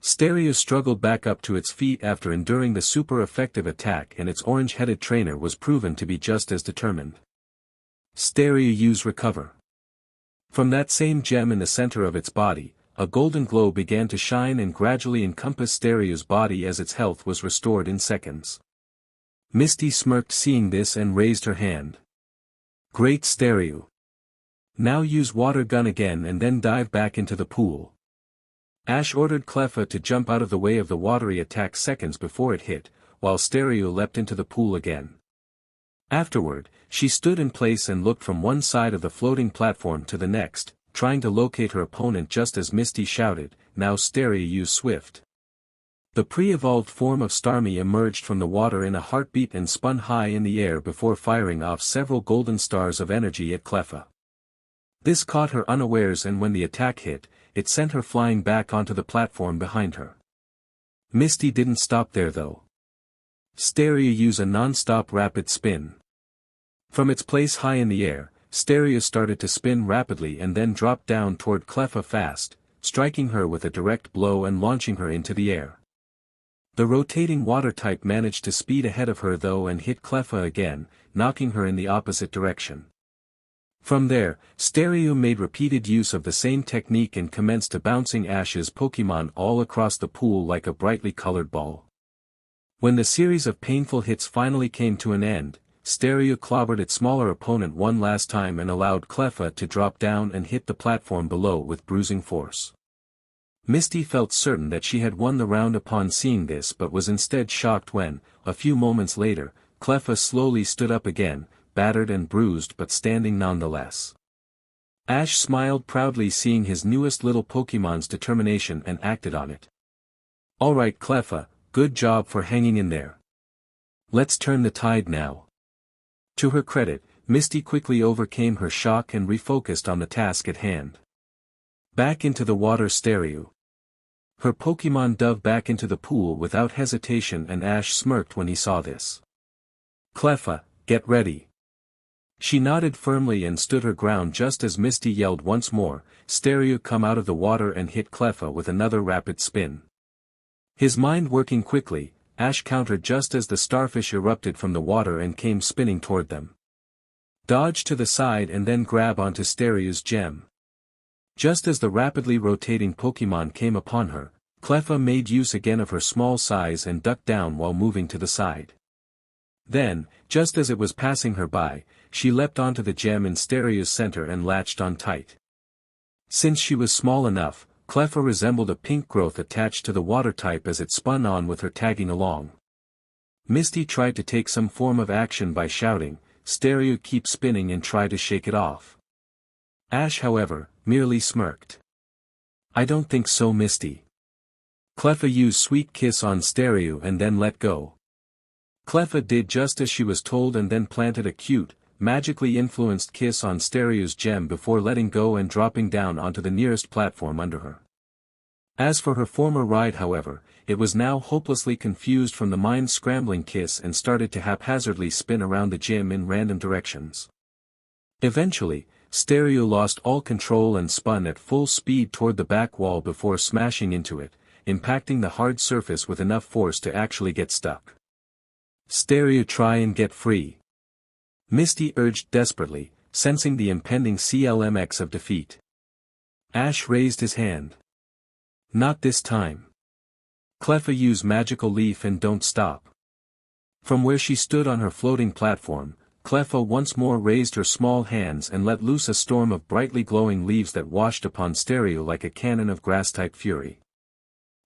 Stereo struggled back up to its feet after enduring the super effective attack, and its orange-headed trainer was proven to be just as determined. Stereo use recover. From that same gem in the center of its body, a golden glow began to shine and gradually encompass Stereo's body as its health was restored in seconds. Misty smirked seeing this and raised her hand. Great Stereo. Now use water gun again and then dive back into the pool. Ash ordered Cleffa to jump out of the way of the watery attack seconds before it hit, while Stereo leapt into the pool again. Afterward, she stood in place and looked from one side of the floating platform to the next, trying to locate her opponent just as Misty shouted, now Stereo use swift. The pre-evolved form of Starmie emerged from the water in a heartbeat and spun high in the air before firing off several golden stars of energy at Cleffa. This caught her unawares, and when the attack hit, it sent her flying back onto the platform behind her. Misty didn't stop there though. Stereo use a non-stop rapid spin. From its place high in the air, Stereo started to spin rapidly and then dropped down toward Cleffa fast, striking her with a direct blow and launching her into the air. The rotating water type managed to speed ahead of her though and hit Cleffa again, knocking her in the opposite direction. From there, Stereo made repeated use of the same technique and commenced bouncing Ash's Pokémon all across the pool like a brightly colored ball. When the series of painful hits finally came to an end, Stereo clobbered its smaller opponent one last time and allowed Cleffa to drop down and hit the platform below with bruising force. Misty felt certain that she had won the round upon seeing this, but was instead shocked when, a few moments later, Cleffa slowly stood up again, battered and bruised but standing nonetheless. Ash smiled proudly seeing his newest little Pokémon's determination and acted on it. Alright Cleffa, good job for hanging in there. Let's turn the tide now. To her credit, Misty quickly overcame her shock and refocused on the task at hand. Back into the water Stereo. Her Pokémon dove back into the pool without hesitation, and Ash smirked when he saw this. Cleffa, get ready. She nodded firmly and stood her ground just as Misty yelled once more, Stereo come out of the water and hit Cleffa with another rapid spin. His mind working quickly, Ash countered just as the starfish erupted from the water and came spinning toward them. Dodge to the side and then grab onto Stereo's gem. Just as the rapidly rotating Pokémon came upon her, Cleffa made use again of her small size and ducked down while moving to the side. Then, just as it was passing her by, she leapt onto the gem in Stereo's center and latched on tight. Since she was small enough, Cleffa resembled a pink growth attached to the water type as it spun on with her tagging along. Misty tried to take some form of action by shouting, Stereo keep spinning, and try to shake it off. Ash however, merely smirked. I don't think so Misty. Cleffa used sweet kiss on Stereo and then let go. Cleffa did just as she was told and then planted a cute, magically influenced kiss on Stereo's gem before letting go and dropping down onto the nearest platform under her. As for her former ride however, it was now hopelessly confused from the mind-scrambling kiss and started to haphazardly spin around the gym in random directions. Eventually, Stereo lost all control and spun at full speed toward the back wall before smashing into it, impacting the hard surface with enough force to actually get stuck. Stereo, try and get free. Misty urged desperately, sensing the impending CLMX of defeat. Ash raised his hand. Not this time. Cleffa, use magical leaf and don't stop. From where she stood on her floating platform, Cleffa once more raised her small hands and let loose a storm of brightly glowing leaves that washed upon Stereo like a cannon of grass-type fury.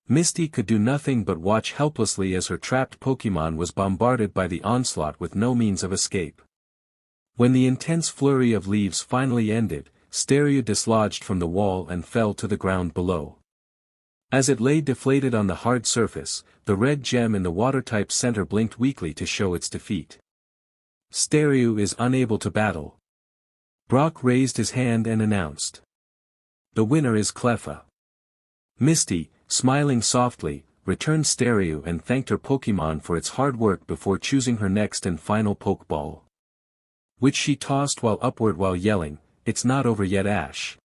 Misty could do nothing but watch helplessly as her trapped Pokémon was bombarded by the onslaught with no means of escape. When the intense flurry of leaves finally ended, Stereo dislodged from the wall and fell to the ground below. As it lay deflated on the hard surface, the red gem in the water-type center blinked weakly to show its defeat. Stereo is unable to battle. Brock raised his hand and announced. The winner is Cleffa. Misty, smiling softly, returned Stereo and thanked her Pokémon for its hard work before choosing her next and final Pokeball. Which she tossed upward while yelling, "It's not over yet, Ash.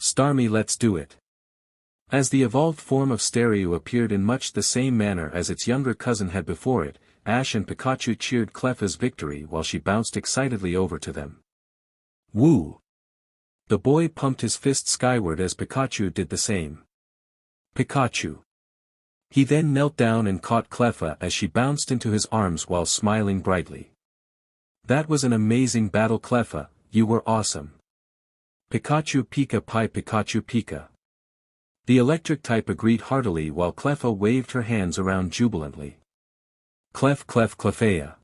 Starmie, let's do it." As the evolved form of Stereo appeared in much the same manner as its younger cousin had before it, Ash and Pikachu cheered Cleffa's victory while she bounced excitedly over to them. Woo! The boy pumped his fist skyward as Pikachu did the same. Pikachu! He then knelt down and caught Cleffa as she bounced into his arms while smiling brightly. That was an amazing battle, Cleffa, you were awesome. Pikachu Pika Pi Pikachu Pika. The electric type agreed heartily while Cleffa waved her hands around jubilantly. Clef Clef Clefea.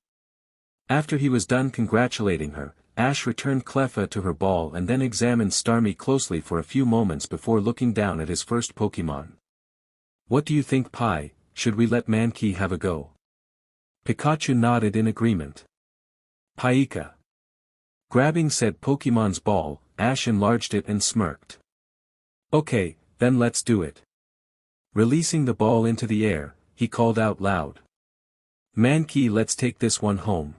After he was done congratulating her, Ash returned Cleffa to her ball and then examined Starmie closely for a few moments before looking down at his first Pokémon. What do you think, Pi? Should we let Mankey have a go? Pikachu nodded in agreement. Paika. Grabbing said Pokémon's ball, Ash enlarged it and smirked. Okay, then let's do it. Releasing the ball into the air, he called out loud. Mankey, let's take this one home.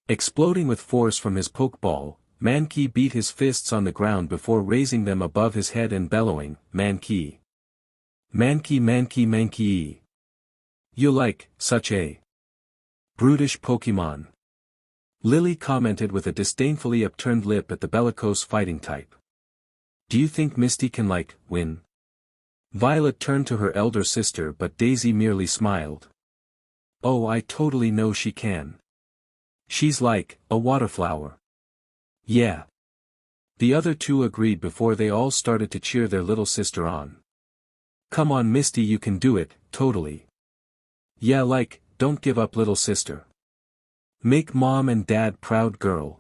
Exploding with force from his Pokeball, Mankey beat his fists on the ground before raising them above his head and bellowing, Mankey. Mankey Mankey Mankey. You like, such a brutish Pokémon. Lily commented with a disdainfully upturned lip at the bellicose fighting type. Do you think Misty can win? Violet turned to her elder sister but Daisy merely smiled. Oh, I totally know she can. She's like a waterflower. Yeah. The other two agreed before they all started to cheer their little sister on. Come on Misty, you can do it, totally. Yeah, don't give up, little sister. Make mom and dad proud, girl.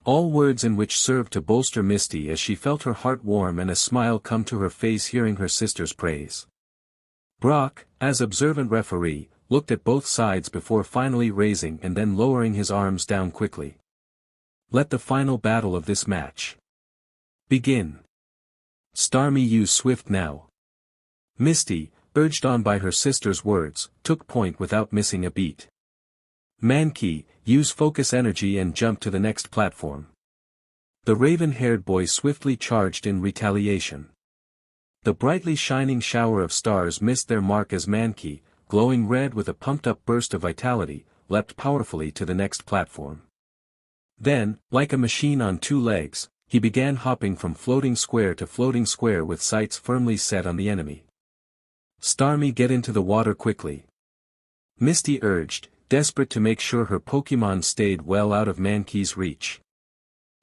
All words in which served to bolster Misty as she felt her heart warm and a smile come to her face hearing her sister's praise. Brock, as observant referee, looked at both sides before finally raising and then lowering his arms down quickly. Let the final battle of this match begin. Starmie, use swift now. Misty, urged on by her sister's words, took point without missing a beat. Mankey, use focus energy and jump to the next platform. The raven-haired boy swiftly charged in retaliation. The brightly shining shower of stars missed their mark as Mankey, glowing red with a pumped-up burst of vitality, leapt powerfully to the next platform. Then, like a machine on two legs, he began hopping from floating square to floating square with sights firmly set on the enemy. Starmie, get into the water quickly. Misty urged, desperate to make sure her Pokémon stayed well out of Mankey's reach.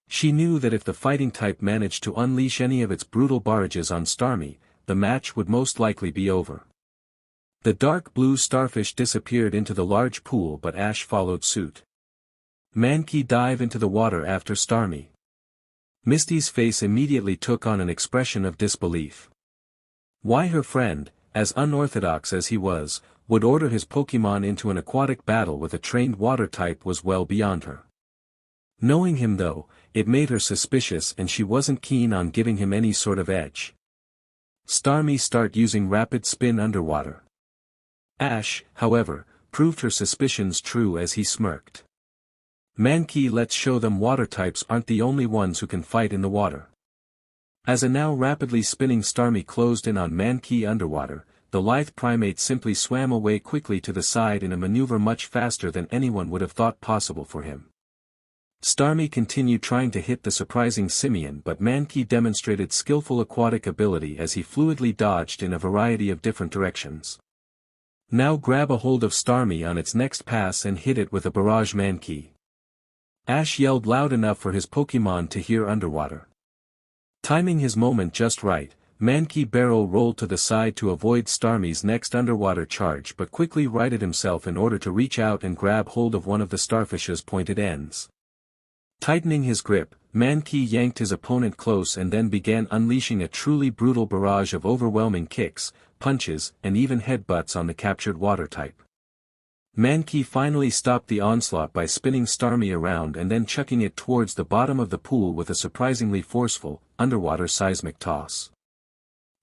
She knew that if the fighting type managed to unleash any of its brutal barrages on Starmie, the match would most likely be over. The dark blue starfish disappeared into the large pool but Ash followed suit. Mankey dive into the water after Starmie. Misty's face immediately took on an expression of disbelief. Why her friend, as unorthodox as he was, would order his Pokémon into an aquatic battle with a trained water type was well beyond her. Knowing him though, it made her suspicious and she wasn't keen on giving him any sort of edge. Starmie start using rapid spin underwater. Ash, however, proved her suspicions true as he smirked. Mankey, let's show them water types aren't the only ones who can fight in the water. As a now rapidly spinning Starmie closed in on Mankey underwater, the lithe primate simply swam away quickly to the side in a maneuver much faster than anyone would have thought possible for him. Starmie continued trying to hit the surprising simian, but Mankey demonstrated skillful aquatic ability as he fluidly dodged in a variety of different directions. Now grab a hold of Starmie on its next pass and hit it with a barrage Mankey. Ash yelled loud enough for his Pokémon to hear underwater. Timing his moment just right, Mankey barrel rolled to the side to avoid Starmie's next underwater charge but quickly righted himself in order to reach out and grab hold of one of the starfish's pointed ends. Tightening his grip, Mankey yanked his opponent close and then began unleashing a truly brutal barrage of overwhelming kicks, punches, and even headbutts on the captured water type. Mankey finally stopped the onslaught by spinning Starmie around and then chucking it towards the bottom of the pool with a surprisingly forceful, underwater seismic toss.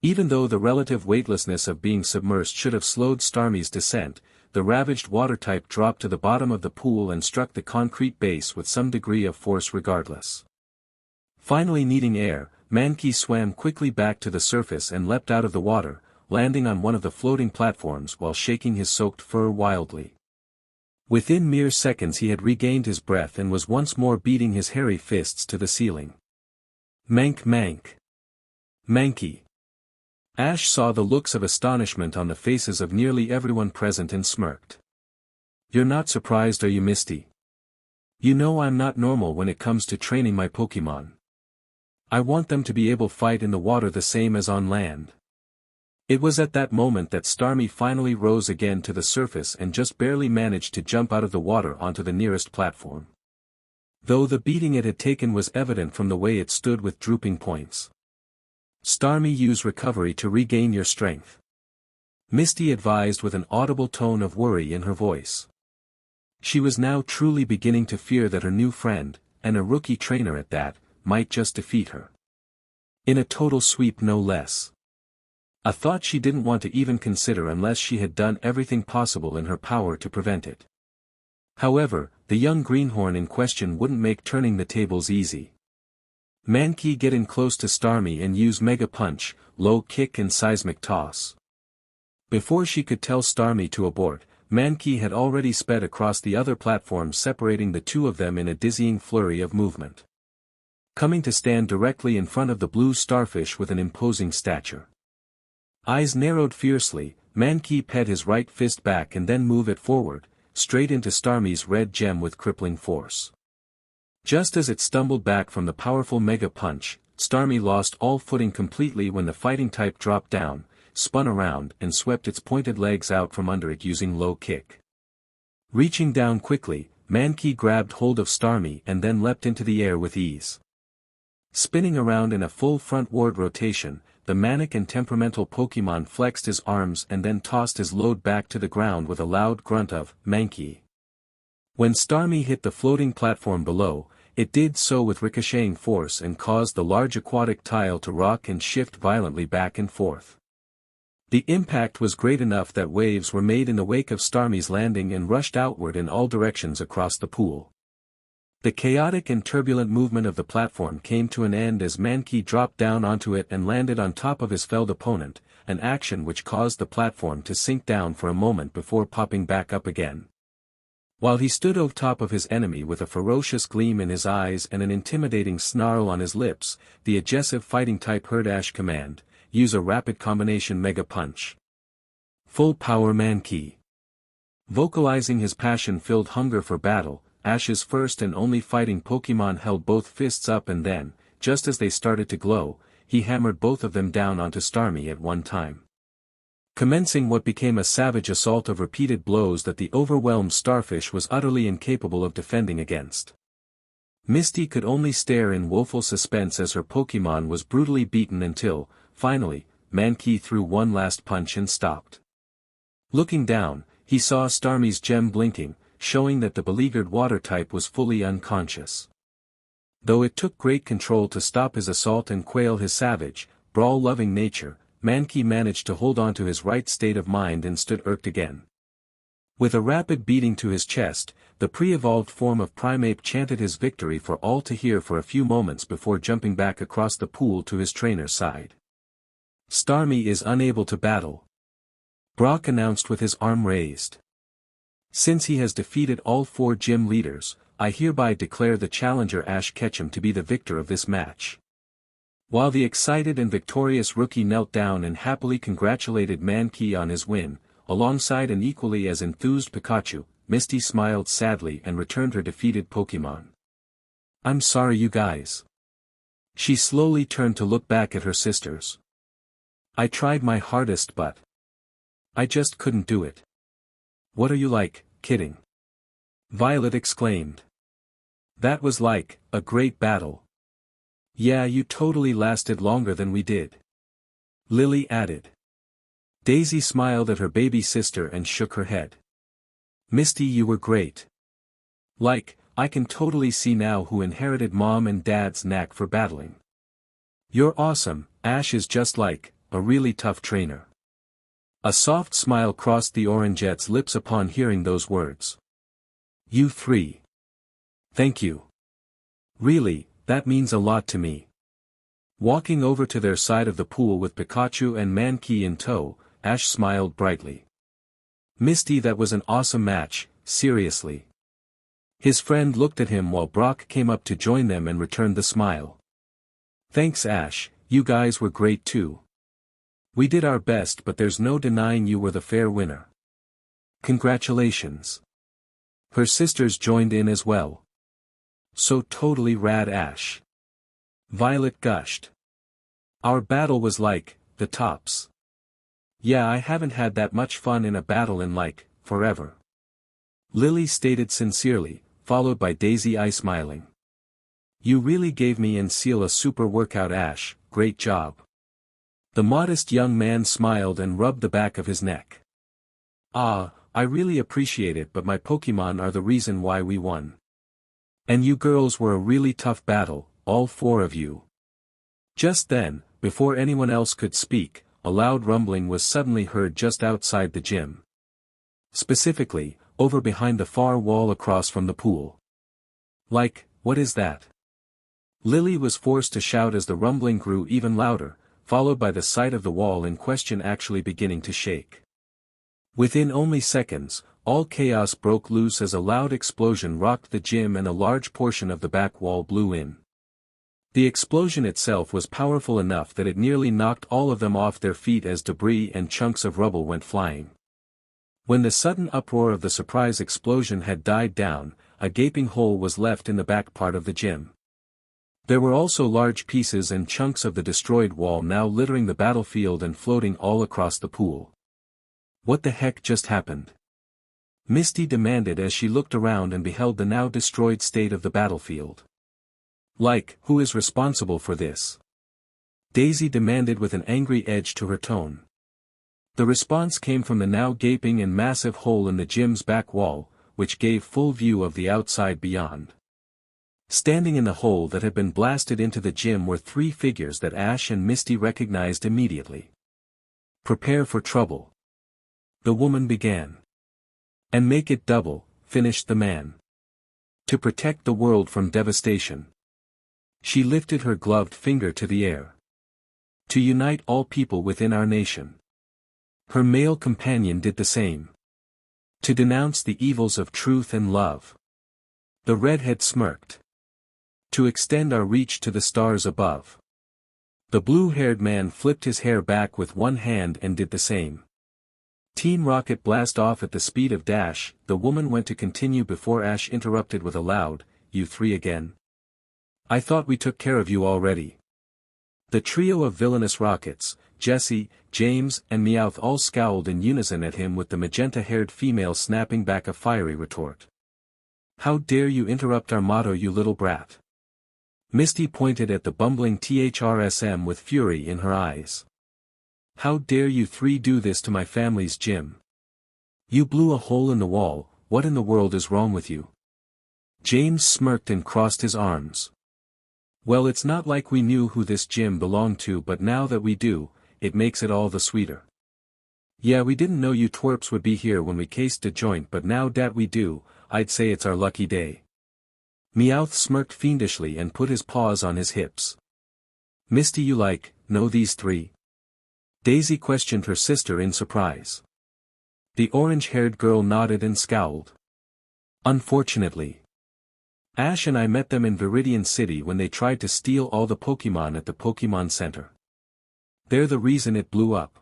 Even though the relative weightlessness of being submersed should have slowed Starmie's descent, the ravaged water type dropped to the bottom of the pool and struck the concrete base with some degree of force regardless. Finally needing air, Mankey swam quickly back to the surface and leapt out of the water, landing on one of the floating platforms while shaking his soaked fur wildly. Within mere seconds he had regained his breath and was once more beating his hairy fists to the ceiling. Mank. Mankey. Ash saw the looks of astonishment on the faces of nearly everyone present and smirked. You're not surprised, are you, Misty? You know I'm not normal when it comes to training my Pokémon. I want them to be able to fight in the water the same as on land. It was at that moment that Starmie finally rose again to the surface and just barely managed to jump out of the water onto the nearest platform. Though the beating it had taken was evident from the way it stood with drooping points. Starmie, use recovery to regain your strength. Misty advised with an audible tone of worry in her voice. She was now truly beginning to fear that her new friend, and a rookie trainer at that, might just defeat her. In a total sweep no less. A thought she didn't want to even consider unless she had done everything possible in her power to prevent it. However, the young greenhorn in question wouldn't make turning the tables easy. Mankey, get in close to Starmie and use Mega Punch, Low Kick and Seismic Toss. Before she could tell Starmie to abort, Mankey had already sped across the other platform, separating the two of them in a dizzying flurry of movement. Coming to stand directly in front of the blue starfish with an imposing stature. Eyes narrowed fiercely, Mankey pet his right fist back and then move it forward, straight into Starmie's red gem with crippling force. Just as it stumbled back from the powerful Mega Punch, Starmie lost all footing completely when the fighting type dropped down, spun around and swept its pointed legs out from under it using Low Kick. Reaching down quickly, Mankey grabbed hold of Starmie and then leapt into the air with ease. Spinning around in a full frontward rotation, the manic and temperamental Pokémon flexed his arms and then tossed his load back to the ground with a loud grunt of, Mankey. When Starmie hit the floating platform below, it did so with ricocheting force and caused the large aquatic tile to rock and shift violently back and forth. The impact was great enough that waves were made in the wake of Starmie's landing and rushed outward in all directions across the pool. The chaotic and turbulent movement of the platform came to an end as Mankey dropped down onto it and landed on top of his felled opponent, an action which caused the platform to sink down for a moment before popping back up again. While he stood over top of his enemy with a ferocious gleam in his eyes and an intimidating snarl on his lips, the aggressive fighting type heard Ash command, use a rapid combination Mega Punch. Full power Mankey. Vocalizing his passion-filled hunger for battle, Ash's first and only fighting Pokémon held both fists up and then, just as they started to glow, he hammered both of them down onto Starmie at one time. Commencing what became a savage assault of repeated blows that the overwhelmed starfish was utterly incapable of defending against. Misty could only stare in woeful suspense as her Pokémon was brutally beaten until, finally, Mankey threw one last punch and stopped. Looking down, he saw Starmie's gem blinking, showing that the beleaguered water type was fully unconscious. Though it took great control to stop his assault and quail his savage, brawl-loving nature, Mankey managed to hold on to his right state of mind and stood irked again. With a rapid beating to his chest, the pre-evolved form of Primeape chanted his victory for all to hear for a few moments before jumping back across the pool to his trainer's side. Starmie is unable to battle, Brock announced with his arm raised. Since he has defeated all 4 gym leaders, I hereby declare the challenger Ash Ketchum to be the victor of this match. While the excited and victorious rookie knelt down and happily congratulated Mankey on his win, alongside an equally as enthused Pikachu, Misty smiled sadly and returned her defeated Pokémon. I'm sorry you guys. She slowly turned to look back at her sisters. I tried my hardest but I just couldn't do it. What are you like, kidding? Violet exclaimed. That was like a great battle. Yeah, you totally lasted longer than we did. Lily added. Daisy smiled at her baby sister and shook her head. Misty, you were great. Like, I can totally see now who inherited Mom and Dad's knack for battling. You're awesome. Ash is just like a really tough trainer. A soft smile crossed the Orangette's lips upon hearing those words. You 3. Thank you. Really, that means a lot to me. Walking over to their side of the pool with Pikachu and Mankey in tow, Ash smiled brightly. Misty, that was an awesome match, seriously. His friend looked at him while Brock came up to join them and returned the smile. Thanks Ash, you guys were great too. We did our best but there's no denying you were the fair winner. Congratulations. Her sisters joined in as well. So totally rad Ash. Violet gushed. Our battle was like, the tops. Yeah, I haven't had that much fun in a battle in like, forever. Lily stated sincerely, followed by Daisy Eye smiling. You really gave me and Seal a super workout Ash, great job. The modest young man smiled and rubbed the back of his neck. Ah, I really appreciate it but my Pokémon are the reason why we won. And you girls were a really tough battle, all 4 of you. Just then, before anyone else could speak, a loud rumbling was suddenly heard just outside the gym. Specifically, over behind the far wall across from the pool. Like, what is that? Lily was forced to shout as the rumbling grew even louder, followed by the sight of the wall in question actually beginning to shake. Within only seconds, all chaos broke loose as a loud explosion rocked the gym and a large portion of the back wall blew in. The explosion itself was powerful enough that it nearly knocked all of them off their feet as debris and chunks of rubble went flying. When the sudden uproar of the surprise explosion had died down, a gaping hole was left in the back part of the gym. There were also large pieces and chunks of the destroyed wall now littering the battlefield and floating all across the pool. What the heck just happened? Misty demanded as she looked around and beheld the now destroyed state of the battlefield. Like, who is responsible for this? Daisy demanded with an angry edge to her tone. The response came from the now gaping and massive hole in the gym's back wall, which gave full view of the outside beyond. Standing in the hole that had been blasted into the gym were 3 figures that Ash and Misty recognized immediately. Prepare for trouble. The woman began. And make it double, finished the man. To protect the world from devastation. She lifted her gloved finger to the air. To unite all people within our nation. Her male companion did the same. To denounce the evils of truth and love. The redhead smirked. To extend our reach to the stars above. The blue-haired man flipped his hair back with one hand and did the same. Team Rocket blast off at the speed of dash, the woman went to continue before Ash interrupted with a loud, "You 3 again? I thought we took care of you already." The trio of villainous rockets, Jessie, James, and Meowth all scowled in unison at him with the magenta-haired female snapping back a fiery retort. "How dare you interrupt our motto, you little brat?" Misty pointed at the bumbling THRSM with fury in her eyes. "How dare you 3 do this to my family's gym? You blew a hole in the wall, what in the world is wrong with you?" James smirked and crossed his arms. Well, it's not like we knew who this gym belonged to, but now that we do, it makes it all the sweeter. Yeah, we didn't know you twerps would be here when we cased the joint, but now dat we do, I'd say it's our lucky day. Meowth smirked fiendishly and put his paws on his hips. Misty, you know these three? Daisy questioned her sister in surprise. The orange-haired girl nodded and scowled. Unfortunately. Ash and I met them in Viridian City when they tried to steal all the Pokémon at the Pokémon Center. They're the reason it blew up.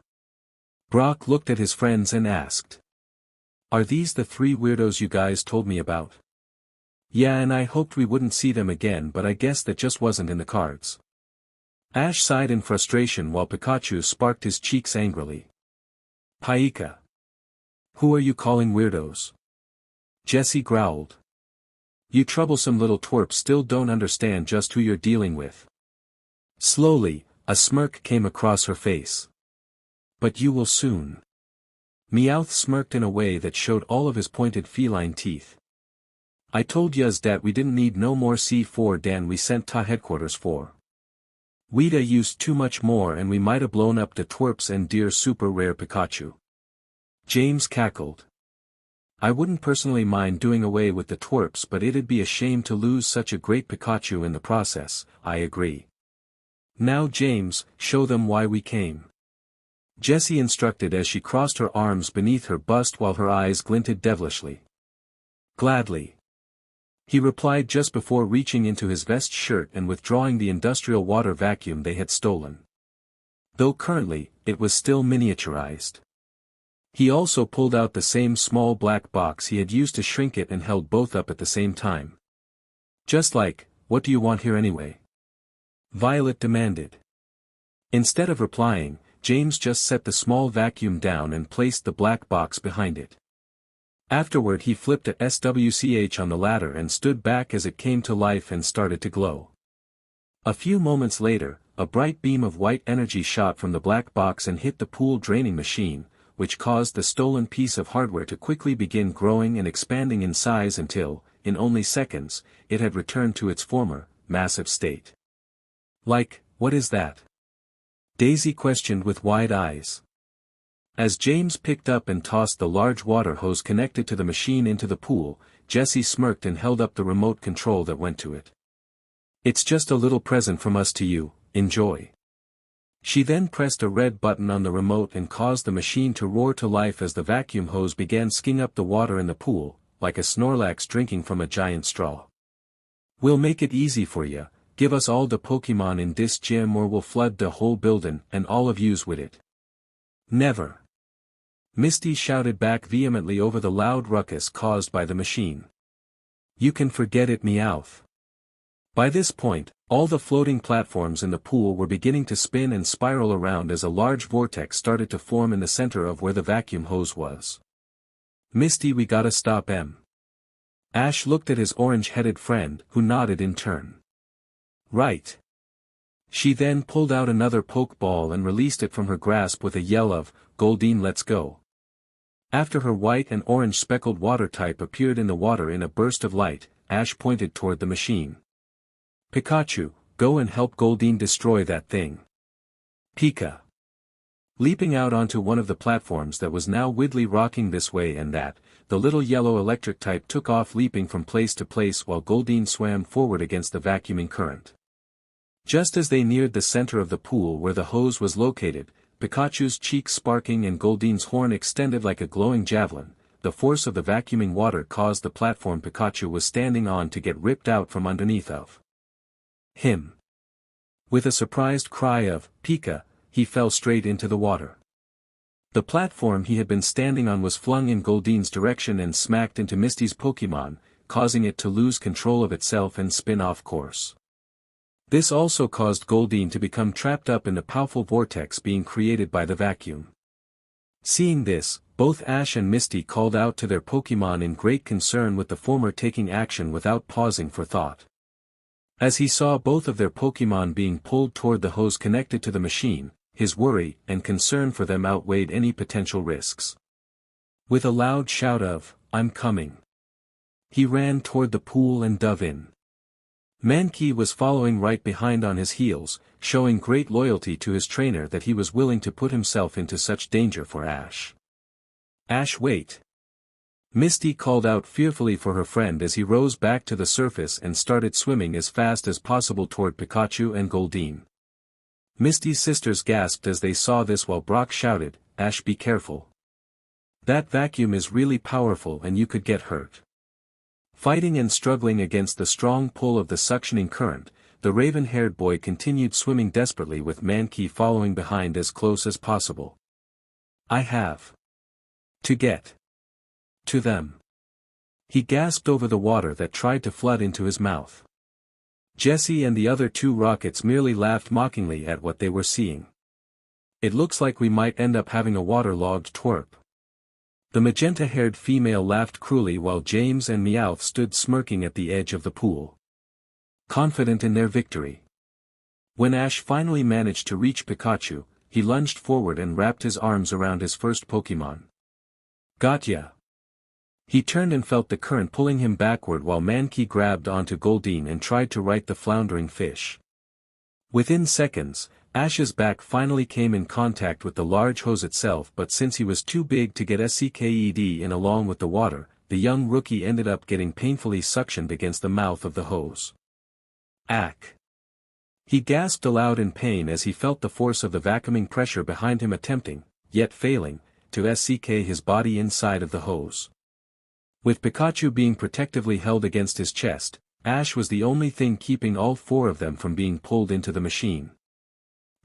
Brock looked at his friends and asked. Are these the three weirdos you guys told me about? Yeah, and I hoped we wouldn't see them again, but I guess that just wasn't in the cards. Ash sighed in frustration while Pikachu sparked his cheeks angrily. Paika. Who are you calling weirdos? Jessie growled. You troublesome little twerps still don't understand just who you're dealing with. Slowly, a smirk came across her face. But you will soon. Meowth smirked in a way that showed all of his pointed feline teeth. I told yuz dat we didn't need no more C4 dan we sent ta headquarters for. We'da used too much more and we might've blown up the twerps and dear super rare Pikachu. James cackled. I wouldn't personally mind doing away with the twerps, but it'd be a shame to lose such a great Pikachu in the process, I agree. Now James, show them why we came. Jessie instructed as she crossed her arms beneath her bust while her eyes glinted devilishly. Gladly. He replied just before reaching into his vest shirt and withdrawing the industrial water vacuum they had stolen. Though currently, it was still miniaturized. He also pulled out the same small black box he had used to shrink it and held both up at the same time. Just like, what do you want here anyway? Violet demanded. Instead of replying, James just set the small vacuum down and placed the black box behind it. Afterward he flipped a SWCH on the ladder and stood back as it came to life and started to glow. A few moments later, a bright beam of white energy shot from the black box and hit the pool draining machine, which caused the stolen piece of hardware to quickly begin growing and expanding in size until, in only seconds, it had returned to its former, massive state. What is that? Daisy questioned with wide eyes. As James picked up and tossed the large water hose connected to the machine into the pool, Jessie smirked and held up the remote control that went to it. It's just a little present from us to you, enjoy. She then pressed a red button on the remote and caused the machine to roar to life as the vacuum hose began skinning up the water in the pool, like a Snorlax drinking from a giant straw. We'll make it easy for ya, give us all the Pokemon in this gym or we'll flood the whole building and all of yous with it. Never. Misty shouted back vehemently over the loud ruckus caused by the machine. You can forget it, Meowth. By this point, all the floating platforms in the pool were beginning to spin and spiral around as a large vortex started to form in the center of where the vacuum hose was. Misty, we gotta stop em. Ash looked at his orange-headed friend, who nodded in turn. Right. She then pulled out another Pokeball and released it from her grasp with a yell of, Goldeen, let's go. After her white and orange speckled water type appeared in the water in a burst of light, Ash pointed toward the machine. Pikachu, go and help Goldeen destroy that thing. Pika. Leaping out onto one of the platforms that was now widely rocking this way and that, the little yellow electric type took off leaping from place to place while Goldeen swam forward against the vacuuming current. Just as they neared the center of the pool where the hose was located, Pikachu's cheeks sparking and Goldeen's horn extended like a glowing javelin, the force of the vacuuming water caused the platform Pikachu was standing on to get ripped out from underneath of him. With a surprised cry of, Pika, he fell straight into the water. The platform he had been standing on was flung in Goldeen's direction and smacked into Misty's Pokemon, causing it to lose control of itself and spin off course. This also caused Goldeen to become trapped up in the powerful vortex being created by the vacuum. Seeing this, both Ash and Misty called out to their Pokemon in great concern, with the former taking action without pausing for thought. As he saw both of their Pokemon being pulled toward the hose connected to the machine, his worry and concern for them outweighed any potential risks. With a loud shout of, I'm coming, he ran toward the pool and dove in. Mankey was following right behind on his heels, showing great loyalty to his trainer that he was willing to put himself into such danger for Ash. Ash, wait! Misty called out fearfully for her friend as he rose back to the surface and started swimming as fast as possible toward Pikachu and Goldeen. Misty's sisters gasped as they saw this while Brock shouted, "Ash, be careful. That vacuum is really powerful and you could get hurt." Fighting and struggling against the strong pull of the suctioning current, the raven-haired boy continued swimming desperately with Mankey following behind as close as possible. "I have to get to them." He gasped over the water that tried to flood into his mouth. Jessie and the other two rockets merely laughed mockingly at what they were seeing. "It looks like we might end up having a waterlogged twerp." The magenta-haired female laughed cruelly while James and Meowth stood smirking at the edge of the pool, confident in their victory. When Ash finally managed to reach Pikachu, he lunged forward and wrapped his arms around his first Pokémon. "Gotcha!" He turned and felt the current pulling him backward while Mankey grabbed onto Goldeen and tried to right the floundering fish. Within seconds, Ash's back finally came in contact with the large hose itself, but since he was too big to get sucked in along with the water, the young rookie ended up getting painfully suctioned against the mouth of the hose. "Ack!" He gasped aloud in pain as he felt the force of the vacuuming pressure behind him attempting, yet failing, to suck his body inside of the hose. With Pikachu being protectively held against his chest, Ash was the only thing keeping all four of them from being pulled into the machine.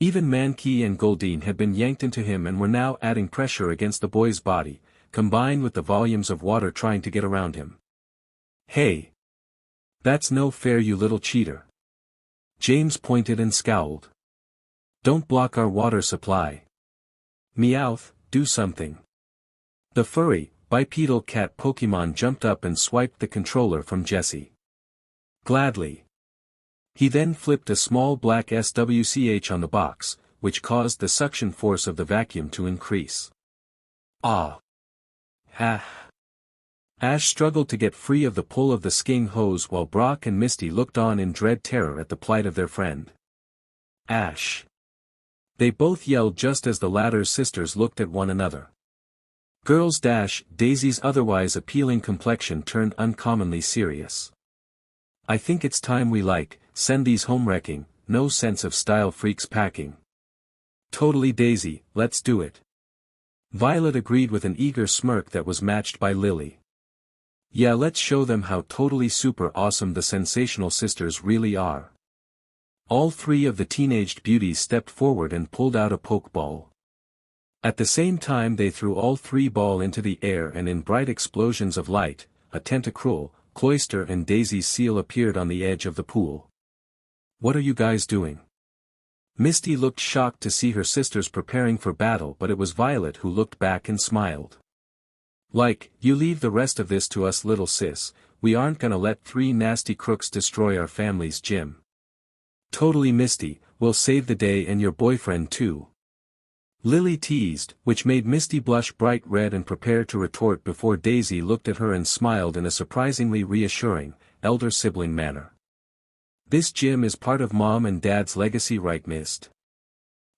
Even Mankey and Goldeen had been yanked into him and were now adding pressure against the boy's body, combined with the volumes of water trying to get around him. "Hey! That's no fair, you little cheater." James pointed and scowled. "Don't block our water supply. Meowth, do something." The furry, bipedal cat Pokémon jumped up and swiped the controller from Jessie. "Gladly." He then flipped a small black SWCH on the box, which caused the suction force of the vacuum to increase. "Ah! Ha!" Ash struggled to get free of the pull of the skiing hose while Brock and Misty looked on in dread terror at the plight of their friend. "Ash!" They both yelled just as the latter's sisters looked at one another. Girls' Daisy's otherwise appealing complexion turned uncommonly serious. "I think it's time we send these home wrecking, no sense of style freaks packing." "Totally Daisy, let's do it." Violet agreed with an eager smirk that was matched by Lily. "Yeah, let's show them how totally super awesome the Sensational Sisters really are." All three of the teenaged beauties stepped forward and pulled out a Pokeball. At the same time they threw all three balls into the air and in bright explosions of light, a Tentacruel, Cloyster and Daisy's seal appeared on the edge of the pool. "What are you guys doing?" Misty looked shocked to see her sisters preparing for battle, but it was Violet who looked back and smiled. You leave the rest of this to us, little sis, we aren't gonna let three nasty crooks destroy our family's gym." "Totally Misty, we'll save the day and your boyfriend too." Lily teased, which made Misty blush bright red and prepare to retort before Daisy looked at her and smiled in a surprisingly reassuring, elder sibling manner. "This gym is part of Mom and Dad's legacy, right, Mist?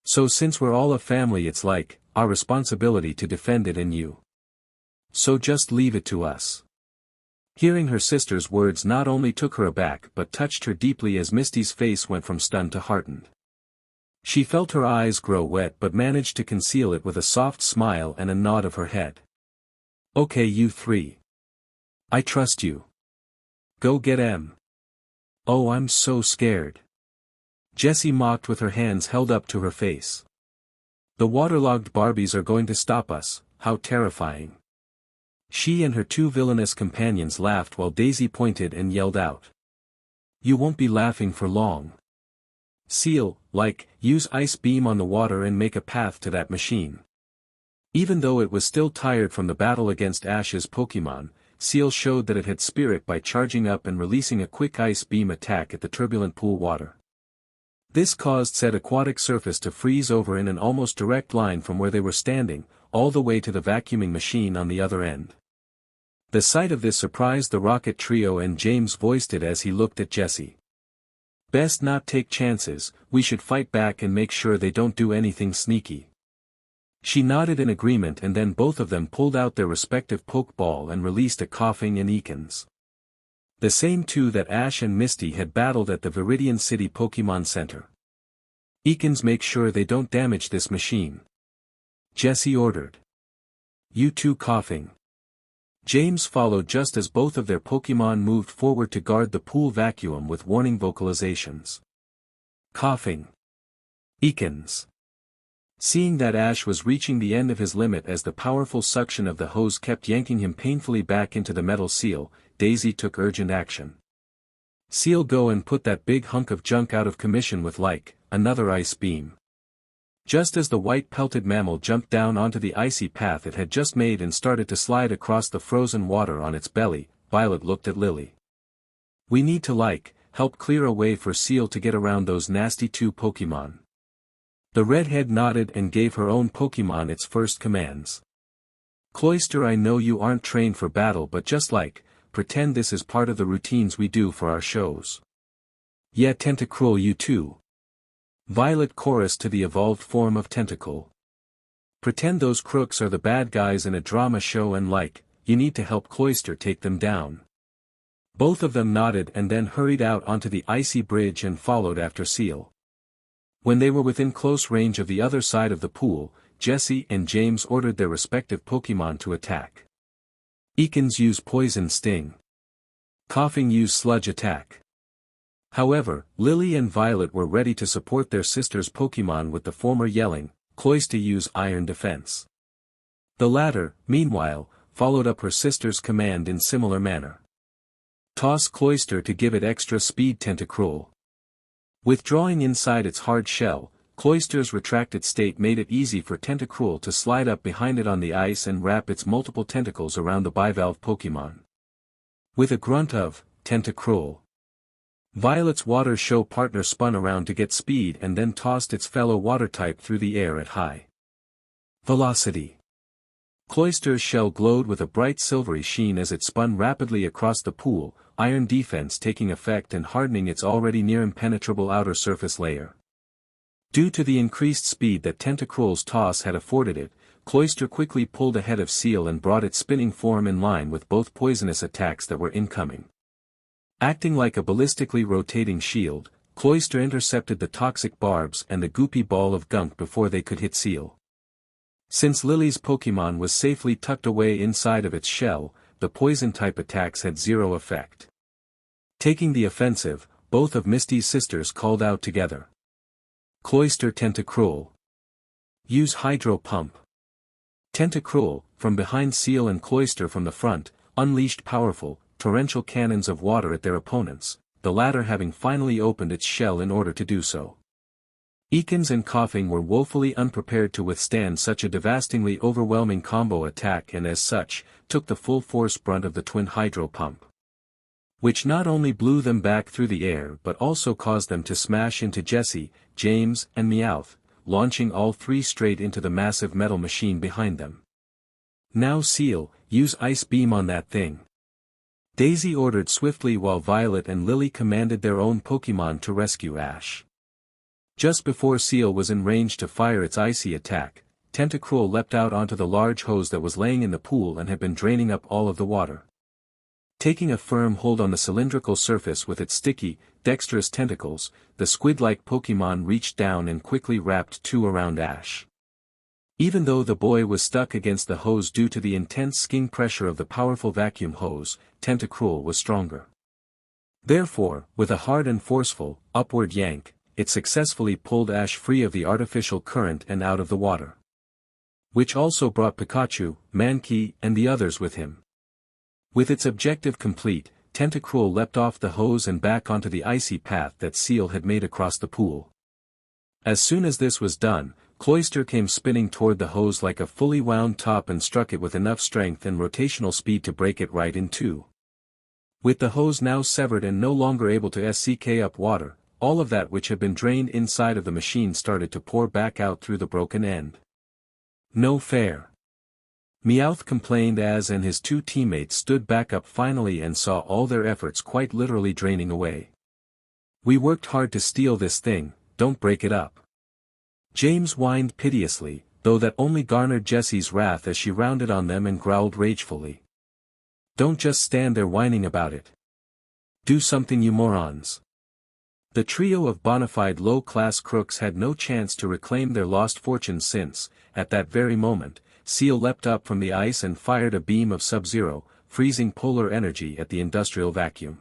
So since we're all a family, it's our responsibility to defend it and you. So just leave it to us." Hearing her sister's words not only took her aback but touched her deeply as Misty's face went from stunned to heartened. She felt her eyes grow wet but managed to conceal it with a soft smile and a nod of her head. "Okay, you three. I trust you. Go get 'em." "Oh, I'm so scared." Jessie mocked with her hands held up to her face. "The waterlogged Barbies are going to stop us, how terrifying." She and her two villainous companions laughed while Daisy pointed and yelled out. "You won't be laughing for long. Seal, use Ice Beam on the water and make a path to that machine." Even though it was still tired from the battle against Ash's Pokémon, Seal showed that it had spirit by charging up and releasing a quick Ice Beam attack at the turbulent pool water. This caused said aquatic surface to freeze over in an almost direct line from where they were standing, all the way to the vacuuming machine on the other end. The sight of this surprised the Rocket Trio and James voiced it as he looked at Jessie. Best not take chances, we should fight back and make sure they don't do anything sneaky. She nodded in agreement, and then both of them pulled out their respective Pokeball and released a Coughing and Ekans. The same two that Ash and Misty had battled at the Viridian City Pokemon Center. Ekans, make sure they don't damage this machine. Jessie ordered. You two Coughing. James followed just as both of their Pokemon moved forward to guard the pool vacuum with warning vocalizations. Coughing. Ekans. Seeing that Ash was reaching the end of his limit as the powerful suction of the hose kept yanking him painfully back into the metal seal, Daisy took urgent action. Seal, go and put that big hunk of junk out of commission with another ice beam. Just as the white-pelted mammal jumped down onto the icy path it had just made and started to slide across the frozen water on its belly, Violet looked at Lily. We need to help clear a way for Seal to get around those nasty two Pokemon. The redhead nodded and gave her own Pokemon its first commands. Cloyster, I know you aren't trained for battle, but just pretend this is part of the routines we do for our shows. Yeah, Tentacruel, you too. Violet chorused to the evolved form of Tentacle. Pretend those crooks are the bad guys in a drama show and you need to help Cloyster take them down. Both of them nodded and then hurried out onto the icy bridge and followed after Seal. When they were within close range of the other side of the pool, Jessie and James ordered their respective Pokemon to attack. Ekans, use Poison Sting. Coughing, use Sludge Attack. However, Lily and Violet were ready to support their sister's Pokemon, with the former yelling, Cloyster, use Iron Defense. The latter, meanwhile, followed up her sister's command in similar manner. Toss Cloyster to give it extra speed, Tentacruel. Withdrawing inside its hard shell, Cloyster's retracted state made it easy for Tentacruel to slide up behind it on the ice and wrap its multiple tentacles around the bivalve Pokemon. With a grunt of, Tentacruel, Violet's water show partner spun around to get speed and then tossed its fellow water type through the air at high velocity. Cloyster's shell glowed with a bright silvery sheen as it spun rapidly across the pool, Iron Defense taking effect and hardening its already near impenetrable outer surface layer. Due to the increased speed that Tentacruel's toss had afforded it, Cloyster quickly pulled ahead of Seal and brought its spinning form in line with both poisonous attacks that were incoming. Acting like a ballistically rotating shield, Cloyster intercepted the toxic barbs and the goopy ball of gunk before they could hit Seal. Since Lily's Pokemon was safely tucked away inside of its shell, the poison-type attacks had zero effect. Taking the offensive, both of Misty's sisters called out together. Cloyster, Tentacruel. Use Hydro Pump. Tentacruel, from behind Seal and Cloyster from the front, unleashed powerful, torrential cannons of water at their opponents, the latter having finally opened its shell in order to do so. Ekans and Coughing were woefully unprepared to withstand such a devastatingly overwhelming combo attack and as such, took the full force brunt of the twin Hydro Pump, which not only blew them back through the air but also caused them to smash into Jessie, James, and Meowth, launching all three straight into the massive metal machine behind them. Now Seal, use Ice Beam on that thing. Daisy ordered swiftly while Violet and Lily commanded their own Pokemon to rescue Ash. Just before Seal was in range to fire its icy attack, Tentacruel leapt out onto the large hose that was laying in the pool and had been draining up all of the water. Taking a firm hold on the cylindrical surface with its sticky, dexterous tentacles, the squid-like Pokemon reached down and quickly wrapped two around Ash. Even though the boy was stuck against the hose due to the intense skin pressure of the powerful vacuum hose, Tentacruel was stronger. Therefore, with a hard and forceful, upward yank, it successfully pulled Ash free of the artificial current and out of the water, which also brought Pikachu, Mankey, and the others with him. With its objective complete, Tentacruel leapt off the hose and back onto the icy path that Seal had made across the pool. As soon as this was done, Cloyster came spinning toward the hose like a fully wound top and struck it with enough strength and rotational speed to break it right in two. With the hose now severed and no longer able to suck up water, all of that which had been drained inside of the machine started to pour back out through the broken end. No fair. Meowth complained as and his two teammates stood back up finally and saw all their efforts quite literally draining away. We worked hard to steal this thing, don't break it up. James whined piteously, though that only garnered Jessie's wrath as she rounded on them and growled ragefully. Don't just stand there whining about it. Do something, you morons. The trio of bona fide low-class crooks had no chance to reclaim their lost fortunes since, at that very moment, Seal leapt up from the ice and fired a beam of sub-zero, freezing polar energy at the industrial vacuum.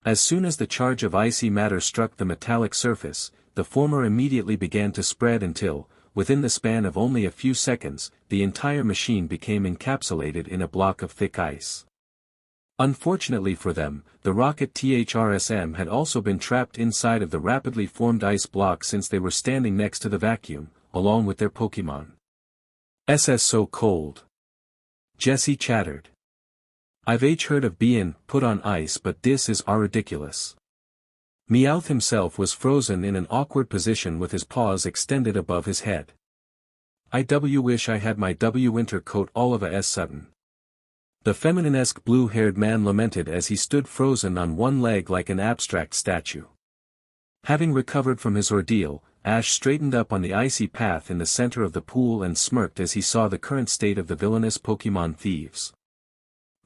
As soon as the charge of icy matter struck the metallic surface, the former immediately began to spread until, within the span of only a few seconds, the entire machine became encapsulated in a block of thick ice. Unfortunately for them, the rocket THRSM had also been trapped inside of the rapidly formed ice block since they were standing next to the vacuum, along with their Pokémon. SS so cold. Jessie chattered. I've heard of being put on ice, but this is ridiculous. Meowth himself was frozen in an awkward position with his paws extended above his head. I wish I had my winter coat all of a sudden. The feminine-esque blue-haired man lamented as he stood frozen on one leg like an abstract statue. Having recovered from his ordeal, Ash straightened up on the icy path in the center of the pool and smirked as he saw the current state of the villainous Pokémon thieves.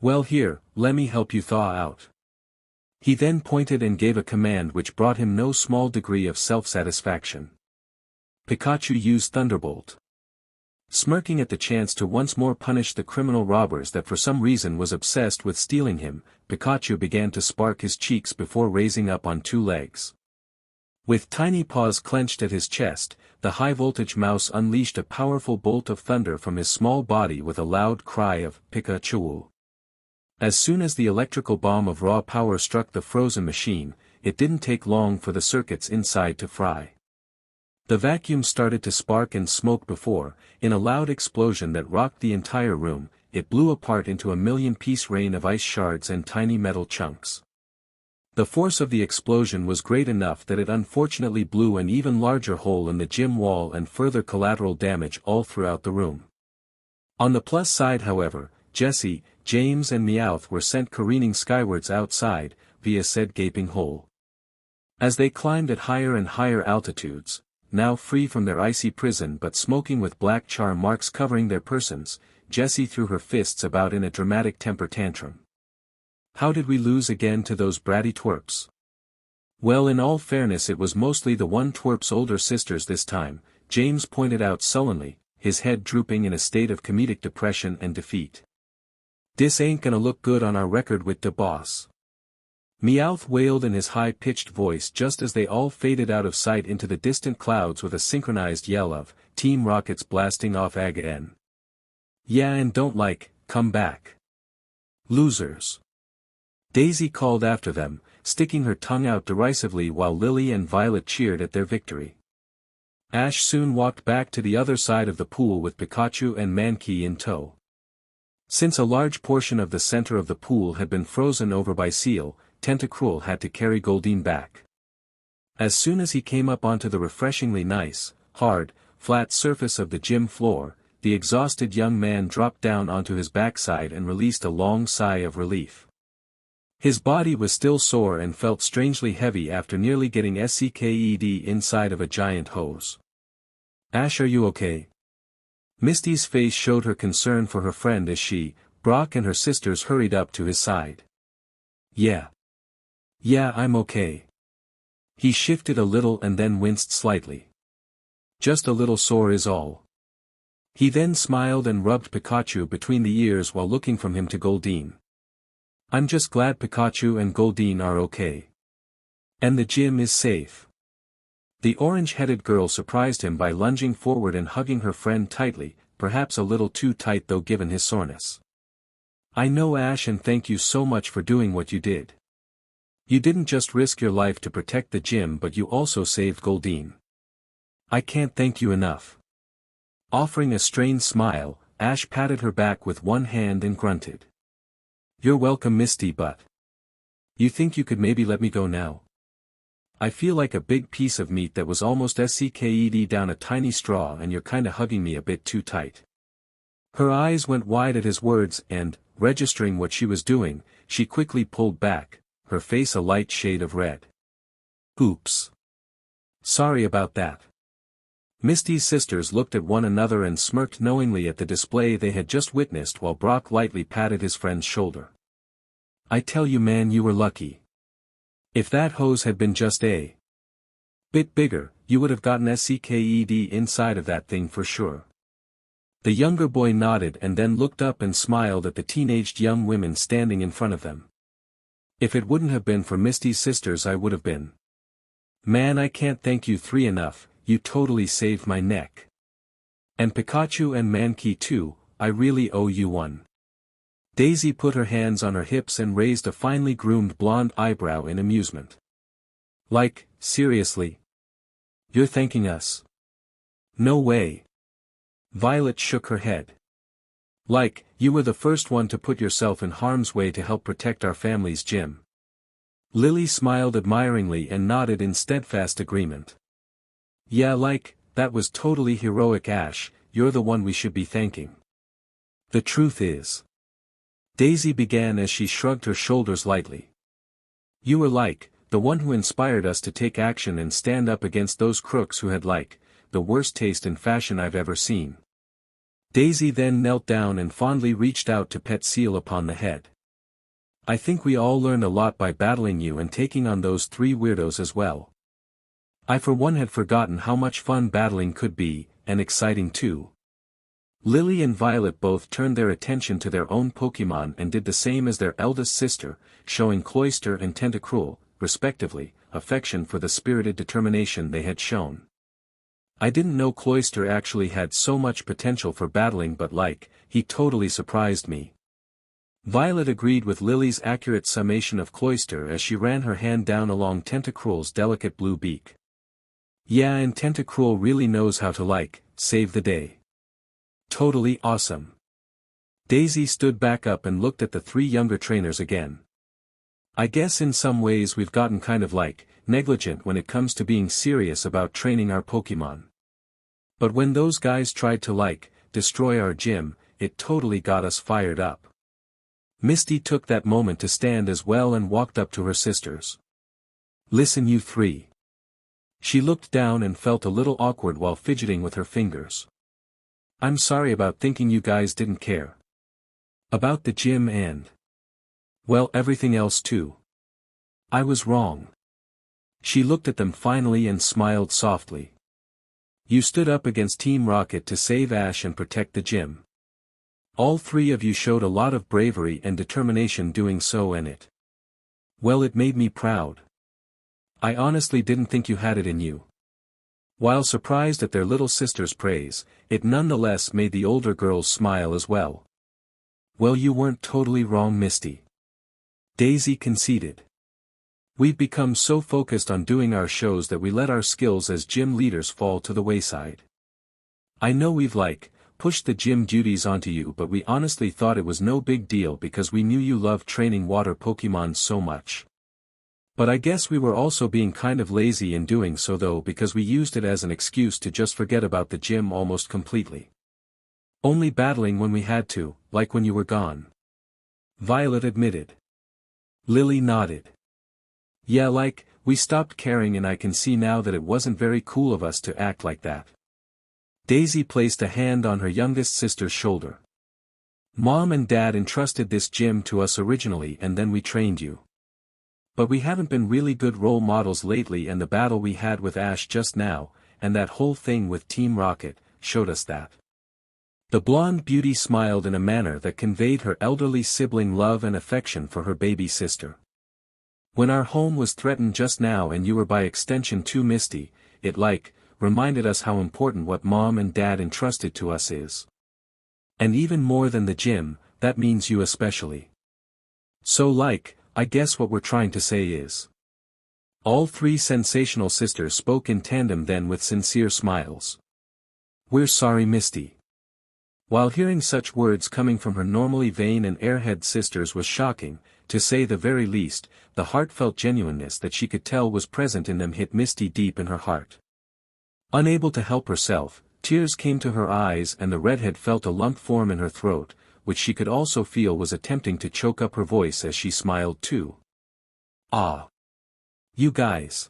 Well, here, let me help you thaw out. He then pointed and gave a command which brought him no small degree of self-satisfaction. Pikachu used Thunderbolt. Smirking at the chance to once more punish the criminal robbers that for some reason was obsessed with stealing him, Pikachu began to spark his cheeks before raising up on two legs. With tiny paws clenched at his chest, the high-voltage mouse unleashed a powerful bolt of thunder from his small body with a loud cry of Pikachu. As soon as the electrical bomb of raw power struck the frozen machine, it didn't take long for the circuits inside to fry. The vacuum started to spark and smoke before, in a loud explosion that rocked the entire room, it blew apart into a million-piece rain of ice shards and tiny metal chunks. The force of the explosion was great enough that it unfortunately blew an even larger hole in the gym wall and further collateral damage all throughout the room. On the plus side, however, Jessie, James and Meowth were sent careening skywards outside, via said gaping hole. As they climbed at higher and higher altitudes, now free from their icy prison but smoking with black char marks covering their persons, Jessie threw her fists about in a dramatic temper tantrum. How did we lose again to those bratty twerps? Well, in all fairness, it was mostly the one twerp's older sisters this time, James pointed out sullenly, his head drooping in a state of comedic depression and defeat. This ain't gonna look good on our record with the boss. Meowth wailed in his high-pitched voice just as they all faded out of sight into the distant clouds with a synchronized yell of, Team Rockets blasting off again. Yeah, and don't come back. Losers. Daisy called after them, sticking her tongue out derisively while Lily and Violet cheered at their victory. Ash soon walked back to the other side of the pool with Pikachu and Mankey in tow. Since a large portion of the center of the pool had been frozen over by Seal, Tentacruel had to carry Goldeen back. As soon as he came up onto the refreshingly nice, hard, flat surface of the gym floor, the exhausted young man dropped down onto his backside and released a long sigh of relief. His body was still sore and felt strangely heavy after nearly getting SCKED inside of a giant hose. Ash, are you okay? Misty's face showed her concern for her friend as she, Brock and her sisters hurried up to his side. Yeah, I'm okay. He shifted a little and then winced slightly. Just a little sore is all. He then smiled and rubbed Pikachu between the ears while looking from him to Goldeen. I'm just glad Pikachu and Goldeen are okay. And the gym is safe. The orange-headed girl surprised him by lunging forward and hugging her friend tightly, perhaps a little too tight though given his soreness. I know, Ash, and thank you so much for doing what you did. You didn't just risk your life to protect the gym, but you also saved Goldeen. I can't thank you enough. Offering a strained smile, Ash patted her back with one hand and grunted. You're welcome, Misty, but you think you could maybe let me go now? I feel like a big piece of meat that was almost SCKED down a tiny straw and you're kinda hugging me a bit too tight. Her eyes went wide at his words and, registering what she was doing, she quickly pulled back, her face a light shade of red. Oops. Sorry about that. Misty's sisters looked at one another and smirked knowingly at the display they had just witnessed while Brock lightly patted his friend's shoulder. I tell you man, you were lucky. If that hose had been just a bit bigger, you would have gotten SCKED inside of that thing for sure. The younger boy nodded and then looked up and smiled at the teenaged young women standing in front of them. If it wouldn't have been for Misty's sisters I would have been. Man, I can't thank you three enough, you totally saved my neck. And Pikachu and Mankey too, I really owe you one. Daisy put her hands on her hips and raised a finely groomed blonde eyebrow in amusement. Like, seriously? You're thanking us? No way. Violet shook her head. Like, you were the first one to put yourself in harm's way to help protect our family's gym. Lily smiled admiringly and nodded in steadfast agreement. Yeah, like, that was totally heroic, Ash, you're the one we should be thanking. The truth is. Daisy began as she shrugged her shoulders lightly. You were like, the one who inspired us to take action and stand up against those crooks who had like, the worst taste in fashion I've ever seen. Daisy then knelt down and fondly reached out to pet Seal upon the head. I think we all learned a lot by battling you and taking on those three weirdos as well. I for one had forgotten how much fun battling could be, and exciting too. Lily and Violet both turned their attention to their own Pokémon and did the same as their eldest sister, showing Cloyster and Tentacruel, respectively, affection for the spirited determination they had shown. I didn't know Cloyster actually had so much potential for battling, but like, he totally surprised me. Violet agreed with Lily's accurate summation of Cloyster as she ran her hand down along Tentacruel's delicate blue beak. Yeah, and Tentacruel really knows how to like, save the day. Totally awesome. Daisy stood back up and looked at the three younger trainers again. I guess in some ways we've gotten kind of like, negligent when it comes to being serious about training our Pokémon. But when those guys tried to like, destroy our gym, it totally got us fired up. Misty took that moment to stand as well and walked up to her sisters. Listen you three. She looked down and felt a little awkward while fidgeting with her fingers. I'm sorry about thinking you guys didn't care. About the gym and, well, everything else too. I was wrong. She looked at them finally and smiled softly. You stood up against Team Rocket to save Ash and protect the gym. All three of you showed a lot of bravery and determination doing so, and well, it made me proud. I honestly didn't think you had it in you. While surprised at their little sister's praise, it nonetheless made the older girls smile as well. Well, you weren't totally wrong, Misty. Daisy conceded. We've become so focused on doing our shows that we let our skills as gym leaders fall to the wayside. I know we've pushed the gym duties onto you, but we honestly thought it was no big deal because we knew you loved training water Pokémon so much. But I guess we were also being kind of lazy in doing so though, because we used it as an excuse to just forget about the gym almost completely. Only battling when we had to, like when you were gone. Violet admitted. Lily nodded. Yeah, we stopped caring, and I can see now that it wasn't very cool of us to act like that. Daisy placed a hand on her youngest sister's shoulder. Mom and Dad entrusted this gym to us originally, and then we trained you. But we haven't been really good role models lately, and the battle we had with Ash just now, and that whole thing with Team Rocket, showed us that. The blonde beauty smiled in a manner that conveyed her elderly sibling love and affection for her baby sister. When our home was threatened just now, and you were by extension too, Misty, it reminded us how important what Mom and Dad entrusted to us is. And even more than the gym, that means you especially. So I guess what we're trying to say is. All three Sensational Sisters spoke in tandem then with sincere smiles. We're sorry, Misty. While hearing such words coming from her normally vain and airhead sisters was shocking, to say the very least, the heartfelt genuineness that she could tell was present in them hit Misty deep in her heart. Unable to help herself, tears came to her eyes and the redhead felt a lump form in her throat, which she could also feel was attempting to choke up her voice as she smiled too. Ah! You guys!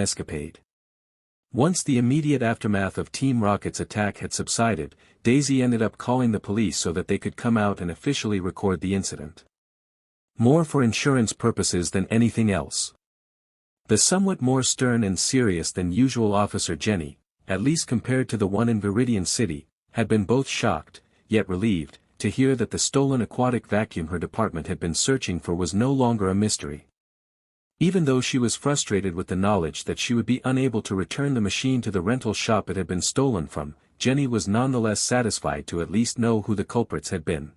escapade. Once the immediate aftermath of Team Rocket's attack had subsided, Daisy ended up calling the police so that they could come out and officially record the incident. More for insurance purposes than anything else. The somewhat more stern and serious than usual Officer Jenny, at least compared to the one in Viridian City, had been both shocked, yet relieved, to hear that the stolen aquatic vacuum her department had been searching for was no longer a mystery. Even though she was frustrated with the knowledge that she would be unable to return the machine to the rental shop it had been stolen from, Jenny was nonetheless satisfied to at least know who the culprits had been.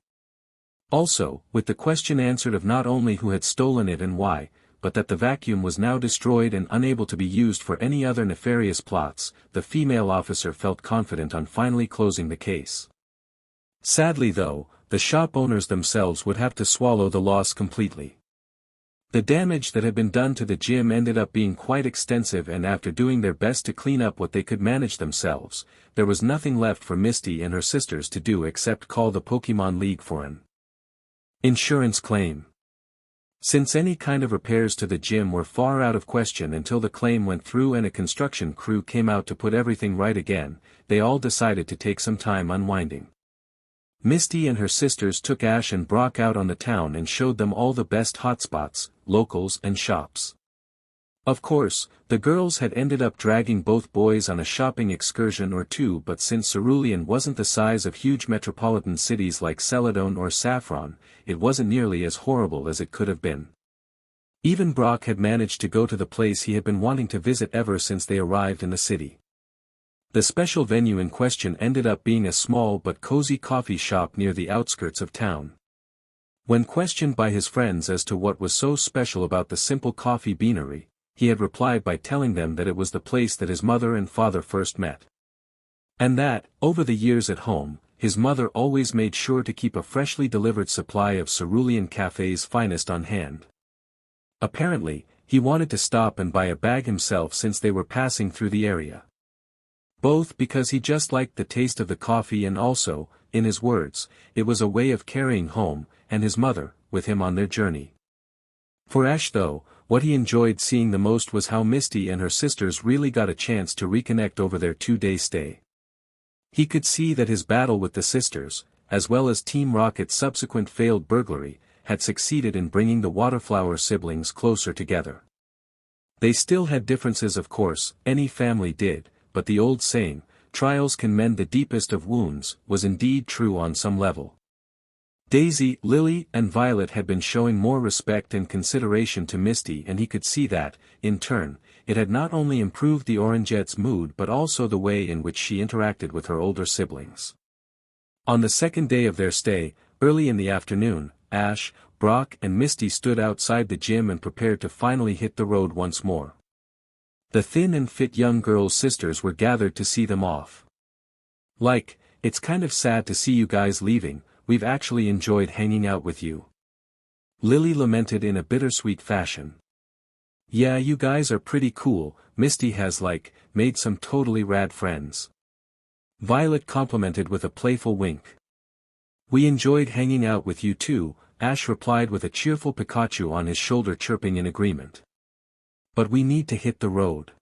Also, with the question answered of not only who had stolen it and why, but that the vacuum was now destroyed and unable to be used for any other nefarious plots, the female officer felt confident on finally closing the case. Sadly though, the shop owners themselves would have to swallow the loss completely. The damage that had been done to the gym ended up being quite extensive, and after doing their best to clean up what they could manage themselves, there was nothing left for Misty and her sisters to do except call the Pokémon League for an insurance claim. Since any kind of repairs to the gym were far out of question until the claim went through and a construction crew came out to put everything right again, they all decided to take some time unwinding. Misty and her sisters took Ash and Brock out on the town and showed them all the best hotspots, locals and shops. Of course, the girls had ended up dragging both boys on a shopping excursion or two, but since Cerulean wasn't the size of huge metropolitan cities like Celadon or Saffron, it wasn't nearly as horrible as it could have been. Even Brock had managed to go to the place he had been wanting to visit ever since they arrived in the city. The special venue in question ended up being a small but cozy coffee shop near the outskirts of town. When questioned by his friends as to what was so special about the simple coffee beanery, he had replied by telling them that it was the place that his mother and father first met. And that, over the years at home, his mother always made sure to keep a freshly delivered supply of Cerulean Cafe's finest on hand. Apparently, he wanted to stop and buy a bag himself since they were passing through the area. Both because he just liked the taste of the coffee and also, in his words, it was a way of carrying home, and his mother, with him on their journey. For Ash though, what he enjoyed seeing the most was how Misty and her sisters really got a chance to reconnect over their 2-day stay. He could see that his battle with the sisters, as well as Team Rocket's subsequent failed burglary, had succeeded in bringing the Waterflower siblings closer together. They still had differences, of course, any family did, but the old saying, trials can mend the deepest of wounds, was indeed true on some level. Daisy, Lily, and Violet had been showing more respect and consideration to Misty, and he could see that, in turn, it had not only improved the Orangette's mood but also the way in which she interacted with her older siblings. On the second day of their stay, early in the afternoon, Ash, Brock and Misty stood outside the gym and prepared to finally hit the road once more. The thin and fit young girls' sisters were gathered to see them off. "Like, it's kind of sad to see you guys leaving, we've actually enjoyed hanging out with you." Lily lamented in a bittersweet fashion. "Yeah, you guys are pretty cool, Misty has made some totally rad friends." Violet complimented with a playful wink. "We enjoyed hanging out with you too," Ash replied with a cheerful Pikachu on his shoulder chirping in agreement. "But we need to hit the road.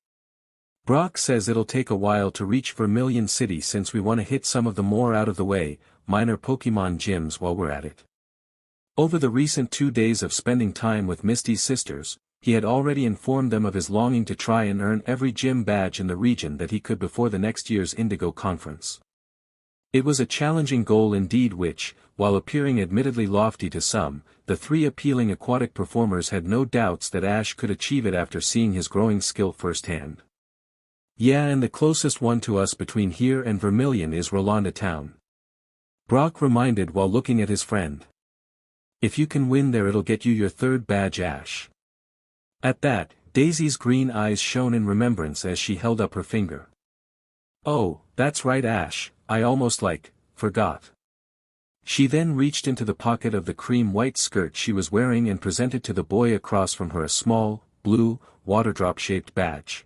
Brock says it'll take a while to reach Vermilion City since we want to hit some of the more out-of-the-way, minor Pokemon gyms while we're at it." Over the recent 2 days of spending time with Misty's sisters, he had already informed them of his longing to try and earn every gym badge in the region that he could before the next year's Indigo Conference. It was a challenging goal indeed which, while appearing admittedly lofty to some, the 3 appealing aquatic performers had no doubts that Ash could achieve it after seeing his growing skill firsthand. "Yeah, and the closest one to us between here and Vermilion is Rolanda Town," Brock reminded while looking at his friend. "If you can win there it'll get you your 3rd badge, Ash." At that, Daisy's green eyes shone in remembrance as she held up her finger. "Oh, that's right Ash, I almost forgot." She then reached into the pocket of the cream-white skirt she was wearing and presented to the boy across from her a small, blue, waterdrop-shaped badge.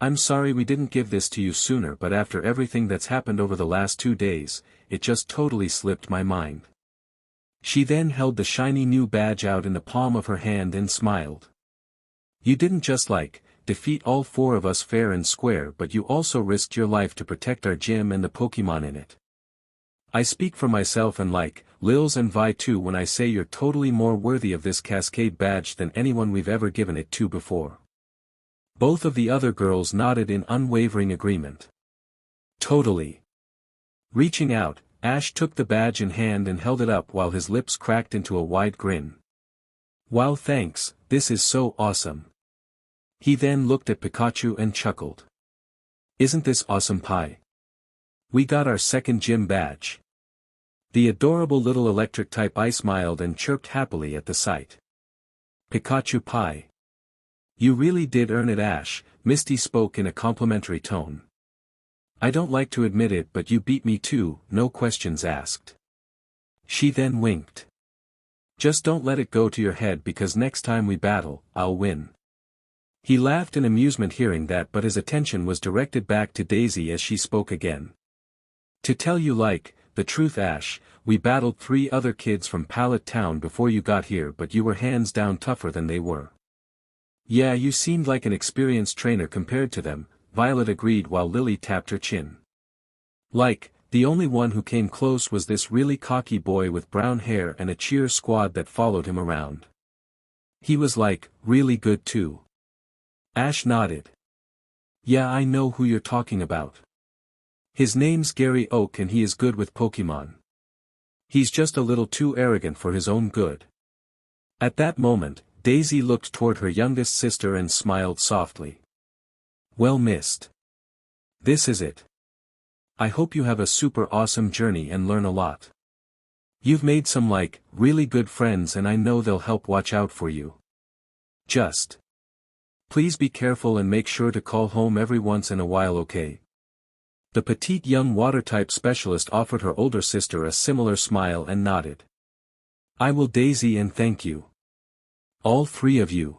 "I'm sorry we didn't give this to you sooner, but after everything that's happened over the last 2 days, it just totally slipped my mind." She then held the shiny new badge out in the palm of her hand and smiled. "You didn't just defeat all 4 of us fair and square, but you also risked your life to protect our gym and the Pokemon in it. I speak for myself and Lils and Vi too when I say you're totally more worthy of this Cascade badge than anyone we've ever given it to before." Both of the other girls nodded in unwavering agreement. "Totally." Reaching out, Ash took the badge in hand and held it up while his lips cracked into a wide grin. "Wow, thanks, this is so awesome." He then looked at Pikachu and chuckled. "Isn't this awesome pie? We got our 2nd gym badge." The adorable little electric type I smiled and chirped happily at the sight. "Pikachu pie. You really did earn it, Ash," Misty spoke in a complimentary tone. "I don't like to admit it, but you beat me too, no questions asked." She then winked. "Just don't let it go to your head because next time we battle, I'll win." He laughed in amusement hearing that, but his attention was directed back to Daisy as she spoke again. "To tell you the truth, Ash, we battled 3 other kids from Pallet Town before you got here, but you were hands down tougher than they were." "Yeah, you seemed like an experienced trainer compared to them," Violet agreed while Lily tapped her chin. The only one who came close was this really cocky boy with brown hair and a cheer squad that followed him around. He was really good too." Ash nodded. "Yeah, I know who you're talking about. His name's Gary Oak and he is good with Pokemon. He's just a little too arrogant for his own good." At that moment, Daisy looked toward her youngest sister and smiled softly. "Well missed. This is it. I hope you have a super awesome journey and learn a lot. You've made some really good friends and I know they'll help watch out for you. Just please be careful and make sure to call home every once in a while, okay?" The petite young water-type specialist offered her older sister a similar smile and nodded. "I will, Daisy, and thank you. All 3 of you.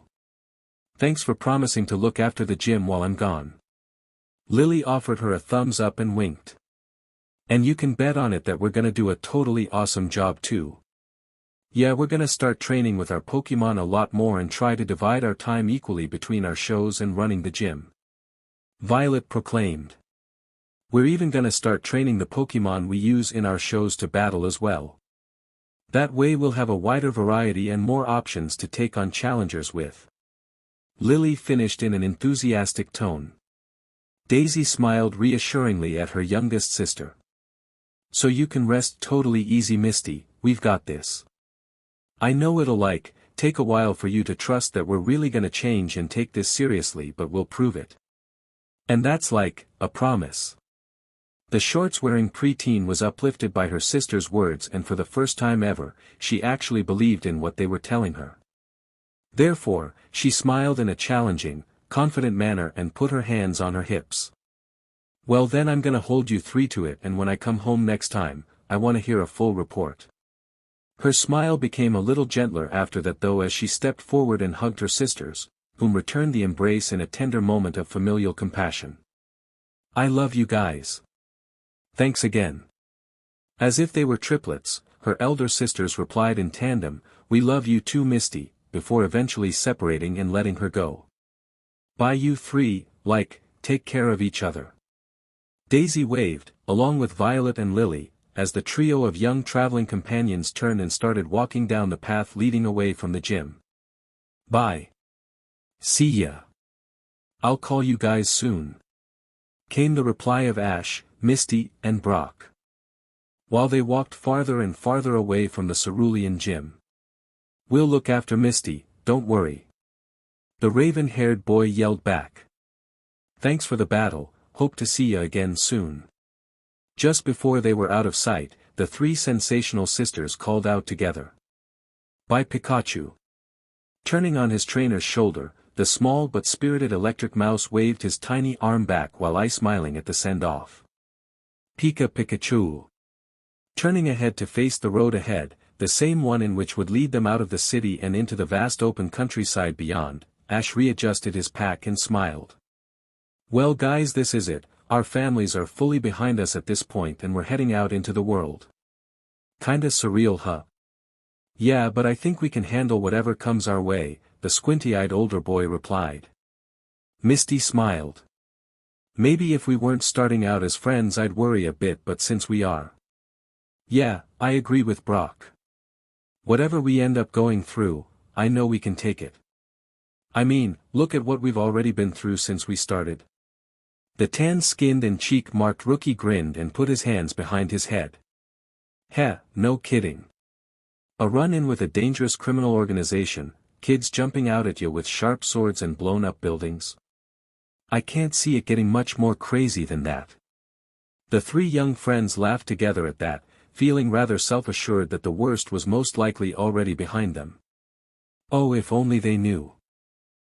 Thanks for promising to look after the gym while I'm gone." Lily offered her a thumbs up and winked. "And you can bet on it that we're gonna do a totally awesome job too. Yeah, we're gonna start training with our Pokemon a lot more and try to divide our time equally between our shows and running the gym," Violet proclaimed. "We're even gonna start training the Pokemon we use in our shows to battle as well. That way we'll have a wider variety and more options to take on challengers with." Lily finished in an enthusiastic tone. Daisy smiled reassuringly at her youngest sister. So you can rest totally easy, Misty, we've got this. I know it'll take a while for you to trust that we're really gonna change and take this seriously, but we'll prove it. And that's a promise. The shorts-wearing preteen was uplifted by her sister's words, and for the first time ever, she actually believed in what they were telling her. Therefore, she smiled in a challenging, confident manner and put her hands on her hips. Well then, I'm gonna hold you three to it, and when I come home next time, I wanna hear a full report. Her smile became a little gentler after that though, as she stepped forward and hugged her sisters, whom returned the embrace in a tender moment of familial compassion. I love you guys. Thanks again. As if they were triplets, her elder sisters replied in tandem, we love you too, Misty, before eventually separating and letting her go. Bye you three, take care of each other. Daisy waved, along with Violet and Lily, as the trio of young traveling companions turned and started walking down the path leading away from the gym. Bye. See ya. I'll call you guys soon. Came the reply of Ash, Misty, and Brock. While they walked farther and farther away from the Cerulean gym. We'll look after Misty, don't worry. The raven-haired boy yelled back. Thanks for the battle, hope to see ya again soon. Just before they were out of sight, the three Sensational Sisters called out together. Bye Pikachu. Turning on his trainer's shoulder, the small but spirited electric mouse waved his tiny arm back while smiling at the send-off. Pika Pikachu. Turning ahead to face the road ahead, the same one in which would lead them out of the city and into the vast open countryside beyond, Ash readjusted his pack and smiled. Well guys, this is it, our families are fully behind us at this point and we're heading out into the world. Kinda surreal, huh? Yeah, but I think we can handle whatever comes our way, the squinty-eyed older boy replied. Misty smiled. Maybe if we weren't starting out as friends I'd worry a bit, but since we are. Yeah, I agree with Brock. Whatever we end up going through, I know we can take it. I mean, look at what we've already been through since we started. The tan-skinned and cheek-marked rookie grinned and put his hands behind his head. Heh, no kidding. A run-in with a dangerous criminal organization, kids jumping out at you with sharp swords and blown-up buildings. I can't see it getting much more crazy than that. The three young friends laughed together at that, feeling rather self-assured that the worst was most likely already behind them. Oh, if only they knew.